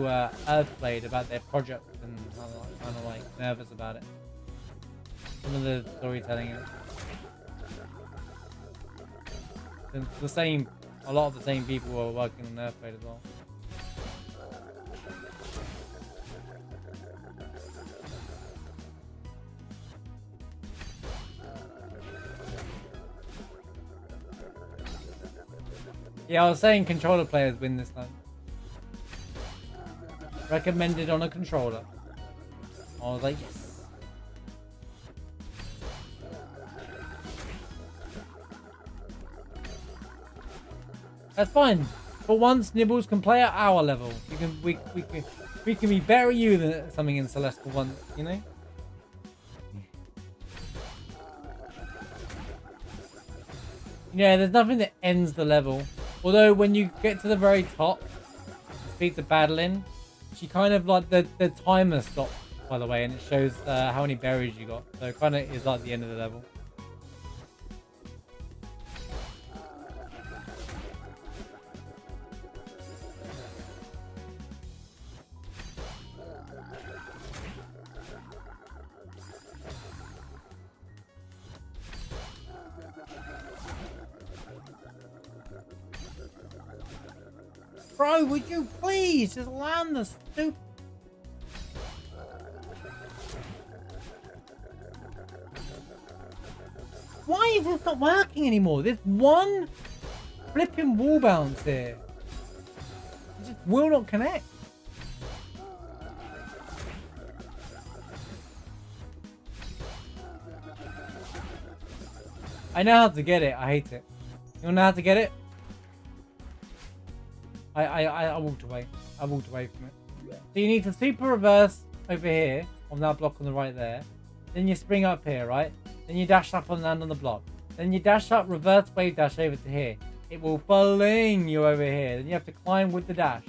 Earthblade about their project, and I'm kind of like nervous about it. Some of the storytelling. A lot of the same people were working on Earthblade as well. Yeah, I was saying controller players win this time. Recommended on a controller. I was like, yes. That's fine. For once, Nibbles can play at our level. We can be better at you than something in Celeste for once, you know? Yeah, there's nothing that ends the level. Although when you get to the very top, speak to Badeline, she kind of like the timer stops, by the way, and it shows how many berries you got. So it kind of is like the end of the level. Bro, would you please just land the stupid... Why is this not working anymore? There's one flipping wall bounce here. It just will not connect. I know how to get it. I hate it. You know how to get it? I walked away. I walked away from it. So you need to super reverse over here on that block on the right there. Then you spring up here, right? Then you dash up and land on the block. Then you dash up, reverse wave dash over to here. It will fling you over here. Then you have to climb with the dash.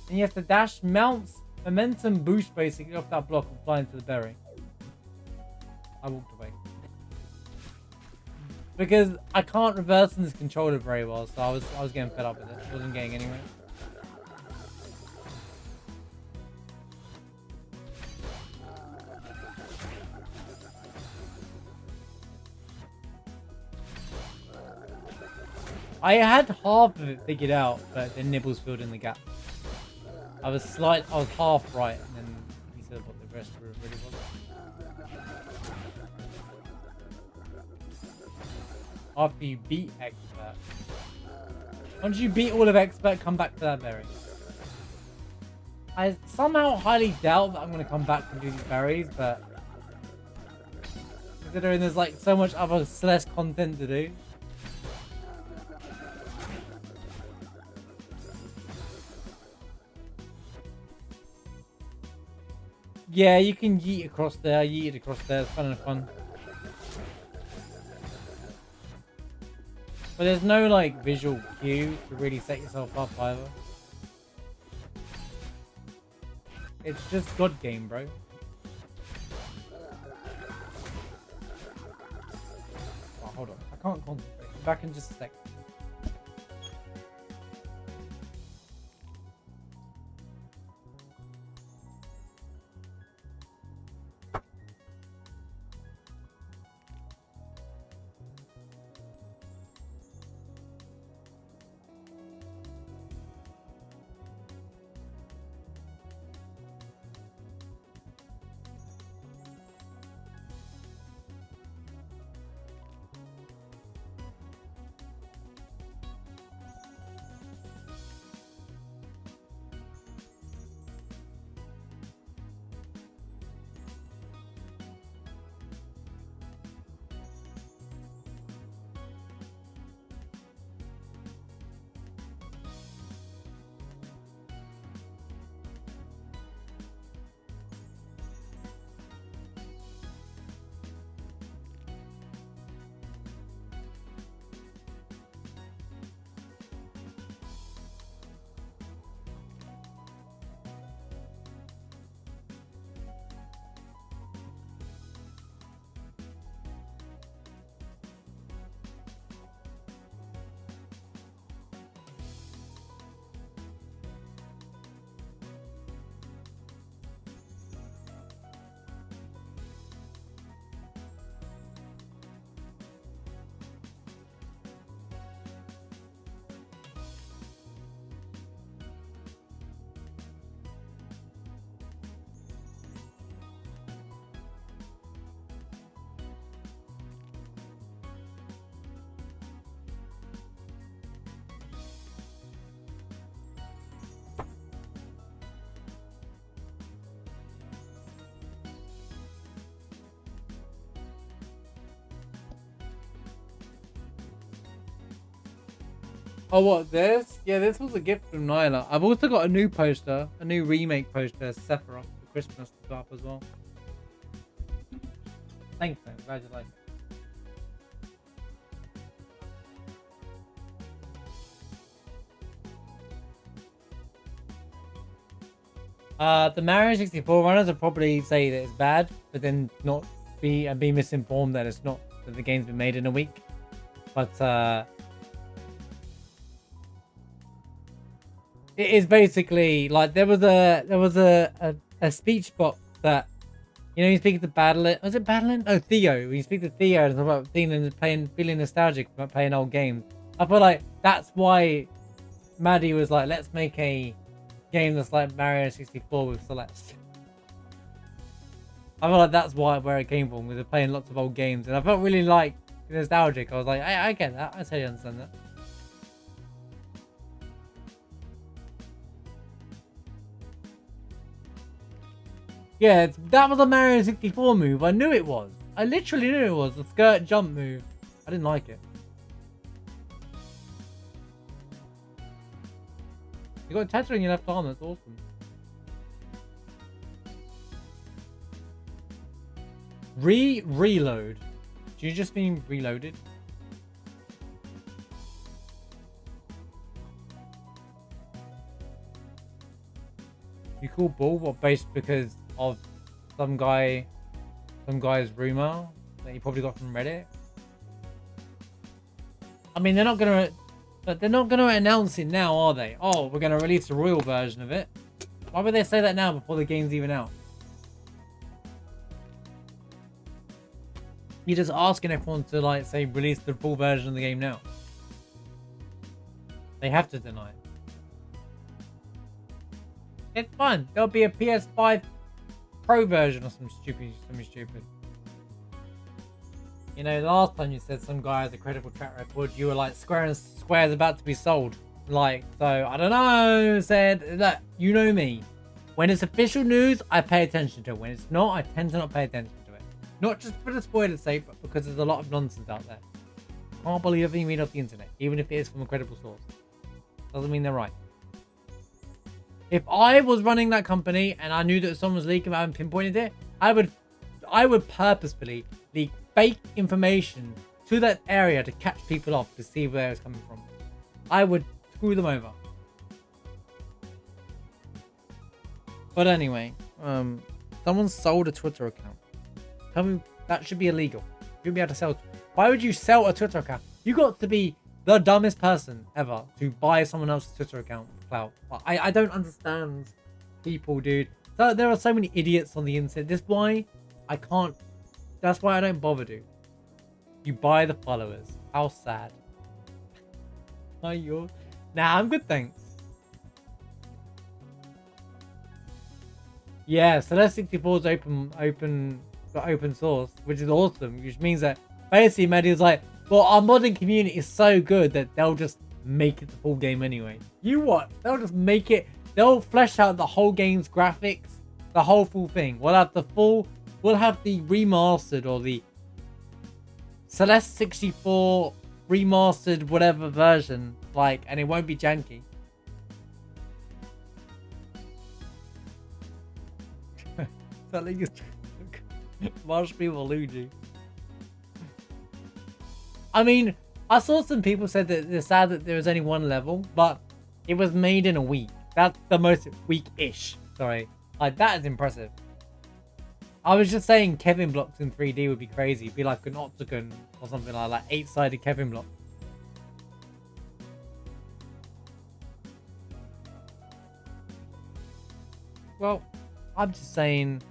Then you have to dash, mounts, momentum boost basically off that block and fly into the berry. I walked away. Because I can't reverse in this controller very well, so I was getting fed up with it. I wasn't getting anywhere. I had half of it figured out, but then Nibbles filled in the gap. I was half right, and then he said what the rest really was. After you beat Expert. Once you beat all of Expert, come back to that berry. I somehow highly doubt that I'm going to come back and do these berries, but considering there's like so much other Celeste content to do. Yeah, you can yeet across there, yeet it across there, it's kind of fun. But there's no like visual cue to really set yourself up either. It's just God game, bro. Oh, hold on, I can't concentrate. Back in just a sec. Oh, what, this? Yeah, this was a gift from Nyla. I've also got a new poster, a new remake poster, Sephiroth for Christmas to go up as well. Thanks, man. Glad you like it. The Mario 64 runners would probably say that it's bad, but then not be misinformed that it's not, that the game's been made in a week. But it is basically like there was a speech box that, you know, you speak to Battlein. Was it Battlein? Oh, Theo. When you speak to Theo, it's about feeling nostalgic about playing old games. I feel like that's why Maddie was like, let's make a game that's like Mario 64 with Celeste. I feel like that's where it came from, with playing lots of old games, and I felt really like nostalgic. I was like, I get that. I totally understand that. Yeah, that was a Mario 64 move. I knew it was. I literally knew it was. The skirt jump move. I didn't like it. You got a tattoo on your left arm. That's awesome. Reload. Do you just mean reloaded? You call bull what, based because of some guy's rumor that you probably got from Reddit? I mean, they're not gonna announce it now, are they? Oh, we're gonna release a royal version of it. Why would they say that now before the game's even out? You're just asking everyone to, like, say, release the full version of the game now. They have to deny it. It's fun. There'll be a PS5 Pro version or something stupid. You know, the last time you said some guy has a credible track record, you were like, Square's about to be sold. Like, so, I don't know, said, that you know me. When it's official news, I pay attention to it. When it's not, I tend to not pay attention to it. Not just for the spoiler's sake, but because there's a lot of nonsense out there. Can't believe everything you read off the internet, even if it is from a credible source. Doesn't mean they're right. If I was running that company and I knew that someone was leaking, I haven't pinpointed it, I would purposefully leak fake information to that area to catch people off, to see where it's coming from. I would screw them over. But anyway, someone sold a Twitter account. Tell me, that should be illegal. You'd be able to sell. Why would you sell a Twitter account? You got to be the dumbest person ever to buy someone else's Twitter account for clout. I don't understand people, dude. So there are so many idiots on the internet. That's why I can't. That's why I don't bother, dude. You buy the followers. How sad. Are you? Nah, I'm good, thanks. Yeah, Celeste 64 is open source, which is awesome. Which means that basically Media's like, well, our modding community is so good that they'll just make it the full game anyway. You what? They'll just make it. They'll flesh out the whole game's graphics, the whole full thing. We'll have the remastered, or the Celeste 64 remastered whatever version, like, and it won't be janky. Telling you, most people Luigi. I mean, I saw some people said that they're sad that there was only one level, but it was made in a week. That's the most week-ish. Sorry. Like, that is impressive. I was just saying Kevin blocks in 3D would be crazy. It'd be like an octagon or something like that. 8-sided Kevin block. Well, I'm just saying,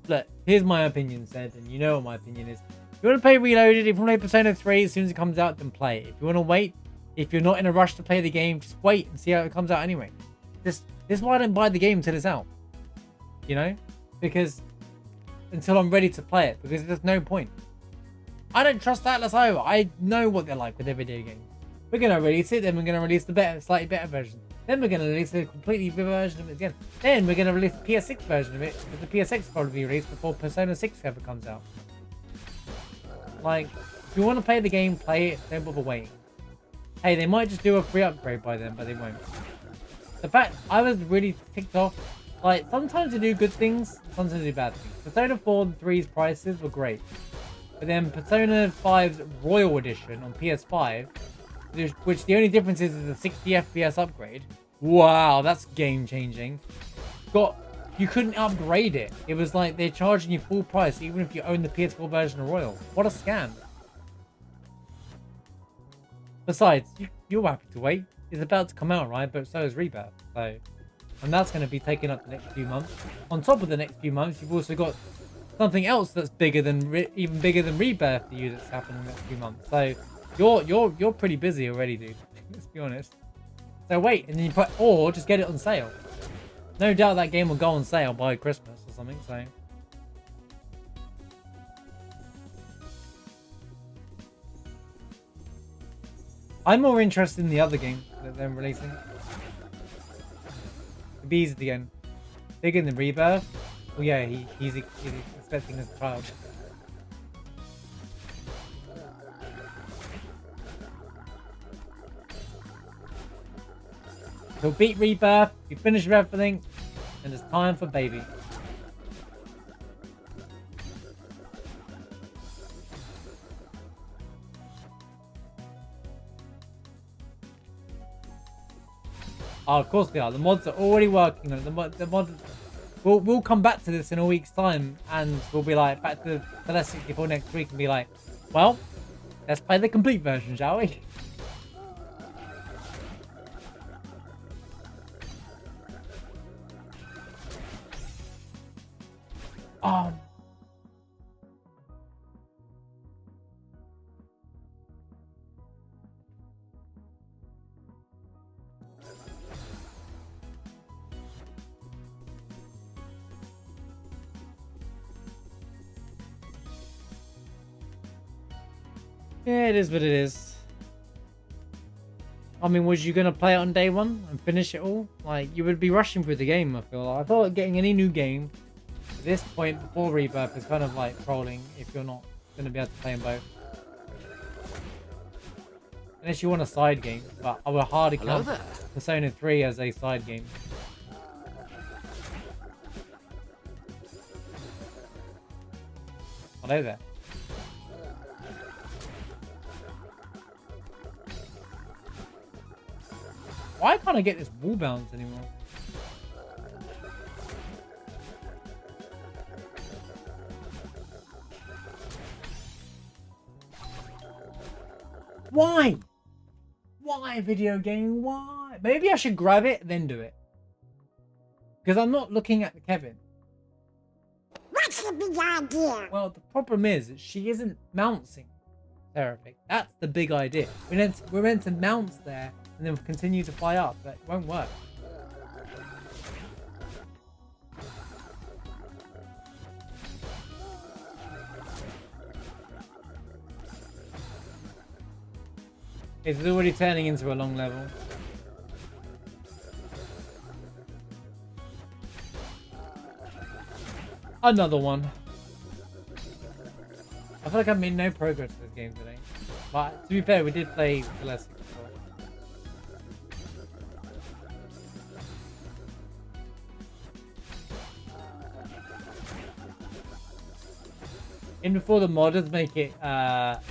look, here's my opinion said, and you know what my opinion is. If you want to play Reloaded, if you want to play Persona 3 as soon as it comes out, then play it. If you want to wait, if you're not in a rush to play the game, just wait and see how it comes out anyway. This is why I don't buy the game until it's out. You know? Because until I'm ready to play it, because there's no point. I don't trust Atlas IO. I know what they're like with their video games. We're going to release it, then we're going to release the slightly better version. Then we're going to release a completely version of it again. Then we're going to release the PS6 version of it, because the PSX will probably be released before Persona 6 ever comes out. Like, if you want to play the game, play it. Don't bother waiting. Hey, they might just do a free upgrade by then, but they won't. The fact I was really ticked off. Like, sometimes they do good things, sometimes they do bad things. Persona 4 and 3's prices were great. But then Persona 5's Royal Edition on PS5, which the only difference is the 60 FPS upgrade. Wow, that's game changing. You couldn't upgrade it. It was like they're charging you full price even if you own the PS4 version of Royal. What a scam. Besides, you're happy to wait. It's about to come out, right? But so is Rebirth. So, and that's going to be taking up the next few months. On top of the next few months, you've also got something else that's bigger than even bigger than Rebirth for you that's happening in the next few months. So you're pretty busy already, dude. Let's be honest. So wait, and then or just get it on sale. No doubt that game will go on sale by Christmas or something. So. I'm more interested in the other game that they're releasing. The Bees again. Bigger than Rebirth. Well, yeah, he's expecting as a child. He'll beat Rebirth, you finish with everything, and it's time for baby. Oh, of course they are. The mods are already working on it. The mods. We'll come back to this in a week's time, and we'll be like back to Celeste 64 next week, and be like, well, let's play the complete version, shall we? Oh. Yeah, it is what it is. I mean, was you going to play it on day one and finish it all? Like, you would be rushing through the game, I feel like. I thought getting any new game at this point before Rebirth is kind of like trolling if you're not going to be able to play them both. Unless you want a side game, but I would hardly count Persona 3 as a side game. Hello there. Why can't I get this wall bounce anymore? Why? Why, video game? Why? Maybe I should grab it, then do it. Because I'm not looking at the Kevin. What's the big idea? Well, the problem is that she isn't mounting Terrafix. That's the big idea. We're meant to mount there and then continue to fly up, but it won't work. It's already turning into a long level. Another one. I feel like I've made no progress in this game today. But to be fair, we did play Celeste before. In before the modders make it better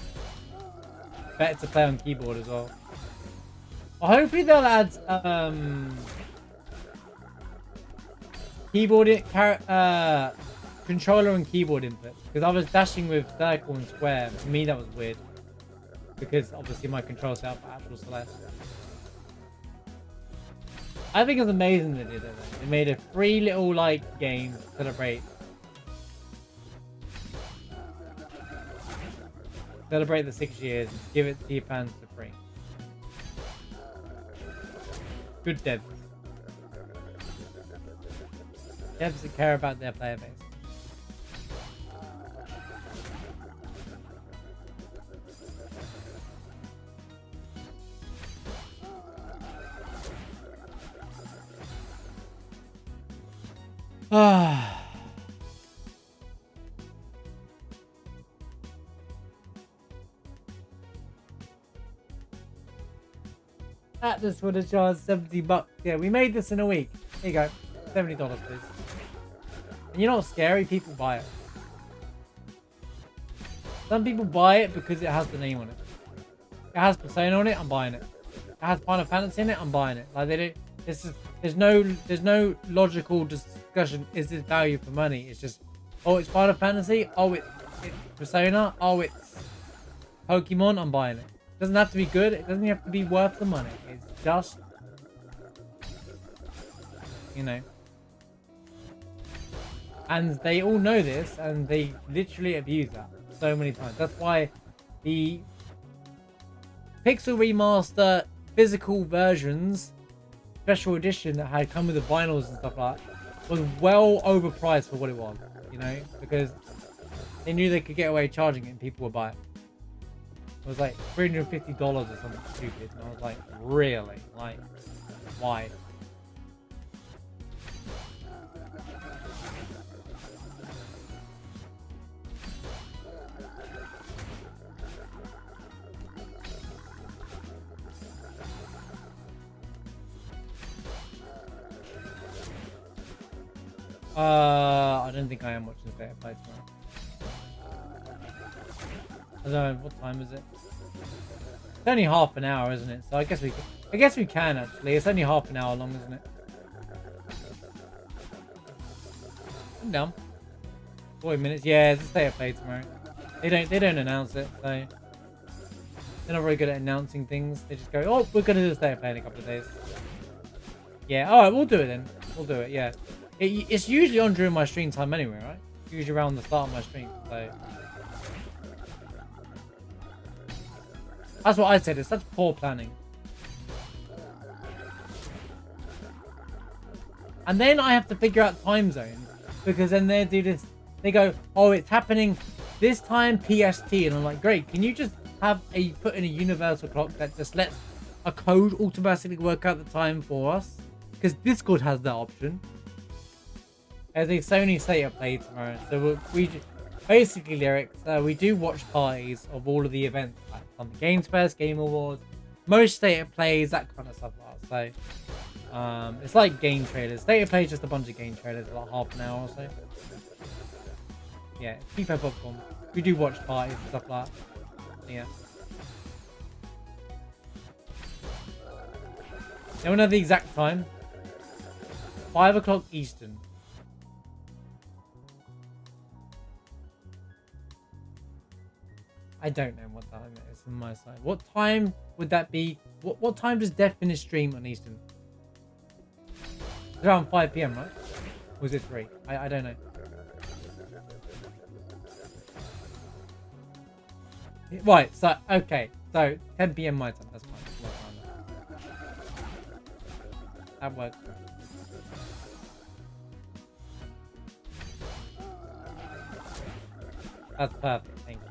to play on keyboard as well. Well, hopefully they'll add keyboard controller and keyboard input, because I was dashing with circle and square. For me that was weird, because obviously my control set up for actual Celeste. I think it's amazing they did it. They made a free little like game to celebrate the 6 years and give it to your fans for free. Good devs. Devs that care about their player base. Ah. Atlas would have charged $70. Yeah, we made this in a week. Here you go. $70, please. And you know what's scary? People buy it. Some people buy it because it has the name on it. It has Persona on it, I'm buying it. It has Final Fantasy in it, I'm buying it. Like they do. There's no logical discussion. Is this value for money? It's just, oh, it's Final Fantasy. Oh, it's Persona. Oh, it's Pokemon. I'm buying it. It doesn't have to be good. It doesn't have to be worth the money. It's just, you know. And they all know this, and they literally abuse that so many times. That's why the Pixel Remaster physical versions, special edition that had come with the vinyls and stuff like that, was well overpriced for what it was, you know, because they knew they could get away charging it and people would buy it. It was like $350 or something stupid, and I was like, really? Like, why? I don't think I am watching State of Play tomorrow. I don't know, what time is it? It's only half an hour, isn't it? So I guess we can actually. It's only half an hour long, isn't it? I'm down. 40 minutes. Yeah, it's a State of Play tomorrow. They don't announce it, so they're not very good at announcing things. They just go, oh, we're gonna do a State of Play in a couple of days. Yeah, alright, we'll do it then. We'll do it, yeah. It's usually on during my stream time anyway, right? Usually around the start of my stream, so that's what I said. It's such poor planning. And then I have to figure out time zones, because then they do this. They go, oh, it's happening this time PST, and I'm like, great. Can you just put in a universal clock that just lets a code automatically work out the time for us? Because Discord has that option. There's a Sony State of Play tomorrow, so we basically, lyrics. We do watch parties of all of the events, like on the Games Fest, Game Awards, most State of Plays, that kind of stuff. So it's like game trailers. State of Play is just a bunch of game trailers, like half an hour or so. Yeah, FIFA popcorn. We do watch parties and stuff like that. Yeah. They don't know the exact time. 5 o'clock Eastern. I don't know what time it is on my side. What time would that be? What time does Death finish stream on Eastern? It's around 5 PM, right? Or was it 3? I don't know. Right, so, okay. So, 10 PM my time. That's fine. That works. That's perfect. Thank you.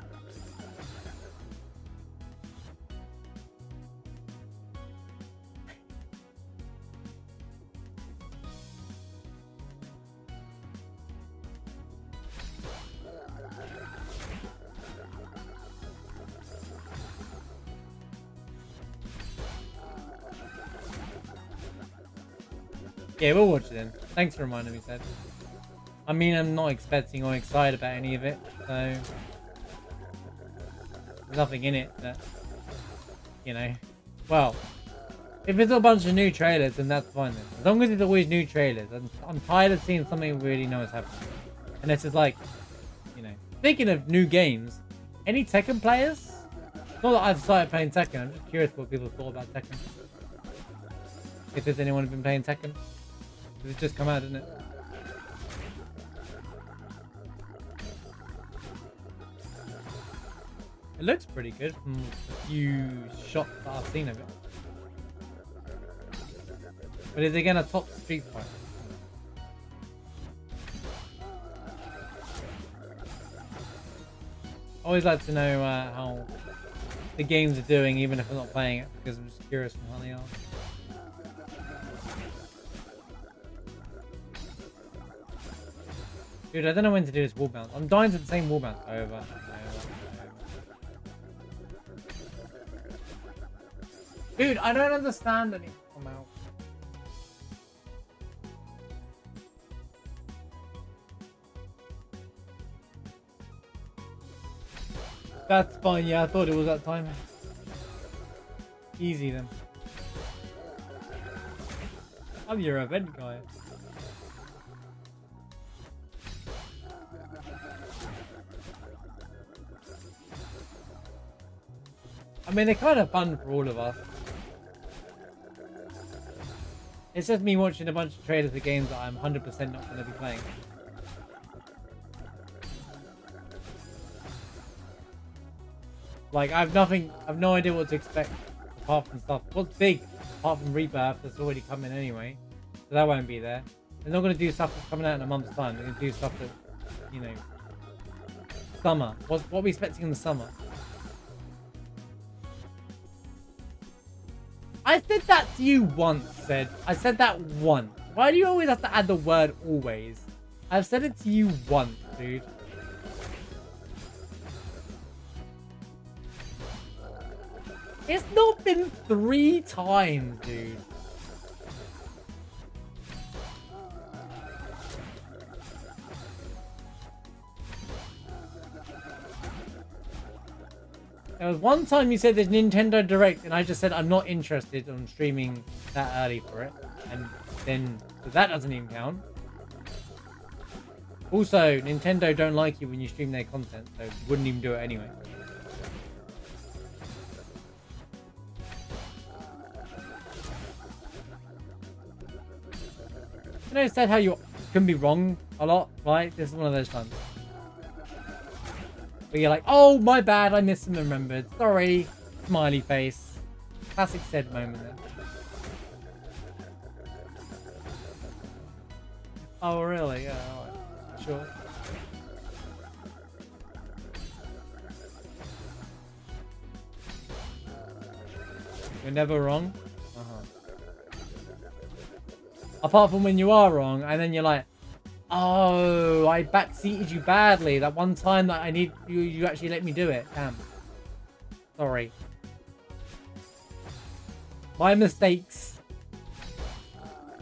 Yeah, we'll watch it then. Thanks for reminding me, Seth. I mean, I'm not expecting or excited about any of it, so there's nothing in it that, you know. Well, if it's a bunch of new trailers, then that's fine then. As long as it's always new trailers. I'm tired of seeing something we already know is happening. And this is like, you know. Speaking of new games, any Tekken players? Not that I've started playing Tekken, I'm just curious what people thought about Tekken. If there's anyone who's been playing Tekken. It's just come out, didn't it? It looks pretty good from a few shots that I've seen of it. But is it gonna top Street Fighter? I always like to know how the games are doing, even if I'm not playing it, because I'm just curious on how they are. Dude, I don't know when to do this wall bounce. I'm dying to the same wall bounce over and over and over. Dude, I don't understand any. Come out. That's fine, yeah, I thought it was that time. Easy then. I'm your event guy. I mean, they're kind of fun for all of us. It's just me watching a bunch of trailers for games that I'm 100% not going to be playing. Like, I've no idea what to expect apart from stuff. What's big apart from Rebirth that's already coming anyway. So that won't be there. They're not going to do stuff that's coming out in a month's time. They're going to do stuff that, you know, summer. What are we expecting in the summer? I said that to you once, Sid. I said that once. Why do you always have to add the word always? I've said it to you once, dude. It's not been 3 times, dude. There was one time you said there's Nintendo Direct, and I just said I'm not interested in streaming that early for it. And then so that doesn't even count. Also, Nintendo don't like you when you stream their content, so wouldn't even do it anyway. You know, it said how you can be wrong a lot, right? This is one of those times. But you're like, oh, my bad, I misremembered. Sorry, smiley face. Classic said moment there. Oh, really? Yeah, alright. Sure. You're never wrong? Apart from when you are wrong, and then you're like, oh, I backseated you badly. That one time that I need you actually let me do it. Damn. Sorry. My mistakes.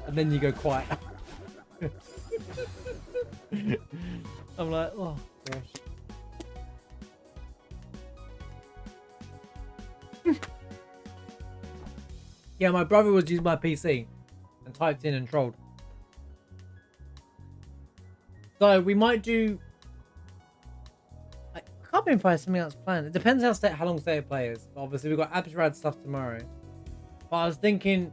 And then you go quiet. I'm like, oh gosh. Yeah, my brother was using my PC. And typed in and trolled. So we might do. I can't remember if I have something else planned. It depends how long state of play is. But obviously we've got Absrad stuff tomorrow. But I was thinking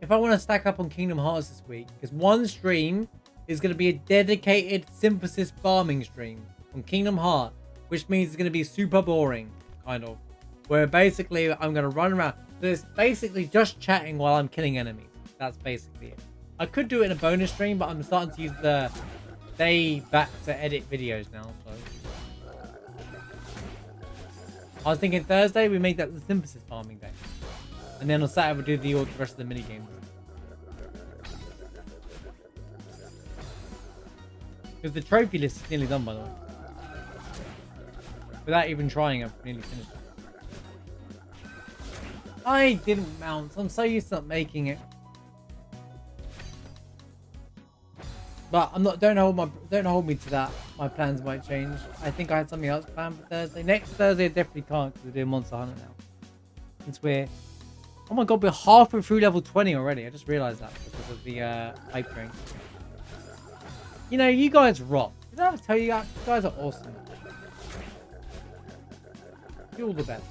if I want to stack up on Kingdom Hearts this week, because one stream is going to be a dedicated synthesis farming stream on Kingdom Hearts, which means it's going to be super boring, kind of. Where basically I'm going to run around. So it's basically just chatting while I'm killing enemies. That's basically it. I could do it in a bonus stream, but I'm starting to use the day back to edit videos now. So I was thinking Thursday we make that the synthesis farming day, and then on Saturday we'll do the rest of the mini games. Because the trophy list is nearly done, by the way. Without even trying, I've nearly finished it. I didn't mount. I'm so used to not making it. But I'm not. Don't hold me to that. My plans might change. I think I had something else planned for Thursday. Next Thursday, I definitely can't because we're doing Monster Hunter now. Since we're, oh my god, we're halfway through level 20 already. I just realized that because of the hype train. You know, you guys rock. Did I ever tell you that? You guys are awesome. You're all the best.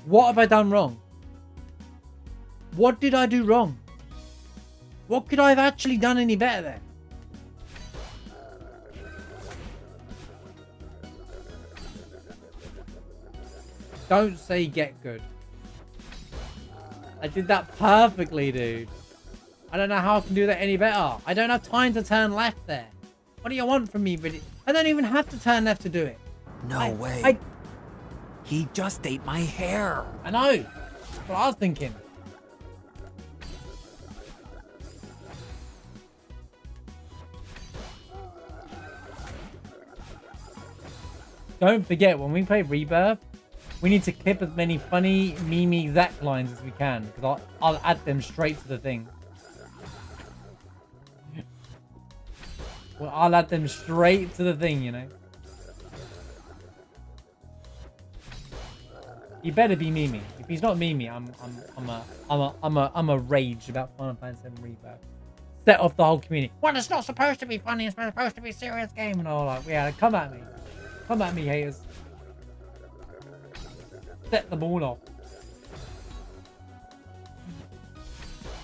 What have I done wrong? What did I do wrong? What could I have actually done any better there? Don't say get good. I did that perfectly, dude. I don't know how I can do that any better. I don't have time to turn left there. What do you want from me? I don't even have to turn left to do it. No way. He just ate my hair. I know. That's what I was thinking. don't forget, when we play Rebirth, we need to clip as many funny, meme Zack lines as we can. Because I'll add them straight to the thing. Well, I'll add them straight to the thing, you know. He better be Mimi. If he's not Mimi, I'm a rage about Final Fantasy VII Rebirth. Set off the whole community. Well, it's not supposed to be funny. It's supposed to be a serious game, and all like, yeah, come at me, haters. Set them all off.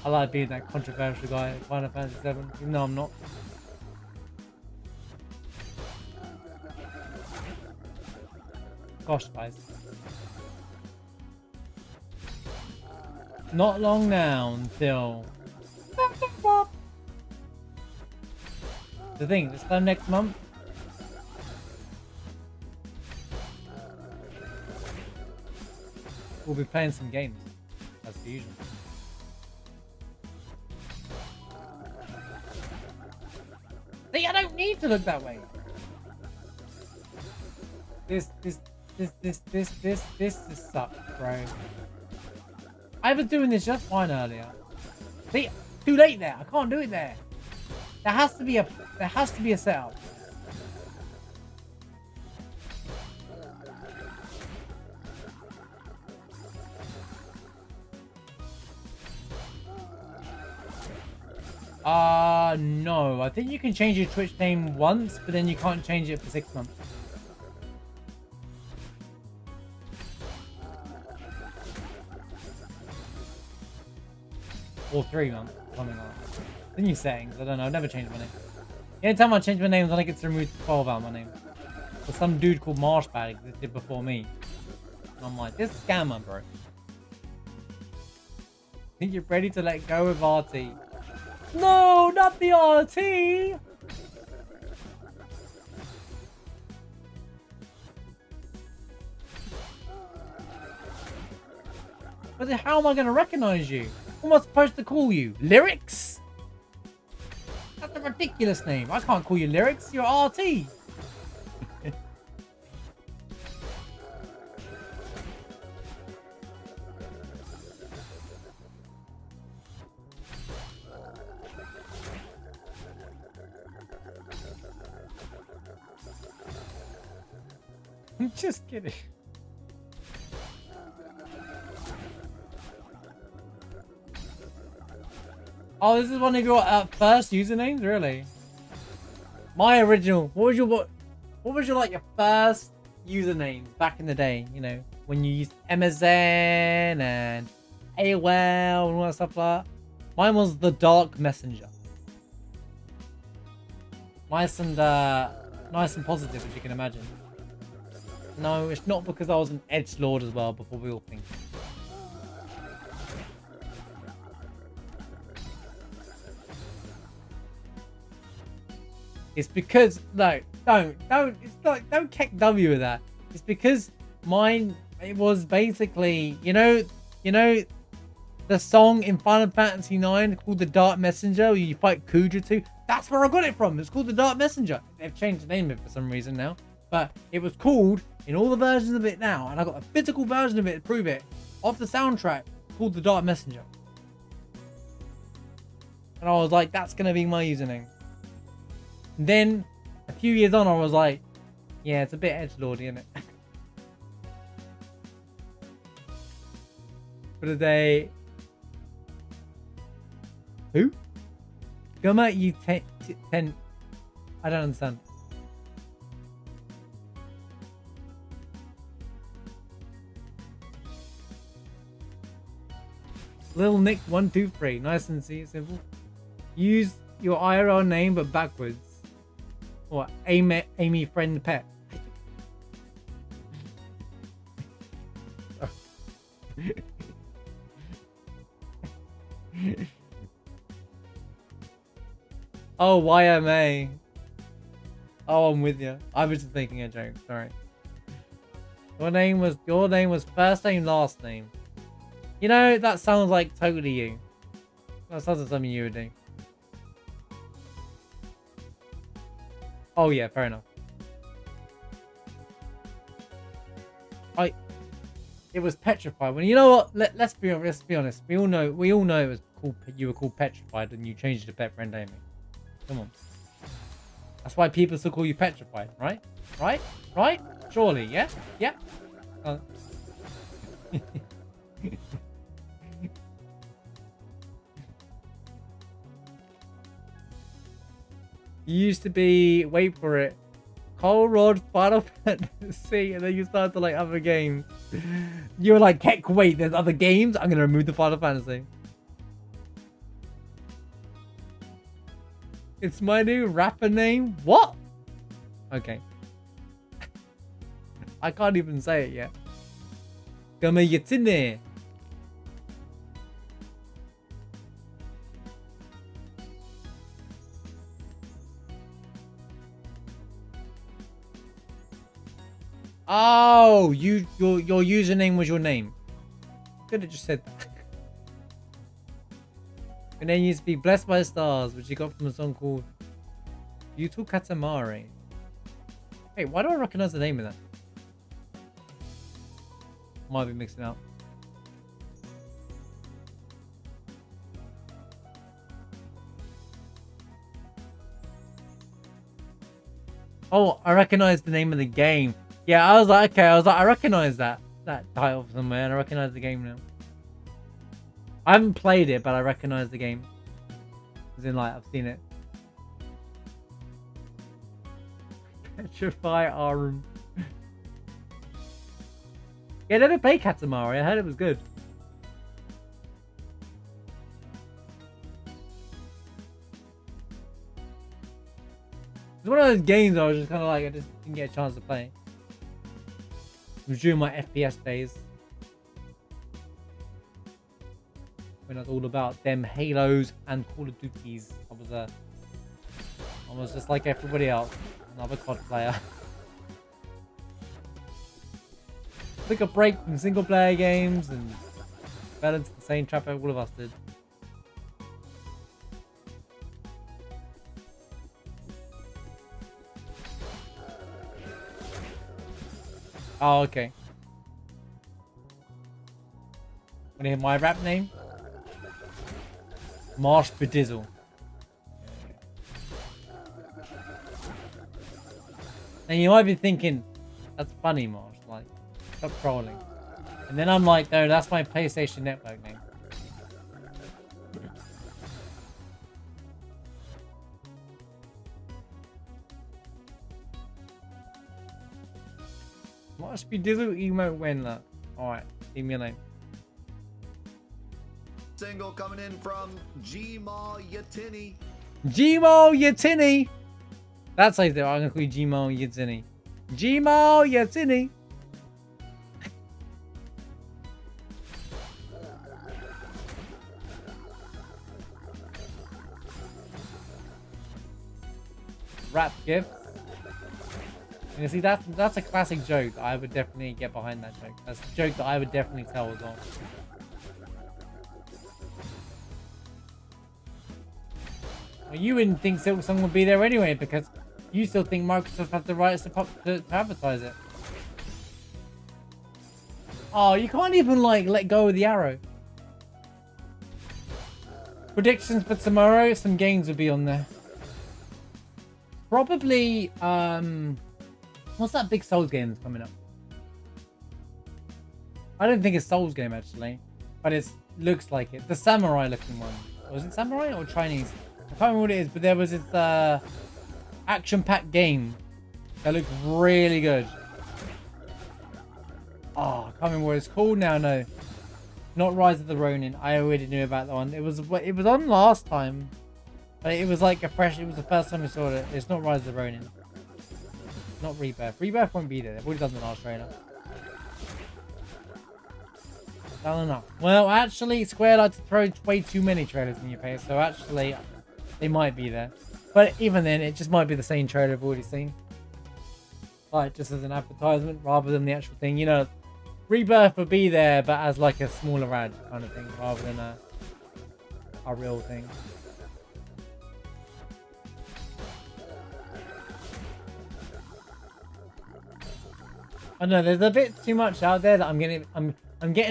I like being that controversial guy in Final Fantasy VII, even though I'm not. Gosh, guys. Not long now until the thing, this time next month. We'll be playing some games, as per usual. See, I don't need to look that way. This sucks, bro. I was doing this just fine earlier. See, too late there. I can't do it there. There has to be a setup. No. I think you can change your Twitch name once, but then you can't change it for 6 months. Or 3 months, something like that. The new settings, I don't know, I've never changed my name. The only time I change my name is when I get to remove 12 out of my name. But some dude called Marshbag existed before me. And I'm like, this is scammer, bro. Think you're ready to let go of RT? No, not the RT! But then how am I going to recognize you? What am I supposed to call you? Lyrics? That's a ridiculous name. I can't call you Lyrics. You're RT. I'm just kidding. Oh, this is one of your first usernames, really? My original. What was your like your first username back in the day? You know, when you used MSN and AOL and all that stuff like that. Mine was the Dark Messenger. Nice and positive, as you can imagine. No, it's not because I was an edgelord as well. Before we all think. It's because don't kick W with that. It's because mine, it was basically, you know the song in Final Fantasy IX called The Dark Messenger where you fight Kuja to? That's where I got it from. It's called The Dark Messenger. They've changed the name of it for some reason now. But it was called, in all the versions of it now, and I got a physical version of it to prove it, off the soundtrack, called The Dark Messenger. And I was like, that's going to be my username. Then, a few years on, I was like, yeah, it's a bit edgelordy, isn't it? For the day. Who? Come at you 10. I don't understand. Little Nick 123. Nice and simple. Use your IRL name but backwards. Or Amy friend pet. Oh, YMA. Oh, I'm with you. I was just making a joke. Sorry. Your name was first name, last name. You know, that sounds like totally you. That sounds like something you would do. Oh yeah, fair enough. It was petrified. When you know what? Let's be honest. We all know it was called. You were called petrified, and you changed it to pet friend Amy. Come on. That's why people still call you petrified, right? Right? Surely, yeah. You used to be, wait for it, Cold Rod, Final Fantasy, and then you started to like other games. You were like, heck, wait, there's other games? I'm gonna remove the Final Fantasy. It's my new rapper name? What? Okay. I can't even say it yet. Come on, get in there. Oh, your username was your name. Could have just said that. Your name used to be Blessed by Stars, which you got from a song called Yuto Katamari. Hey, why do I recognize the name of that? Might be mixing up. Oh, I recognize the name of the game. Yeah, I was like, okay, I recognize that title somewhere, and I recognize the game now. I haven't played it, but I recognize the game. As in, like, I've seen it. Petrify Arum. Yeah, I never played Katamari. I heard it was good. It's one of those games I was just kind of like, I just didn't get a chance to play. It was during my FPS days. When I was all about them Halos and Call of Duties. I was just like everybody else. Another COD player. Took a break from single player games and fell into the same trap all of us did. Oh, okay. Wanna hear my rap name? Marsh Bedizzle. And you might be thinking, that's funny, Marsh. Like, stop trolling. And then I'm like, no, that's my PlayStation Network name. Marsh Bedizzle emote winner. Alright, leave me alone. Single coming in from Gmal Yatini. Gmal Yatini. That's like the I'm gonna call you Gmal Yatini. Gmal Yatini. Rap gift. You see, that's a classic joke. I would definitely get behind that joke. That's a joke that I would definitely tell as well. Well, you wouldn't think Silk Song would be there anyway, because you still think Microsoft has the rights to advertise it. Oh, you can't even like let go of the arrow. Predictions for tomorrow, some games will be on there. Probably, what's that big Souls game that's coming up? I don't think it's Souls game actually, but it looks like it. The samurai looking one. Was it samurai or Chinese? I can't remember what it is, but there was this action-packed game that looked really good. Oh, I can't remember what it's called now. No, not Rise of the Ronin. I already knew about that one. It was on last time, but it was like a fresh. It was the first time we saw it. It's not Rise of the Ronin. Not Rebirth. Rebirth won't be there. They've already done the last trailer. I don't know. Well, actually, Square like to throw way too many trailers in your face, so actually, they might be there. But even then, it just might be the same trailer I've already seen. Like, just as an advertisement rather than the actual thing. You know, Rebirth would be there, but as like a smaller ad kind of thing, rather than a real thing. I know there's a bit too much out there that I'm getting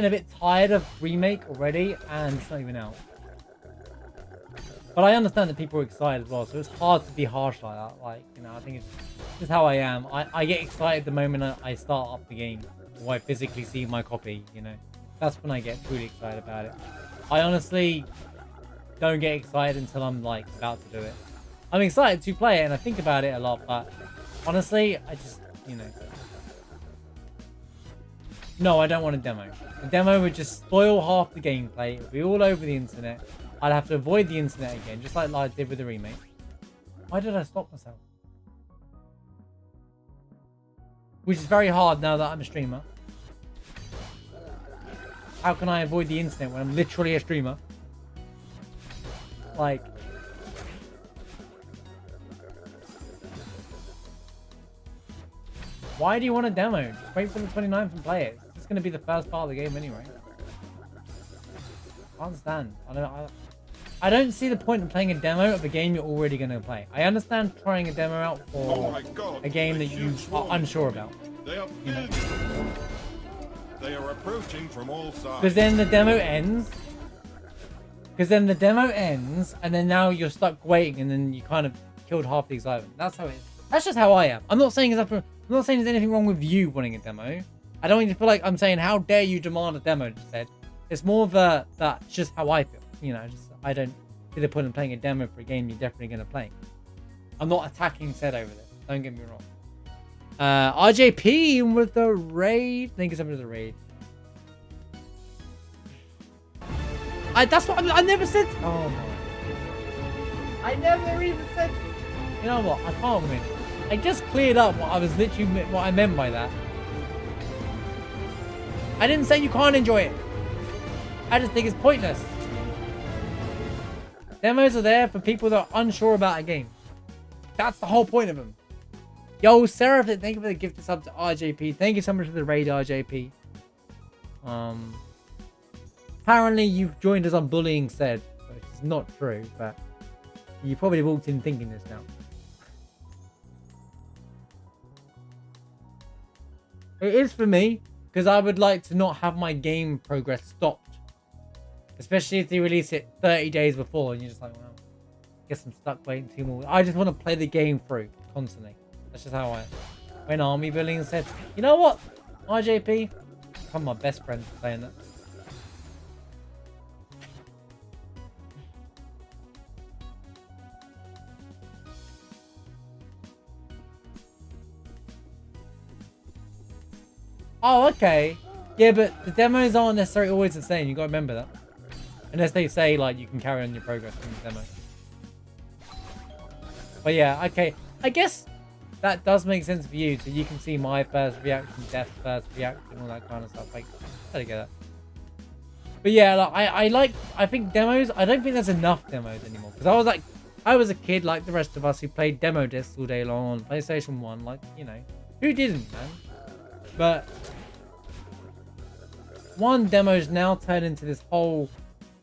a bit tired of remake already, and it's not even out. But I understand that people are excited as well, so it's hard to be harsh like that. Like, you know, I think it's just how I am. I get excited the moment I start up the game, or I physically see my copy, you know. That's when I get truly excited about it. I honestly don't get excited until I'm, like, about to do it. I'm excited to play it, and I think about it a lot, but honestly, I just, you know. No, I don't want a demo. A demo would just spoil half the gameplay. It would be all over the internet. I'd have to avoid the internet again, just like I did with the remake. Why did I stop myself? Which is very hard now that I'm a streamer. How can I avoid the internet when I'm literally a streamer? Like... Why do you want a demo? Just wait for the 29th and play it. It's just going to be the first part of the game anyway. I understand. I don't see the point in playing a demo of a game you're already going to play. I understand trying a demo out for a game that you are unsure about. They are building. They are approaching from all sides. Because then the demo ends. And then now you're stuck waiting, and then you kind of killed half the excitement. That's how it is. That's just how I am. I'm not saying there's anything wrong with you wanting a demo. I don't even feel like I'm saying how dare you demand a demo instead. It's more of that's just how I feel. You know, I don't see the point in playing a demo for a game you're definitely going to play. I'm not attacking said over this. Don't get me wrong. RJP with the raid. Thank you so much for the raid. That's what I never said. Oh my. I never even said. You know what? I can't win. I just cleared up what I meant by that. I didn't say you can't enjoy it. I just think it's pointless. Demos are there for people that are unsure about a game. That's the whole point of them. Yo, Seraph, thank you for the gift sub to RJP. Thank you so much for the raid, RJP. Apparently you've joined us on bullying said, which is not true, but you probably walked in thinking this now. It is for me, because I would like to not have my game progress stopped. Especially if they release it 30 days before and you're just like, well, I guess I'm stuck waiting 2 more. I just want to play the game through constantly. That's just how I am. When Army Building said, you know what, RJP? I'm my best friend for saying that. Oh, okay. Yeah, but the demos aren't necessarily always the same. You gotta remember that. Unless they say, like, you can carry on your progress in the demo. But yeah, okay. I guess that does make sense for you. So you can see my first reaction, Death's first reaction, all that kind of stuff. Like, I get that. But yeah, like, I think demos, I don't think there's enough demos anymore. Because I was a kid like the rest of us who played demo discs all day long on PlayStation 1. Like, you know, who didn't, man? But demos now turn into this whole,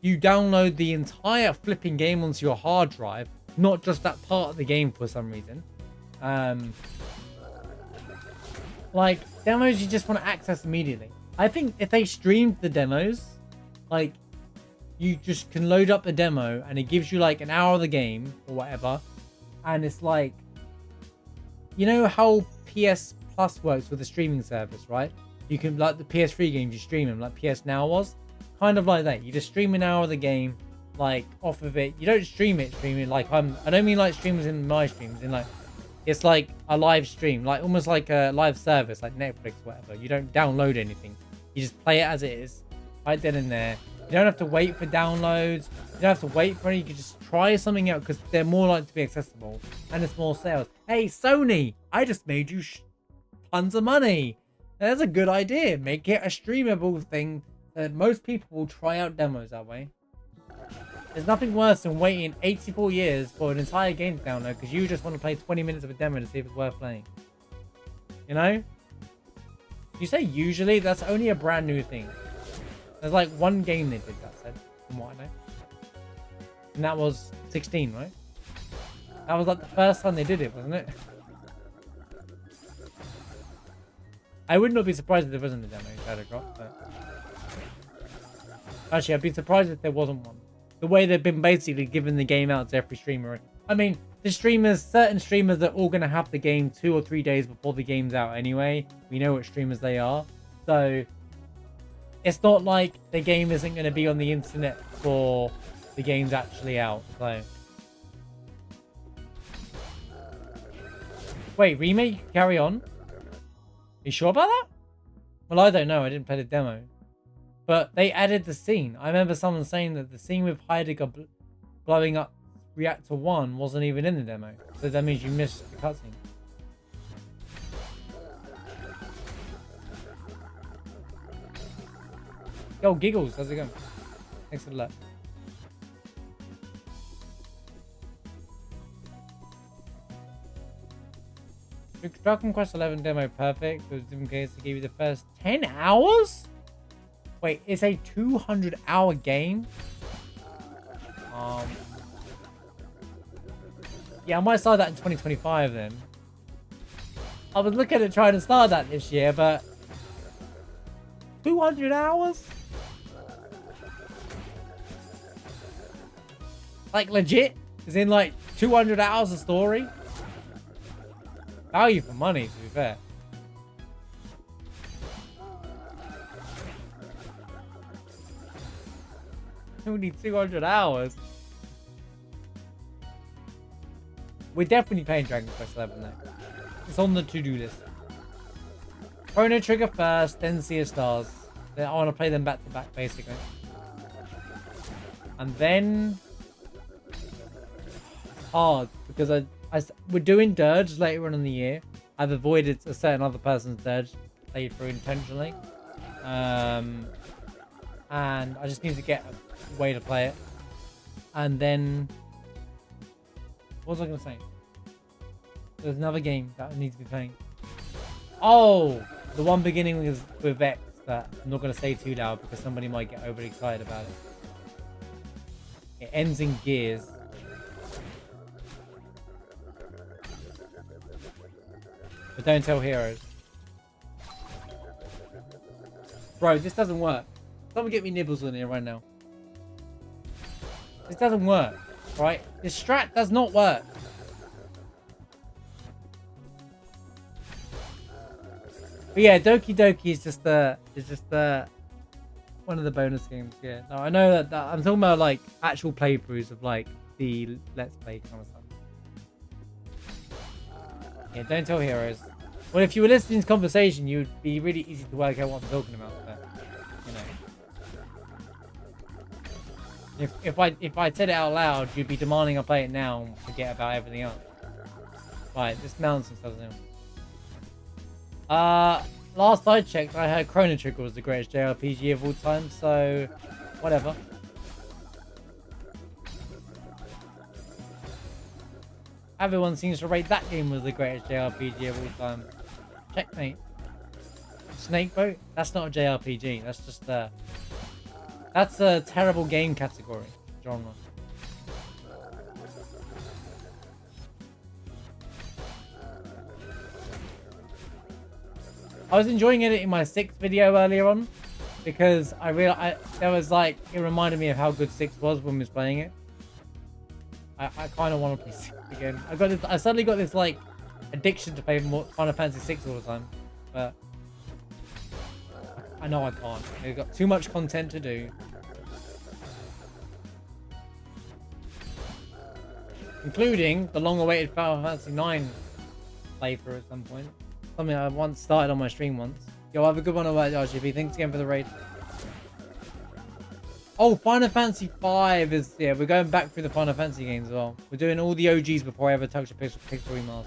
you download the entire flipping game onto your hard drive, not just that part of the game for some reason. Like, demos you just want to access immediately. I think if they streamed the demos, like, you just can load up the demo and it gives you like an hour of the game or whatever, and it's like, you know how PS Plus works with the streaming service, right? You can, like the PS3 games, you stream them like PS Now was. Kind of like that. You just stream an hour of the game, like, off of it. You don't stream it like I don't mean like streams in my streams, in like, it's like a live stream, like almost like a live service, like Netflix, whatever. You don't download anything. You just play it as it is, right then and there. You don't have to wait for downloads. You don't have to wait for any. You can just try something out because they're more likely to be accessible and it's more sales. Hey, Sony, I just made you tons of money. That's a good idea. Make it a streamable thing that most people will try out demos that way. There's nothing worse than waiting 84 years for an entire game to download because you just want to play 20 minutes of a demo to see if it's worth playing. You know? You say usually, that's only a brand new thing. There's like one game they did that, said, from what I know. And that was 16, right? That was like the first time they did it, wasn't it? I would not be surprised if there wasn't a demo Shadow Drop, but actually I'd be surprised if there wasn't one. The way they've been basically giving the game out to every streamer. I mean, the streamers, certain streamers are all gonna have the game 2 or 3 days before the game's out anyway. We know what streamers they are. So it's not like the game isn't gonna be on the internet before the game's actually out. So wait, remake? Carry on? You sure about that? Well, I don't know. I didn't play the demo. But they added the scene. I remember someone saying that the scene with Heidegger blowing up Reactor 1 wasn't even in the demo. So that means you missed the cutscene. Yo, Giggles, how's it going? Thanks for the luck. Dragon Quest 11 demo perfect. It was in case to give you the first 10 hours? Wait, it's a 200-hour game? Yeah, I might start that in 2025 then. I was looking at trying to start that this year, but 200 hours? Like legit? Is in like 200 hours of story? Value for money, to be fair. Only 200 hours. We're definitely playing Dragon Quest 11 though. It's on the to-do list. Chrono Trigger first, then Sea of Stars. Then I want to play them back to back, basically. And then hard because we're doing Dirge later on in the year. I've avoided a certain other person's Dirge playthrough intentionally. And I just need to get a way to play it. And then what was I going to say? There's another game that I need to be playing. Oh, the one beginning with X that I'm not going to say too loud because somebody might get overly excited about it. It ends in Gears. But don't tell Heroes. Bro, this doesn't work. Someone get me nibbles on here right now. This doesn't work, right? This strat does not work. But yeah, Doki Doki is just one of the bonus games. Yeah, no, I know that I'm talking about like actual playthroughs of like the Let's Play kind of stuff. Yeah, don't tell Heroes. Well, if you were listening to this conversation, you'd be really easy to work out what I'm talking about. But, you know, if I said it out loud, you'd be demanding I play it now and forget about everything else. Right, this mountain stuff now. Last I checked, I heard Chrono Trigger was the greatest JRPG of all time, so whatever. Everyone seems to rate that game was the greatest JRPG of all time. Checkmate. Snakeboat? That's not a JRPG. That's just that's a terrible game category genre. I was enjoying it in my 6 video earlier on because I realized there was like it reminded me of how good 6 was when we was playing it. I kind of want to play 6 again. I suddenly got this like addiction to play more Final Fantasy 6 all the time, but I know I can't. I've got too much content to do, including the long-awaited Final Fantasy 9 playthrough at some point. Something I once started on my stream once. Yo, have a good one about RGB. Thanks again for the raid. Oh, Final Fantasy 5 is... Yeah, we're going back through the Final Fantasy games as well. We're doing all the OGs before I ever touch a Pixel Remaster.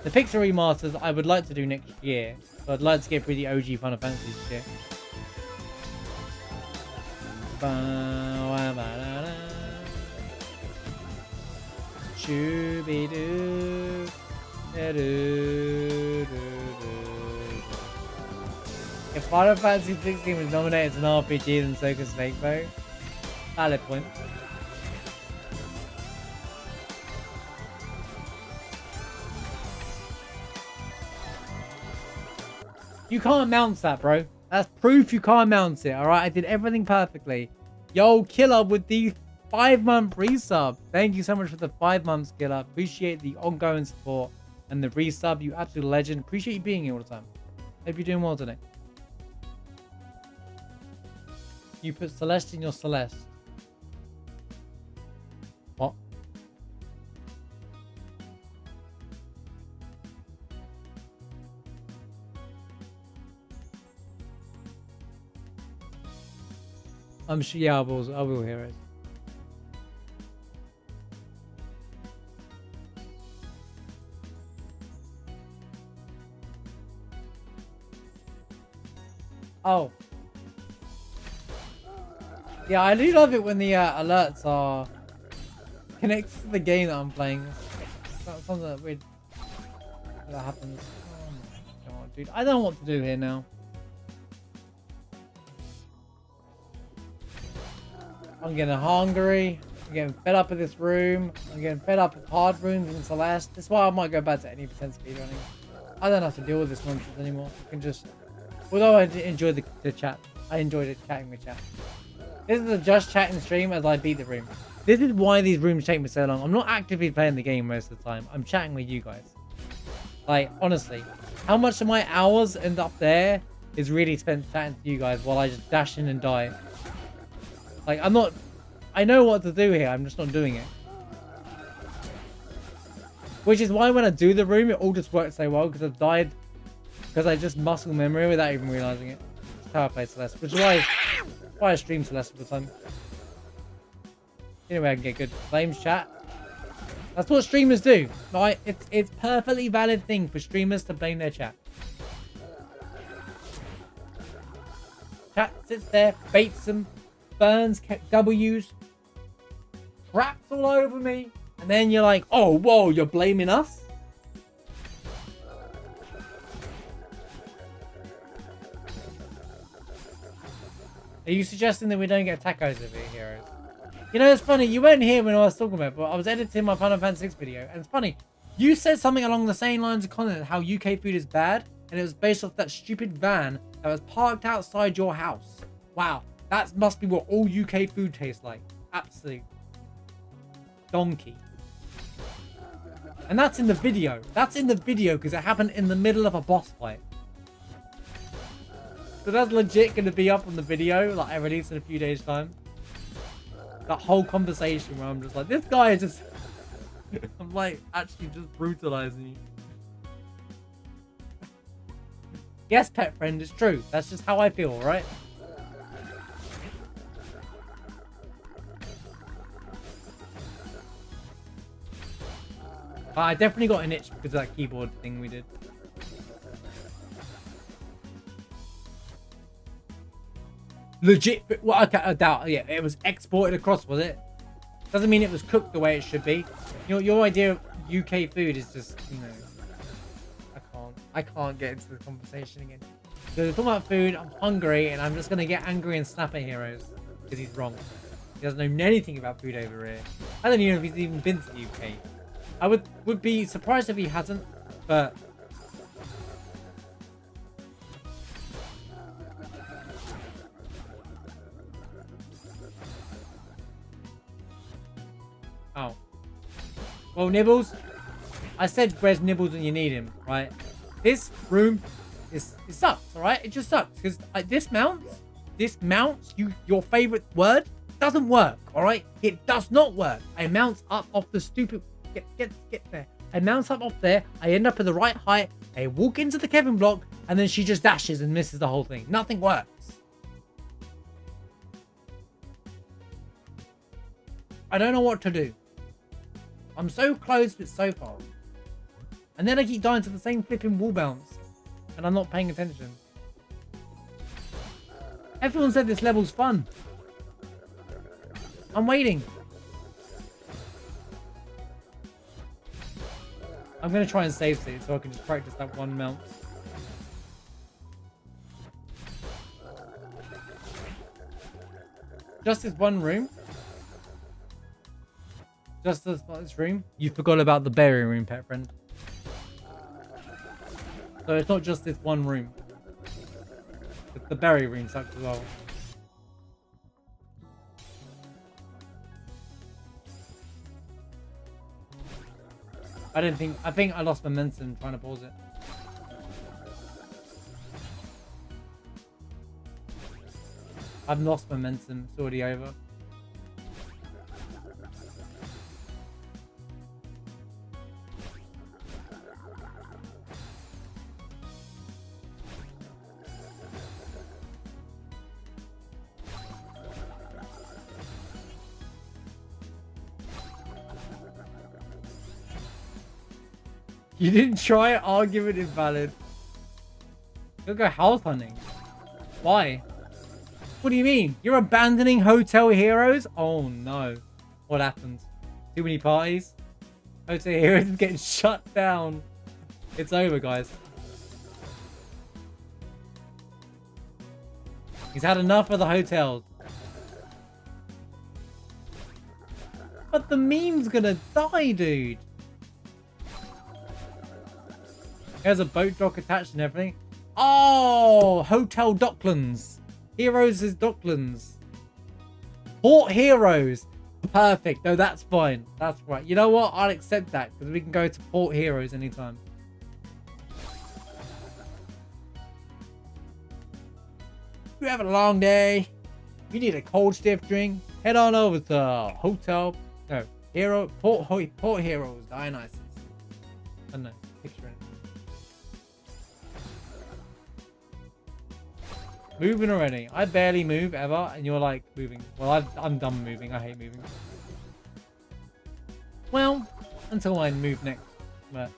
The Pixel Remasters I would like to do next year. So I'd like to get through the OG Final Fantasy this year. Shooby-doo. If Final Fantasy 16 was nominated as an RPG, then so could Snakeboat. Valid point. You can't mount that, bro. That's proof you can't mount it, alright? I did everything perfectly. Yo, Killer with the 5-month resub. Thank you so much for the 5 months, Killer. Appreciate the ongoing support and the resub. You absolute legend. Appreciate you being here all the time. Hope you're doing well today. You put Celeste in your Celeste. What? I'm sure, yeah, I will hear it. Oh. Yeah, I do love it when the alerts are connected to the game that I'm playing. That's something that weird that happens. Oh my god, dude. I don't know what to do here now. I'm getting hungry. I'm getting fed up with this room. I'm getting fed up with hard rooms in Celeste. That's why I might go back to any % speedrunning. I don't have to deal with this nonsense anymore. I can just... Although I enjoyed the chat. I enjoyed it chatting with chat. This is a just chatting stream as I beat the room. This is why these rooms take me so long. I'm not actively playing the game most of the time. I'm chatting with you guys. Like, honestly. How much of my hours end up there is really spent chatting to you guys while I just dash in and die. Like, I'm not... I know what to do here. I'm just not doing it. Which is why when I do the room, it all just works so well. Because I've died... Because I just muscle memory without even realizing it. That's how I play Celeste. Which is why I stream Celeste all the time. Anyway, I can get good flames chat. That's what streamers do. Right? It's perfectly valid thing for streamers to blame their chat. Chat sits there, baits them, burns, W's, craps all over me, and then you're like, oh, whoa, you're blaming us? Are you suggesting that we don't get tacos over here, heroes? You know, it's funny, you weren't here when I was talking about it, but I was editing my Final Fantasy 6 video, and it's funny, you said something along the same lines of content, how UK food is bad, and it was based off that stupid van that was parked outside your house. Wow, that must be what all UK food tastes like. Absolute donkey. And that's in the video. That's in the video because it happened in the middle of a boss fight. So that's legit going to be up on the video, like I release in a few days' time. That whole conversation where I'm just like, this guy is just... I'm like, actually just brutalizing you. Yes, pet friend, it's true. That's just how I feel, right? I definitely got an itch because of that keyboard thing we did. Legit. Well, okay, I doubt. Yeah, it was exported across, was it? Doesn't mean it was cooked the way it should be. Your idea of UK food is just, you know, I can't get into the conversation again. So we're talking about food. I'm hungry, and I'm just gonna get angry and snap at Heroes because he's wrong. He doesn't know anything about food over here. I don't even know if he's even been to the UK. I would be surprised if he hasn't, but. Oh. Well, Nibbles, I said where's Nibbles when you need him, right? This room it sucks, alright? It just sucks because this mounts your favorite word doesn't work, alright? It does not work. I mounts up off the stupid get there. I mounts up off there. I end up at the right height. I walk into the Kevin block and then she just dashes and misses the whole thing. Nothing works. I don't know what to do. I'm so close but so far. And then I keep dying to the same flipping wall bounce. And I'm not paying attention. Everyone said this level's fun. I'm waiting. I'm going to try and save it so I can just practice that one mount. Just this one room. Just this room. You forgot about the berry room, pet friend. So it's not just this one room. The berry room sucks as well. I think I lost momentum trying to pause it. I've lost momentum. It's already over. You didn't try it? Argument invalid. You'll go house hunting. Why? What do you mean? You're abandoning Hotel Heroes? Oh no. What happens? Too many parties? Hotel Heroes is getting shut down. It's over, guys. He's had enough of the hotels. But the meme's gonna die, dude. There's a boat dock attached and everything. Oh, Hotel Docklands. Heroes is Docklands. Port Heroes. Perfect. No, that's fine. That's right. You know what? I'll accept that because we can go to Port Heroes anytime. You have a long day. You need a cold stiff drink. Head on over to Port Heroes, Dionysus. I don't know. Picture it. Moving already. I barely move ever, and you're like moving. Well, I'm done moving. I hate moving. Well, until I move next. But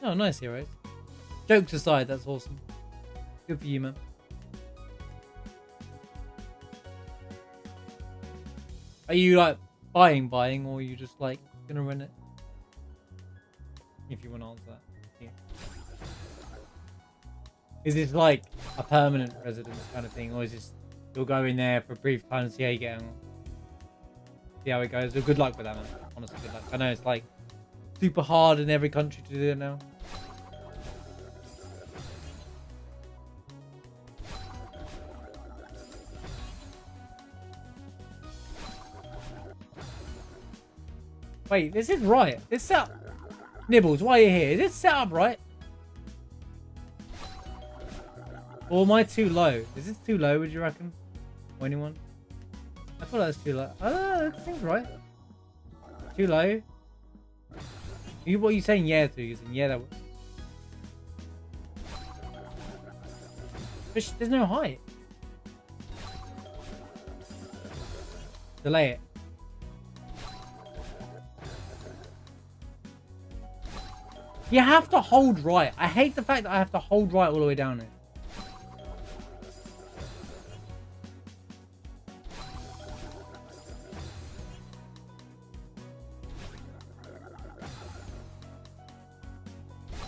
oh, nice heroes. Jokes aside, that's awesome. Good for you, man. Are you like buying, or are you just like gonna rent it? If you want to answer that. Yeah. Is this like a permanent residence kind of thing, or is this you'll go in there for a brief time and see how you get on? See how it goes. Well, good luck with that, man. Honestly, good luck. I know it's like super hard in every country to do it now. Wait, this is right. This setup. Nibbles, why are you here? Is this set up right? Or am I too low? Is this too low, would you reckon? Or anyone? I thought that was too low. Oh, that seems right. Too low? What are you saying yeah to? You're saying yeah, that was... There's no height. Delay it. You have to hold right. I hate the fact that I have to hold right all the way down here.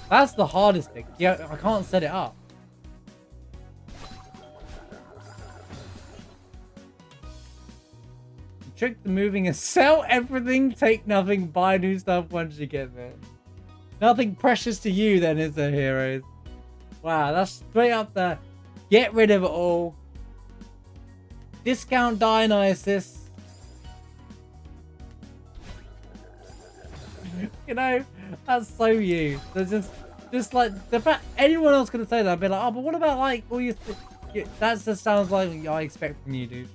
That's the hardest thing. Yeah, I can't set it up. Trick the moving is sell everything, take nothing, buy new stuff once you get there. Nothing precious to you then, is there, heroes? Wow, that's straight up there. Get rid of it all. Discount Dionysus. You know, that's so you. There's just like the fact anyone else could say that, I'd be like, oh, but what about like all your? That just sounds like what I expect from you, dude.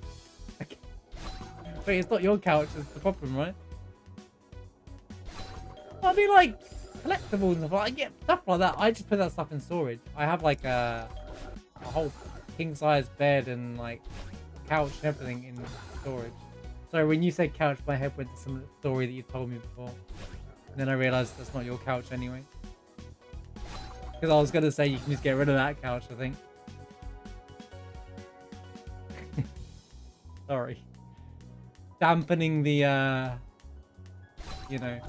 Wait, it's not your couch. It's the problem, right? I mean, like. Collectibles and stuff like that. I get stuff like that. I just put that stuff in storage. I have like a whole king size bed and like couch and everything in storage. So when you said couch, my head went to some story that you told me before. And then I realized that's not your couch anyway. Because I was gonna say you can just get rid of that couch, I think. Sorry. Dampening the you know.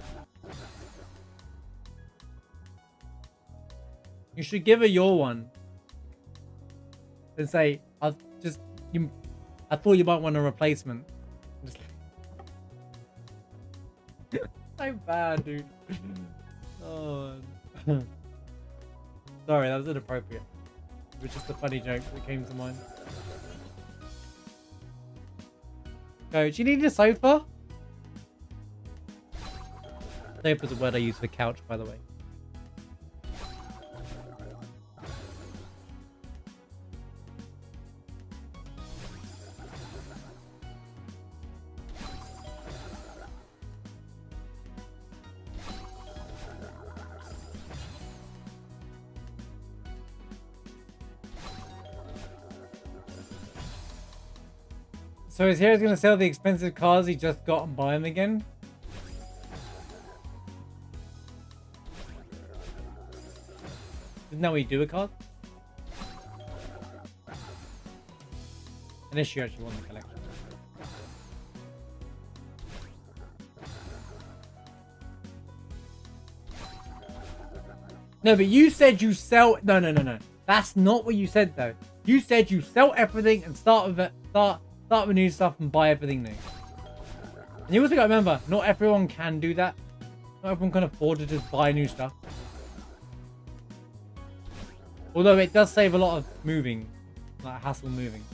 You should give her your one. And say, I thought you might want a replacement. Just... so bad, dude. Oh. Sorry, that was inappropriate. It was just a funny joke that came to mind. Coach, you need a sofa? Sofa is a word I use for couch, by the way. So is Hero's gonna sell the expensive cars he just got and buy them again? Isn't that what you do with cars? Unless you actually want the collection. No, but you said you sell... No. That's not what you said, though. You said you sell everything and start with new stuff and buy everything new. And you also got to remember, not everyone can do that. Not everyone can afford to just buy new stuff. Although it does save a lot of moving, like hassle moving.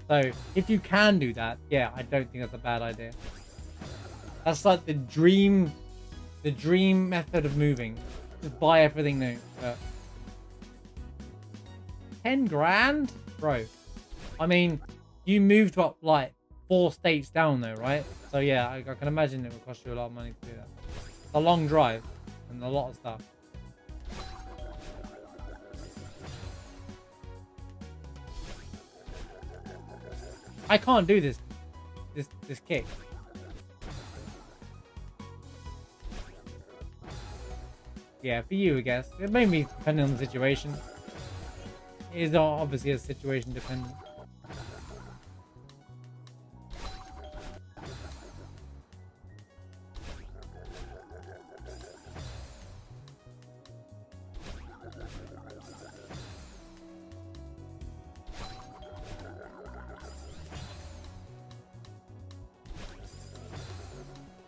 So if you can do that, yeah, I don't think that's a bad idea. That's like the dream method of moving. Just buy everything new. But 10 grand? Bro. I mean, you moved what, like 4 states down though, right? So yeah, I can imagine it would cost you a lot of money to do that. It's a long drive and a lot of stuff. I can't do this kick. Yeah, for you, I guess. It may be depending on the situation. It is obviously a situation dependent.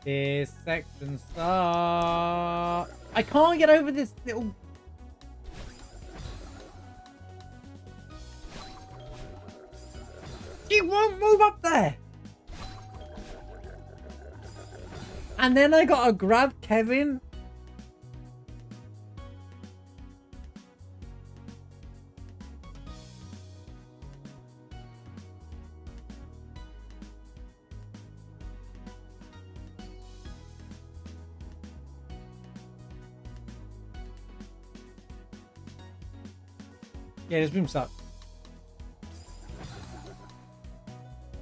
This section sucks. I can't get over this little... It won't move up there. And then I gotta grab Kevin. Yeah, this room sucks.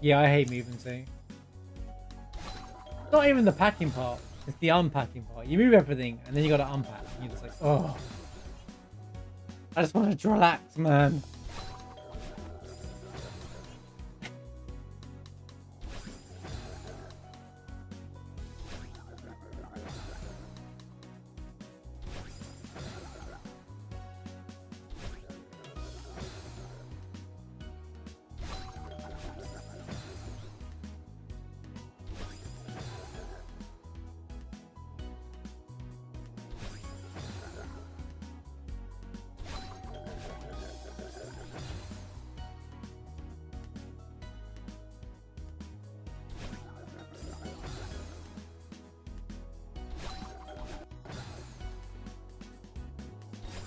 Yeah, I hate moving too. Not even the packing part, it's the unpacking part. You move everything and then you gotta unpack. And you're just like, oh. I just want to relax, man.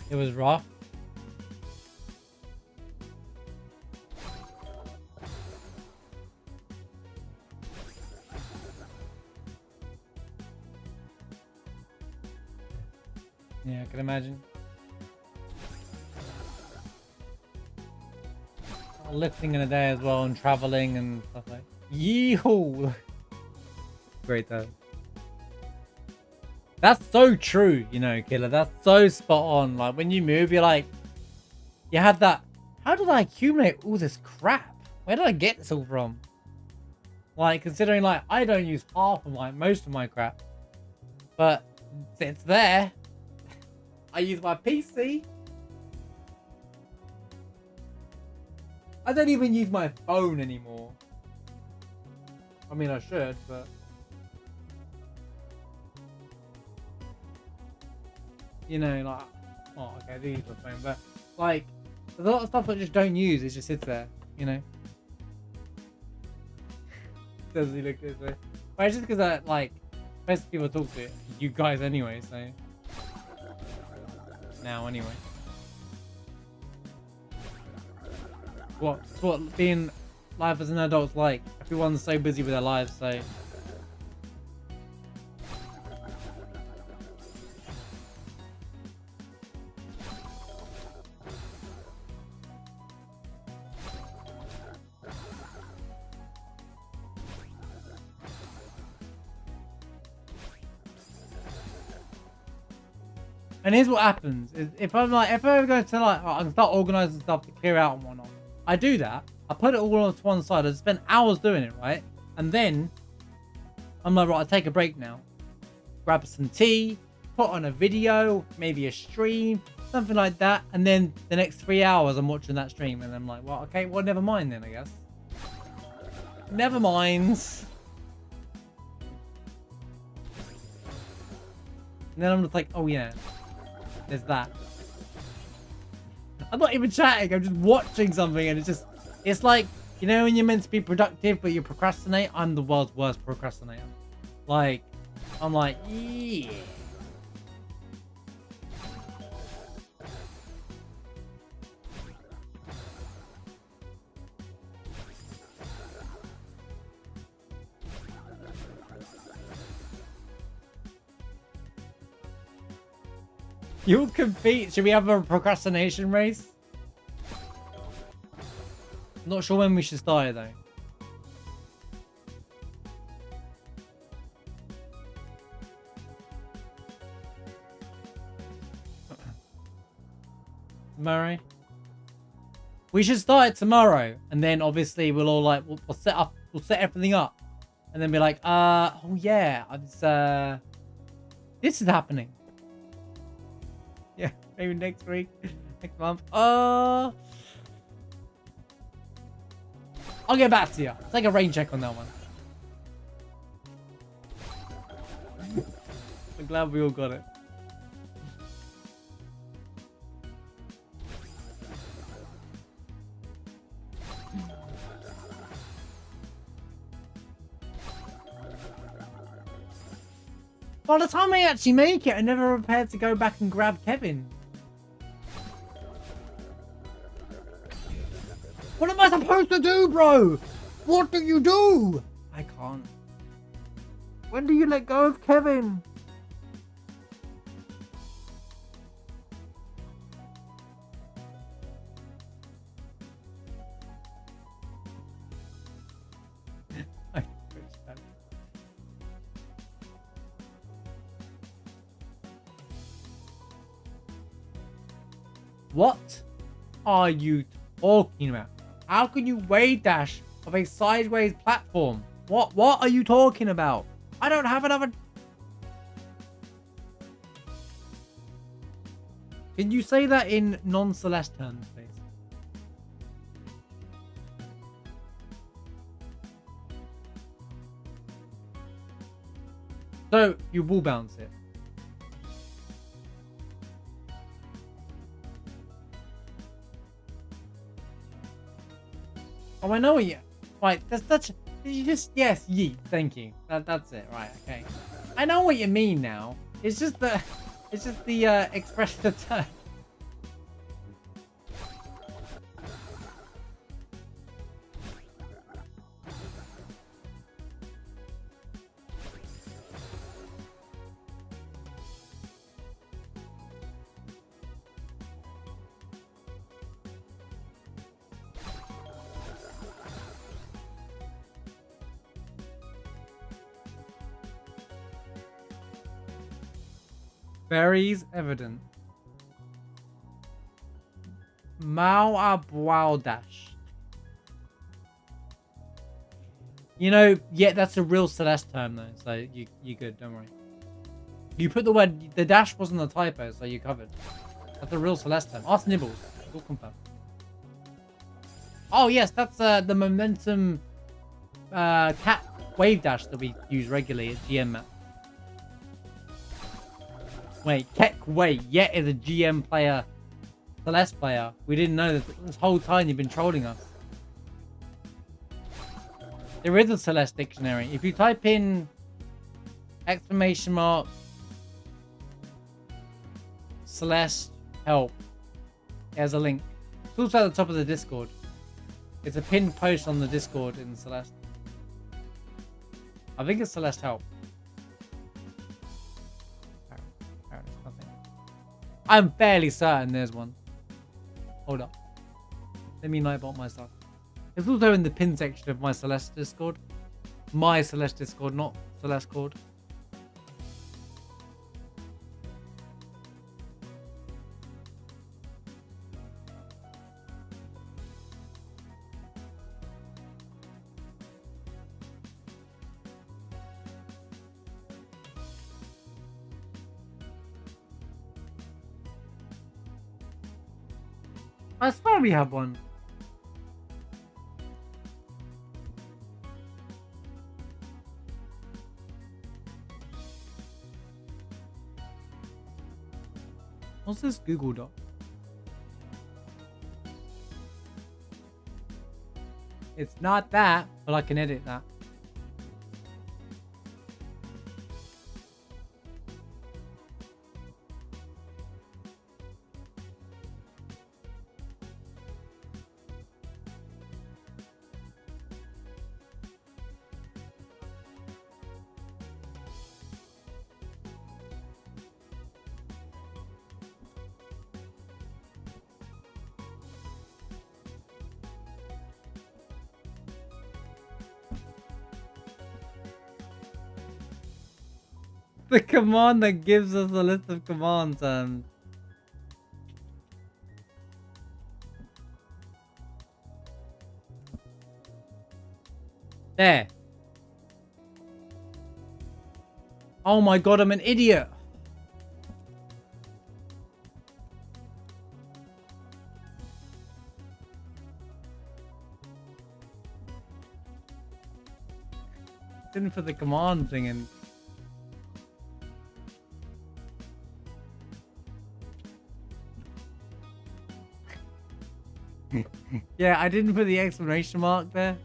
It was rough. Yeah, I can imagine. Lifting in a day as well and traveling and stuff like. Yeehaw! Great though. That's so true, you know, Killer. That's so spot on. Like, when you move, you're like... You have that... How did I accumulate all this crap? Where did I get this all from? Like, considering, like, I don't use half of most of my crap. But it's there. I use my PC. I don't even use my phone anymore. I mean, I should, but... You know, like, oh, okay, I do use my phone, but like, there's a lot of stuff I just don't use. It just sits there, you know. Does he look this way? But it's just because I like most people talk to you guys anyway, so now anyway. What being life as an adult's like? Everyone's so busy with their lives, so. And here's what happens: is if I'm ever going to I can start organizing stuff to clear out and whatnot. I do that. I put it all on to one side. I spend hours doing it, right? And then I'm like, right, I'll take a break now. Grab some tea, put on a video, maybe a stream, something like that. And then the next 3 hours, I'm watching that stream, and I'm like, well, okay, well, never mind then, I guess. Never mind. And then I'm just like, oh yeah. There's that. I'm not even chatting, I'm just watching something, and it's like, you know when you're meant to be productive but you procrastinate? I'm the world's worst procrastinator. Like, I'm like, yeah. You'll compete. Should we have a procrastination race? Not sure when we should start it though. Tomorrow. We should start it tomorrow, and then obviously we'll all like we'll set everything up, and then be like, oh yeah, this is happening. Yeah, maybe next week, next month. I'll get back to you. Let's take a rain check on that one. I'm glad we all got it. By the time I actually make it, I never prepared to go back and grab Kevin. What am I supposed to do, bro? What do you do? I can't. When do you let go of Kevin? What are you talking about? How can you wave dash of a sideways platform? What are you talking about? I don't have another... Can you say that in non-Celeste terms, please? So, you will bounce it. Oh, I know what you... Right, that's such... You just... Yes, yeet. Thank you. That's it. Right, okay. I know what you mean now. It's just the... It's just the expression of term. Berries evident. Mao Abwao dash. You know, yeah, that's a real Celeste term though, so you good, don't worry. You put the word, the dash wasn't a typo, so you covered. That's a real Celeste term. Ask Nibbles. All confirmed. Oh yes, that's the momentum cat wave dash that we use regularly at GM map. Wait, Yet is a GM player, Celeste player. We didn't know this whole time you've been trolling us. There is a Celeste dictionary. If you type in exclamation mark Celeste help, there's a link. It's also at the top of the Discord. It's a pinned post on the Discord in Celeste. I think it's Celeste help. Nothing. I'm fairly certain there's one. Hold up. Let me nightbot myself. It's also in the pin section of my Celeste Discord. My Celeste Discord, not Celeste Cord. I swear we have one. What's this Google Doc? It's not that, but I can edit that. The command that gives us a list of command terms. There. Oh my god, I'm an idiot. Didn't put the command thing in. Yeah, I didn't put the exclamation mark there.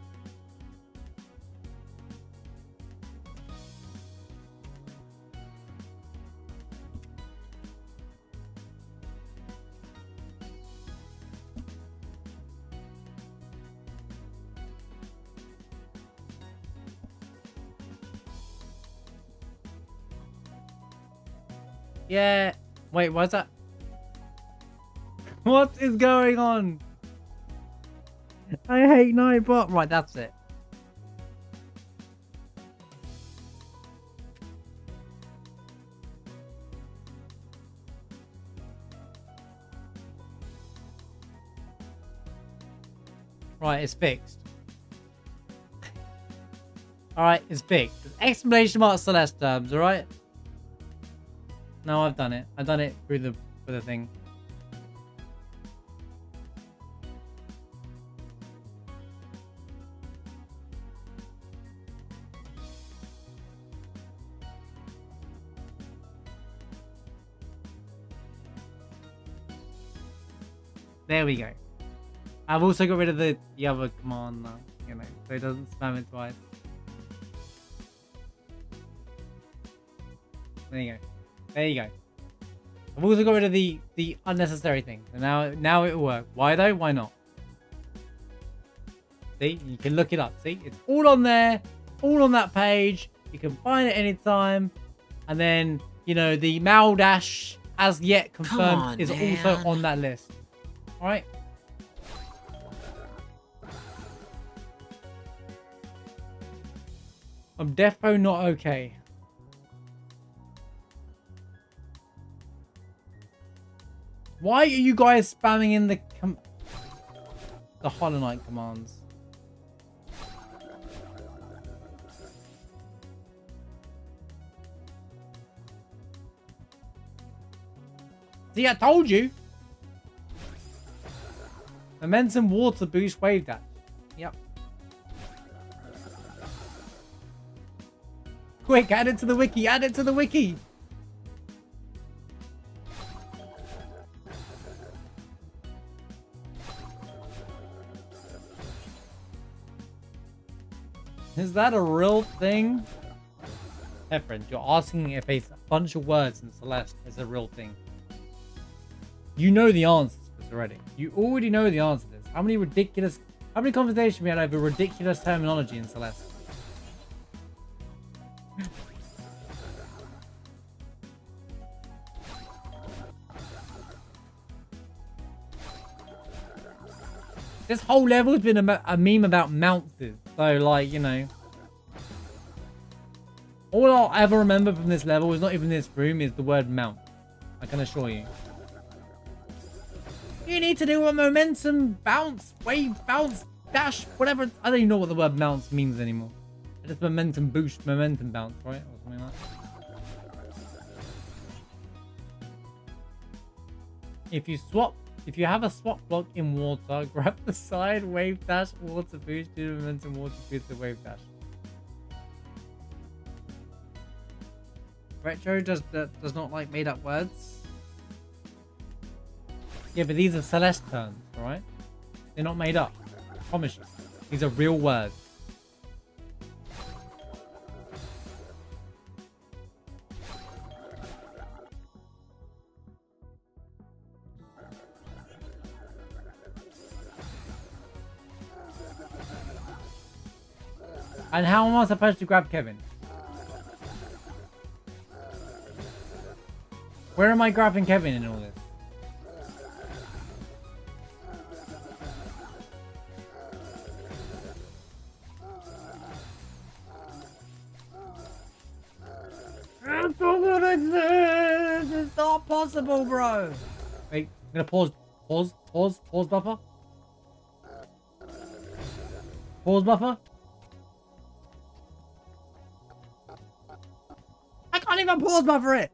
Yeah. Wait, what's that? What is going on? I hate Nightbot. Right, that's it. Right, it's fixed. Alright, it's fixed. Exclamation mark Celeste terms, alright? No, I've done it. I've done it through the thing. There we go. I've also got rid of the other command now, you know, so it doesn't spam it twice. There you go. There you go. I've also got rid of the unnecessary thing. And now it will work. Why though? Why not? See? You can look it up. See? It's all on there. All on that page. You can find it anytime. And then, you know, the Maldash as yet confirmed is also on that list. Alright? I'm defo not okay. Why are you guys spamming in the Hollow Knight commands? See, I told you. Momentum water boost wave dash. Yep. Quick, add it to the wiki. Add it to the wiki. Is that a real thing? Efren, you're asking if a bunch of words in Celeste is a real thing. You know the answer to this already. You already know the answer to this. How many conversations we had over ridiculous terminology in Celeste? This whole level has been a meme about mounts. So, like, you know. All I'll ever remember from this level is not even this room, is the word mount. I can assure you. You need to do a momentum bounce, wave bounce, dash, whatever. I don't even know what the word mounts means anymore. Just momentum boost, momentum bounce, right? Or something like that. If you have a swap block in water, grab the side, wave dash, water boost, do momentum, water boost, the wave dash. Retro does not like made up words. Yeah, but these are Celeste terms, alright? They're not made up. I promise you. These are real words. And how am I supposed to grab Kevin? Where am I grabbing Kevin in all this? It's not possible, bro. Wait, I'm gonna pause buffer. Pause buffer. I can't even pause buffer it.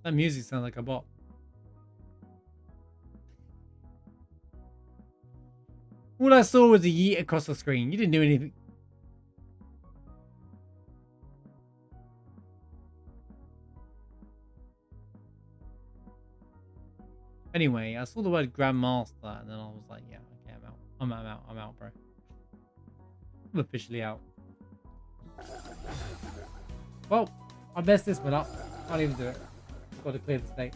That music sounds like a bot. All I saw was a yeet across the screen. You didn't do anything. Anyway, I saw the word Grandmaster and then I was like, yeah, okay, I'm out. I'm out, bro. I'm officially out. Well, I messed this one up. Can't even do it. I've got to clear the state.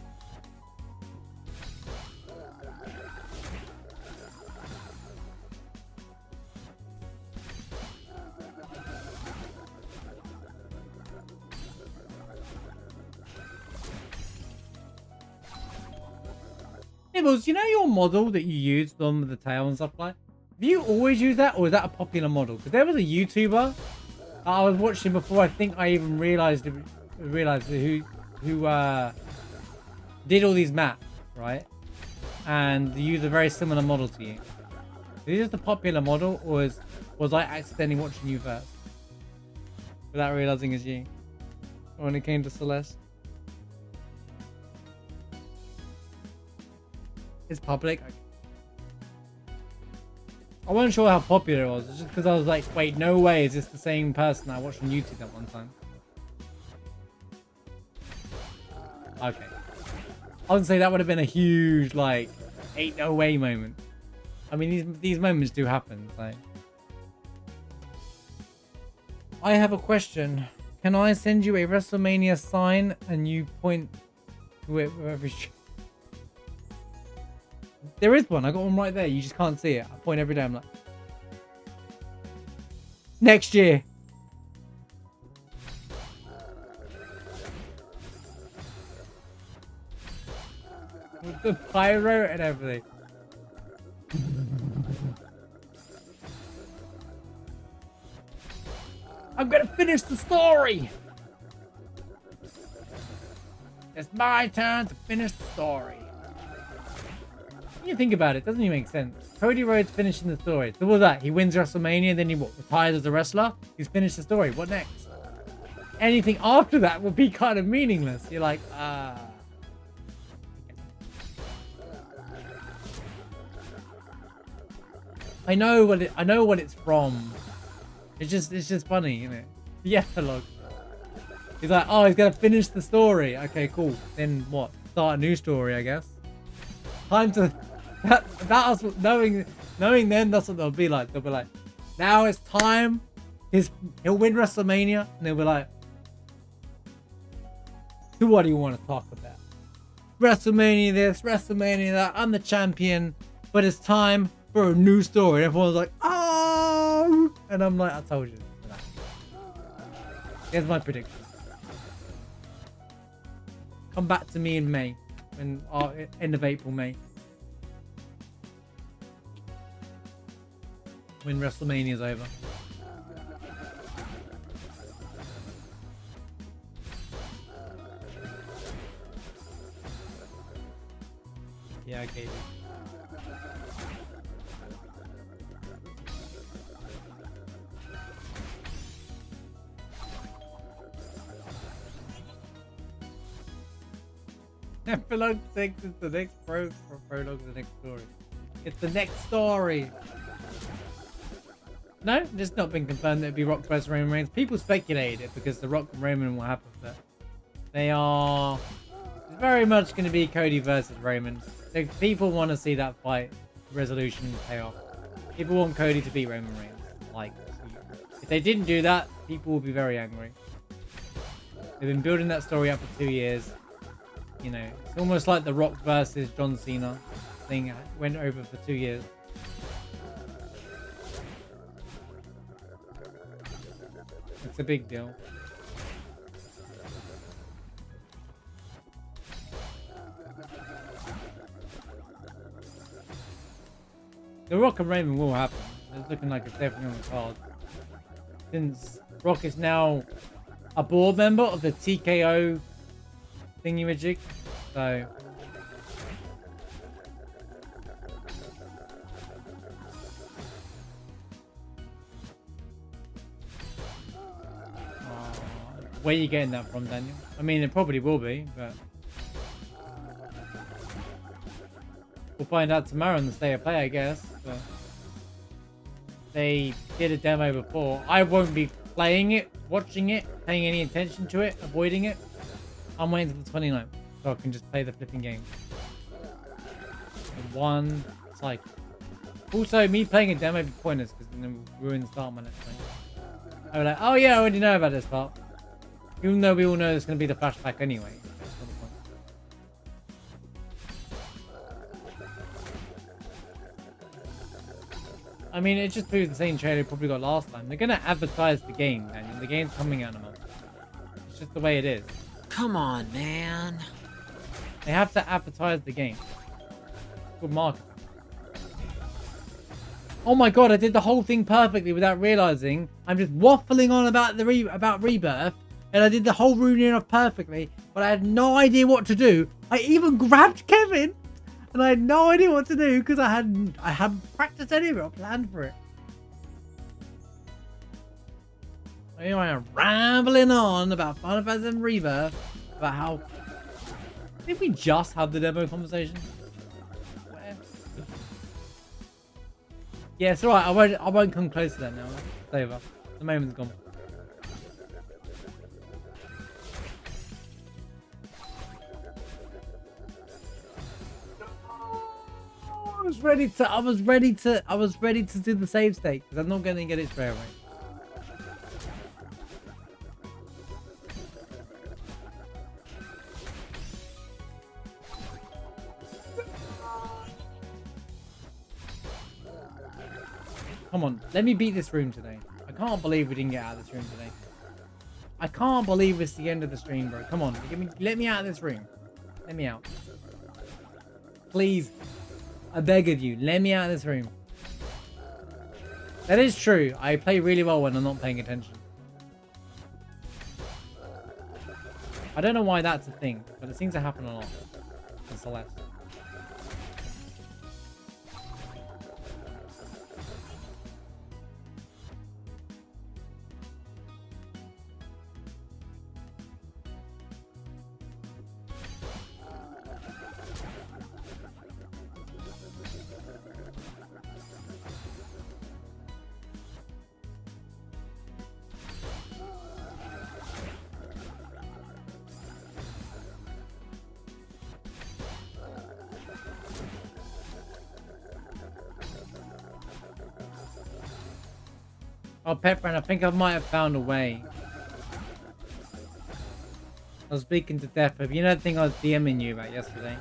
Nibbles, you know your model that you used on the tail and stuff like? Do you always use that, or is that a popular model? Because there was a YouTuber that I was watching before I think I even realized who did all these maps, right? And use a very similar model to you. Is this a popular model, or was I accidentally watching you first without realizing it's you when it came to Celeste? It's public. I wasn't sure how popular it was. It's just because I was like, wait, no way is this the same person I watched on YouTube that one time. Okay. I would say that would have been a huge, like, ain't no way moment. I mean, these moments do happen. Like, I have a question. Can I send you a WrestleMania sign and you point to it with every... There is one. I got one right there. You just can't see it. I point every day. I'm like, next year. With the pyro and everything. I'm gonna finish the story. It's my turn to finish the story. When you think about it, doesn't even make sense. Cody Rhodes finishing the story. So what's that? He wins WrestleMania, then he retires as a wrestler? He's finished the story. What next? Anything after that would be kind of meaningless. You're like, I know what it's from. It's just funny, isn't it? The epilogue. He's like, oh, he's gonna finish the story. Okay, cool. Then what? Start a new story, I guess. Time to that's what knowing them, that's what they'll be like. They'll be like, now it's time. He'll win WrestleMania, and they'll be like, so what do you want to talk about? WrestleMania this, WrestleMania that. I'm the champion, but it's time for a new story. And everyone's like, oh, and I'm like, I told you. Here's my prediction. Come back to me in May, end of April, May, when WrestleMania is over. Yeah, okay. Epilogue 6 is the next prologue is the next story. It's the next story. No, it's not been confirmed that it'd be Rock versus Roman Reigns. People speculated it because the Rock and Roman will happen, but they are very much going to be Cody versus Roman. So people want to see that fight resolution pay off. People want Cody to beat Roman Reigns. Like, if they didn't do that, people will be very angry. They've been building that story up for 2 years. You know, it's almost like the Rock versus John Cena thing went over for 2 years. It's a big deal. The Rock and Raymond will happen. It's looking like it's definitely on the card. Since Rock is now a board member of the TKO thingy-majig, so where are you getting that from, Daniel? I mean, it probably will be, but we'll find out tomorrow on the State of Play, I guess. But they did a demo before. I won't be playing it, watching it, paying any attention to it, avoiding it. I'm waiting until the 29th so I can just play the flipping game. One cycle. Also, me playing a demo would be pointless because then we'll ruin the start of my next thing. I was like, oh yeah, I already know about this part. Even though we all know it's going to be the flashback anyway. That's not the point. I mean, it just proves the same trailer we probably got last time. They're going to advertise the game, Daniel. The game's coming out in a month. It's just the way it is. Come on, man. They have to advertise the game. Good marketing. Oh my god, I did the whole thing perfectly without realizing. I'm just waffling on about about Rebirth, and I did the whole ruining off perfectly, but I had no idea what to do. I even grabbed Kevin, and I had no idea what to do because I hadn't practiced any of it or planned for it. Anyway, I'm rambling on about Final Fantasy VII Rebirth, about how... Did we just have the demo conversation? Where? Yeah, it's alright. I won't come close to that now. It's over. The moment's gone. I was ready to do the save state because I'm not going to get it straight away. Come on, let me beat this room today. I can't believe we didn't get out of this room today. I can't believe it's the end of the stream, bro. Come on, let me out of this room. Let me out. Please, I beg of you, let me out of this room. That is true. I play really well when I'm not paying attention. I don't know why that's a thing, but it seems to happen a lot in Celeste. Oh, Pepper, I think I might have found a way. I was speaking to Death, but you know the thing I was DMing you about yesterday?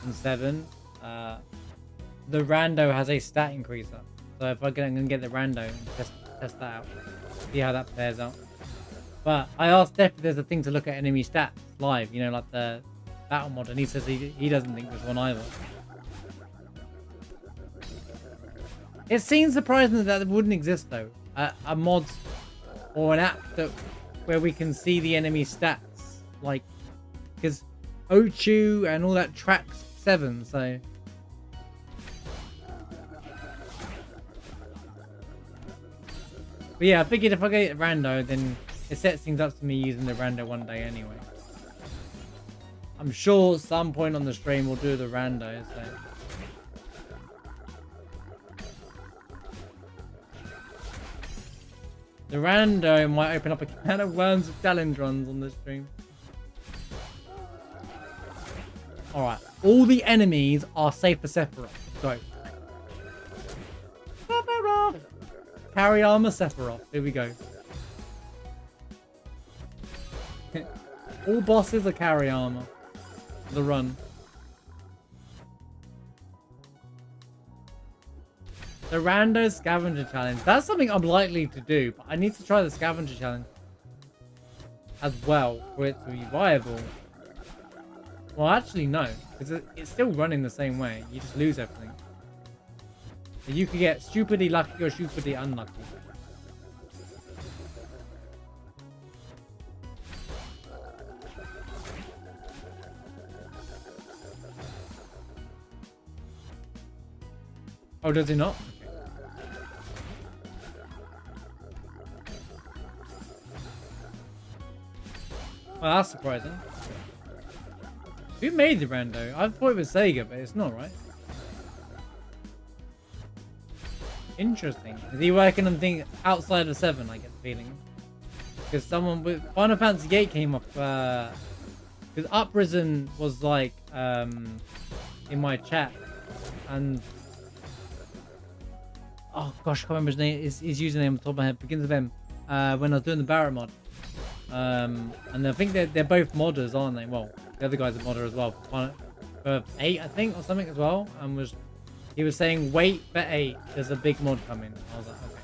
On 7, the rando has a stat increaser. So if I'm gonna get the rando and test that out, see how that plays out. But I asked Death if there's a thing to look at enemy stats live, you know, like the battle mod, and he says he doesn't think there's one either. It seems surprising that it wouldn't exist though. A mod or an app that where we can see the enemy stats, like, because Ochu and all that tracks 7, so. But yeah, I figured if I get rando, then it sets things up to me using the rando one day anyway. I'm sure at some point on the stream we'll do the rando, so. The rando might open up a can of worms of challenge runs on the stream. Alright, all the enemies are safe for Sephiroth. Go. Sephiroth! Carry armor Sephiroth. Here we go. All bosses are carry armor. The run. The rando scavenger challenge. That's something I'm likely to do, but I need to try the scavenger challenge as well for it to be viable. Well, actually, no, because it's still running the same way. You just lose everything. So you could get stupidly lucky or stupidly unlucky. Oh, does it not? Well, that's surprising. Who made the rando? I thought it was Sega, but it's not, right? Interesting. Is he working on things outside of 7, I get the feeling? Because someone with Final Fantasy 8 came up, because Uprisen was like, in my chat, and oh gosh, I can't remember his name, his username on the top of my head, begins with M, when I was doing the Barrett mod. And I think they're both modders, aren't they? Well, the other guy's a modder as well. For 8, I think, or something as well. And he was saying, wait for 8, there's a big mod coming. I was like, okay.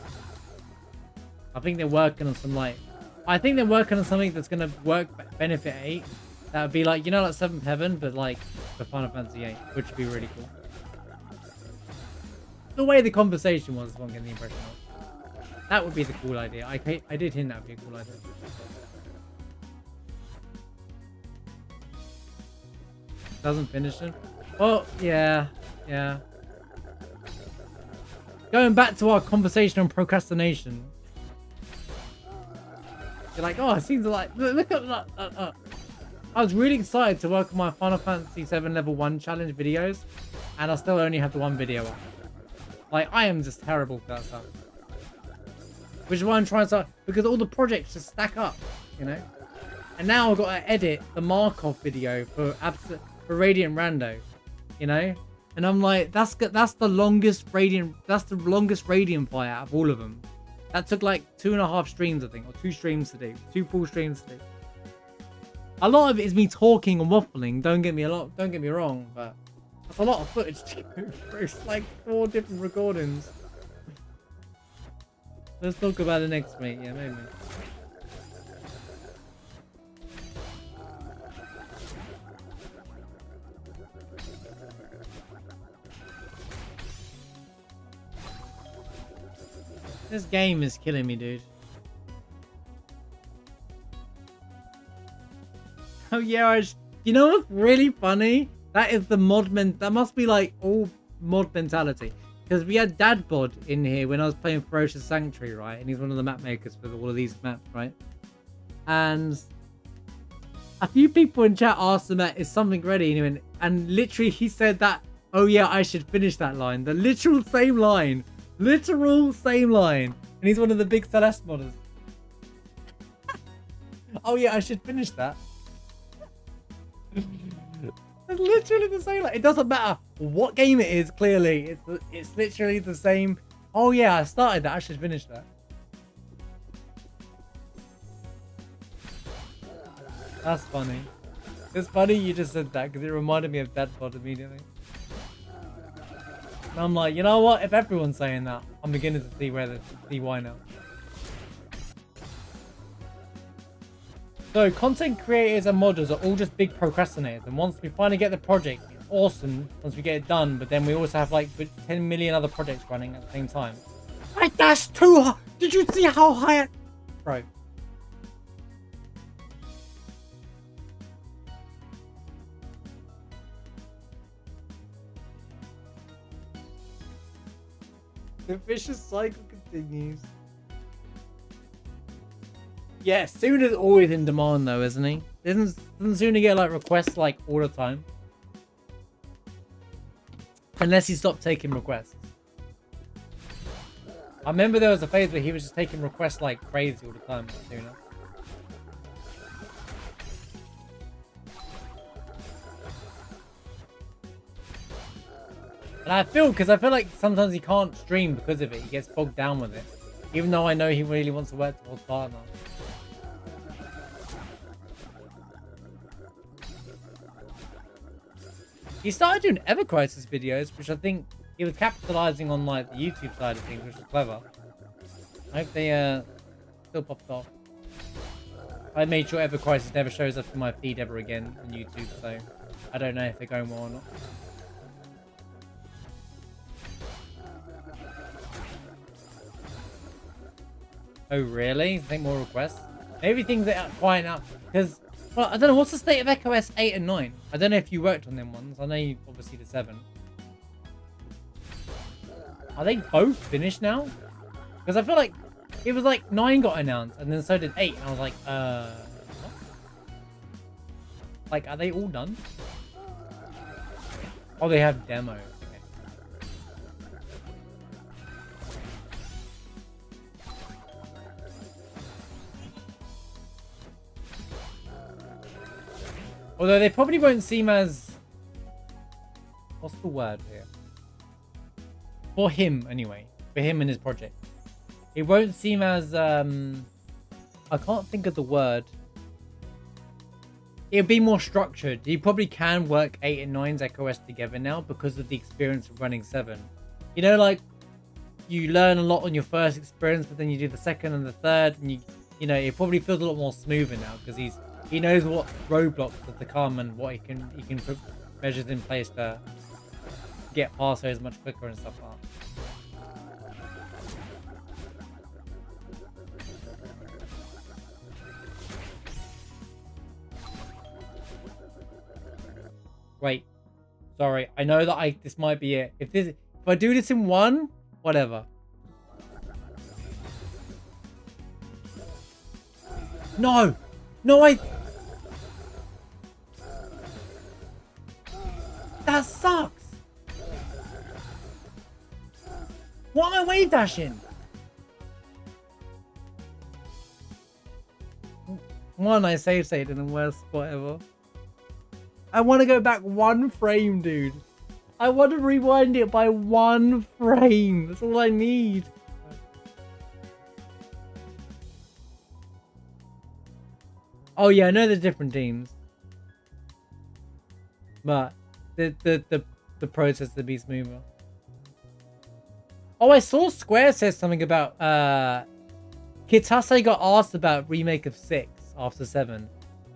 I think they're working on some, like, I think they're working on something that's going to benefit 8. That would be like, you know, like 7th Heaven, but like for Final Fantasy 8, which would be really cool. The way the conversation was what I'm getting the impression of. That would be the cool idea. I did hint that would be a cool idea. Doesn't finish it. Oh, yeah. Going back to our conversation on procrastination. You're like, oh, it seems like... Look at that. I was really excited to work on my Final Fantasy 7 Level 1 challenge videos. And I still only have the one video up. Like, I am just terrible for that stuff. Which is why I'm trying to... Because all the projects just stack up, you know? And now I've got to edit the Markov video for Radiant Rando, you know? And I'm like, that's the longest Radiant fight out of all of them. That took like 2.5 streams, I think, or 2 streams to do. 2 full streams to do. A lot of it is me talking and waffling, don't get me wrong, but that's a lot of footage to go through. It's like 4 different recordings. Let's talk about it next week, yeah, maybe. This game is killing me, dude. Oh yeah, you know what's really funny? That is the mod that must be like all mod mentality. Because we had Dadbod in here when I was playing Ferocious Sanctuary, right? And he's one of the map makers for all of these maps, right? And a few people in chat asked him, is something ready? And literally he said that, oh yeah, I should finish that line. The literal same line. Literal same line. And he's one of the big Celeste modders. Oh yeah, I should finish that. It's literally the same line. It doesn't matter what game it is, clearly. It's literally the same Oh yeah, I started that. I should finish that. That's funny. It's funny you just said that because it reminded me of Deadpod immediately. And I'm like, you know what? If everyone's saying that, I'm beginning to see why now. So content creators and modders are all just big procrastinators, and once we finally get the project, it's awesome once we get it done, but then we also have like 10 million other projects running at the same time. I dashed too high! Did you see how high I... Bro. The vicious cycle continues. Yeah, Suna's always in demand though, isn't he? Doesn't Suna get like requests like all the time? Unless he stopped taking requests. I remember there was a phase where he was just taking requests like crazy all the time, Suna. And I feel like sometimes he can't stream because of it. He gets bogged down with it. Even though I know he really wants to work towards partner. He started doing Ever Crisis videos, which I think he was capitalizing on like the YouTube side of things, which is clever. I hope they still popped off. I made sure Ever Crisis never shows up in my feed ever again on YouTube, so I don't know if they're going well or not. Oh really? I think more requests? Maybe things are quiet now because. Well, I don't know, what's the state of EchoS 8 and 9? I don't know if you worked on them ones. I know you obviously the 7. Are they both finished now? Because I feel like it was like 9 got announced and then so did 8. And I was like, what? Like, are they all done? Oh, they have demos. Although they probably won't seem as... What's the word here? For him, anyway. For him and his project. It won't seem as... I can't think of the word. It'll be more structured. You probably can work 8 and 9's EchoS together now because of the experience of running 7. You know, like... You learn a lot on your first experience, but then you do the second and the third. And you know, it probably feels a lot more smoother now because he knows what roadblocks are to come and what he can put measures in place to get past those much quicker and stuff like that. Wait, sorry. I know that this might be it. If I do this in one, whatever. No, that sucks. What am I wave dashing? One, I saved in the worst spot ever. I want to go back 1 frame, dude. I want to rewind it by 1 frame. That's all I need. Oh yeah, I know there's different teams. But the process to be smoother. Oh, I saw Square says something about Kitase got asked about remake of 6 after 7,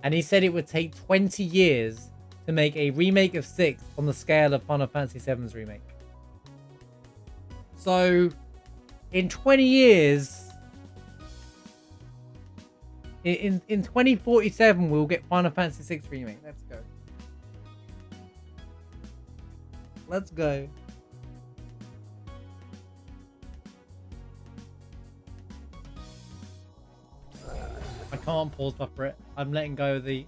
and he said it would take 20 years to make a remake of 6 on the scale of Final Fantasy VII's remake. So, in 20 years, in 2047, we'll get Final Fantasy VI remake. Let's go. Let's go. I can't pause buffer it. I'm letting go of the...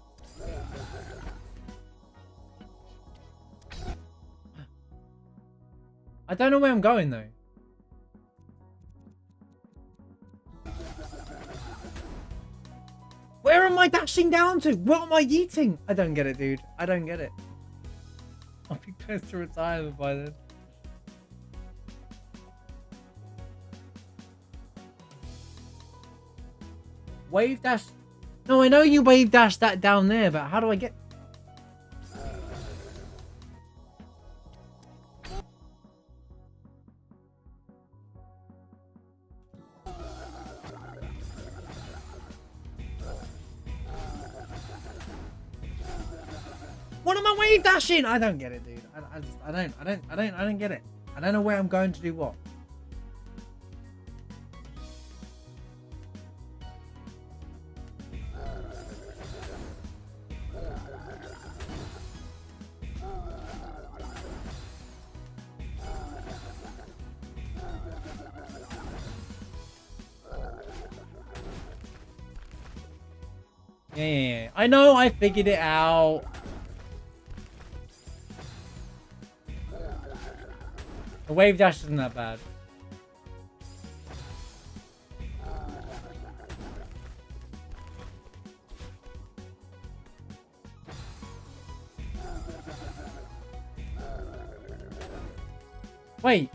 I don't know where I'm going though. Where am I dashing down to? What am I eating? I don't get it, dude. I don't get it. I'll be close to retirement by then. Wave dash. No, I know you wave dash that down there, but how do I get? What am I wave dashing? I don't get it, dude. I don't get it. I don't know where I'm going to do what. Yeah. I know, I figured it out. The wave dash isn't that bad. Wait.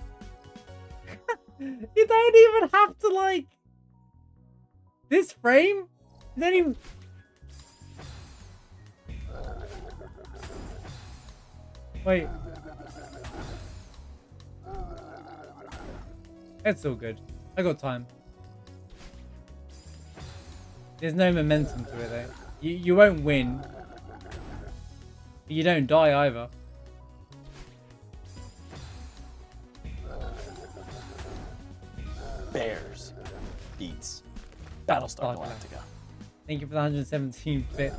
You don't even have to, like... This frame? You don't even... Wait. It's all good. I got time. There's no momentum to it though. You won't win. But you don't die either. Bears beats Battlestar Galactica. Thank you for the 117 bit.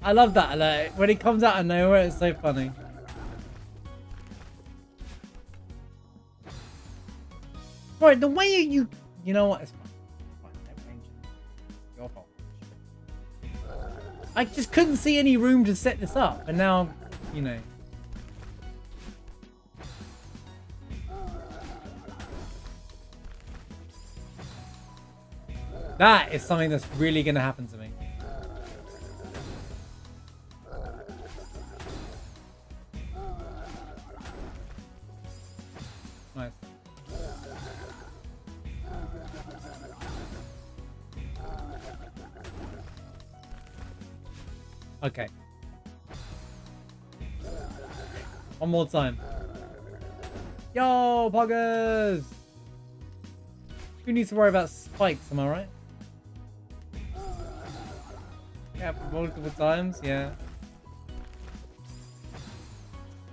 I love that alert. When it comes out of nowhere, it's so funny. Right, the way you know what? It's fine. Your fault. I just couldn't see any room to set this up, and now, you know. That is something that's really going to happen to me. Nice. Okay. One more time. Yo, poggers! Who needs to worry about spikes, am I right? Yeah, multiple times, yeah.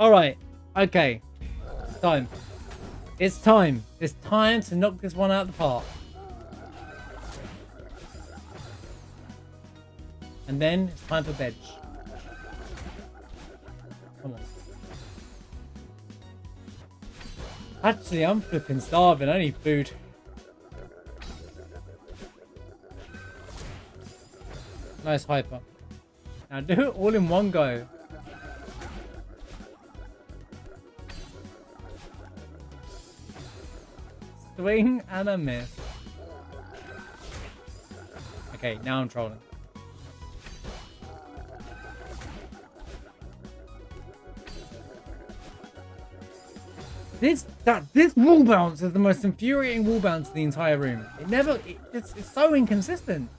Alright, okay. It's time. It's time. It's time to knock this one out of the park. And then it's time for veg. Come on. Actually, I'm flipping starving. I need food. Nice hyper. Now do it all in one go. Swing and a miss. Okay, now I'm trolling. This wall bounce is the most infuriating wall bounce in the entire room. It's so inconsistent.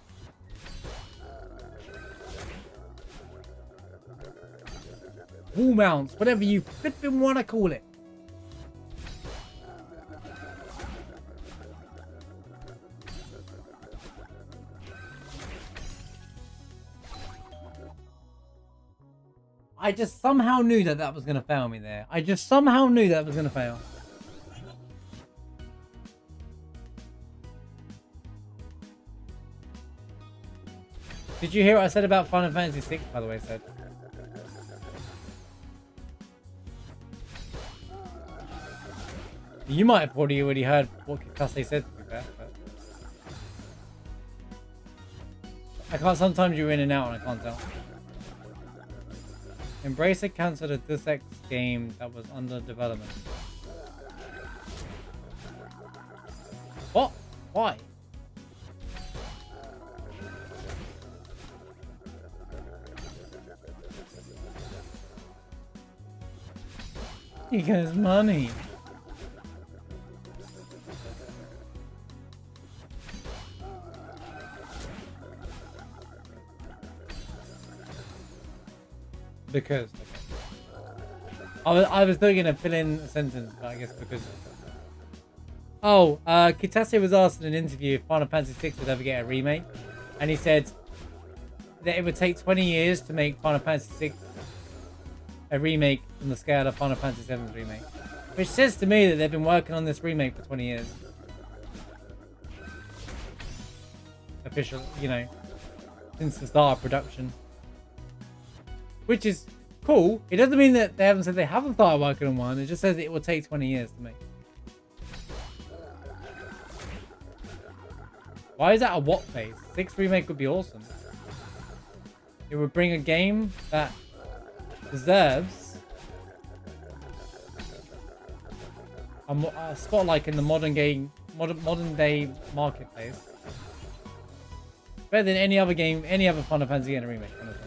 Wall bounce, whatever you flipping want to call it. I just somehow knew that was going to fail me there. I just somehow knew that was going to fail. Did you hear what I said about Final Fantasy VI, by the way, Seth? You might have probably already heard what Kase said, to be fair, but... I can't, sometimes you're in and out and I can't tell. Embracer cancelled a Deus Ex game that was under development. What? Why? Because money. Because. I was still gonna fill in a sentence, but I guess because. Oh, Kitase was asked in an interview if Final Fantasy VI would ever get a remake, and he said that it would take 20 years to make Final Fantasy VI a remake from the scale of Final Fantasy VII's remake, which says to me that they've been working on this remake for 20 years. Official, you know, since the start of production, which is cool. It doesn't mean that they haven't said they haven't started working on one. It just says it will take 20 years to make. Why is that a what face? 6 remake would be awesome. It would bring a game that deserves a spotlight in the modern day marketplace. Better than any other game, any other Final Fantasy in a remake. Honestly.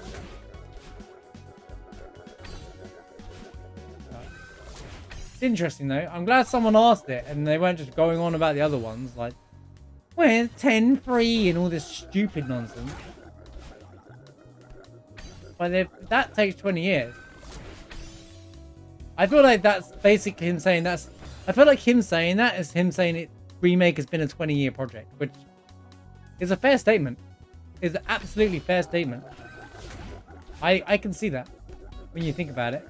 It's interesting though. I'm glad someone asked it and they weren't just going on about the other ones like, where's 10-3 and all this stupid nonsense. But if that takes 20 years, I feel like that's basically him saying that's. I feel like him saying that is him saying it remake has been a 20-year project, which is a fair statement. Is an absolutely fair statement. I can see that when you think about it.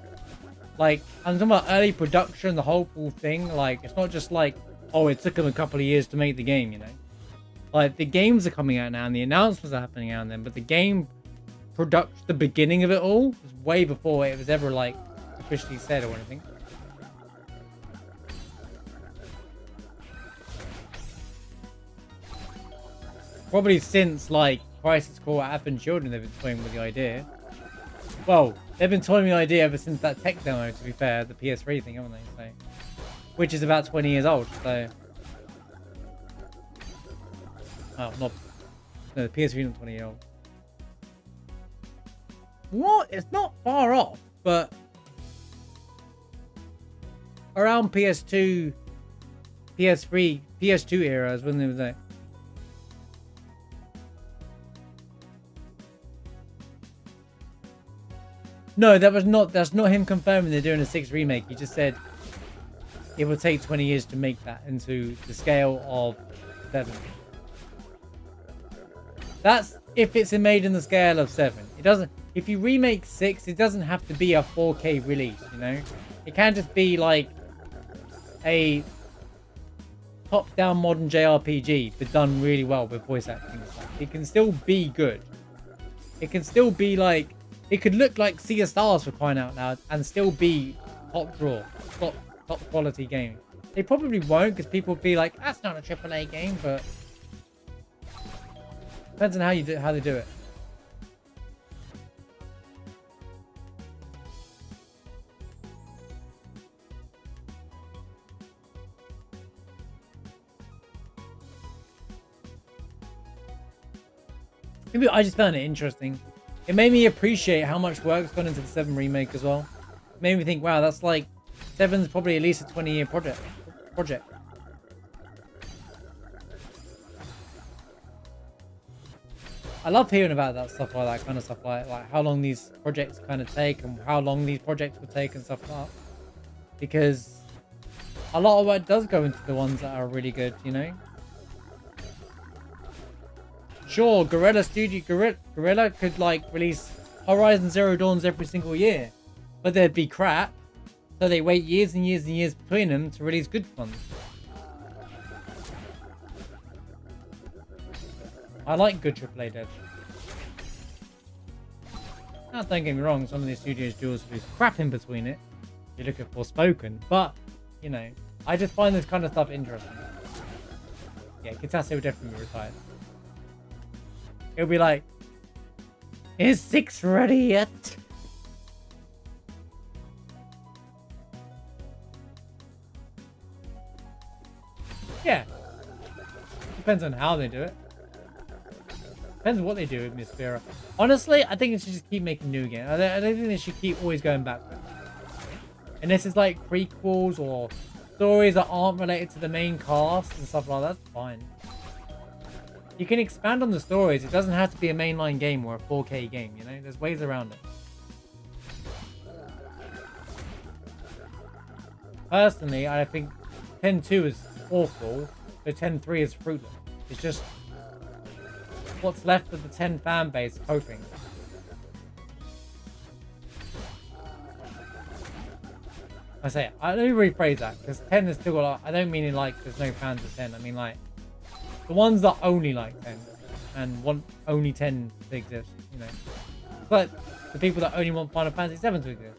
Like, I'm talking about early production, the whole thing. Like, it's not just like, oh, it took them a couple of years to make the game, you know. Like, the games are coming out now and the announcements are happening out then, but the game production, the beginning of it all, was way before it was ever like officially said or anything. Probably since like Crisis Core Advent Children, they've been toying with the idea. Well, they've been toying with the idea ever since that tech demo, to be fair, the PS3 thing, haven't they? So, which is about 20 years old, so. Oh, no, the PS3 not 20 years old. What? It's not far off, but around PS2, PS3, PS2 eras when they were there. No, that's not him confirming they're doing a 6 remake. He just said it will take 20 years to make that into the scale of 7. That's if it's made in the scale of 7. It doesn't. If you remake 6, it doesn't have to be a 4K release, you know? It can just be like a top-down modern JRPG, but done really well with voice acting and stuff. It can still be good. It can still be like, it could look like Sea of Stars for crying out loud and still be top draw, top quality game. They probably won't because people will be like, that's not a AAA game, but depends on how they do it. Maybe I just found it interesting. It made me appreciate how much work's gone into the 7 remake as well. It made me think, wow, that's like 7's probably at least a 20-year project. I love hearing about that stuff, like that kind of stuff, like how long these projects kind of take and how long these projects will take and stuff like that. Because a lot of work does go into the ones that are really good, you know. Sure, Guerrilla could like release Horizon Zero Dawns every single year, but they'd be crap, so they wait years and years and years between them to release good ones. I like good AAA devs. Now, don't get me wrong, some of these studios do also lose crap in between it. You're looking for Spoken, but you know, I just find this kind of stuff interesting. Yeah, Kitase will definitely be retired. It'll be like, is 6 ready yet? Yeah. Depends on how they do it. Depends on what they do with Miss Vera. Honestly, I think it should just keep making new games. I don't think they should keep always going backwards. Unless it's like prequels or stories that aren't related to the main cast and stuff like that, that's fine. You can expand on the stories. It doesn't have to be a mainline game or a 4K game, you know? There's ways around it. personally, I think 10-2 is awful, but 10-3 is fruitless. It's just what's left of the 10 fan base hoping. Let me rephrase that, because 10 is still a lot. I don't mean it like there's no fans of 10. I mean like the ones that only like 10 and want only 10 to exist, you know. But the people that only want Final Fantasy 7 to exist.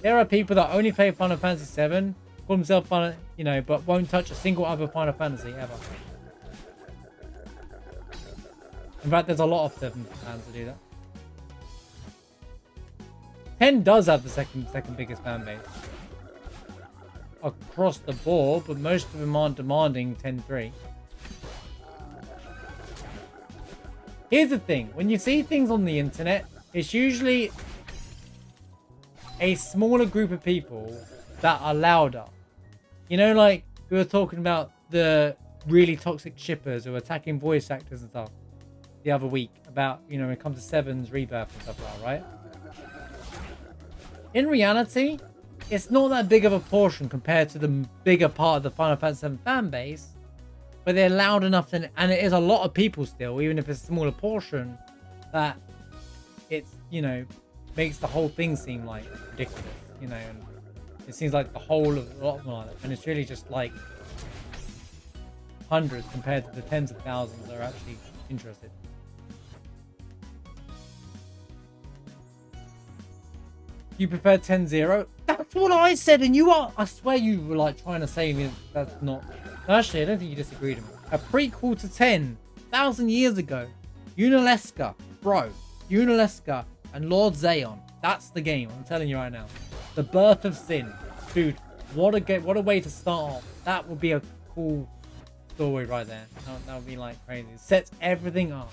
There are people that only play Final Fantasy 7, call themselves Final, you know, but won't touch a single other Final Fantasy ever. In fact, there's a lot of 7 fans that do that. 10 does have the second biggest fan base across the board, but most of them aren't demanding 10-3. Here's the thing, when you see things on the internet, it's usually a smaller group of people that are louder. You know, like we were talking about the really toxic shippers who are attacking voice actors and stuff the other week about, you know, when it comes to 7's rebirth and stuff like that, right? In reality, it's not that big of a portion compared to the bigger part of the Final Fantasy 7 fan base, but they're loud enough, and it is a lot of people still, even if it's a smaller portion, that it's, you know, makes the whole thing seem like ridiculous, you know, and it seems like the whole of a lot of them like that, and it's really just like hundreds compared to the tens of thousands that are actually interested. You prefer 10-0? That's what I said, and you are. I swear you were like trying to say me that's not. Actually, I don't think you disagreed with me. A prequel to 10,000 years ago. Unalesca, bro. Unalesca and Lord Zayon. That's the game. I'm telling you right now. The Birth of Sin, dude. What a way to start off. That would be a cool story right there. That would be like crazy. It sets everything up.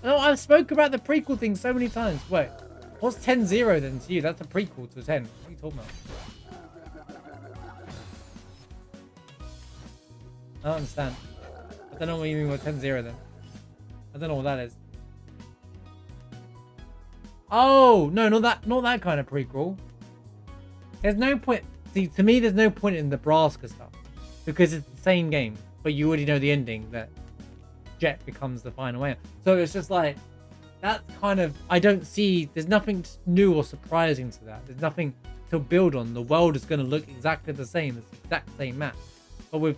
No, I've spoken about the prequel thing so many times. Wait, what's 10-0 then to you? That's a prequel to 10. What are you talking about? I don't understand. I don't know what you mean by 10-0 then. I don't know what that is. Oh, no, not that kind of prequel. There's no point. See, to me, there's no point in Nebraska stuff. Because it's the same game. But you already know the ending that Jet becomes the final winner. So it's just like, that's kind of, I don't see, there's nothing new or surprising to that. There's nothing to build on. The world is going to look exactly the same. It's the exact same map. But with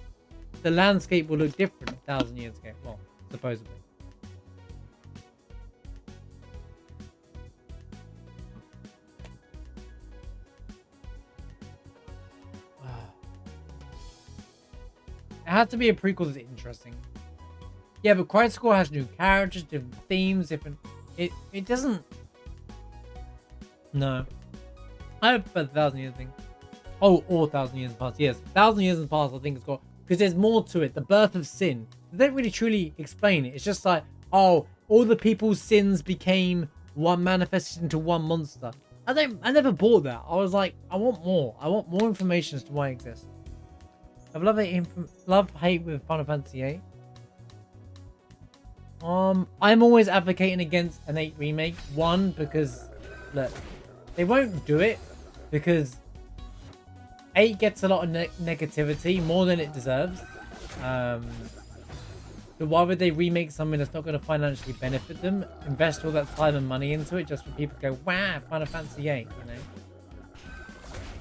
the landscape will look different 1,000 years ago. Well, supposedly. It has to be a prequel that's interesting. Yeah, but Crisis Core has new characters, different themes, different... It doesn't... No. I prefer the 1,000 years thing. Oh, or 1,000 years in the past. Yes, 1,000 years in the past I think it's got... Because there's more to it. The Birth of Sin. They don't really truly explain it. It's just like, oh, all the people's sins became one manifested into one monster. I never bought that. I was like, I want more. I want more information as to why it exists. I've love-hate with Final Fantasy 8. I'm always advocating against an 8 remake. One, because look, they won't do it because 8 gets a lot of negativity, more than it deserves. So why would they remake something that's not going to financially benefit them? Invest all that time and money into it just for people to go, wow, Final Fantasy 8, you know?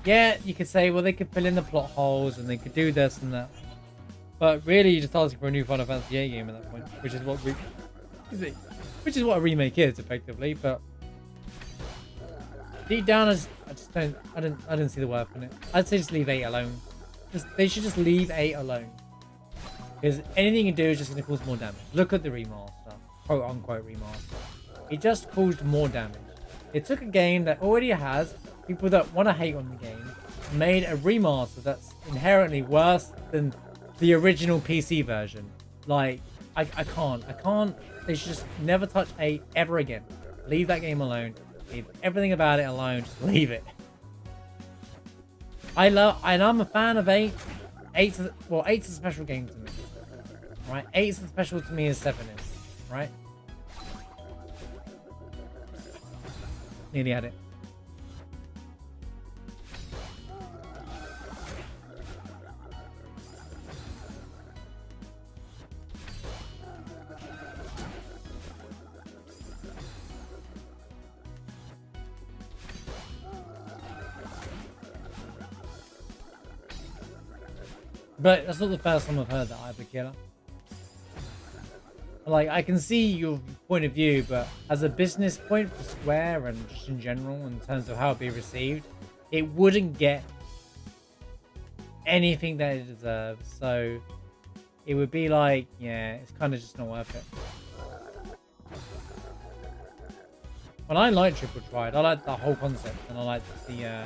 Yeah, you could say, well, they could fill in the plot holes and they could do this and that. But really, you're just asking for a new Final Fantasy 8 game at that point, which is what a remake is, effectively. But deep down, I didn't see the worth in it. I'd say just leave 8 alone. They should just leave 8 alone. Because anything you do is just going to cause more damage. Look at the remaster, quote unquote remaster. It just caused more damage. It took a game that already has people that want to hate on the game, made a remaster that's inherently worse than the original PC version. Like, I can't. They should just never touch 8 ever again. Leave that game alone. Leave everything about it alone. Just leave it. And I'm a fan of 8. 8's a special game to me. Right? 8's as special to me as 7 is. Right? Nearly had it. But that's not the first time I've heard that either, Killer. Like, I can see your point of view, but as a business point for Square and just in general, in terms of how it'd be received, it wouldn't get anything that it deserves. So it would be like, yeah, it's kind of just not worth it. Well, I like Triple Tried. I like the whole concept, and I like the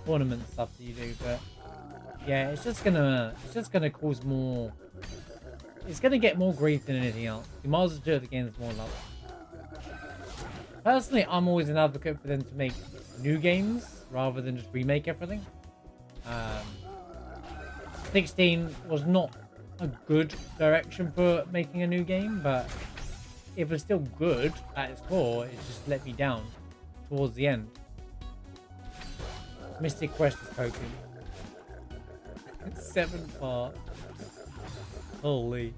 tournament stuff that you do, but yeah, it's just gonna cause more. It's gonna get more grief than anything else. You might as well do it against more love. Personally, I'm always an advocate for them to make new games rather than just remake everything. 16 was not a good direction for making a new game, but it was still good at its core. It just let me down towards the end. Mystic Quest is coping. 7 parts. Holy.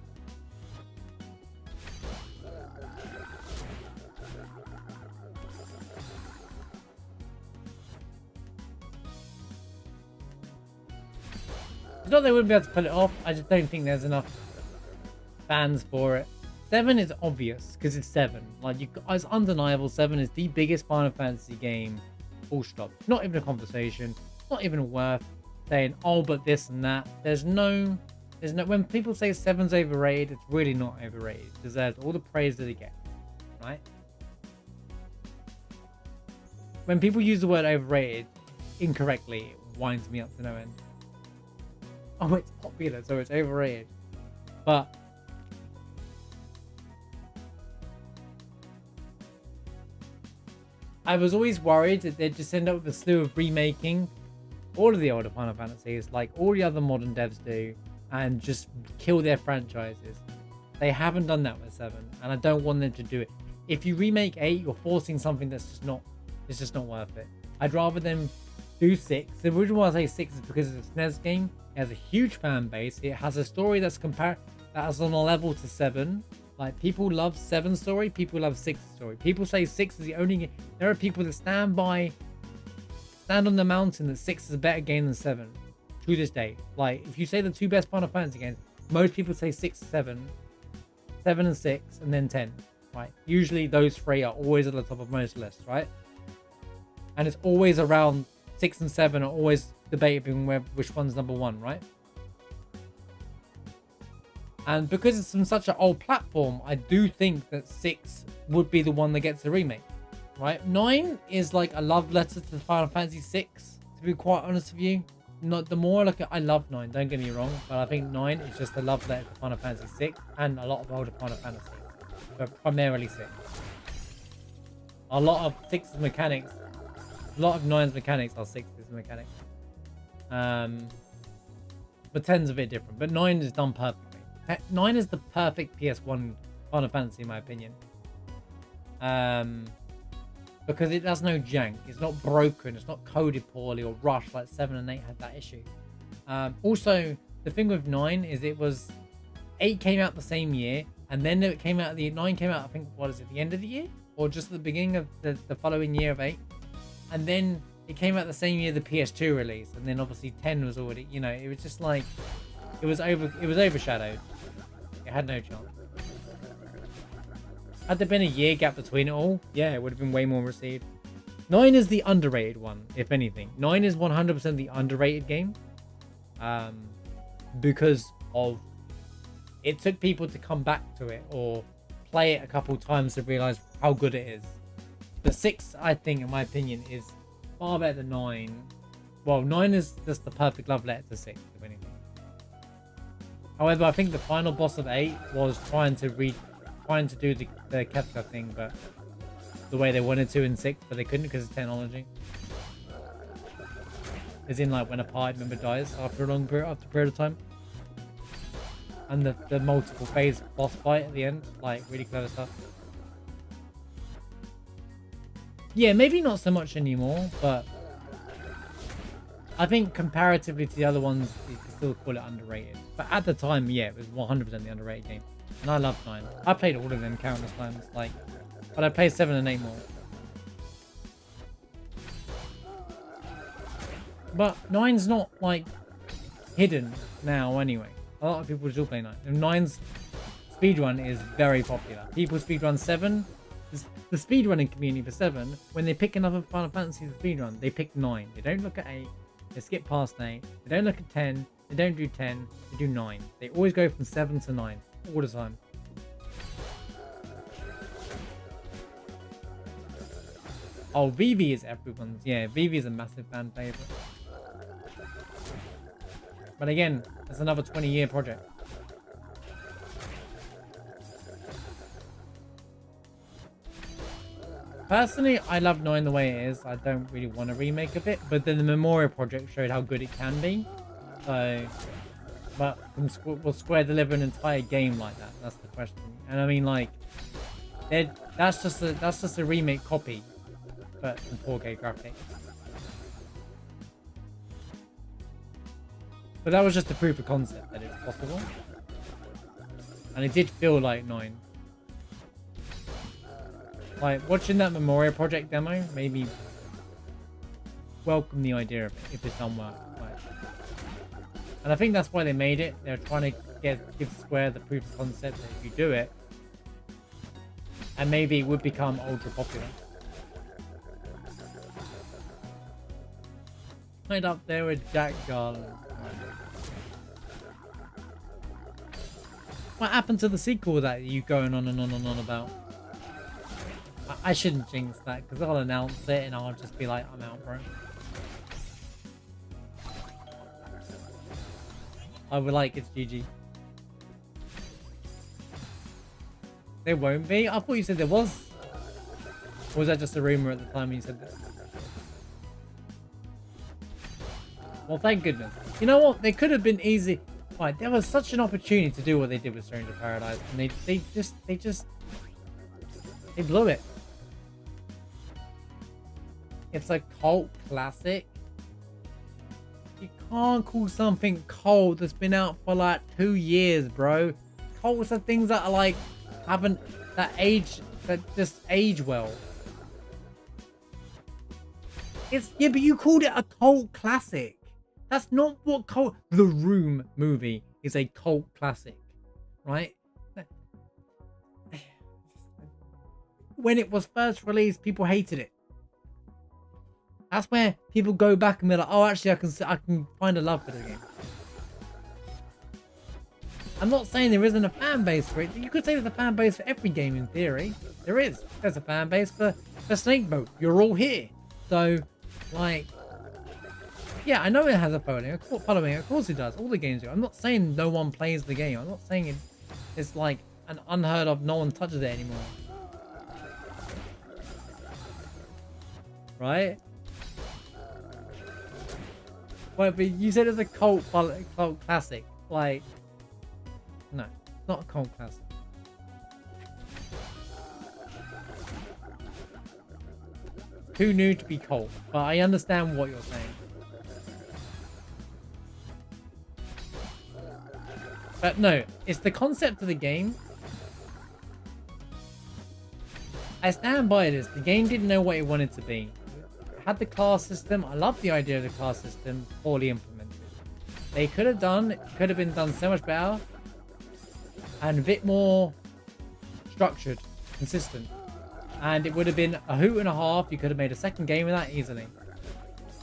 It's not that they wouldn't be able to pull it off. I just don't think there's enough fans for it. 7 is obvious because it's 7. Like, it's undeniable. 7 is the biggest Final Fantasy game. Full stop. Not even a conversation. Not even worth saying, oh, but this and that. There's no. When people say 7's overrated, it's really not overrated. It deserves all the praise that it gets, right? When people use the word overrated incorrectly, it winds me up to no end. Oh, it's popular, so it's overrated. But I was always worried that they'd just end up with a slew of remaking all of the older Final Fantasies, like all the other modern devs do, and just kill their franchises. They haven't done that with 7, and I don't want them to do it. If you remake 8, you're forcing something that's just not, it's just not worth it. I'd rather them do 6. The reason why I say 6 is because it's a SNES game. It has a huge fan base. It has a story that's that's on a level to 7. Like, people love 7's story, people love 6's story. People say 6 is the only game. There are people that stand on the mountain that 6 is a better game than 7 to this day. Like, if you say the 2 best Final Fantasy games, most people say 6, 7, 7 and 6, and then 10, right? Usually those 3 are always at the top of most lists, right? And it's always around 6 and 7 are always debating which one's number 1, right? And because it's from such an old platform, I do think that 6 would be the one that gets a remake, right? 9 is like a love letter to Final Fantasy 6, to be quite honest with you. Not the more like I love 9, don't get me wrong, but I think 9 is just a love letter to Final Fantasy 6 and a lot of older Final Fantasy, but primarily 6. A lot of 6's mechanics, a lot of 9's mechanics are 6's mechanics. But 10's a bit different, but 9 is done perfectly. 9 is the perfect PS1 Final Fantasy in my opinion. Because it has no jank. It's not broken. It's not coded poorly or rushed like 7 and 8 had that issue. Also, the thing with 9 is 8 came out the same year, and then it came out, 9 came out, I think, what is it, the end of the year? Or just the beginning of the following year of 8? And then it came out the same year the PS2 release, and then obviously 10 was already, you know, it was just like, it was overshadowed. It had no chance. Had there been a year gap between it all, yeah, it would have been way more received. 9 is the underrated one, if anything. 9 is 100% the underrated game. Because of, it took people to come back to it or play it a couple times to realize how good it is. The 6, I think, in my opinion, is far better than 9. Well, 9 is just the perfect love letter to 6, if anything. However, I think the final boss of 8 was trying to do the Kefka thing, but the way they wanted to in 6, but they couldn't because of technology. As in, like, when a party member dies after a period of time. And the multiple phase boss fight at the end, like, really clever stuff. Yeah, maybe not so much anymore, but I think comparatively to the other ones, you can still call it underrated. But at the time, yeah, it was 100% the underrated game. And I loved 9. I played all of them countless times, like, but I played 7 and 8 more. But 9's not, like, hidden now anyway. A lot of people still play 9. And 9's speedrun is very popular. People speedrun 7. The speedrunning community for 7, when they pick another Final Fantasy to speedrun, they pick 9. They don't look at 8. They skip past 8. They don't look at 10. They don't do 10. They do 9. They always go from 7 to 9. All the time. Oh, Vivi is everyone's. Yeah, Vivi is a massive fan favorite. But again, it's another 20-year project. Personally, I love 9 the way it is. I don't really want a remake of it. But then the Memorial project showed how good it can be. So, but will Square deliver an entire game like that? That's the question. And I mean, like, that's just a remake copy, but in 4K graphics. But that was just a proof of concept that it's possible. And it did feel like 9. Like, watching that Memorial project demo made me welcome the idea of it, if it's done well. Like, and I think that's why they made it. They're trying to give Square the proof of concept that if you do it, and maybe it would become ultra popular. Right up there with Jack Garland. What happened to the sequel that you going on and on and on about? I shouldn't jinx that, because I'll announce it and I'll just be like, I'm out, bro. I would like it's GG. There won't be? I thought you said there was. Or was that just a rumor at the time when you said that? Well, thank goodness. You know what? They could have been easy. Right, there was such an opportunity to do what they did with Stranger Paradise, and they blew it. It's a cult classic. You can't call something cult that's been out for like 2 years, bro. Cults are things that are like that just age well. Yeah, but you called it a cult classic. That's not what cult. The Room movie is a cult classic, right? When it was first released, people hated it. That's where people go back and be like, oh, actually, I can find a love for the game. I'm not saying there isn't a fan base for it. You could say there's a fan base for every game in theory. There is. There's a fan base for Snakeboat. You're all here. So, like, yeah, I know it has a following. Of course it does. All the games do. I'm not saying no one plays the game. I'm not saying it's like an unheard of, no one touches it anymore. Right? Well, but you said it's a cult classic. Like, no, it's not a cult classic. Too new to be cult, but I understand what you're saying. But no, it's the concept of the game. I stand by this. The game didn't know what it wanted to be. It had the class system. I love the idea of the class system. Poorly implemented. It could have been done so much better. And a bit more structured, consistent. And it would have been a hoot and a half. You could have made a second game of that easily.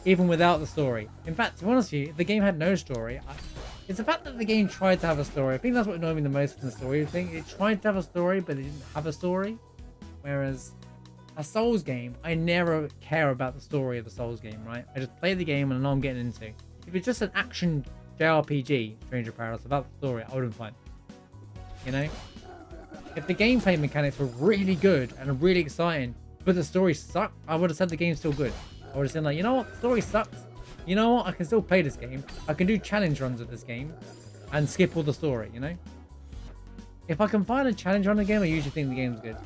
Even without the story. In fact, to be honest with you, if the game had no story, it's the fact that the game tried to have a story. I think that's what annoyed me the most from the story thing. It tried to have a story, but it didn't have a story. Whereas a Souls game, I never care about the story of the Souls game, right? I just play the game and I know I'm getting into. If it's just an action JRPG, Stranger Paradise, without the story, I would have been fine. You know? If the gameplay mechanics were really good and really exciting, but the story sucked, I would have said the game's still good. I would have said like, you know what? The story sucks. You know what? I can still play this game. I can do challenge runs of this game and skip all the story, you know? If I can find a challenge run again, I usually think the game's good.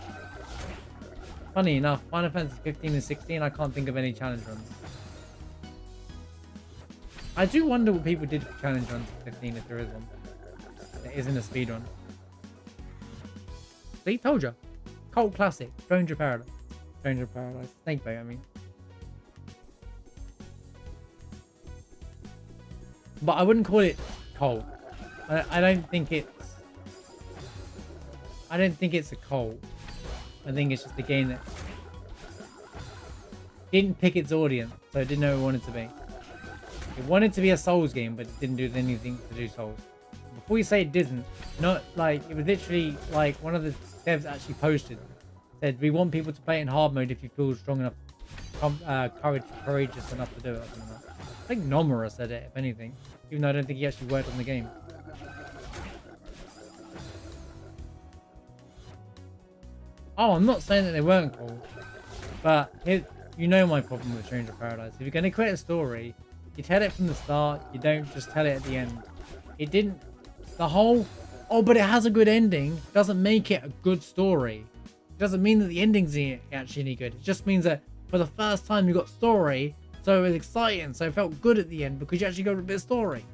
funny enough, Final Fantasy 15 and 16, I can't think of any challenge runs. I do wonder what people did for challenge runs for 15 if there is one. There isn't a speed run. See, told you. Cult classic, Stranger Paradise. Stranger Paradise. Snakebait, I mean. But I wouldn't call it cult. I don't think it's a cult. I think it's just a game that didn't pick its audience, so it didn't know what it wanted to be. It wanted to be a Souls game, but it didn't do anything to do Souls. Before you say it didn't, not like it was literally like one of the devs actually posted, said we want people to play it in hard mode if you feel strong enough, courageous enough to do it. I think Nomura said it, if anything, even though I don't think he actually worked on the game. Oh, I'm not saying that they weren't cool, but you know my problem with Stranger Paradise. If you're going to create a story, you tell it from the start, you don't just tell it at the end. It didn't, the whole, oh, but it has a good ending, doesn't make it a good story. It doesn't mean that the ending's actually any good. It just means that for the first time you got story, so it was exciting, so it felt good at the end because you actually got a bit of story.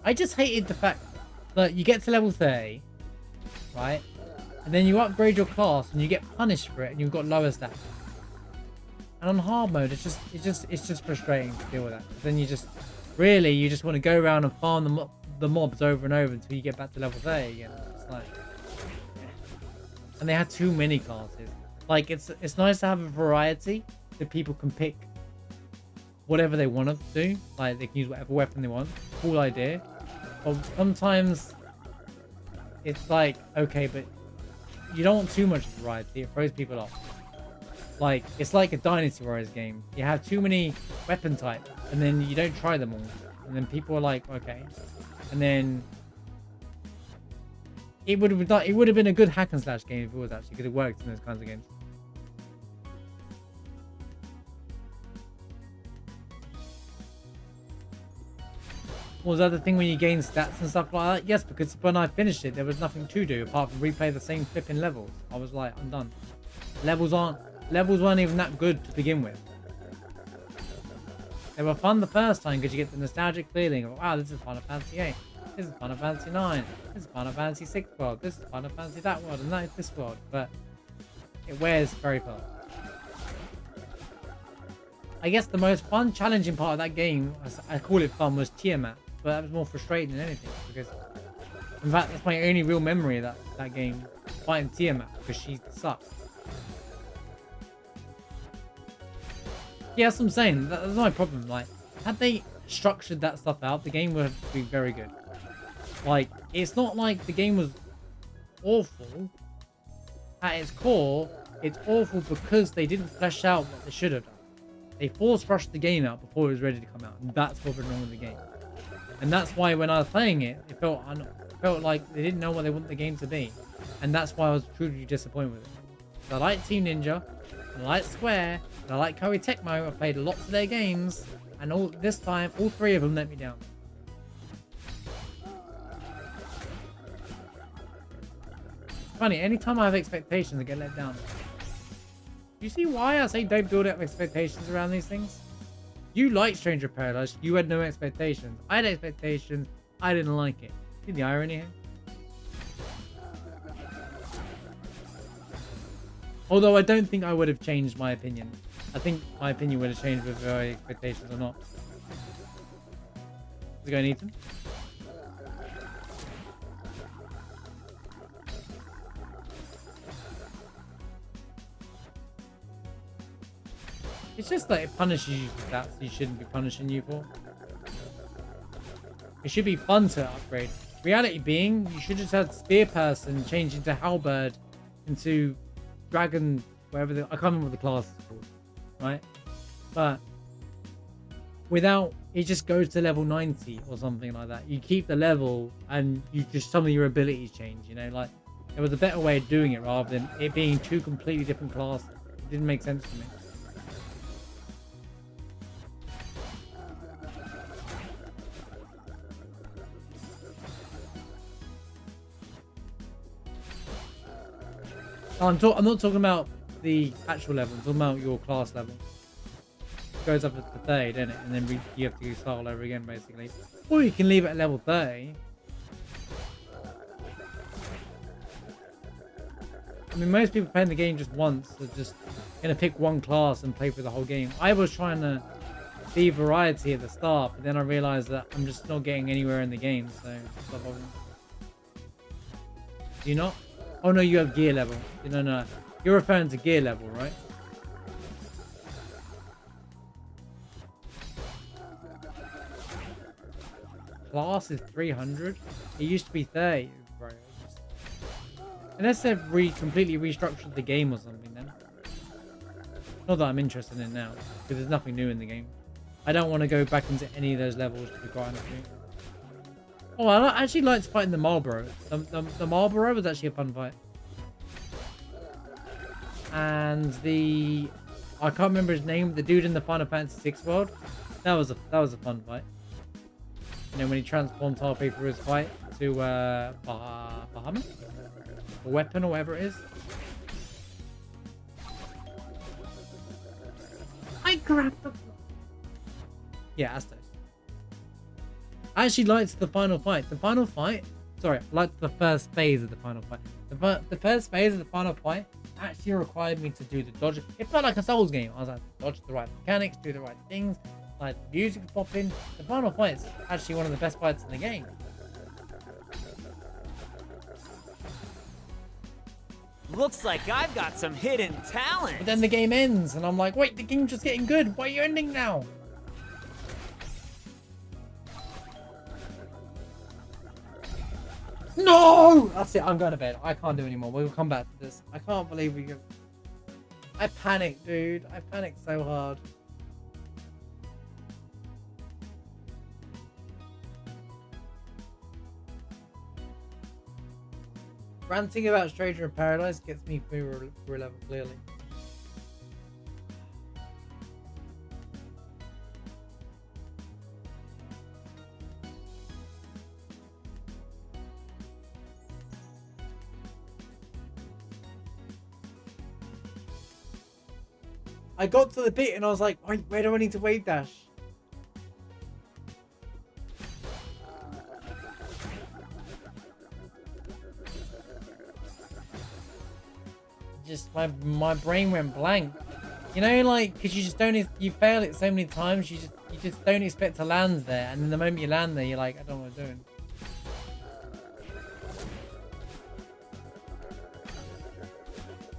I just hated the fact that you get to level 30, right? And then you upgrade your class and you get punished for it and you've got lower stats. And on hard mode, it's just frustrating to deal with that. Then you just want to go around and farm the mobs over and over until you get back to level 30 again. It's like, yeah. And they had too many classes. Like it's nice to have a variety that people can pick whatever they want to do. Like they can use whatever weapon they want. Cool idea. But sometimes it's like, okay, but you don't want too much variety. It throws people off. Like, it's like a Dynasty Warriors game. You have too many weapon types, and then you don't try them all. And then people are like, okay. And then it would have been a good hack and slash game if it was actually, because it works in those kinds of games. Was that the thing when you gain stats and stuff like that? Yes, because when I finished it, there was nothing to do apart from replay the same flipping levels. I was like, I'm done. Levels weren't even that good to begin with. They were fun the first time because you get the nostalgic feeling of, wow, this is Final Fantasy 8. This is Final Fantasy 9. This is Final Fantasy 6 world. This is Final Fantasy that world, and that is this world. But it wears very fast. I guess the most fun, challenging part of that game, I call it fun, was Tiamat. But that was more frustrating than anything, because in fact that's my only real memory of that game, fighting Tiamat, because she sucks. Yeah, that's what I'm saying. That's my problem. Like, had they structured that stuff out, the game would be very good. Like, it's not like the game was awful. At its core, it's awful because they didn't flesh out what they should have done. They force rushed the game out before it was ready to come out, and that's what went wrong with the game. And that's why when I was playing it, it felt like they didn't know what they want the game to be. And that's why I was truly disappointed with it. I like Team Ninja, I like Square, and I like Koei Tecmo. I played lots of their games, and this time, all three of them let me down. Funny, anytime I have expectations, I get let down. You see why I say don't build up expectations around these things? You like Stranger Paradise, you had no expectations. I had expectations, I didn't like it. See the irony here? Although I don't think I would have changed my opinion. I think my opinion would have changed with expectations or not. Let's go and eat them. It's just that it punishes you for that, so you shouldn't be punishing you for. It should be fun to upgrade. Reality being, you should just have Spear Person change into Halberd, into Dragon, whatever I can't remember what the class is called, right? But without, it just goes to level 90 or something like that. You keep the level and you just, some of your abilities change, you know, like there was a better way of doing it rather than it being two completely different classes. It didn't make sense to me. I'm not talking about the actual level. I'm talking about your class level. It goes up to 30, doesn't it? And then you have to start all over again, basically. Or you can leave it at level 30. I mean, most people playing the game just once are just going to pick one class and play through the whole game. I was trying to be variety at the start, but then I realized that I'm just not getting anywhere in the game, so stop bothering. Do you not? Oh no, you have gear level. No. You're referring to gear level, right? Class is 300? It used to be 30, bro. Unless they've completely restructured the game or something then. Not that I'm interested in now, because there's nothing new in the game. I don't want to go back into any of those levels to be quite honest with you. Oh, I actually liked fighting the Marlboro. The Marlboro was actually a fun fight. And I can't remember his name, the dude in the Final Fantasy VI world. That was a fun fight. You know, when he transformed halfway through his fight to Bahamut? A weapon or whatever it is. I grabbed the... Yeah, Astos. I actually liked the final fight. Sorry, I liked the first phase of the final fight. The first phase of the final fight actually required me to do the dodge. It felt like a Souls game. I was like, dodge the right mechanics, do the right things, like the music popping. The final fight's actually one of the best fights in the game. Looks like I've got some hidden talent. But then the game ends, and I'm like, wait, the game's just getting good. Why are you ending now? No! That's it, I'm going to bed. I can't do anymore. We'll come back to this. I can't believe we... I panicked, dude. I panicked so hard. Ranting about Stranger in Paradise gets me through a level, clearly. I got to the bit and I was like, where do I need to wave dash? Just my brain went blank. You know, like, because you just don't, you fail it so many times, you just don't expect to land there, and then the moment you land there, you're like, I don't know what I'm doing.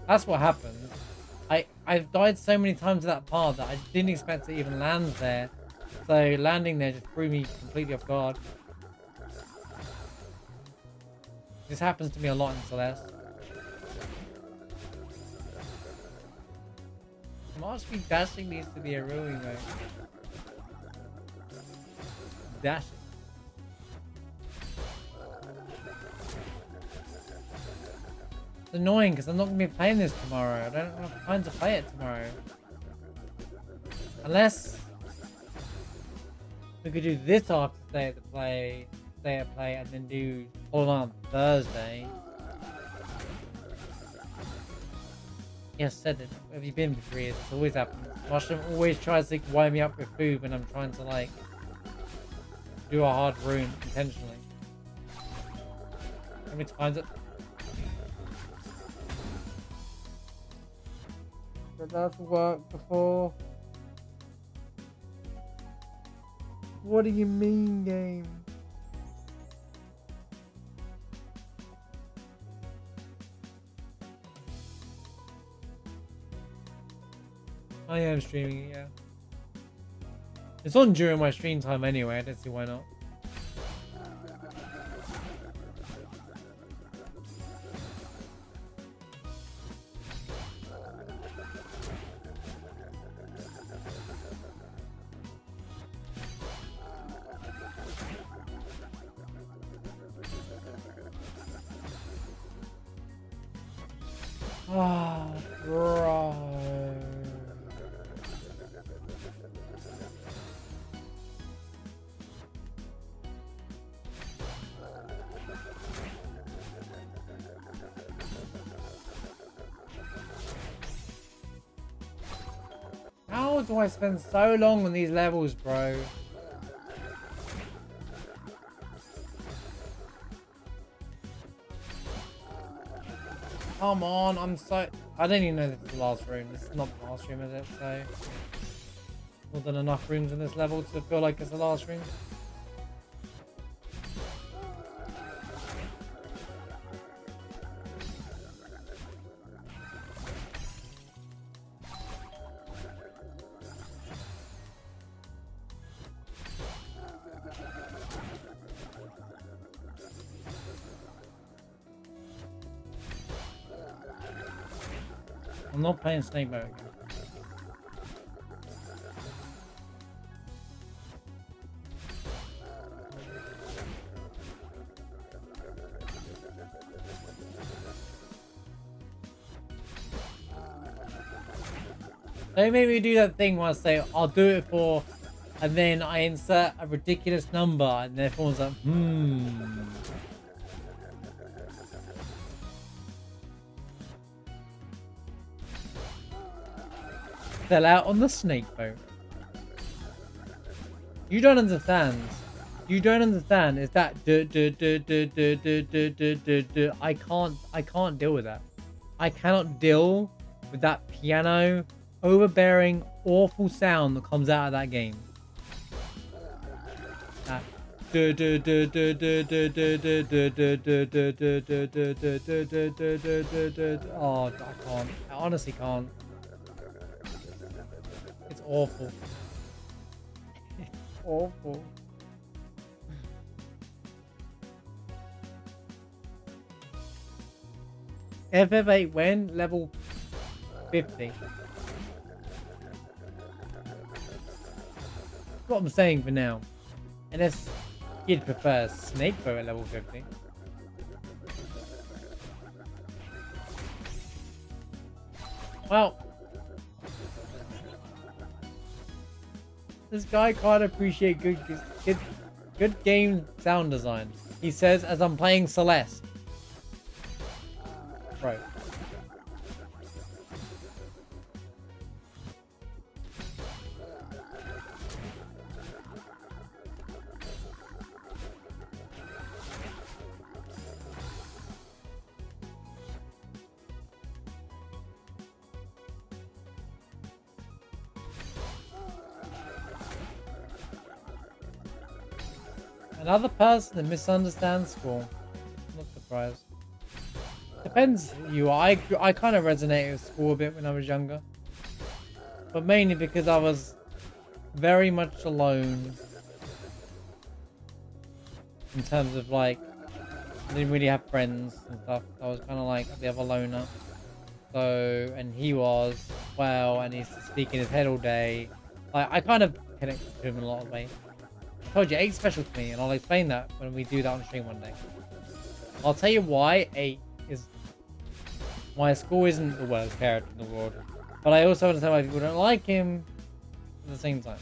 That's what happened. I've died so many times at that part that I didn't expect to even land there. So landing there just threw me completely off guard. This happens to me a lot in Celeste. Mastery dashing needs to be a real emote. Dashing. It's annoying because I'm not going to be playing this tomorrow. I don't have time to play it tomorrow. Unless we could do this after stay at play, and then do all on Thursday. Yes, said it. Have you been for 3 years? It's always happens. Mushroom always tries to wind me up with food when I'm trying to, like, do a hard rune intentionally. How many times it? But that's worked before. What do you mean, game? I am streaming it, yeah. It's on during my stream time anyway, I don't see why not. Ah, bro. How do I spend so long on these levels, bro? Come on, I don't even know this is the last room. This is not the last room, is it? So, more than enough rooms in this level to feel like it's the last room. I'm not playing Snake Mode again. Don't make me do that thing where I say, I'll do it for, and then I insert a ridiculous number, and then everyone's like, Fell out on the snake boat. You don't understand. You don't understand. Is that I can't deal with that. I cannot deal with that piano overbearing awful sound that comes out of that game. That oh, I can't. I honestly can't. It's awful. It's awful. FF8 when? Level 50. That's what I'm saying for now. Unless you'd prefer Snake Boat at level 50. Well, this guy can't appreciate good game sound design. He says as I'm playing Celeste. Right. Another person that misunderstands school. Not surprised. Depends who you are. I kind of resonated with school a bit when I was younger. But mainly because I was very much alone. In terms of like, I didn't really have friends and stuff. I was kind of like the other loner. So, and he was, well, and he's speaking his head all day. I kind of connected to him in a lot of ways. I told you, 8's special to me, and I'll explain that when we do that on stream one day. I'll tell you why 8 is... why school isn't the worst character in the world. But I also understand why people don't like him at the same time.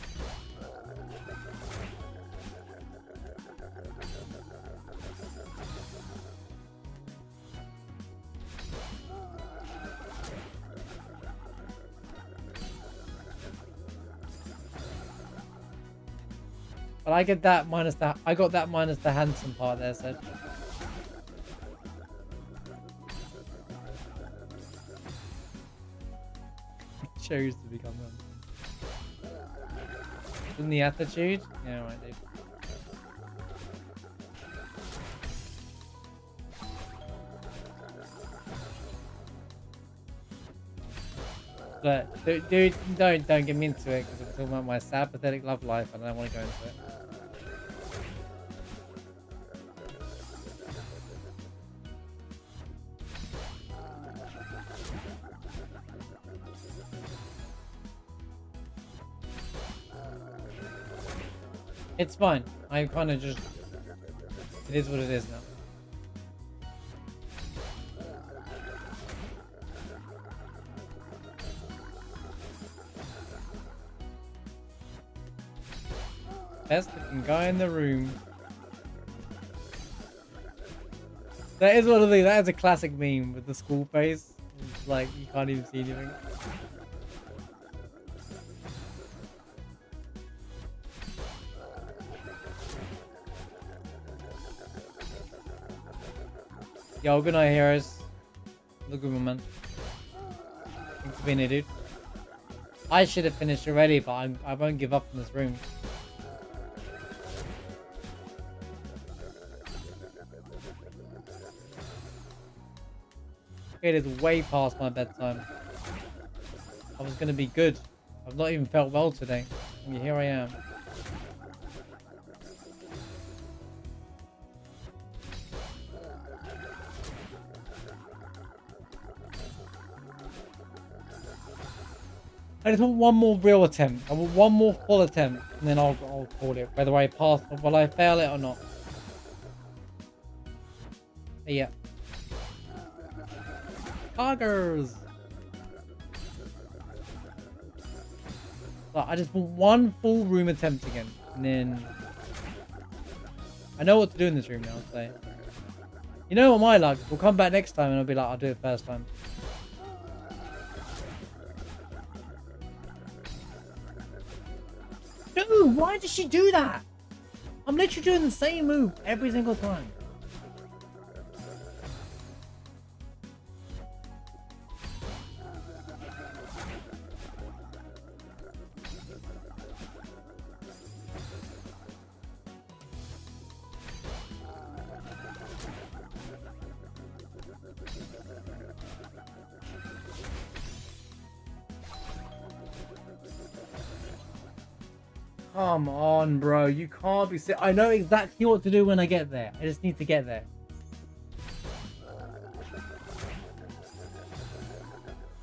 But I get that minus the... I got that minus the handsome part there, so... Chose to become one. In the attitude? Yeah, right, dude. But dude, don't get me into it because I'm talking about my sad, pathetic love life, and I don't want to go into it. It's fine. I kind of just... it is what it is now. Best looking guy in the room. That is one of the... that is a classic meme with the school face. It's like, you can't even see anything. Yo, good night, heroes. Look good, man. Thanks for being here, dude. I should have finished already, but I won't give up in this room. It is way past my bedtime. I was gonna be good. I've not even felt well today. And here I am. I just want one more real attempt. I want one more full attempt, and then I'll call it. Whether I pass or will I fail it or not. Yeah. Poggers. But I just want one full room attempt again, and then I know what to do in this room now. So you know what my luck? We'll come back next time, and I'll be like, I'll do it first time. Dude, why did she do that? I'm literally doing the same move every single time. Come on, bro. You can't be sick. I know exactly what to do when I get there. I just need to get there.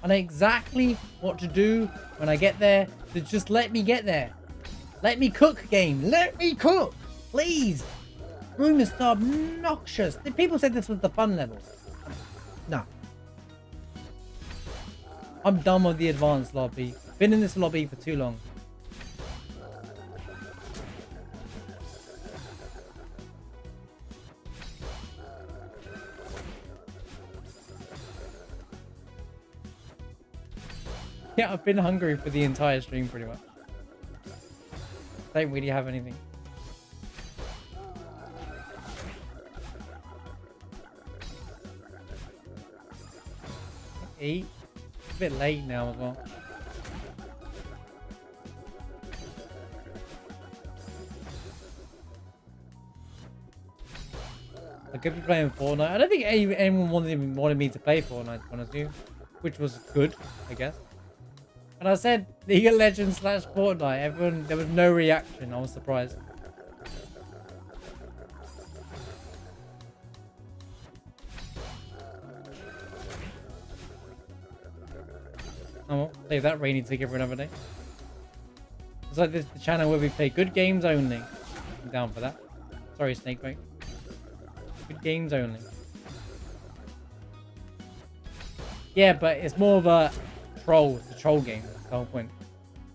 I know exactly what to do when I get there. So just let me get there. Let me cook, game. Let me cook. Please. Room is so obnoxious. People said this was the fun level. No. I'm done with the advanced lobby. Been in this lobby for too long. Yeah, I've been hungry for the entire stream pretty much. Don't really have anything. Eat. It's a bit late now as well. I could be playing Fortnite. I don't think anyone wanted me to play Fortnite, honestly, which was good, I guess. And I said League of Legends / Fortnite. There was no reaction. I was surprised. Oh well, save that rainy ticket for another day. It's like this the channel where we play good games only. I'm down for that. Sorry, Snakebite. Good games only. Yeah, but it's more of a troll. It's a troll game. That's the whole point.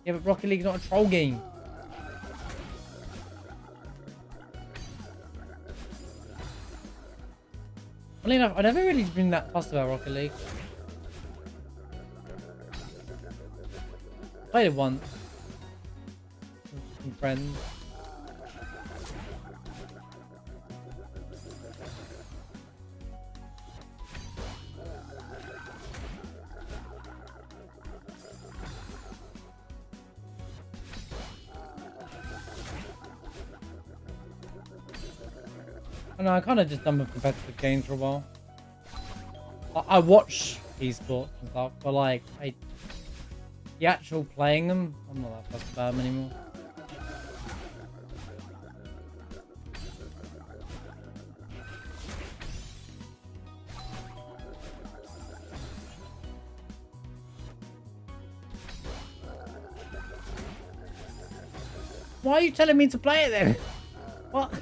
Yeah, but Rocket League's not a troll game. Funny enough, I've never really been that fussed about Rocket League. Played it once. With some friends. I know, I kind of just done with competitive games for a while. I watch esports and stuff, but like, the actual playing them, I'm not that fussed about them anymore. Why are you telling me to play it then? What?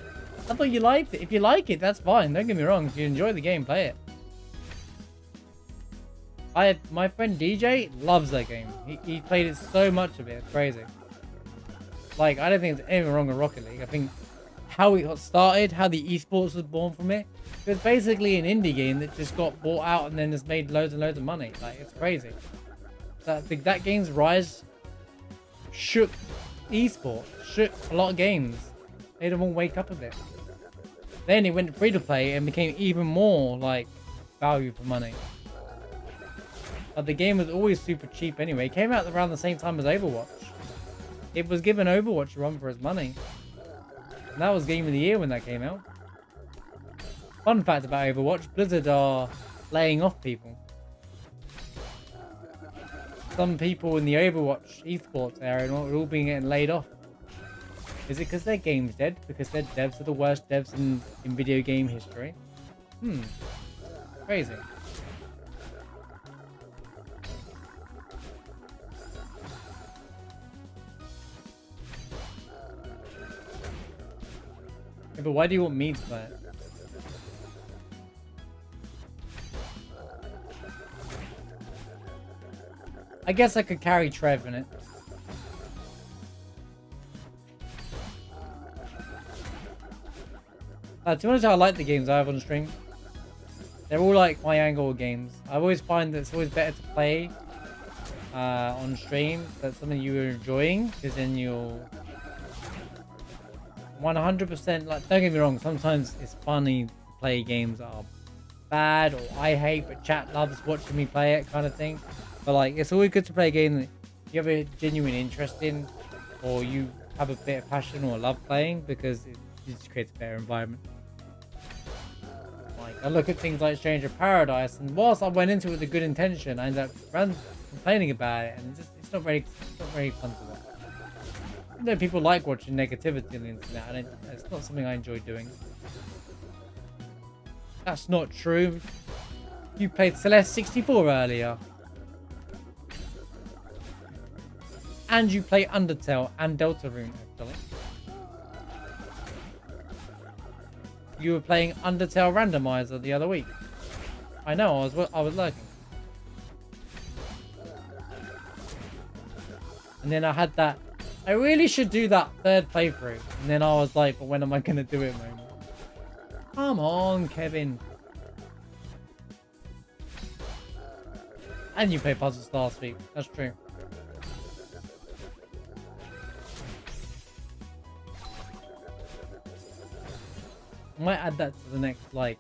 I thought you liked it. If you like it, that's fine. Don't get me wrong. If you enjoy the game, play it. My friend DJ loves that game. He played it so much of it. It's crazy. Like, I don't think there's anything wrong with Rocket League. I think how it got started, how the esports was born from it. It was basically an indie game that just got bought out and then just made loads and loads of money. Like, it's crazy. That game's rise shook esports, shook a lot of games. Made them all wake up a bit. Then it went free to play and became even more like value for money. But the game was always super cheap anyway. It came out around the same time as Overwatch. It was given Overwatch a run for its money. And that was Game of the Year when that came out. Fun fact about Overwatch, Blizzard are laying off people. Some people in the Overwatch esports area are all being getting laid off. Is it because their game's dead? Because their devs are the worst devs in video game history? Crazy. Yeah, but why do you want me to play it? I guess I could carry Trev in it. To be honest, I like the games I have on stream. They're all like my angle games. I always find that it's always better to play on stream. That's something you're enjoying, because then you'll 100% like. Don't get me wrong. Sometimes it's funny to play games that are bad or I hate, but chat loves watching me play it, kind of thing. But like, it's always good to play a game that you have a genuine interest in, or you have a bit of passion or love playing, because it just creates a better environment. Like, I look at things like Stranger Paradise, and whilst I went into it with a good intention, I ended up complaining about it, and it's not very fun to watch. You know, people like watching negativity on the internet, and it's not something I enjoy doing. That's not true. You played Celeste 64 earlier. And you play Undertale and Deltarune, actually. You were playing Undertale Randomizer the other week. I know, I was lurking. And then I had that, I really should do that third playthrough. And then I was like, but when am I going to do it, man? Come on, Kevin. And you played Puzzles last week. That's true. I might add that to the next, like,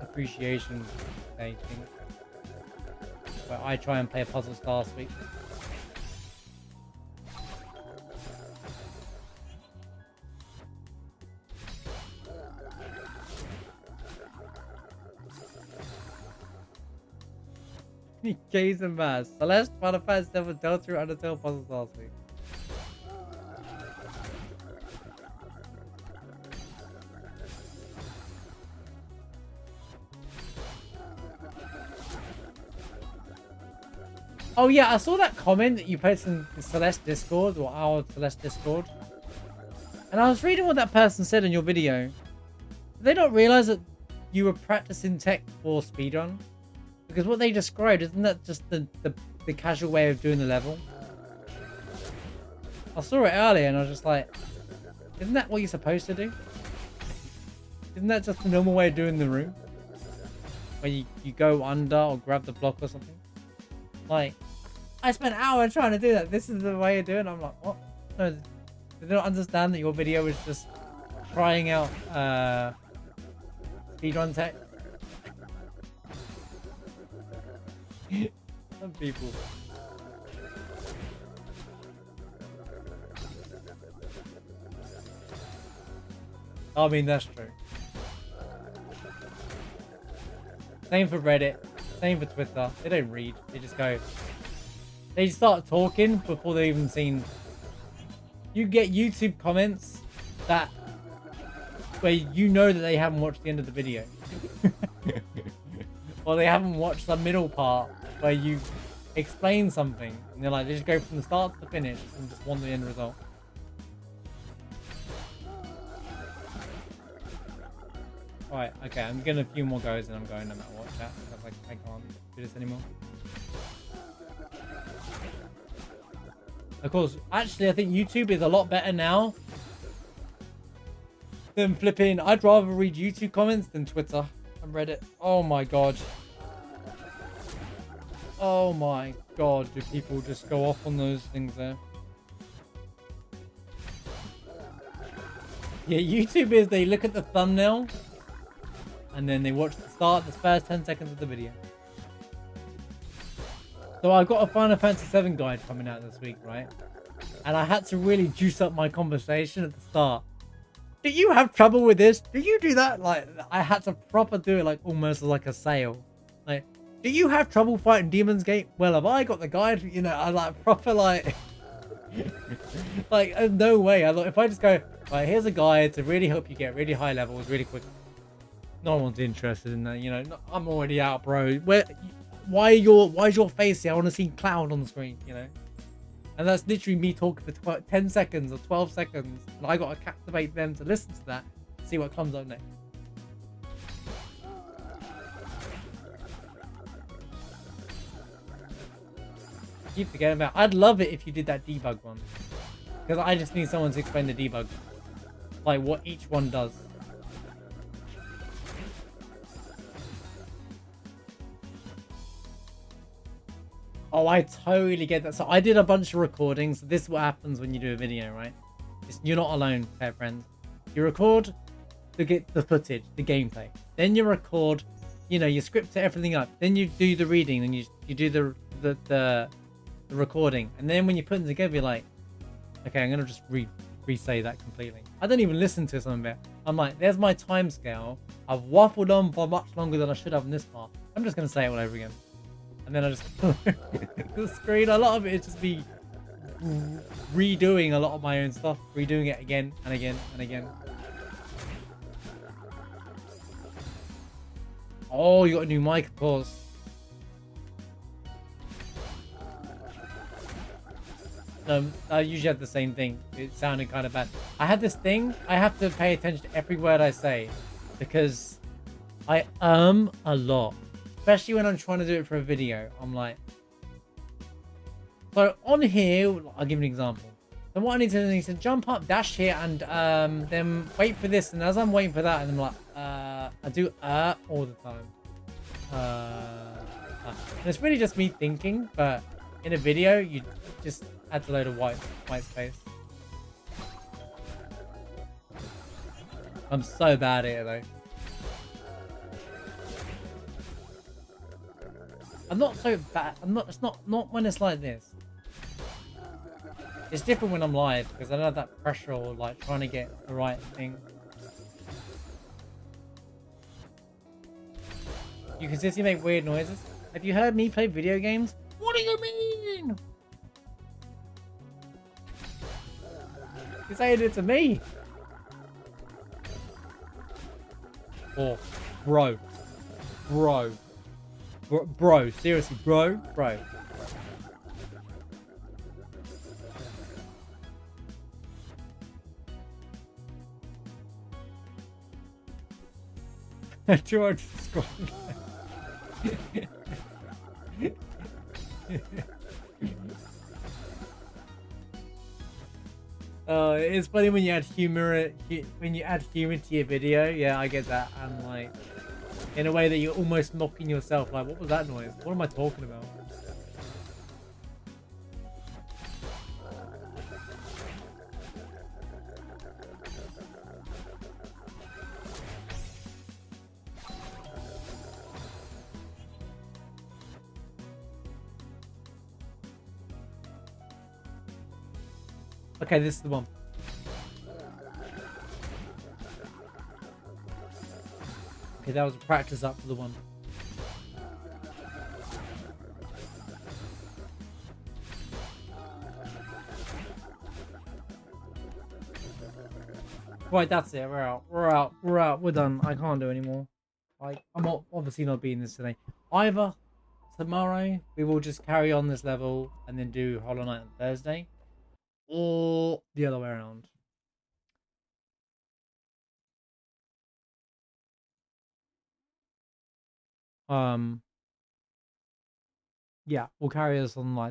appreciation day thing. Where I try and play Puzzles last week. Gaze and Mass. Celeste, Final Fantasy VII, Delta, Undertale Puzzles last week. Oh yeah, I saw that comment that you posted in the Celeste Discord, or our Celeste Discord. And I was reading what that person said in your video. Did they not realize that you were practicing tech for speedrun? Because what they described, isn't that just the casual way of doing the level? I saw it earlier and I was just like, isn't that what you're supposed to do? Isn't that just the normal way of doing the room? Where you go under or grab the block or something? Like, I spent hours trying to do that. This is the way of doing it. I'm like, what? No, they don't understand that your video is just trying out speedrun tech. Some people. I mean, that's true. Same for Reddit. Same for Twitter. They don't read. They just go. They start talking before they've even seen. You get YouTube comments that where you know that they haven't watched the end of the video. Or they haven't watched the middle part where you explain something. And they're like, they just go from the start to the finish and just want the end result. Alright, okay, I'm getting a few more goes and I'm going no matter what, chat. Like, I can't do this anymore. Of course, actually I think YouTube is a lot better now than flipping. I'd rather read YouTube comments than Twitter and Reddit. Oh my god. Oh my god, do people just go off on those things there? Yeah, YouTube is they look at the thumbnail and then they watch the start, the first 10 seconds of the video. So I've got a Final Fantasy VII guide coming out this week, right? And I had to really juice up my conversation at the start. Do you have trouble with this? Do you do that? Like, I had to proper do it like almost like a sale. Like, do you have trouble fighting Demon's Gate? Well, have I got the guide? You know, I like proper like... like, no way. I thought if I just go, right, here's a guide to really help you get really high levels really quick. No one's interested in that, you know. I'm already out, bro. Why is your face here? I want to see Cloud on the screen, you know. And that's literally me talking for 10 seconds or 12 seconds. And I got to captivate them to listen to that. See what comes up next. I keep forgetting about. I'd love it if you did that debug one. Because I just need someone to explain the debug. Like what each one does. Oh, I totally get that. So I did a bunch of recordings. This is what happens when you do a video, right? You're not alone, fair friends. You record to get the footage, the gameplay. Then you record, you know, you script everything up. Then you do the reading, and you do the recording. And then when you put them together, you're like, okay, I'm gonna just re-say that completely. I don't even listen to some of it. I'm like, there's my time scale. I've waffled on for much longer than I should have in this part. I'm just gonna say it all over again. And then I just the screen. A lot of it is just me redoing a lot of my own stuff, redoing it again and again and again. Oh, you got a new mic, of course. I usually have the same thing. It sounded kind of bad. I had this thing. I have to pay attention to every word I say because I a lot. Especially when I'm trying to do it for a video. I'm like... So on here, I'll give you an example. So what I need to do is jump up, dash here, and then wait for this. And as I'm waiting for that, and I'm like, I do all the time. And it's really just me thinking, but in a video, you just add a load of white space. I'm so bad at it though. I'm not so bad. It's not when it's like this. It's different when I'm live because I don't have that pressure or like trying to get the right thing. You consistently make weird noises. Have you heard me play video games? What do you mean? You're saying it to me. Oh, bro. Bro, seriously, bro. George scroll. It's funny when you add humor to your video. Yeah, I get that. And like, in a way that you're almost mocking yourself. Like, what was that noise? What am I talking about? Okay, this is the one. Okay, that was a practice up for the one. Right, that's it. We're out. We're done. I can't do anymore. Like, I'm not obviously not beating this today. Either tomorrow we will just carry on this level and then do Hollow Knight on Thursday, or the other way around. Yeah, we'll carry this on like